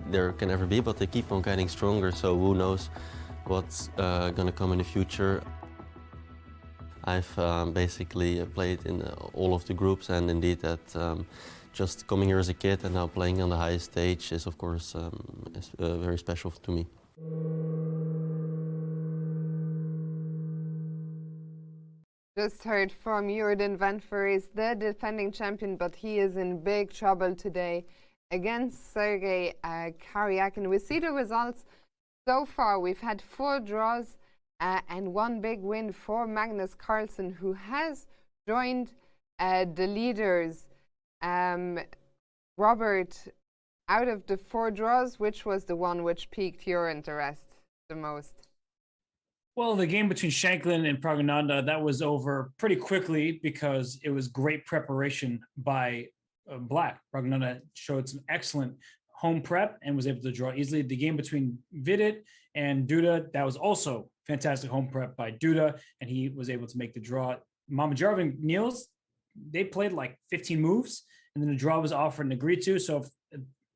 there can ever be, but they keep on getting stronger, so who knows what's gonna come in the future. I've basically played in all of the groups, and indeed that just coming here as a kid and now playing on the highest stage is, of course, very special to me. Just heard from Jorden van Foreest, the defending champion, but he is in big trouble today against Sergei Karyakin. We see the results so far. We've had 4 draws and 1 big win for Magnus Carlsen, who has joined the leaders. Robert, out of the 4 draws, which was the one which piqued your interest the most? Well, the game between Shanklin and Pragananda, that was over pretty quickly because it was great preparation by Black. Pragananda showed some excellent home prep and was able to draw easily. The game between Vidit and Duda, that was also fantastic home prep by Duda, and he was able to make the draw. Mamadjarov and Niels, they played like 15 moves, and then the draw was offered and agreed to. So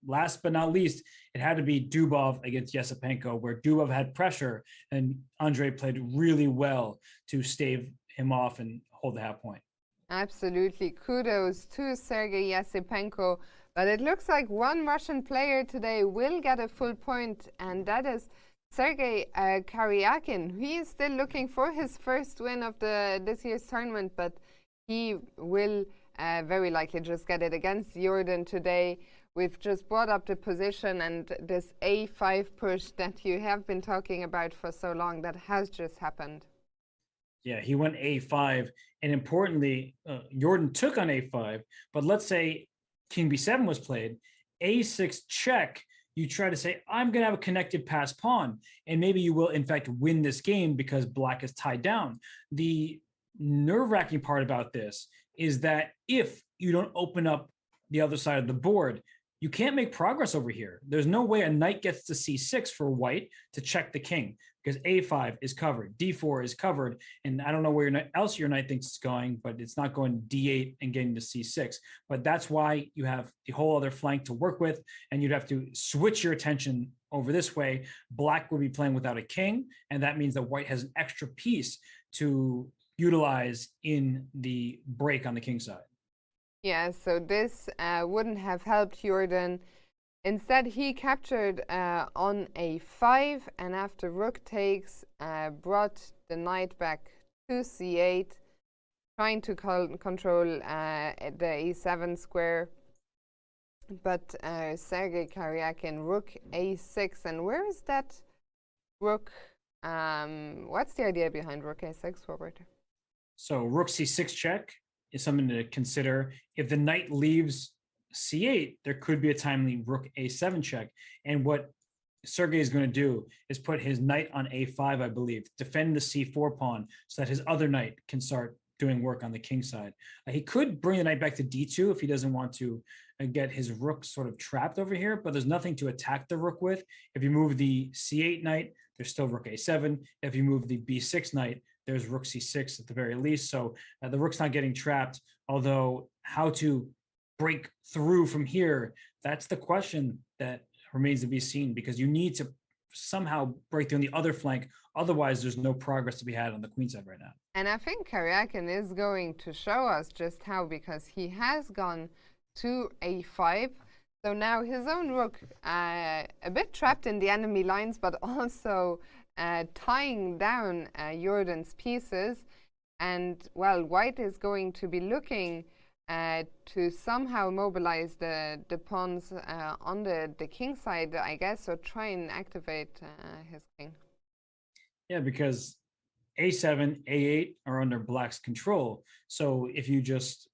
last but not least, it had to be Dubov against Yesipenko, where Dubov had pressure and Andre played really well to stave him off and hold the half point. Absolutely. Kudos to Sergei Yesipenko. But it looks like one Russian player today will get a full point, and that is Sergei Karyakin. He is still looking for his first win of this year's tournament, but he will very likely just get it against Jorden today. We've just brought up the position and this A5 push that you have been talking about for so long, that has just happened. Yeah, he went A5, and importantly, Jorden took on A5, but let's say King B7 was played, A6 check, you try to say, I'm going to have a connected pass pawn, and maybe you will, in fact, win this game because Black is tied down. The nerve-wracking part about this is that if you don't open up the other side of the board, you can't make progress over here. There's no way a knight gets to C6 for white to check the king because A5 is covered, D4 is covered, and I don't know where else your knight thinks it's going, but it's not going D8 and getting to C6. But that's why you have the whole other flank to work with, and you'd have to switch your attention over this way. Black would be playing without a king, and that means that white has an extra piece to utilize in the break on the king side. Yeah, so this wouldn't have helped Jorden. Instead, he captured on A5, and after rook takes, brought the knight back to C8, trying to control the E7 square. But Sergei Karyakin, rook A6, and where is that rook? What's the idea behind rook A6, Robert? So rook C6 check is something to consider. If the knight leaves C8, there could be a timely rook A7 check. And what Sergei is going to do is put his knight on A5, I believe, defend the C4 pawn so that his other knight can start doing work on the king side. He could bring the knight back to D2 if he doesn't want to get his rook sort of trapped over here, but there's nothing to attack the rook with. If you move the C8 knight, there's still rook A7. If you move the B6 knight, there's rook C6 at the very least. So the rook's not getting trapped, although how to break through from here, that's the question that remains to be seen, because you need to somehow break through on the other flank. Otherwise, there's no progress to be had on the queen side right now. And I think Caruana is going to show us just how, because he has gone to a5. So now his own rook, a bit trapped in the enemy lines, but also tying down Jordan's pieces. And, well, White is going to be looking to somehow mobilize the pawns on the king side, I guess, or try and activate his king. Yeah, because a7, a8 are under Black's control. So if you just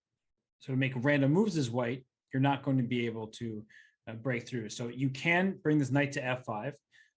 sort of make random moves as White, you're not going to be able to break through. So you can bring this knight to f5.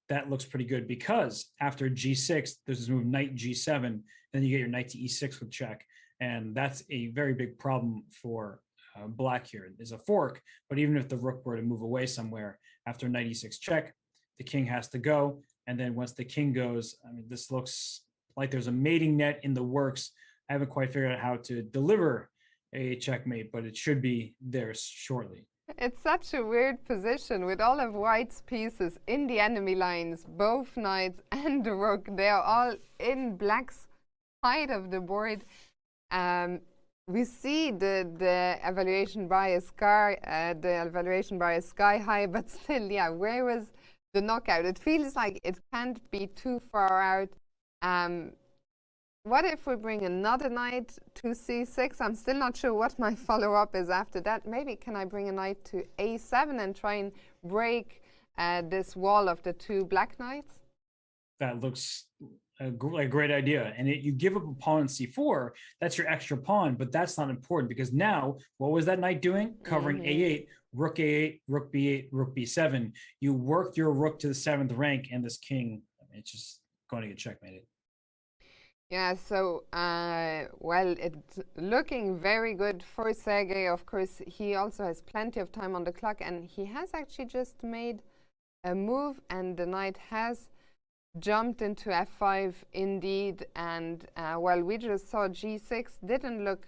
That looks pretty good, because after g6, there's this move knight g7, then you get your knight to e6 with check. And that's a very big problem for Black here. There's a fork, but even if the rook were to move away somewhere after knight e6 check, the king has to go. And then once the king goes, I mean, this looks like there's a mating net in the works. I haven't quite figured out how to deliver a checkmate, but it should be there shortly. It's such a weird position with all of White's pieces in the enemy lines, both knights and the rook. They are all in Black's side of the board. We see the evaluation bar is sky high, but still, yeah, where was the knockout? It feels like it can't be too far out. What if we bring another knight to c6? I'm still not sure what my follow-up is after that. Maybe can I bring a knight to a7 and try and break this wall of the two black knights? That looks like a great idea. And you give up a pawn on c4, that's your extra pawn, but that's not important, because now, what was that knight doing? Covering a8, rook b8, rook b7. You work your rook to the 7th rank, and this king, it's just going to get checkmated. Yeah, so, well, it's looking very good for Sergei. Of course, he also has plenty of time on the clock, and he has actually just made a move, and the knight has jumped into f5 indeed. And, well, we just saw g6 didn't look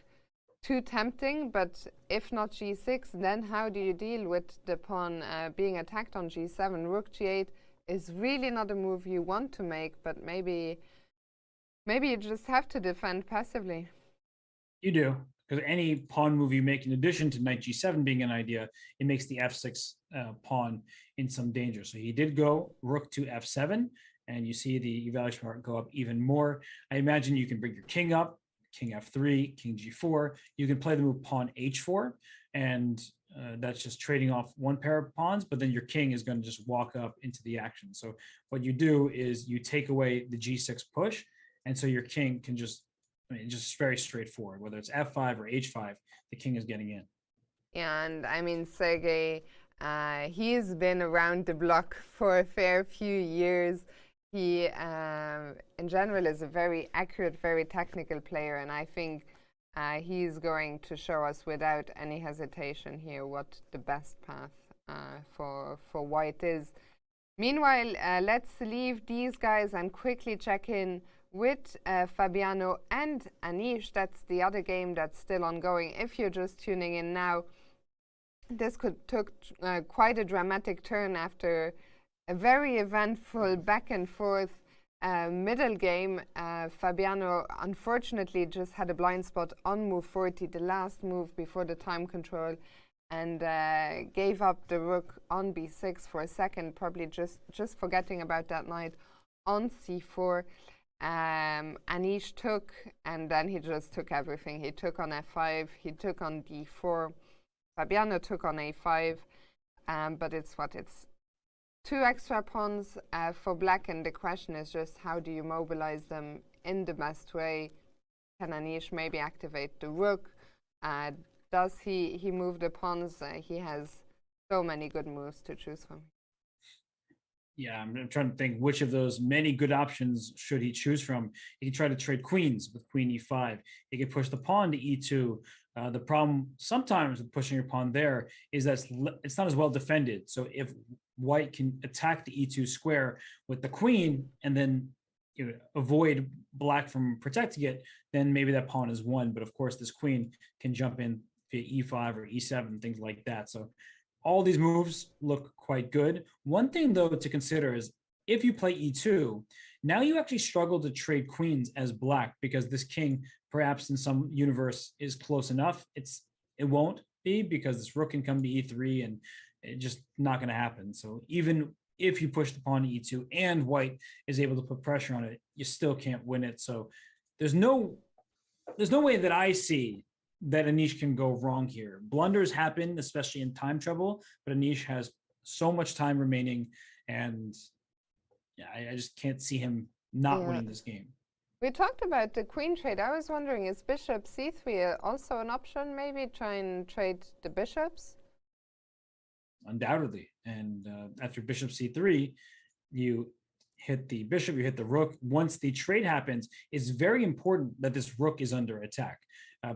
too tempting, but if not g6, then how do you deal with the pawn being attacked on g7? Rook g8 is really not a move you want to make, but maybe you just have to defend passively. You do, because any pawn move you make, in addition to knight g7 being an idea, it makes the f6 pawn in some danger. So he did go rook to f7, and you see the evaluation part go up even more. I imagine you can bring your king up, king f3, king g4. You can play the move pawn h4, and that's just trading off one pair of pawns, but then your king is going to just walk up into the action. So what you do is you take away the g6 push, and so your king can just, I mean, just very straightforward. Whether it's f5 or h5, the king is getting in. Yeah, and I mean, Sergei, he's been around the block for a fair few years. He, in general, is a very accurate, very technical player, and I think he's going to show us without any hesitation here what the best path for White is. Meanwhile, let's leave these guys and quickly check in with Fabiano and Anish. That's the other game that's still ongoing. If you're just tuning in now, this took quite a dramatic turn after a very eventful back and forth middle game. Fabiano unfortunately just had a blind spot on move 40, the last move before the time control, and gave up the rook on b6 for a second, probably just forgetting about that knight on c4. Anish took, and then he just took everything. He took on f5, he took on d4, Fabiano took on a5, but it's two extra pawns for black, and the question is just how do you mobilize them in the best way? Can Anish maybe activate the rook? Does he move the pawns? He has so many good moves to choose from. Yeah, I'm trying to think which of those many good options should he choose from. He can try to trade queens with queen e5. He can push the pawn to e2. The problem sometimes with pushing your pawn there is that it's not as well defended. So if White can attack the e2 square with the queen and then avoid black from protecting it, then maybe that pawn is won. But of course, this queen can jump in via e5 or e7, things like that. So all these moves look quite good. One thing, though, to consider is if you play e2, Now you actually struggle to trade queens as black because this king, perhaps in some universe, is close enough. It won't be because this rook can come to e3 and it's just not going to happen. So even if you push the pawn to e2 and white is able to put pressure on it, you still can't win it. So there's no way that I see that Anish can go wrong here. Blunders happen, especially in time trouble, but Anish has so much time remaining, and yeah, I just can't see him not winning this game. We talked about the queen trade. I was wondering, is bishop c3 also an option? Maybe try and trade the bishops? Undoubtedly. And after bishop c3, you hit the bishop, you hit the rook. Once the trade happens, it's very important that this rook is under attack,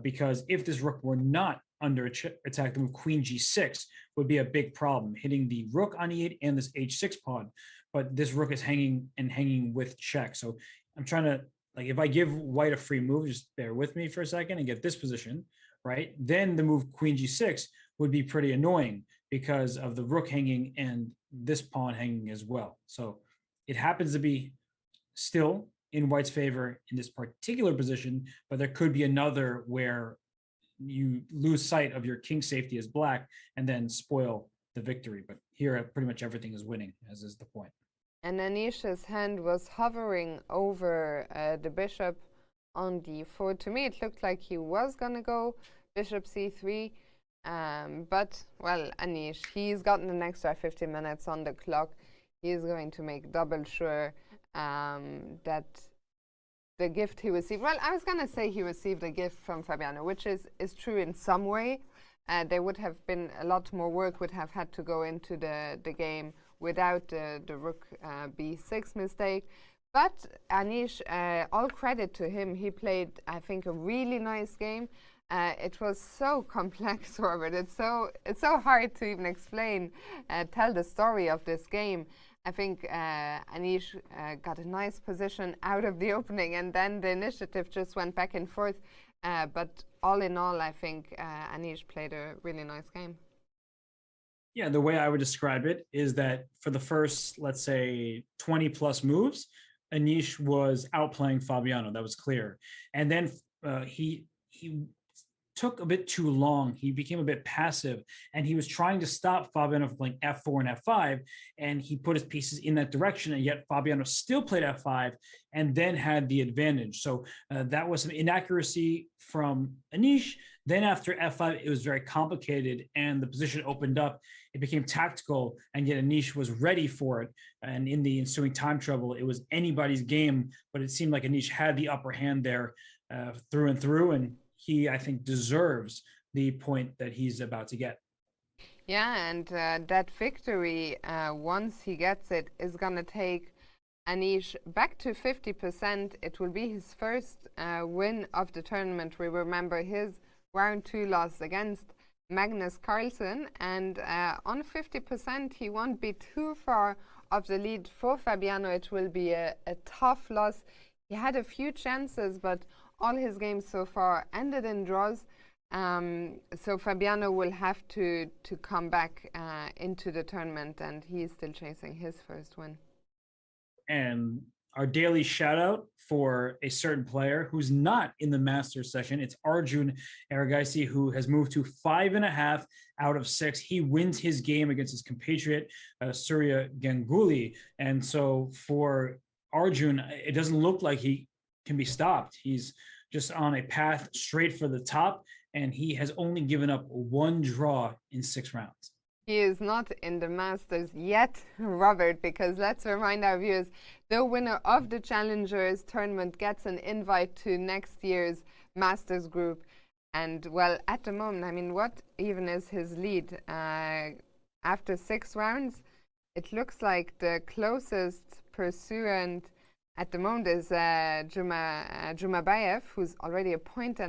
because if this rook were not under attack, the move queen g6 would be a big problem, hitting the rook on e8 and this h6 pawn. But this rook is hanging with check. So I'm trying to, like, if I give white a free move, just bear with me for a second and get this position, right? Then the move queen g6 would be pretty annoying because of the rook hanging and this pawn hanging as well. So it happens to be still in white's favor in this particular position, but there could be another where you lose sight of your king safety as black and then spoil the victory. But here, pretty much everything is winning, as is the point. And Anish's hand was hovering over the bishop on d4. To me, it looked like he was going to go bishop c3. But, well, Anish, he's gotten an extra 15 minutes on the clock. He's going to make double sure that the gift he received, well, I was going to say he received a gift from Fabiano, which is true in some way. There would have been a lot more work would have had to go into the game without the rook b6 mistake. But Anish, all credit to him. He played, I think, a really nice game. It was so complex, Robert. It's so hard to even explain, tell the story of this game. I think Anish got a nice position out of the opening, and then the initiative just went back and forth. But all in all, I think Anish played a really nice game. Yeah, the way I would describe it is that for the first, let's say, 20 plus moves, Anish was outplaying Fabiano. That was clear. And then he took a bit too long. He became a bit passive, and he was trying to stop Fabiano from playing f4 and f5, and he put his pieces in that direction, and yet Fabiano still played f5 and then had the advantage. So that was some inaccuracy from Anish. Then after f5, it was very complicated, and the position opened up. It became tactical, and yet Anish was ready for it. And in the ensuing time trouble, it was anybody's game, but it seemed like Anish had the upper hand there through and through, and he, I think, deserves the point that he's about to get. Yeah, and that victory, once he gets it, is going to take Anish back to 50%. It will be his first win of the tournament. We remember his round 2 loss against Magnus Carlsen, and on 50%, he won't be too far off the lead for Fabiano. It will be a tough loss. He had a few chances, but all his games so far ended in draws. So Fabiano will have to come back into the tournament, and he is still chasing his first win. And our daily shout out for a certain player who's not in the Masters session. It's Arjun Erigaisi, who has moved to 5.5 out of 6. He wins his game against his compatriot, Surya Ganguly. And so for Arjun, it doesn't look like he can be stopped. He's just on a path straight for the top, and he has only given up 1 draw in 6 rounds. He is not in the Masters yet, Robert, because let's remind our viewers, the winner of the Challengers tournament gets an invite to next year's Masters group. And, well, at the moment, I mean, what even is his lead? After 6 rounds, it looks like the closest pursuant at the moment is Jumabayev, who's already 1.5 points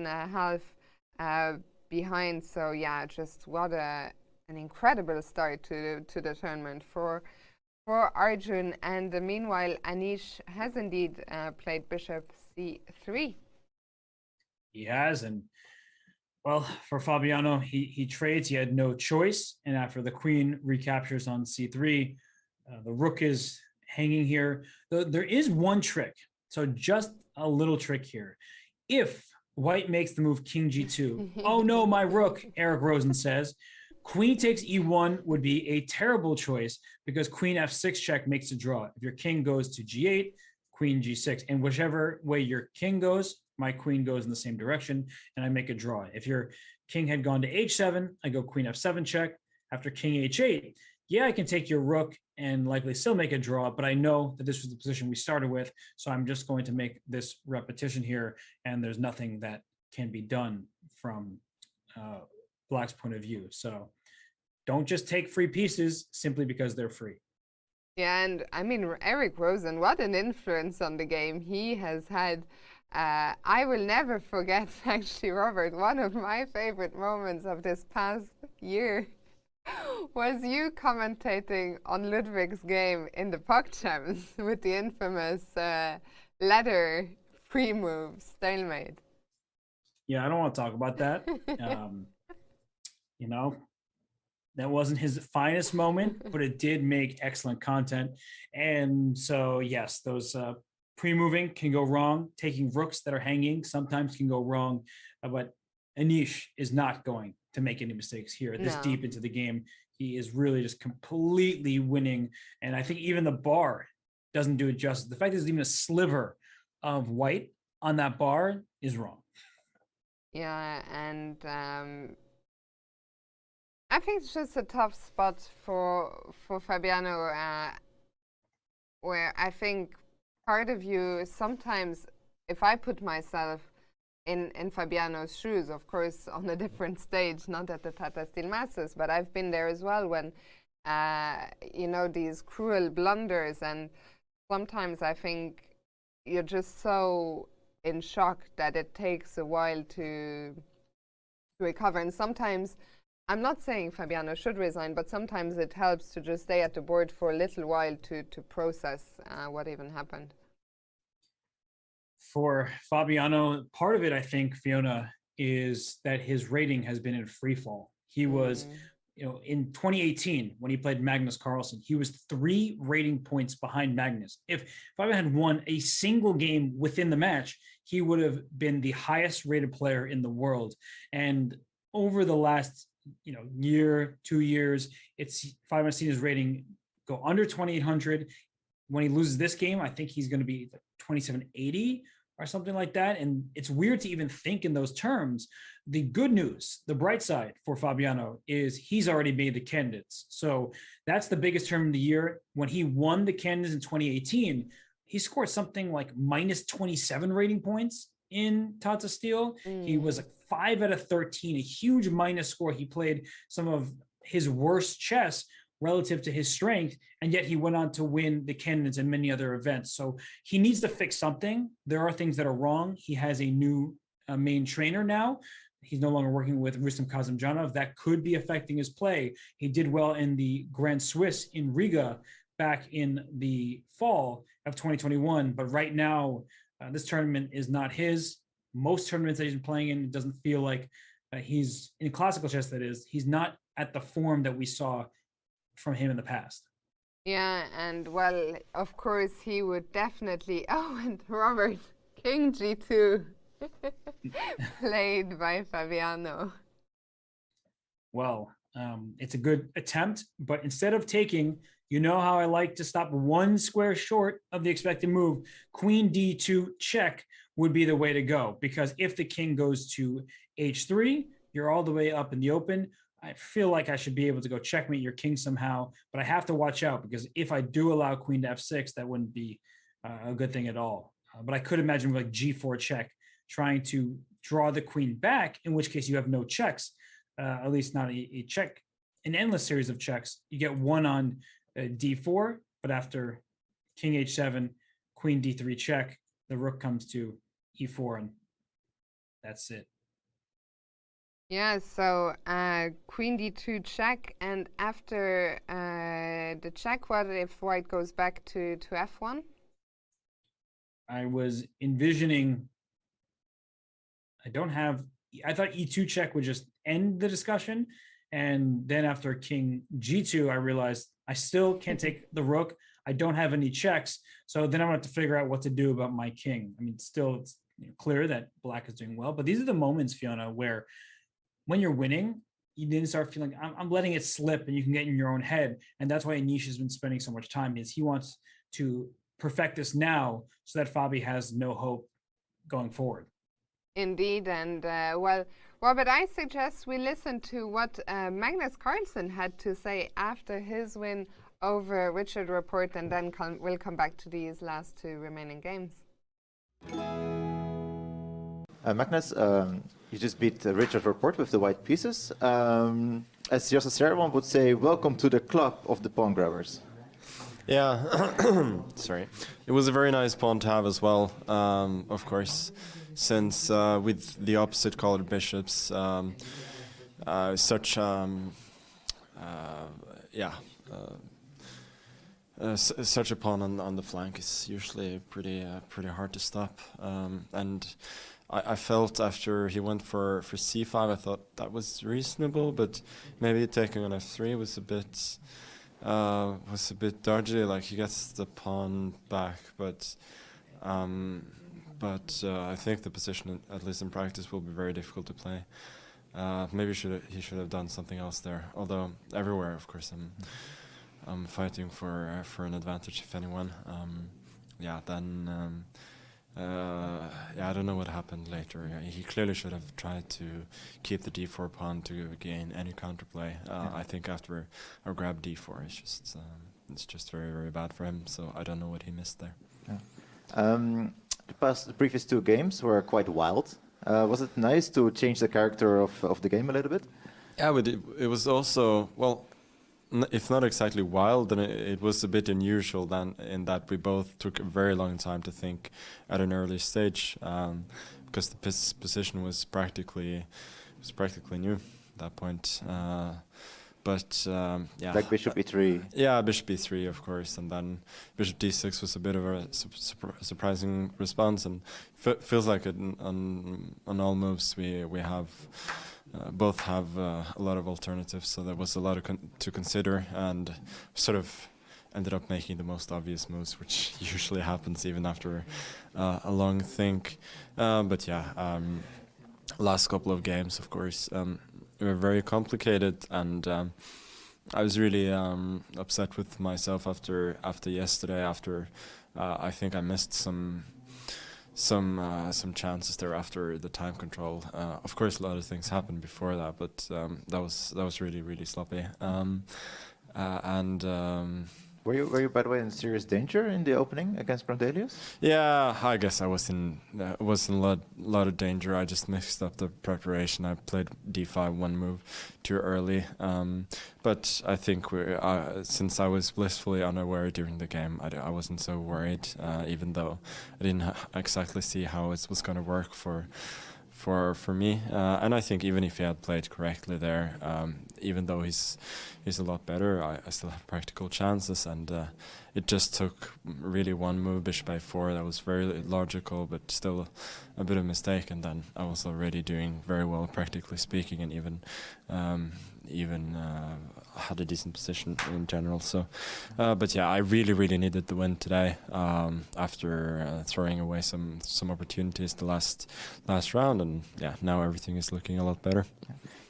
behind. So, yeah, just what an incredible start to the tournament for Arjun. And meanwhile, Anish has indeed played bishop c3. He has, and well, for Fabiano, he trades. He had no choice, and after the queen recaptures on c3, the rook is hanging here. There is one trick. So just a little trick here. If White makes the move King G2, oh no, my rook, Eric Rosen says, Queen takes E1 would be a terrible choice because Queen F6 check makes a draw. If your king goes to G8, Queen G6, and whichever way your king goes, my queen goes in the same direction, and I make a draw. If your king had gone to H7, I go Queen F7 check. After King H8, yeah, I can take your rook and likely still make a draw, but I know that this was the position we started with, so I'm just going to make this repetition here, and there's nothing that can be done from Black's point of view. So don't just take free pieces simply because they're free. Yeah, and I mean, Eric Rosen, what an influence on the game he has had. I will never forget, actually, Robert, one of my favorite moments of this past year was you commentating on Ludwig's game in the PogChamps with the infamous ladder free move stalemate. Yeah, I don't want to talk about that. You know, that wasn't his finest moment, but it did make excellent content. And so, yes, those pre-moving can go wrong. Taking rooks that are hanging sometimes can go wrong. But Anish is not going to make any mistakes here this deep into the game. He is really just completely winning. And I think even the bar doesn't do it justice. The fact there's even a sliver of white on that bar is wrong. Yeah, and I think it's just a tough spot for Fabiano, where I think part of you sometimes, if I put myself in Fabiano's shoes, of course, on a different stage, not at the Tata Steel Masters, but I've been there as well when, you know, these cruel blunders, and sometimes I think you're just so in shock that it takes a while to recover. And sometimes, I'm not saying Fabiano should resign, but sometimes it helps to just stay at the board for a little while to process what even happened. For Fabiano, part of it, I think, Fiona, is that his rating has been in free fall. He was, you know, in 2018, when he played Magnus Carlsen, he was 3 rating points behind Magnus. If Fabiano had won a single game within the match, he would have been the highest rated player in the world. And over the last, you know, year, 2 years, it's Fabiano's seen his rating go under 2,800. When he loses this game, I think he's going to be 2,780 or something like that. And it's weird to even think in those terms. The good news, the bright side for Fabiano is he's already made the candidates. So that's the biggest term of the year. When he won the candidates in 2018, he scored something like minus 27 rating points in Tata Steel. He was like 5 out of 13, a huge minus score. He played some of his worst chess relative to his strength, and yet he went on to win the candidates and many other events. So he needs to fix something. There are things that are wrong. He has a new main trainer now. He's no longer working with Rustam Kazimjanov. That could be affecting his play. He did well in the Grand Swiss in Riga back in the fall of 2021, but right now, this tournament is not his. Most tournaments that he's been playing in, it doesn't feel like he's, in classical chess that is, he's not at the form that we saw from him in the past. Yeah, and well, of course, he would definitely, oh, and Robert, King G2, played by Fabiano. Well, it's a good attempt, but instead of taking, you know how I like to stop 1 square short of the expected move, Queen D2 check would be the way to go, because if the king goes to H3, you're all the way up in the open. I feel like I should be able to go checkmate your king somehow, but I have to watch out, because if I do allow Queen to F6, that wouldn't be a good thing at all. But I could imagine like G4 check, trying to draw the queen back, in which case you have no checks, at least not a check, an endless series of checks. You get 1 on D4, but after King H7, Queen D3 check, the rook comes to E4, and that's it. Yeah, so Queen D2 check, and after the check, what if White goes back to F1? I was envisioning, I thought E2 check would just end the discussion, and then after King G2, I realized I still can't take the rook. I don't have any checks. So then I'm going to have to figure out what to do about my king. I mean, still, it's clear that black is doing well, but these are the moments, Fiona, where when you're winning, you then start feeling I'm letting it slip, and you can get in your own head. And that's why Anish has been spending so much time, is he wants to perfect this now so that Fabi has no hope going forward. Indeed, and well, Robert, I suggest we listen to what Magnus Carlsen had to say after his win over Richard Rapport, and then we'll come back to these last two remaining games. Magnus, you just beat Richard Rapport with the white pieces. As Jesse Serwan would say, welcome to the club of the pawn grabbers. Yeah, sorry. It was a very nice pawn to have as well, of course, since with the opposite colored bishops, such such a pawn on the flank is usually pretty hard to stop, and I felt after he went for c5, I thought that was reasonable, but maybe taking on f3 was a bit dodgy. Like, he gets the pawn back, but I think the position, at least in practice, will be very difficult to play. Maybe he should have done something else there. Although everywhere, of course, I'm fighting for an advantage, if anyone. I don't know what happened later. He clearly should have tried to keep the d4 pawn to gain any counterplay. I think after a grab d4, it's just very, very bad for him. So I don't know what he missed there. Yeah. The previous two games were quite wild. Was it nice to change the character of the game a little bit? Yeah, but it was also, well, if not exactly wild, then it was a bit unusual then, in that we both took a very long time to think at an early stage, because the position was practically new at that point. Yeah. Like bishop e3. Yeah, bishop e3, of course, and then bishop d6 was a bit of a surprising response, and feels like on all moves we have. Both have a lot of alternatives, so there was a lot to consider, and sort of ended up making the most obvious moves, which usually happens even after a long think. But yeah, last couple of games, of course, were very complicated, and I was really upset with myself after yesterday. I think I missed some chances there after the time control. Of course, a lot of things happened before that, but that was really, really sloppy. Were you, by the way, in serious danger in the opening against Grandelius? Yeah, I guess I was in a lot of danger. I just mixed up the preparation. I played d5 one move too early. But I think since I was blissfully unaware during the game, I wasn't so worried, even though I didn't exactly see how it was going to work for me. And I think even if he had played correctly there, even though he's a lot better, I still have practical chances, and it just took really one move, bishop a4, that was very logical, but still a bit of mistake, and then I was already doing very well, practically speaking, and even had a decent position in general. So, but yeah, I really, really needed the win today, after throwing away some opportunities the last round, and yeah, now everything is looking a lot better.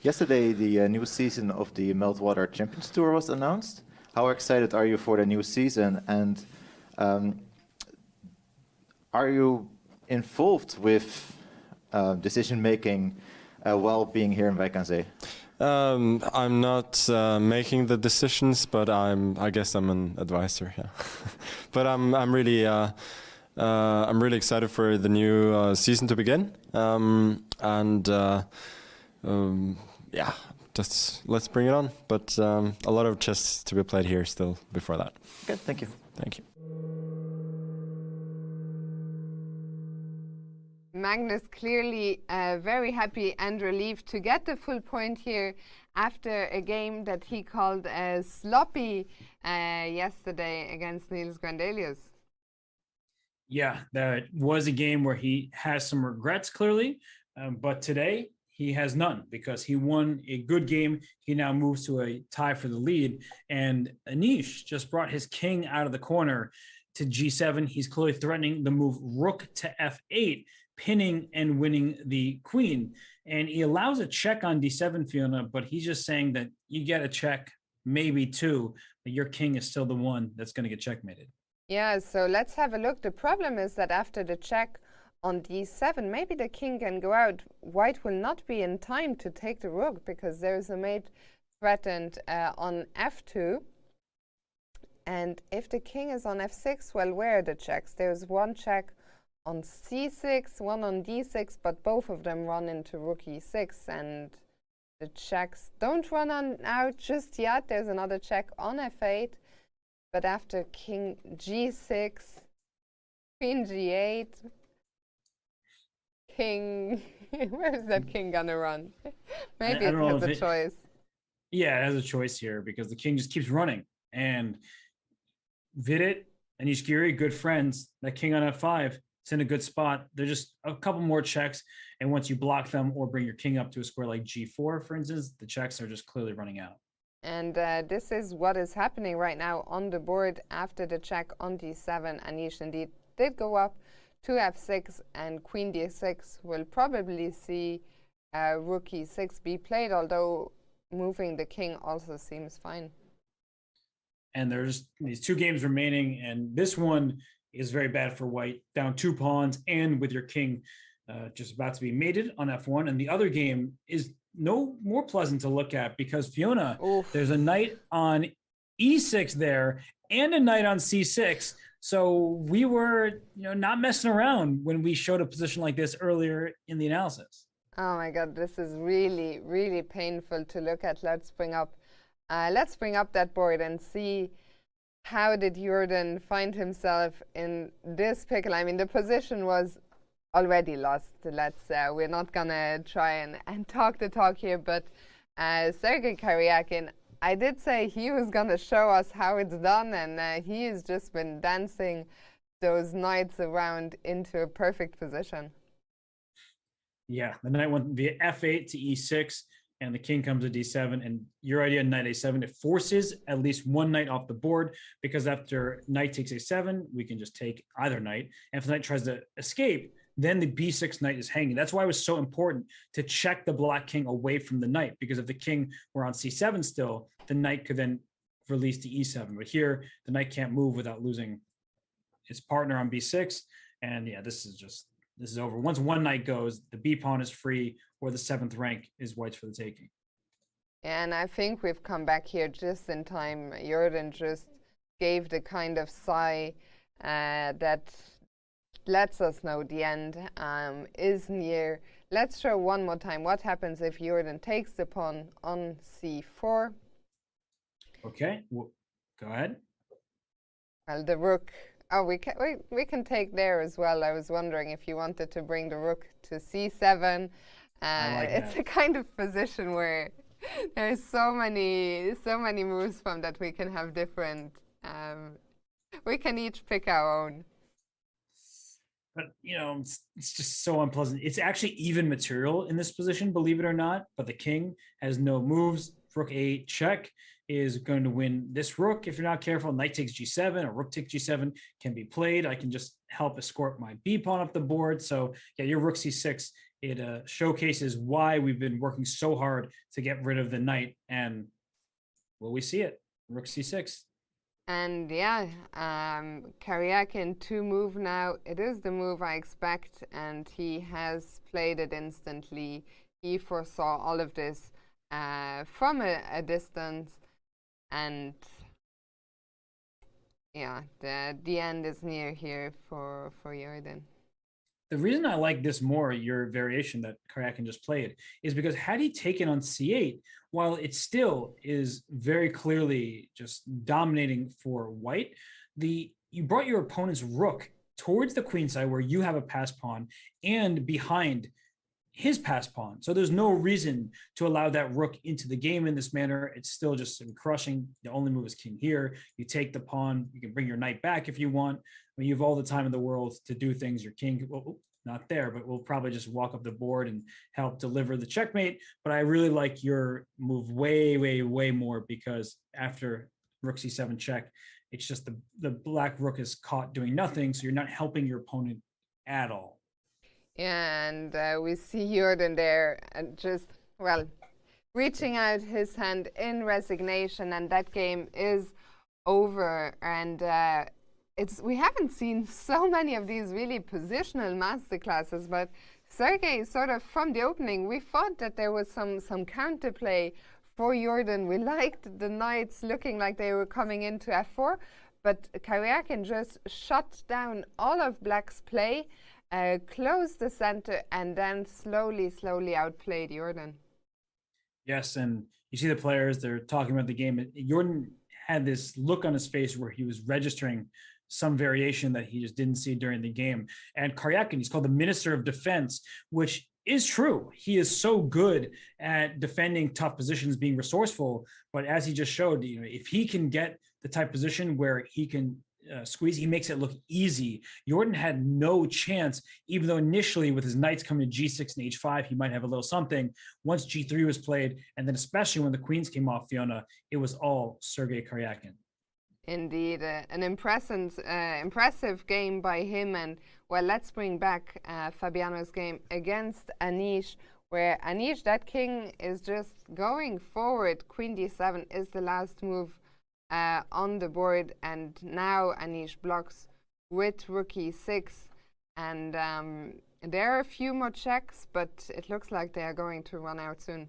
Yesterday, the new season of the Meltwater Champions Tour was announced. How excited are you for the new season, and are you involved with decision making while being here in Wijk aan Zee? I'm not making the decisions, but I guess I'm an advisor. Yeah, but I'm really excited for the new season to begin, yeah, just let's bring it on. But a lot of chess to be played here still before that. Okay, thank you. Thank you. Magnus clearly very happy and relieved to get the full point here after a game that he called sloppy yesterday against Niels Grandelius. Yeah, that was a game where he has some regrets, clearly, but today he has none because he won a good game. He now moves to a tie for the lead. And Anish just brought his king out of the corner to G7. He's clearly threatening the move rook to F8, pinning and winning the queen. And he allows a check on D7, Fiona, but he's just saying that you get a check, maybe two, but your king is still the one that's going to get checkmated. Yeah, so let's have a look. The problem is that after the check on D7, maybe the king can go out. White will not be in time to take the rook because there's a mate threatened on F2. And if the king is on F6, well, where are the checks? There's one check on C6, one on D6, but both of them run into rook E6, and the checks don't run on out just yet. There's another check on F8, but after king G6, queen G8, king, where is that king gonna run? Maybe it has a choice. Yeah, it has a choice here because the king just keeps running. And Vidit and Anish Giri, good friends, that king on F5, it's in a good spot. They're just a couple more checks. And once you block them or bring your king up to a square like G4, for instance, the checks are just clearly running out. And this is what is happening right now on the board after the check on D7. Anish indeed did go up to F6, and queen D6 will probably see rook E6 be played, although moving the king also seems fine. And there's these two games remaining, and this one is very bad for white, down 2 pawns and with your king just about to be mated on F1. And the other game is no more pleasant to look at because Fiona, there's a knight on E6 there and a knight on C6. So we were, not messing around when we showed a position like this earlier in the analysis. Oh my God, this is really, really painful to look at. Let's bring up that board and see how did Jorden find himself in this pickle. I mean, the position was already lost. We're not gonna try and talk the talk here, but Sergei Karyakin, I did say he was gonna show us how it's done, and he has just been dancing those knights around into a perfect position. Yeah, the knight went via F8 to E6, and the king comes to D7, and your idea, knight A7, it forces at least one knight off the board, because after knight takes A7, we can just take either knight, and if the knight tries to escape, then the B6 knight is hanging. That's why it was so important to check the black king away from the knight, because if the king were on C7 still, the knight could then release to E7, but here, the knight can't move without losing its partner on B6, and yeah, this is over. Once one knight goes, the B pawn is free, or the 7th rank is white's for the taking. And I think we've come back here just in time. Jorden just gave the kind of sigh that lets us know the end is near. Let's show one more time what happens if Jorden takes the pawn on C4. Okay, well, go ahead. Well, the rook. Oh, we can take there as well. I was wondering if you wanted to bring the rook to C7. It's a kind of position where there's so many moves from that we can have different. We can each pick our own. But it's just so unpleasant. It's actually even material in this position, believe it or not. But the king has no moves. Rook A check is going to win this rook. If you're not careful, knight takes G7 or rook takes G7 can be played. I can just help escort my B pawn up the board. So yeah, your rook C6, it showcases why we've been working so hard to get rid of the knight. And will we see it? Rook C6. And yeah, Karyakin to move now. It is the move I expect, and he has played it instantly. He foresaw all of this from a distance, and yeah, the end is near here for Jorden. The reason I like this more, your variation that Karyakin just played, is because had he taken on C8, while it still is very clearly just dominating for white, you brought your opponent's rook towards the queen side where you have a pass pawn and behind his pass pawn. So there's no reason to allow that rook into the game in this manner. It's still just crushing. The only move is king here. You take the pawn. You can bring your knight back if you want. I mean, you have all the time in the world to do things. Your king, not there, but will probably just walk up the board and help deliver the checkmate. But I really like your move way, way, way more, because after rook c7 check, it's just the black rook is caught doing nothing, so you're not helping your opponent at all. Yeah, and we see Jorden there and just, well, reaching out his hand in resignation, and that game is over. And we haven't seen so many of these really positional masterclasses, but Sergey, sort of from the opening, we thought that there was some counterplay for Jorden. We liked the knights looking like they were coming into f4, but Caruana just shut down all of black's play, closed the center, and then slowly outplayed Jorden. Yes, and you see the players, they're talking about the game. Jorden had this look on his face where he was registering some variation that he just didn't see during the game. And Caruana, he's called the Minister of Defense, which is true. He is so good at defending tough positions, being resourceful. But as he just showed, if he can get the type position where he can squeeze, he makes it look easy. Jorden had no chance, even though initially with his knights coming to g6 and h5, he might have a little something. Once g3 was played, and then especially when the queens came off Fiona, it was all Sergey Caruana. Indeed, an impressive game by him. And well, let's bring back Fabiano's game against Anish, where Anish, that king is just going forward. Queen d7 is the last move on the board, and now Anish blocks with rook e6, and there are a few more checks, but it looks like they are going to run out soon.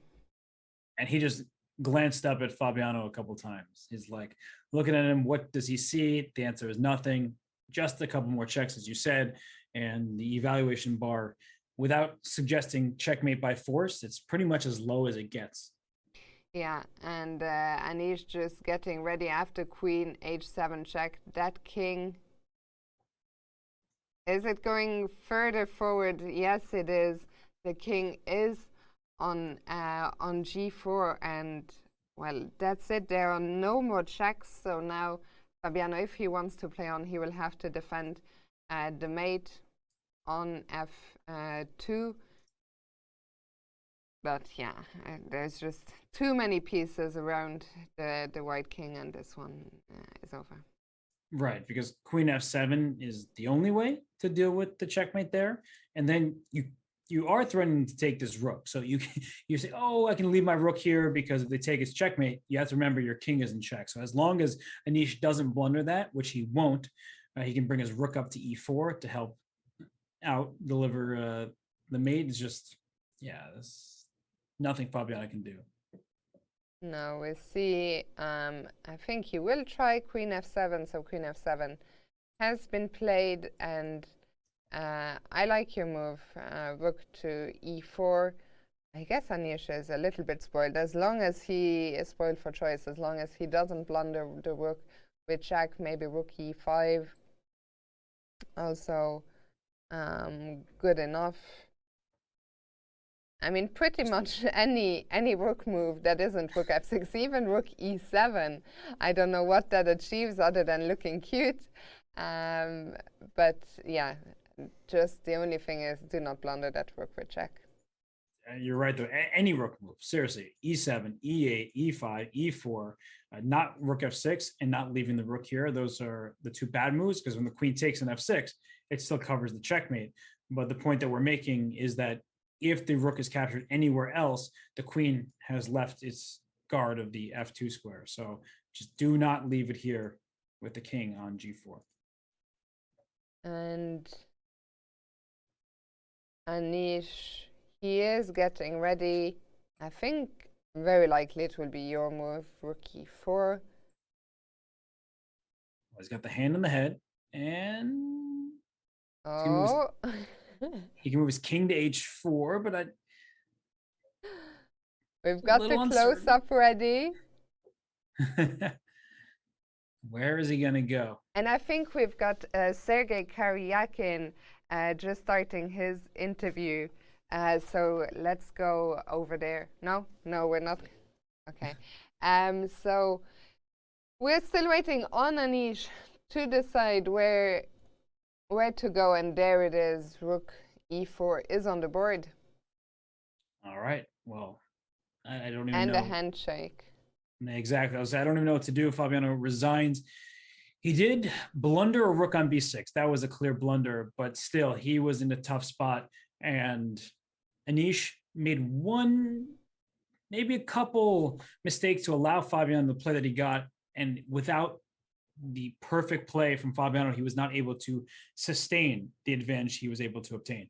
And he just glanced up at Fabiano a couple times. He's like looking at him, what does he see? The answer is nothing, just a couple more checks, as you said, and the evaluation bar, without suggesting checkmate by force, it's pretty much as low as it gets. Yeah, and Anish just getting ready after queen h7 check. That king, is it going further forward? Yes, it is. The king is on g4, and well, that's it. There are no more checks. So now Fabiano, if he wants to play on, he will have to defend the mate on f2. But yeah, there's just too many pieces around the white king, and this one is over. Right, because queen f7 is the only way to deal with the checkmate there. And then you are threatening to take this rook. So you say, oh, I can leave my rook here because if they take its checkmate, you have to remember your king is in check. So as long as Anish doesn't blunder that, which he won't, he can bring his rook up to e4 to help out deliver the mate. Is just, yeah, this nothing Fabiano can do. No, we see, I think he will try queen f7, so queen f7 has been played, and I like your move, rook to e4. I guess Anish is a little bit spoiled, as long as he is spoiled for choice, as long as he doesn't blunder the rook with check, maybe rook e5. Also good enough. I mean, pretty much any rook move that isn't rook f6, even rook e7, I don't know what that achieves other than looking cute. But yeah, just the only thing is do not blunder that rook with check. You're right, though. Any rook move, seriously, e7, e8, e5, e4, not rook f6 and not leaving the rook here. Those are the two bad moves, because when the queen takes an f6, it still covers the checkmate. But the point that we're making is that if the rook is captured anywhere else, the queen has left its guard of the f2 square. So just do not leave it here with the king on g4. And Anish, he is getting ready. I think very likely it will be your move, rook e4. He's got the hand on the head, and oh. He can move his king to h4, but we've got the close-up ready. Where is he going to go? And I think we've got Sergey Caruana just starting his interview. So let's go over there. No, we're not. Okay. So we're still waiting on Anish to decide where to go, and there it is, rook e4 is on the board. All right. Well, I don't even and know. a handshake. Exactly. I don't even know what to do. Fabiano resigns. He did blunder a rook on b6. That was a clear blunder, but still, he was in a tough spot. And Anish made one, maybe a couple mistakes to allow Fabiano the play that he got. And without the perfect play from Fabiano, he was not able to sustain the advantage he was able to obtain.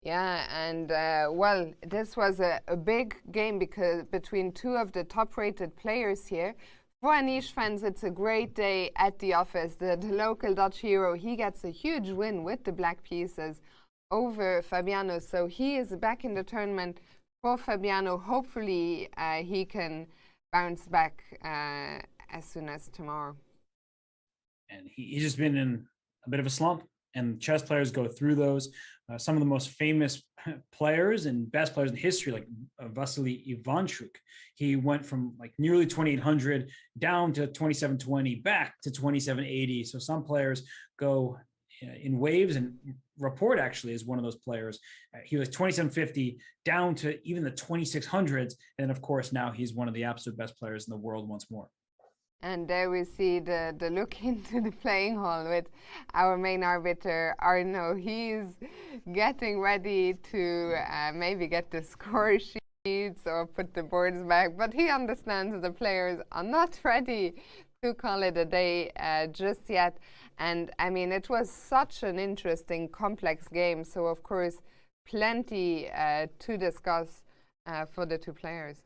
Yeah, and well, this was a big game because between two of the top-rated players here. For Anish fans, it's a great day at the office. The local Dutch hero, he gets a huge win with the black pieces over Fabiano. So he is back in the tournament for Fabiano. Hopefully, he can bounce back as soon as tomorrow. And he's just been in a bit of a slump. And chess players go through those. Some of the most famous players and best players in history, like Vasily Ivanchuk, he went from like nearly 2,800 down to 2,720, back to 2,780. So some players go in waves, and Rapport actually is one of those players. He was 2,750 down to even the 2,600s. And of course, now he's one of the absolute best players in the world once more. And there we see the look into the playing hall with our main arbiter, Arno. He's getting ready to maybe get the score sheets or put the boards back, but he understands the players are not ready to call it a day just yet. And I mean, it was such an interesting, complex game. So of course, plenty to discuss for the two players.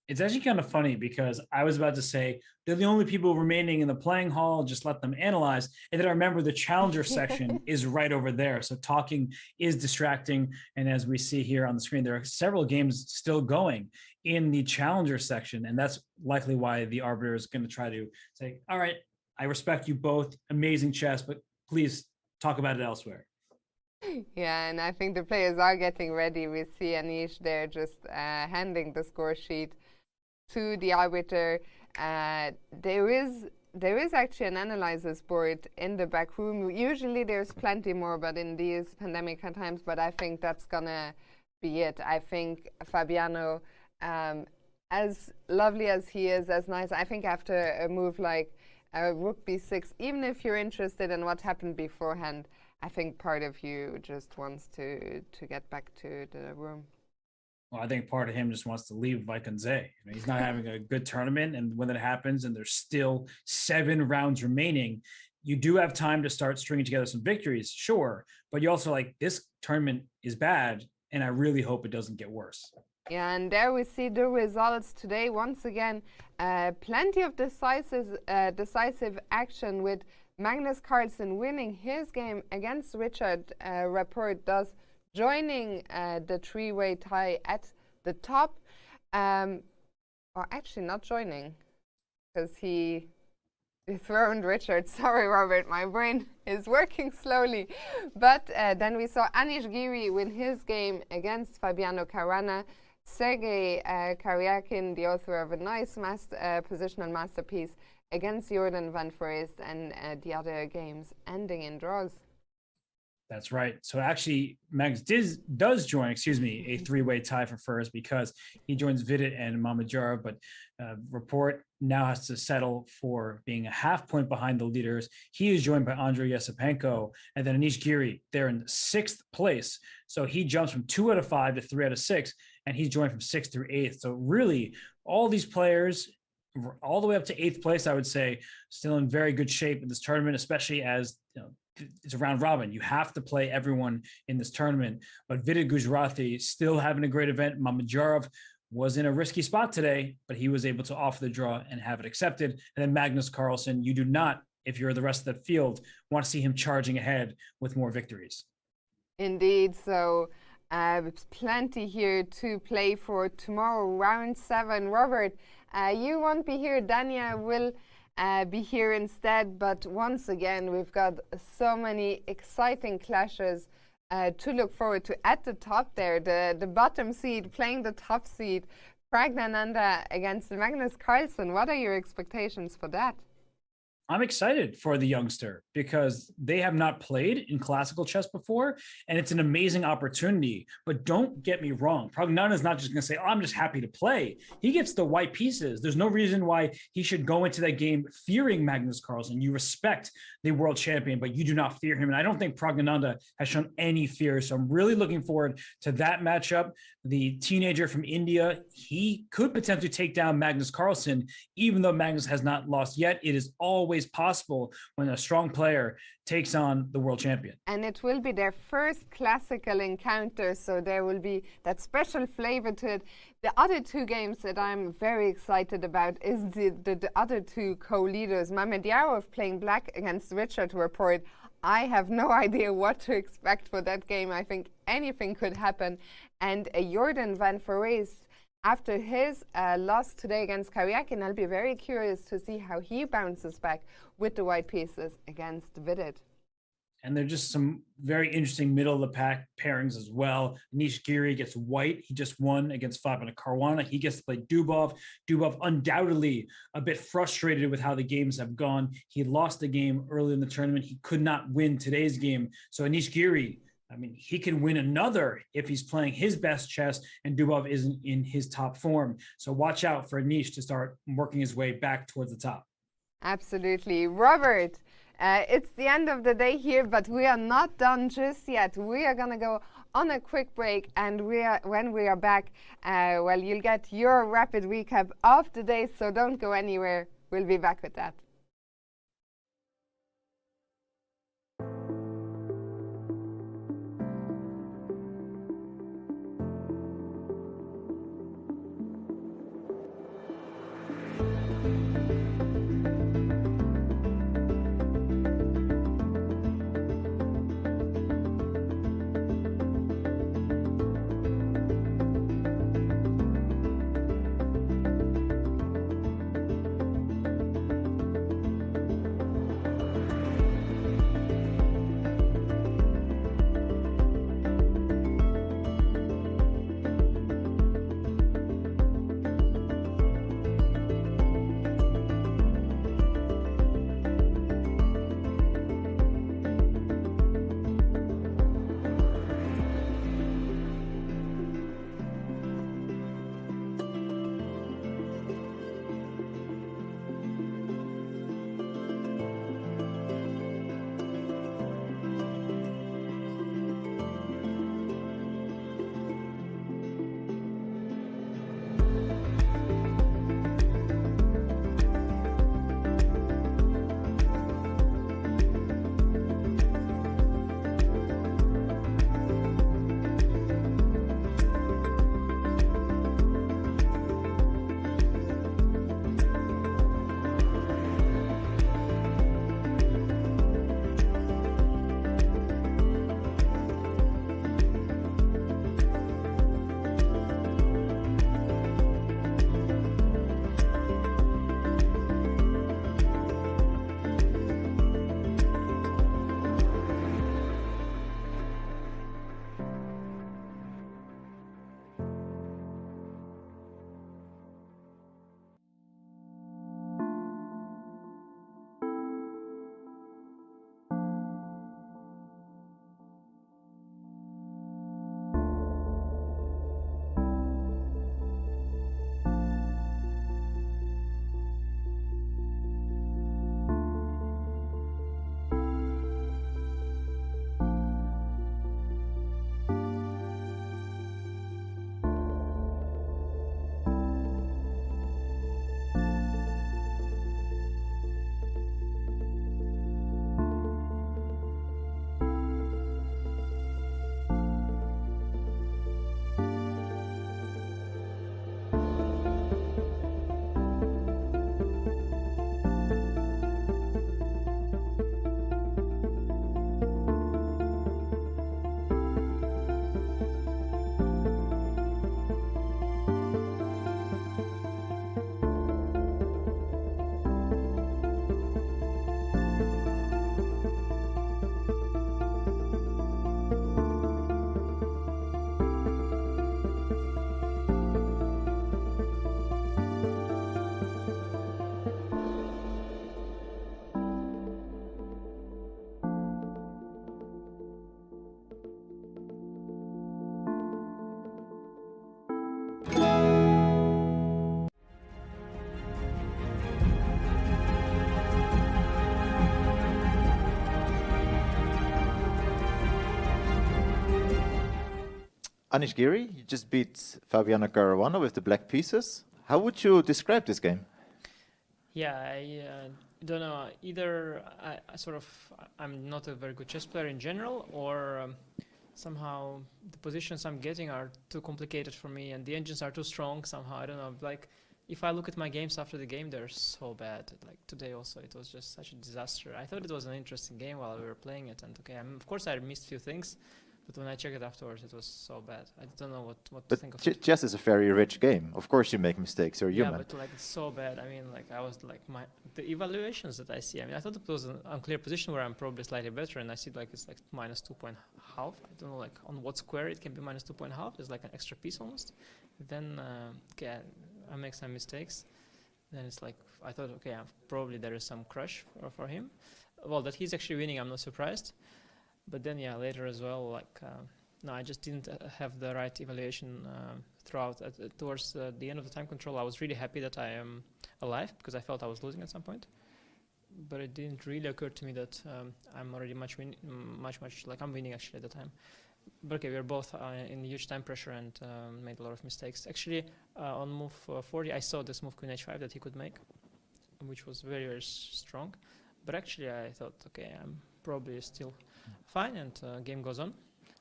It's actually kind of funny because I was about to say they're the only people remaining in the playing hall, just let them analyze. And then I remember the challenger section is right over there. So talking is distracting. And as we see here on the screen, there are several games still going in the challenger section. And that's likely why the arbiter is going to try to say, all right, I respect you both, amazing chess, but please talk about it elsewhere. Yeah, and I think the players are getting ready. We see Anish there just handing the score sheet to the arbiter. There is actually an analyzer's board in the back room. Usually there's plenty more, but in these pandemic times, but I think that's gonna be it. I think Fabiano, as lovely as he is, as nice, I think after a move like rook b6, even if you're interested in what happened beforehand, I think part of you just wants to get back to the room. Well, I think part of him just wants to leave Wijk. I mean, he's not having a good tournament, and when that happens and there's still 7 rounds remaining, you do have time to start stringing together some victories, sure, but you also like, this tournament is bad, and I really hope it doesn't get worse. Yeah, and there we see the results today. Once again, plenty of decisive action with Magnus Carlsen winning his game against Richard Rapport, thus joining the 3-way tie at the top. Or actually not joining, because he dethroned Richard. Sorry, Robert, my brain is working slowly. But then we saw Anish Giri win his game against Fabiano Caruana. Sergei Karyakin, the author of a nice positional masterpiece, against Jorden van Foreest, and the other games ending in draws. That's right. So actually, Mags does join, a 3-way tie for first, because he joins Vidit and Mamadjarov, but Rapport now has to settle for being a half point behind the leaders. He is joined by Andrei Yesipenko, and then Anish Giri. They're in 6th place. So he jumps from 2 out of 5 to 3 out of 6, and he's joined from 6th through 8th. So really, all these players, all the way up to 8th place, I would say, still in very good shape in this tournament, especially as, you know, it's a round robin. You have to play everyone in this tournament. But Vidit Gujrathi still having a great event. Mamadjarov was in a risky spot today, but he was able to offer the draw and have it accepted. And then Magnus Carlsen, you do not, if you're the rest of the field, want to see him charging ahead with more victories. Indeed. So plenty here to play for tomorrow, round 7. Robert, you won't be here. Dania will be here instead, but once again we've got so many exciting clashes to look forward to. At the top there, the bottom seed playing the top seed, Pragnananda against Magnus Carlsen. What are your expectations for that? I'm excited for the youngster because they have not played in classical chess before, and it's an amazing opportunity. But don't get me wrong, Praggnanandhaa is not just going to say, "Oh, I'm just happy to play." He gets the white pieces. There's no reason why he should go into that game fearing Magnus Carlsen. You respect the world champion, but you do not fear him. And I don't think Praggnanandhaa has shown any fear. So I'm really looking forward to that matchup. The teenager from India, he could potentially take down Magnus Carlsen, even though Magnus has not lost yet. It is always possible when a strong player takes on the world champion. And it will be their first classical encounter, so there will be that special flavor to it. The other two games that I'm very excited about is the other two co-leaders. Mamedyarov playing black against Richard Rapport. I have no idea what to expect for that game. I think anything could happen. And Jorden van Foreest, after his loss today against Karyakin, I'll be very curious to see how he bounces back with the white pieces against Vidit. And there's just some very interesting middle of the pack pairings as well. Anish Giri gets white. He just won against Fabiano Caruana. He gets to play Dubov. Dubov undoubtedly a bit frustrated with how the games have gone. He lost the game early in the tournament. He could not win today's game. So Anish Giri, I mean, he can win another if he's playing his best chess and Dubov isn't in his top form. So watch out for Anish to start working his way back towards the top. Absolutely. Robert, it's the end of the day here, but we are not done just yet. We are going to go on a quick break, and when we are back, well, you'll get your rapid recap of the day, so don't go anywhere. We'll be back with that. Anish Giri, you just beat Fabiano Caruana with the black pieces. How would you describe this game? Yeah, I don't know. Either I'm not a very good chess player in general, or somehow the positions I'm getting are too complicated for me, and the engines are too strong somehow. I don't know. Like, if I look at my games after the game, they're so bad. Like today also, it was just such a disaster. I thought it was an interesting game while we were playing it, and okay, of course I missed a few things, but when I checked it afterwards, it was so bad. I don't know what to think of it. Chess is a very rich game. Of course you make mistakes, you're human. Yeah, but like it's so bad. I mean, like I was like the evaluations that I see. I mean, I thought it was an unclear position where I'm probably slightly better, and I see like it's like -2.5. I don't know like on what square it can be -2.5. It's like an extra piece almost. Then okay, I make some mistakes. Then it's like I thought, okay, probably there is some crush for him. Well, that he's actually winning, I'm not surprised. But then, yeah, later as well, like, no, I just didn't have the right evaluation throughout. Towards the end of the time control, I was really happy that I am alive, because I felt I was losing at some point. But it didn't really occur to me that I'm already much like I'm winning actually at the time. But okay, we were both in huge time pressure and made a lot of mistakes. Actually, on move 40, I saw this move Queen H5 that he could make, which was very, very strong. But actually, I thought, okay, I'm probably still fine, and game goes on.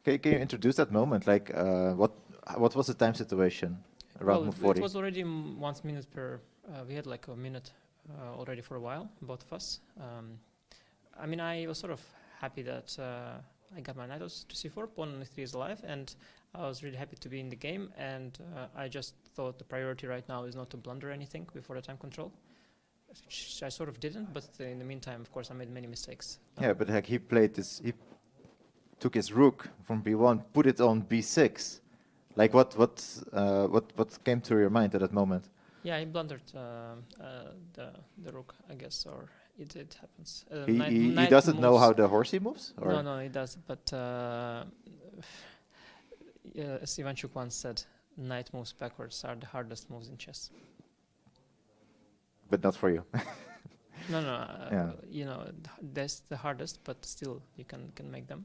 Can you introduce that moment? Like, what was the time situation around move 40? It was already 1 minute per. We had like a minute already for a while, both of us. I mean, I was sort of happy that I got my knight to c4, pawn on e3 is alive, and I was really happy to be in the game. And I just thought the priority right now is not to blunder anything before the time control. I sort of didn't, but in the meantime, of course, I made many mistakes. Yeah, but like he played this, he took his rook from b1, put it on b6. Like what came to your mind at that moment? Yeah, he blundered the rook, I guess, or it happens. He doesn't know how the horsey moves? Or? No, he does. But as Ivanchuk once said, knight moves backwards are the hardest moves in chess. But not for you. No, yeah. You know, that's the hardest, but still you can make them.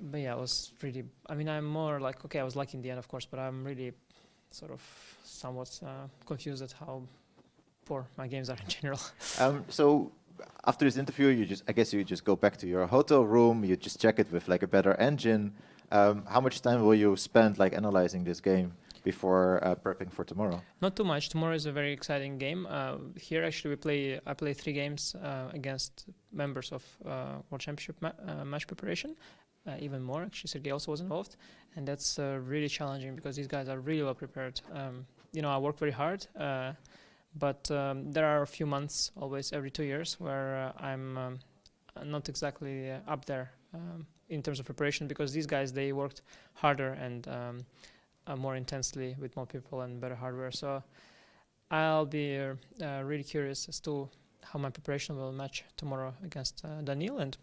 But yeah, I was really, I mean, I'm more like, okay, I was lucky in the end, of course, but I'm really sort of somewhat confused at how poor my games are in general. So after this interview, I guess you just go back to your hotel room, you just check it with like a better engine. How much time will you spend like analyzing this game before prepping for tomorrow? Not too much. Tomorrow is a very exciting game. Here, actually, I play 3 games against members of World Championship match preparation. Even more, actually, Sergey also was involved, and that's really challenging because these guys are really well prepared. You know, I work very hard, but there are a few months, always every 2 years, where I'm not exactly up there in terms of preparation, because these guys, they worked harder and more intensely with more people and better hardware. So I'll be really curious as to how my preparation will match tomorrow against Daniil, and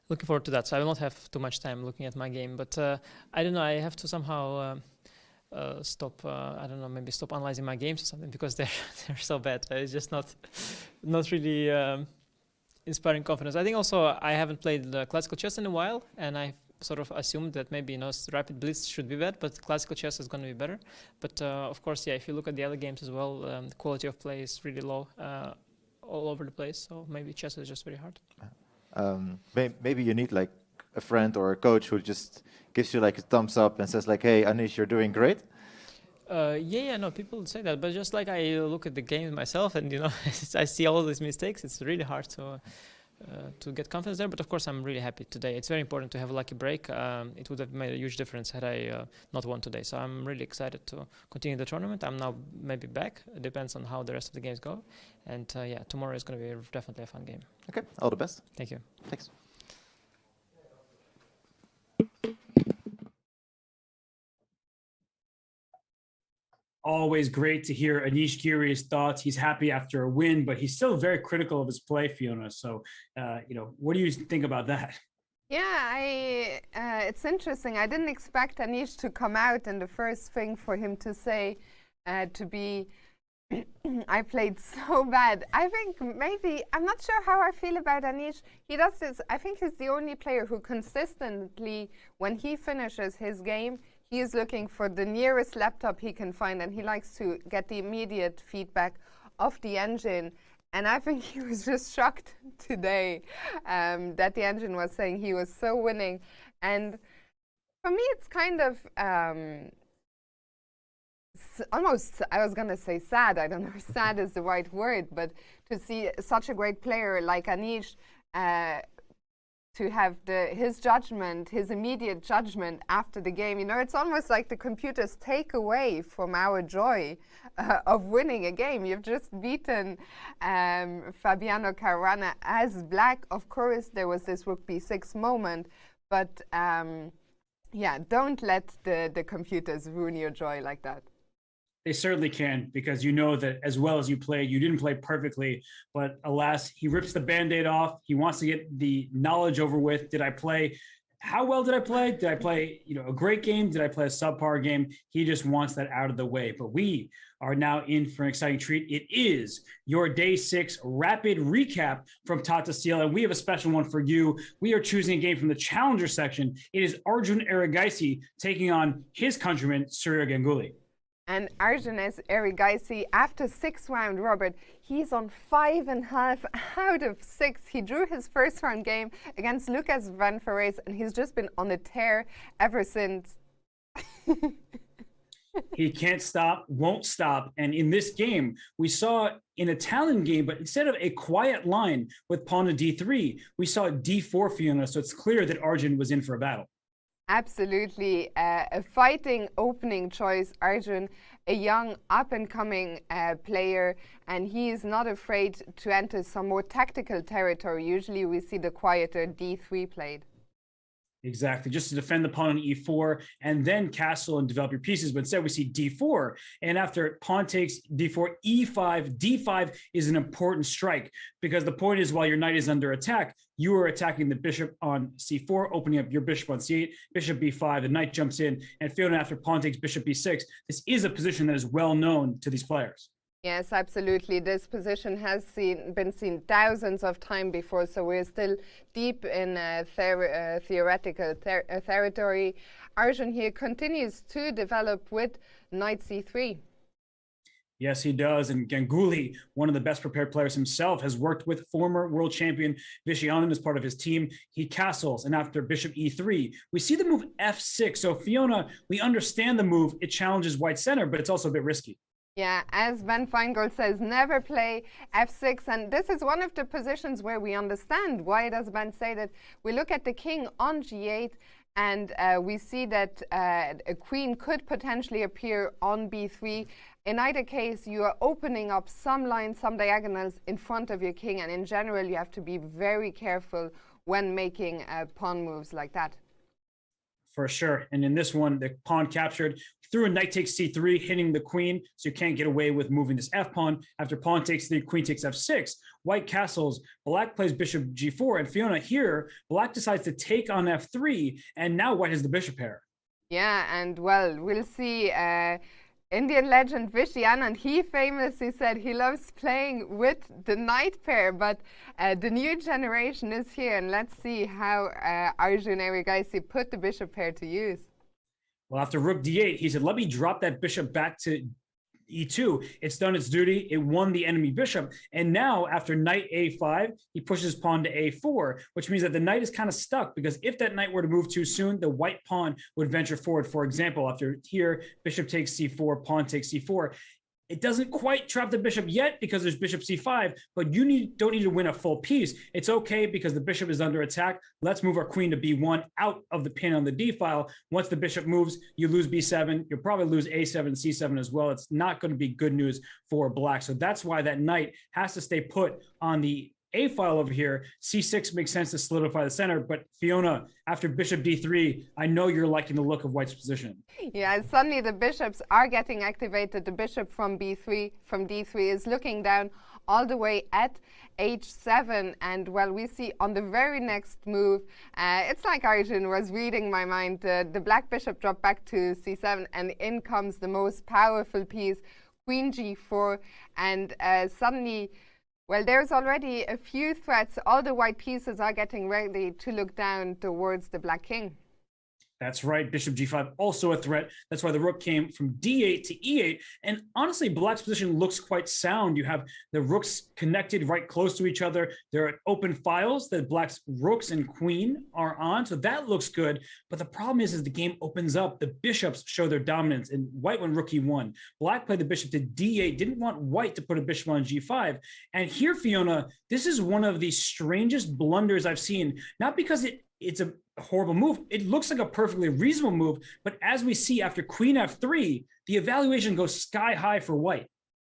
looking forward to that. So I will not have too much time looking at my game, but I don't know, I have to somehow stop, I don't know, maybe stop analyzing my games or something, because they're so bad. It's just not really inspiring confidence. I think also I haven't played classical chess in a while, and I sort of assumed that maybe, you know, rapid blitz should be bad, but classical chess is going to be better. But of course, yeah, if you look at the other games as well, the quality of play is really low all over the place. So maybe chess is just very hard. Maybe you need like a friend or a coach who just gives you like a thumbs up and says like, hey, Anish, you're doing great. Yeah, no, people say that, but just like I look at the game myself, and you know, I see all these mistakes. It's really hard to get confidence there. But of course, I'm really happy today. It's very important to have a lucky break. It would have made a huge difference had I not won today. So I'm really excited to continue the tournament. I'm now maybe back. It depends on how the rest of the games go. And yeah, tomorrow is going to be definitely a fun game. Okay, all the best. Thank you. Thanks. Always great to hear Anish Giri's thoughts. He's happy after a win, but he's still very critical of his play, Fiona. So, you know, what do you think about that? Yeah, it's interesting. I didn't expect Anish to come out and the first thing for him to say to be I played so bad. I think maybe, I'm not sure how I feel about Anish. He does this, I think he's the only player who consistently, when he finishes his game, he is looking for the nearest laptop he can find, and he likes to get the immediate feedback of the engine. And I think he was just shocked today that the engine was saying he was so winning. And for me, it's kind of almost, I was going to say sad. I don't know if sad is the right word, but to see such a great player like Anish to have his judgment, his immediate judgment after the game. You know, it's almost like the computers take away from our joy of winning a game. You've just beaten Fabiano Caruana as black. Of course, there was this rook b6 moment, but yeah, don't let the computers ruin your joy like that. They certainly can, because you know that as well as you played, you didn't play perfectly, but alas, he rips the Band-Aid off. He wants to get the knowledge over with. Did I play? How well did I play? Did I play, a great game? Did I play a subpar game? He just wants that out of the way. But we are now in for an exciting treat. It is your day 6 rapid recap from Tata Steel, and we have a special one for you. We are choosing a game from the challenger section. It is Arjun Erigaisi taking on his countryman, Surya Ganguly. And Arjun Erigaisi, after 6th round, Robert, he's on 5.5 out of 6. He drew his first round game against Magnus van Foreest, and he's just been on a tear ever since. He can't stop, won't stop. And in this game, we saw an Italian game, but instead of a quiet line with pawn to d3, we saw d4 Fiona. So it's clear that Arjun was in for a battle. Absolutely. A fighting opening choice, Arjun, a young up-and-coming player, and he is not afraid to enter some more tactical territory. Usually we see the quieter d3 played. Exactly, just to defend the pawn on e4 and then castle and develop your pieces. But instead we see d4, and after pawn takes d4, e5, d5 is an important strike, because the point is, while your knight is under attack, you are attacking the bishop on c4, opening up your bishop on c8, bishop b5, the knight jumps in, and Fiona after pawn takes bishop b6. This is a position that is well known to these players. Yes, absolutely. This position has been seen thousands of times before, so we're still deep in theoretical territory. Arjun here continues to develop with knight c3. Yes, he does. And Ganguly, one of the best prepared players himself, has worked with former world champion Vishy Anand as part of his team. He castles, and after bishop e3, we see the move f6. So Fiona, we understand the move. It challenges white center, but it's also a bit risky. Yeah, as Ben Feingold says, never play f6. And this is one of the positions where we understand why does Ben say that. We look at the king on g8, and we see that a queen could potentially appear on b3. In either case, you are opening up some lines, some diagonals in front of your king. And in general, you have to be very careful when making pawn moves like that. For sure. And in this one, the pawn captured through a knight takes c3, hitting the queen, so you can't get away with moving this f-pawn. After pawn takes 3, queen takes f6, white castles, black plays bishop g4, and Fiona here, black decides to take on f3, and now white has the bishop pair. Yeah, and well, we'll see. Indian legend Vishy Anand, he famously said he loves playing with the knight pair, but the new generation is here, and let's see how Arjun Erigaisi put the bishop pair to use. Well, after rook d8, he said, let me drop that bishop back to e2. It's done its duty. It won the enemy bishop. And now, after knight a5, he pushes pawn to a4, which means that the knight is kind of stuck, because if that knight were to move too soon, the white pawn would venture forward. For example, after here, bishop takes c4, pawn takes c4. It doesn't quite trap the bishop yet because there's bishop c5, but you don't need to win a full piece. It's okay because the bishop is under attack. Let's move our queen to b1 out of the pin on the d file. Once the bishop moves, you lose b7. You'll probably lose a7, c7 as well. It's not going to be good news for black. So that's why that knight has to stay put on the a file over here. C6 makes sense to solidify the center, but Fiona, after bishop d3, I know you're liking the look of white's position. Yeah, suddenly the bishops are getting activated. The bishop from b3, from d3 is looking down all the way at h7, and well, we see on the very next move, it's like Arjun was reading my mind. The black bishop dropped back to c7, and in comes the most powerful piece, queen g4, and suddenly, well, there's already a few threats. All the white pieces are getting ready to look down towards the black king. That's right. Bishop g5, also a threat. That's why the rook came from d8 to e8. And honestly, black's position looks quite sound. You have the rooks connected right close to each other. There are open files that black's rooks and queen are on. So that looks good. But the problem is the game opens up. The bishops show their dominance. And white went rook e1. Black played the bishop to d8. Didn't want white to put a bishop on g5. And here, Fiona, this is one of the strangest blunders I've seen. Not because it's a horrible move. It looks like a perfectly reasonable move, but as we see after queen f3, the evaluation goes sky high for white.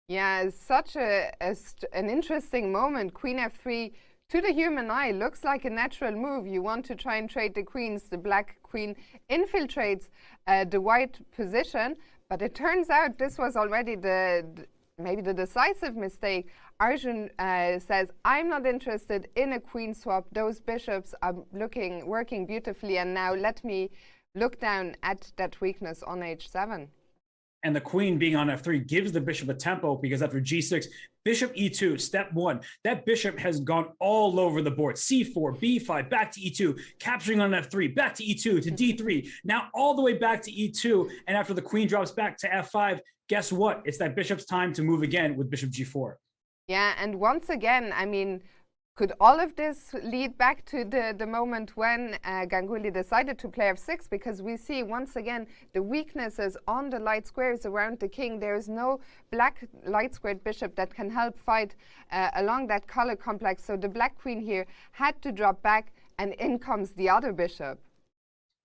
Yeah, it's such an interesting moment. Queen f3, to the human eye, looks like a natural move. You want to try and trade the queens. The black queen infiltrates the white position, but it turns out this was already maybe the decisive mistake. Arjun says, I'm not interested in a queen swap. Those bishops are working beautifully, and now let me look down at that weakness on h7. And the queen being on f3 gives the bishop a tempo, because after g6, bishop e2, step one, that bishop has gone all over the board. c4, b5, back to e2, capturing on f3, back to e2, to d3, now all the way back to e2. And after the queen drops back to f5, guess what? It's that bishop's time to move again with bishop g4. Yeah, and once again, I mean, could all of this lead back to the moment when Ganguly decided to play f6? Because we see, once again, the weaknesses on the light squares around the king. There is no black light squared bishop that can help fight along that color complex. So the black queen here had to drop back, and in comes the other bishop.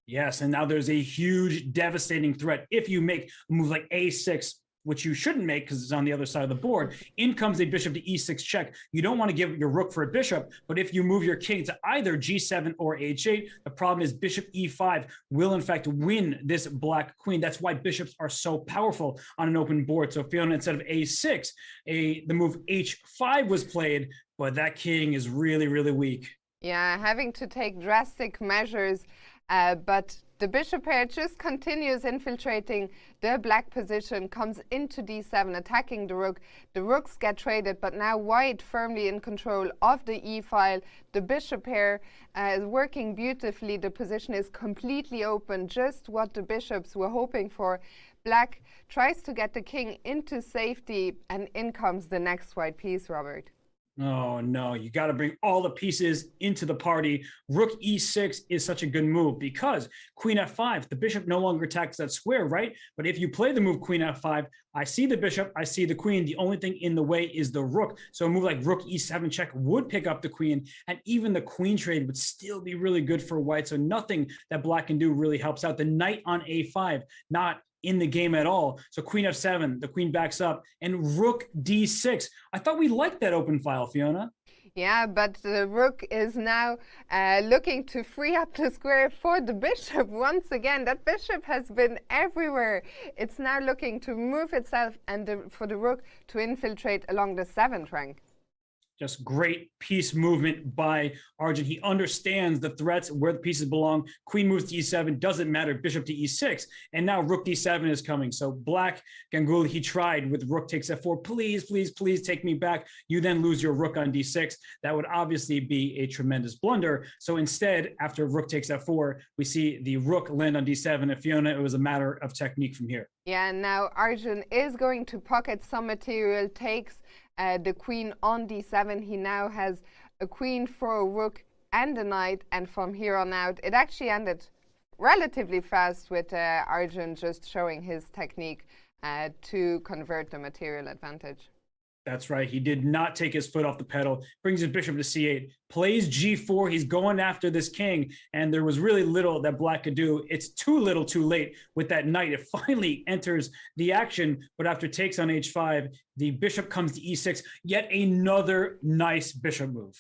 Yes, and now there's a huge, devastating threat. If you make a move like a6, which you shouldn't make because it's on the other side of the board, in comes a bishop to e6 check. You don't want to give your rook for a bishop, but if you move your king to either g7 or h8, the problem is bishop e5 will in fact win this black queen. That's why bishops are so powerful on an open board. So Fiona, instead of a6, the move h5 was played, but that king is really, really weak. Yeah, having to take drastic measures, but the bishop pair just continues infiltrating the black position, comes into d7, attacking the rook. The rooks get traded, but now white firmly in control of the e-file. The bishop pair is working beautifully. The position is completely open, just what the bishops were hoping for. Black tries to get the king into safety, and in comes the next white piece, Robert. Oh, no, you got to bring all the pieces into the party. Rook e6 is such a good move because queen f5, the bishop no longer attacks that square, right? But if you play the move queen f5, I see the bishop, I see the queen. The only thing in the way is the rook. So a move like rook e7 check would pick up the queen, and even the queen trade would still be really good for white. So nothing that black can do really helps out. The knight on a5, not in the game at all. So queen f7, the queen backs up, and rook d6. I thought we liked that open file, Fiona. Yeah, but the rook is now looking to free up the square for the bishop. Once again, that bishop has been everywhere. It's now looking to move itself and for the rook to infiltrate along the 7th rank. Just great piece movement by Arjun. He understands the threats, where the pieces belong. Queen moves to e7, doesn't matter, bishop to e6, and now rook d7 is coming. So black, Ganguly, he tried with rook takes f4, please, please, please take me back. You then lose your rook on d6. That would obviously be a tremendous blunder. So instead, after rook takes f4, we see the rook land on d7, and Fiona, it was a matter of technique from here. Yeah, and now Arjun is going to pocket some material, takes the queen on d7. He now has a queen for a rook and a knight, and from here on out, it actually ended relatively fast with Arjun just showing his technique to convert the material advantage. That's right. He did not take his foot off the pedal, brings his bishop to c8, plays g4. He's going after this king, and there was really little that black could do. It's too little too late with that knight. It finally enters the action, but after takes on h5, the bishop comes to e6, yet another nice bishop move.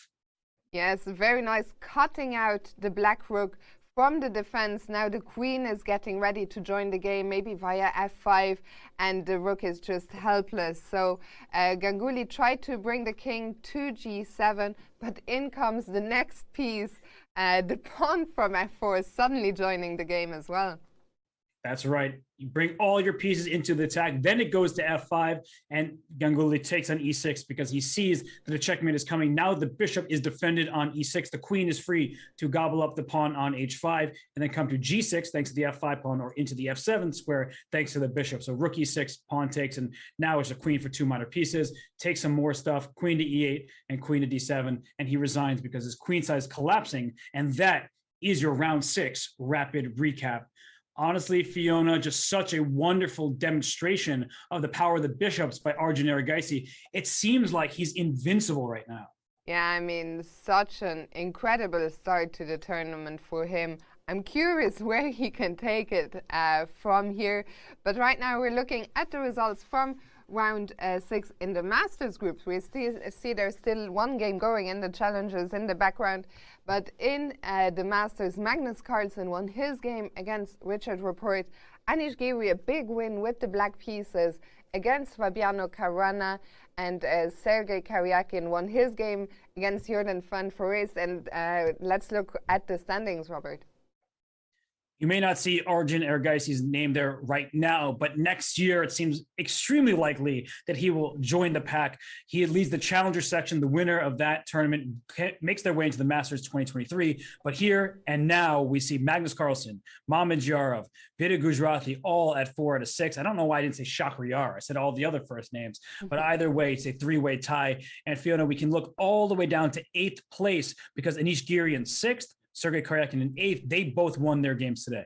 Yes, very nice, cutting out the black rook from the defense. Now the queen is getting ready to join the game, maybe via f5, and the rook is just helpless. So Ganguly tried to bring the king to g7, but in comes the next piece. The pawn from f4 is suddenly joining the game as well. That's right. You bring all your pieces into the attack. Then it goes to f5, and Ganguly takes on e6 because he sees that the checkmate is coming. Now the bishop is defended on e6. The queen is free to gobble up the pawn on h5, and then come to g6 thanks to the f5 pawn, or into the f7 square thanks to the bishop. So rook e6, pawn takes, and now it's a queen for 2 minor pieces. Takes some more stuff, queen to e8 and queen to d7, and he resigns because his queen side is collapsing. And that is your round 6 rapid recap. Honestly, Fiona, just such a wonderful demonstration of the power of the bishops by Arjun Erigaisi. It seems like he's invincible right now. Yeah, I mean, such an incredible start to the tournament for him. I'm curious where he can take it from here. But right now we're looking at the results from round 6 in the Masters groups. We see there's still one game going in the Challengers in the background. But in the Masters, Magnus Carlsen won his game against Richard Rapport. Anish Giri, a big win with the black pieces against Fabiano Caruana. And Sergei Karyakin won his game against Jorden van Foreest. And let's look at the standings, Robert. You may not see Arjun Erigaisi's name there right now, but next year it seems extremely likely that he will join the pack. He leads the Challenger section. The winner of that tournament makes their way into the Masters 2023. But here and now we see Magnus Carlsen, Mamedyarov, Vida Gujarati all at 4 out of 6. I don't know why I didn't say Shakhriyar. I said all the other first names. But either way, it's a 3-way tie. And Fiona, we can look all the way down to 8th place because Anish Giri in 6th, Sergei Karyakin in 8th, they both won their games today.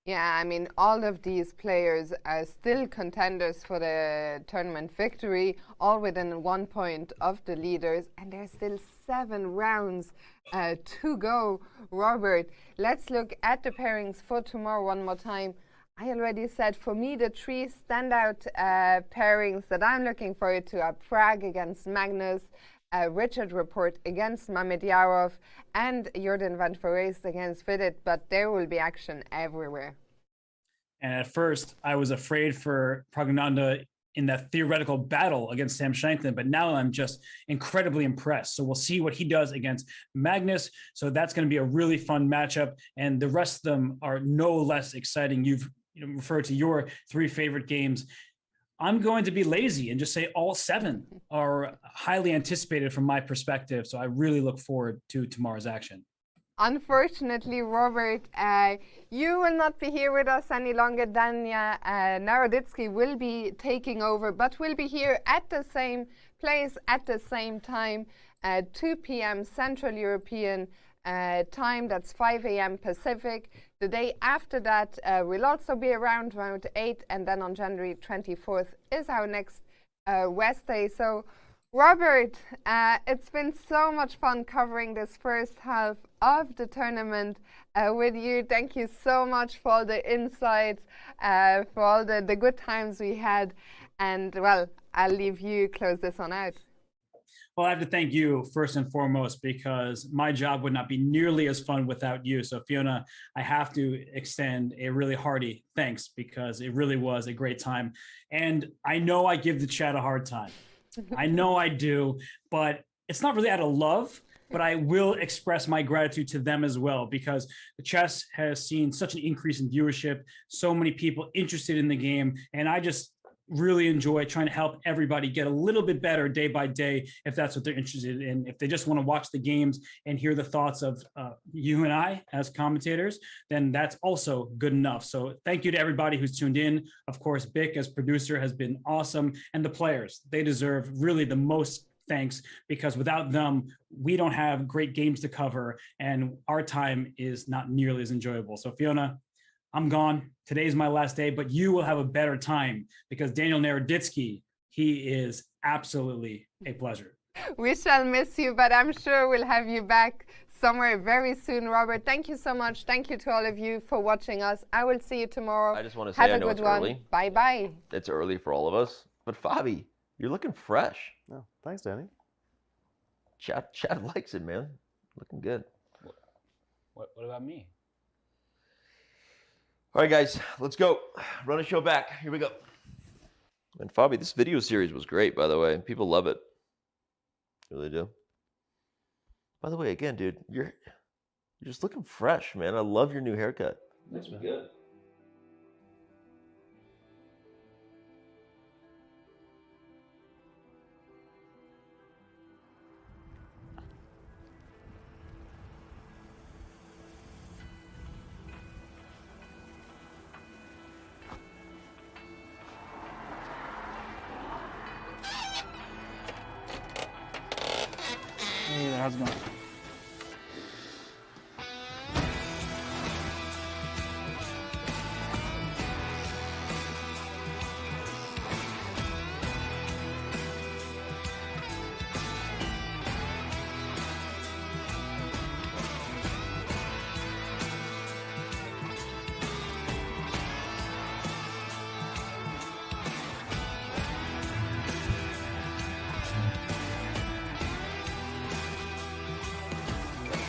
Yeah, I mean, all of these players are still contenders for the tournament victory, all within 1 point of the leaders, and there's still 7 rounds to go. Robert, let's look at the pairings for tomorrow one more time. I already said, for me, the 3 standout pairings that I'm looking forward to are Prague against Magnus, Richard Rapport against Mamedyarov, and Jorden van Foreest against Vidit, but there will be action everywhere. And at first, I was afraid for Pragnanda in that theoretical battle against Sam Shankland, but now I'm just incredibly impressed. So we'll see what he does against Magnus. So that's going to be a really fun matchup, and the rest of them are no less exciting. You've referred to your 3 favorite games. I'm going to be lazy and just say all 7 are highly anticipated from my perspective. So I really look forward to tomorrow's action. Unfortunately, Robert, you will not be here with us any longer. Dania Naroditsky will be taking over, but will be here at the same place at the same time, 2 p.m. Central European time. That's 5 a.m. Pacific. The day after that, we'll also be around 8, and then on January 24th is our next West Day. So, Robert, it's been so much fun covering this first half of the tournament with you. Thank you so much for all the insights, for all the good times we had. And, well, I'll leave you close this one out. Well, I have to thank you first and foremost, because my job would not be nearly as fun without you. So Fiona, I have to extend a really hearty thanks, because it really was a great time. And I know I give the chat a hard time. I know I do, but it's not really out of love, but I will express my gratitude to them as well, because the chess has seen such an increase in viewership, so many people interested in the game, and I just really enjoy trying to help everybody get a little bit better day by day, if that's what they're interested in. If they just want to watch the games and hear the thoughts of you and I as commentators, then that's also good enough. So thank you to everybody who's tuned in. Of course, Bick as producer has been awesome, and the players, they deserve really the most thanks, because without them, we don't have great games to cover, and our time is not nearly as enjoyable. So Fiona, I'm gone. Today's my last day, but you will have a better time, because Daniel Naroditsky, he is absolutely a pleasure. We shall miss you, but I'm sure we'll have you back somewhere very soon, Robert. Thank you so much. Thank you to all of you for watching us. I will see you tomorrow. I just want to say, have I a know good it's one. early. Bye-bye. It's early for all of us, but Fabi, you're looking fresh. Oh, thanks, Danny. Chat likes it, man. Looking good. What about me? All right, guys, let's go. Run a show back. Here we go. And Fabi, this video series was great, by the way. People love it. Really do. By the way, again, dude, you're just looking fresh, man. I love your new haircut. Looks good. Hey there, how's it going?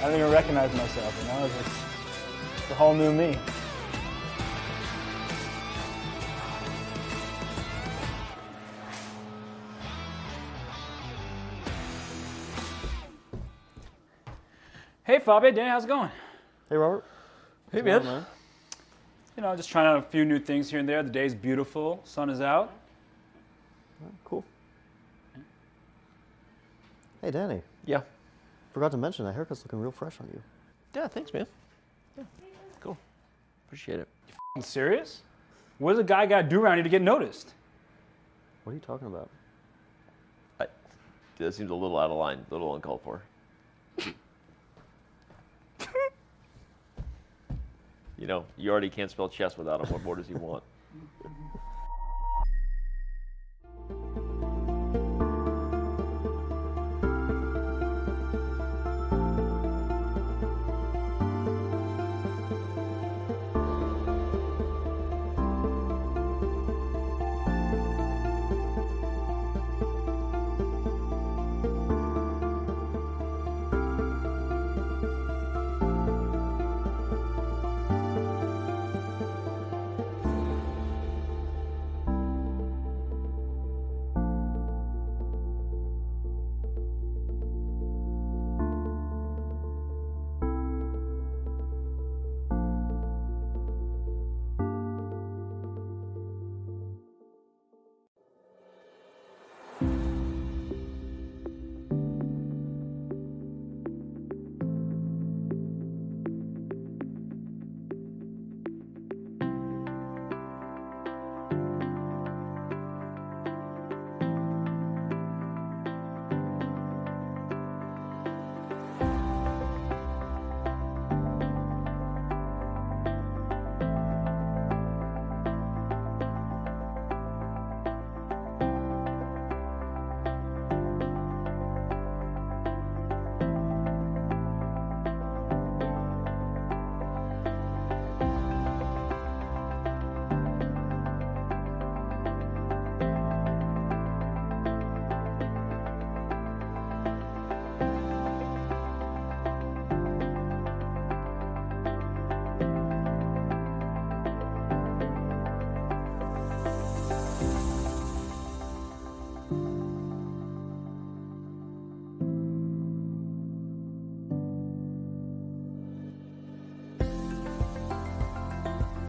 I don't even recognize myself, you know? It's a whole new me. Hey, Fabi, Danny, how's it going? Hey, Robert. Hey, What's going man. on, You know, just trying out a few new things here and there. The day's beautiful, sun is out. Cool. Hey, Danny. Yeah. Forgot to mention that haircut's looking real fresh on you. Yeah, thanks, man. Yeah, cool. Appreciate it. You f***ing serious? What does a guy got to do around here to get noticed? What are you talking about? That seems a little out of line, a little uncalled for. You know, you already can't spell chess without him. What more does he want?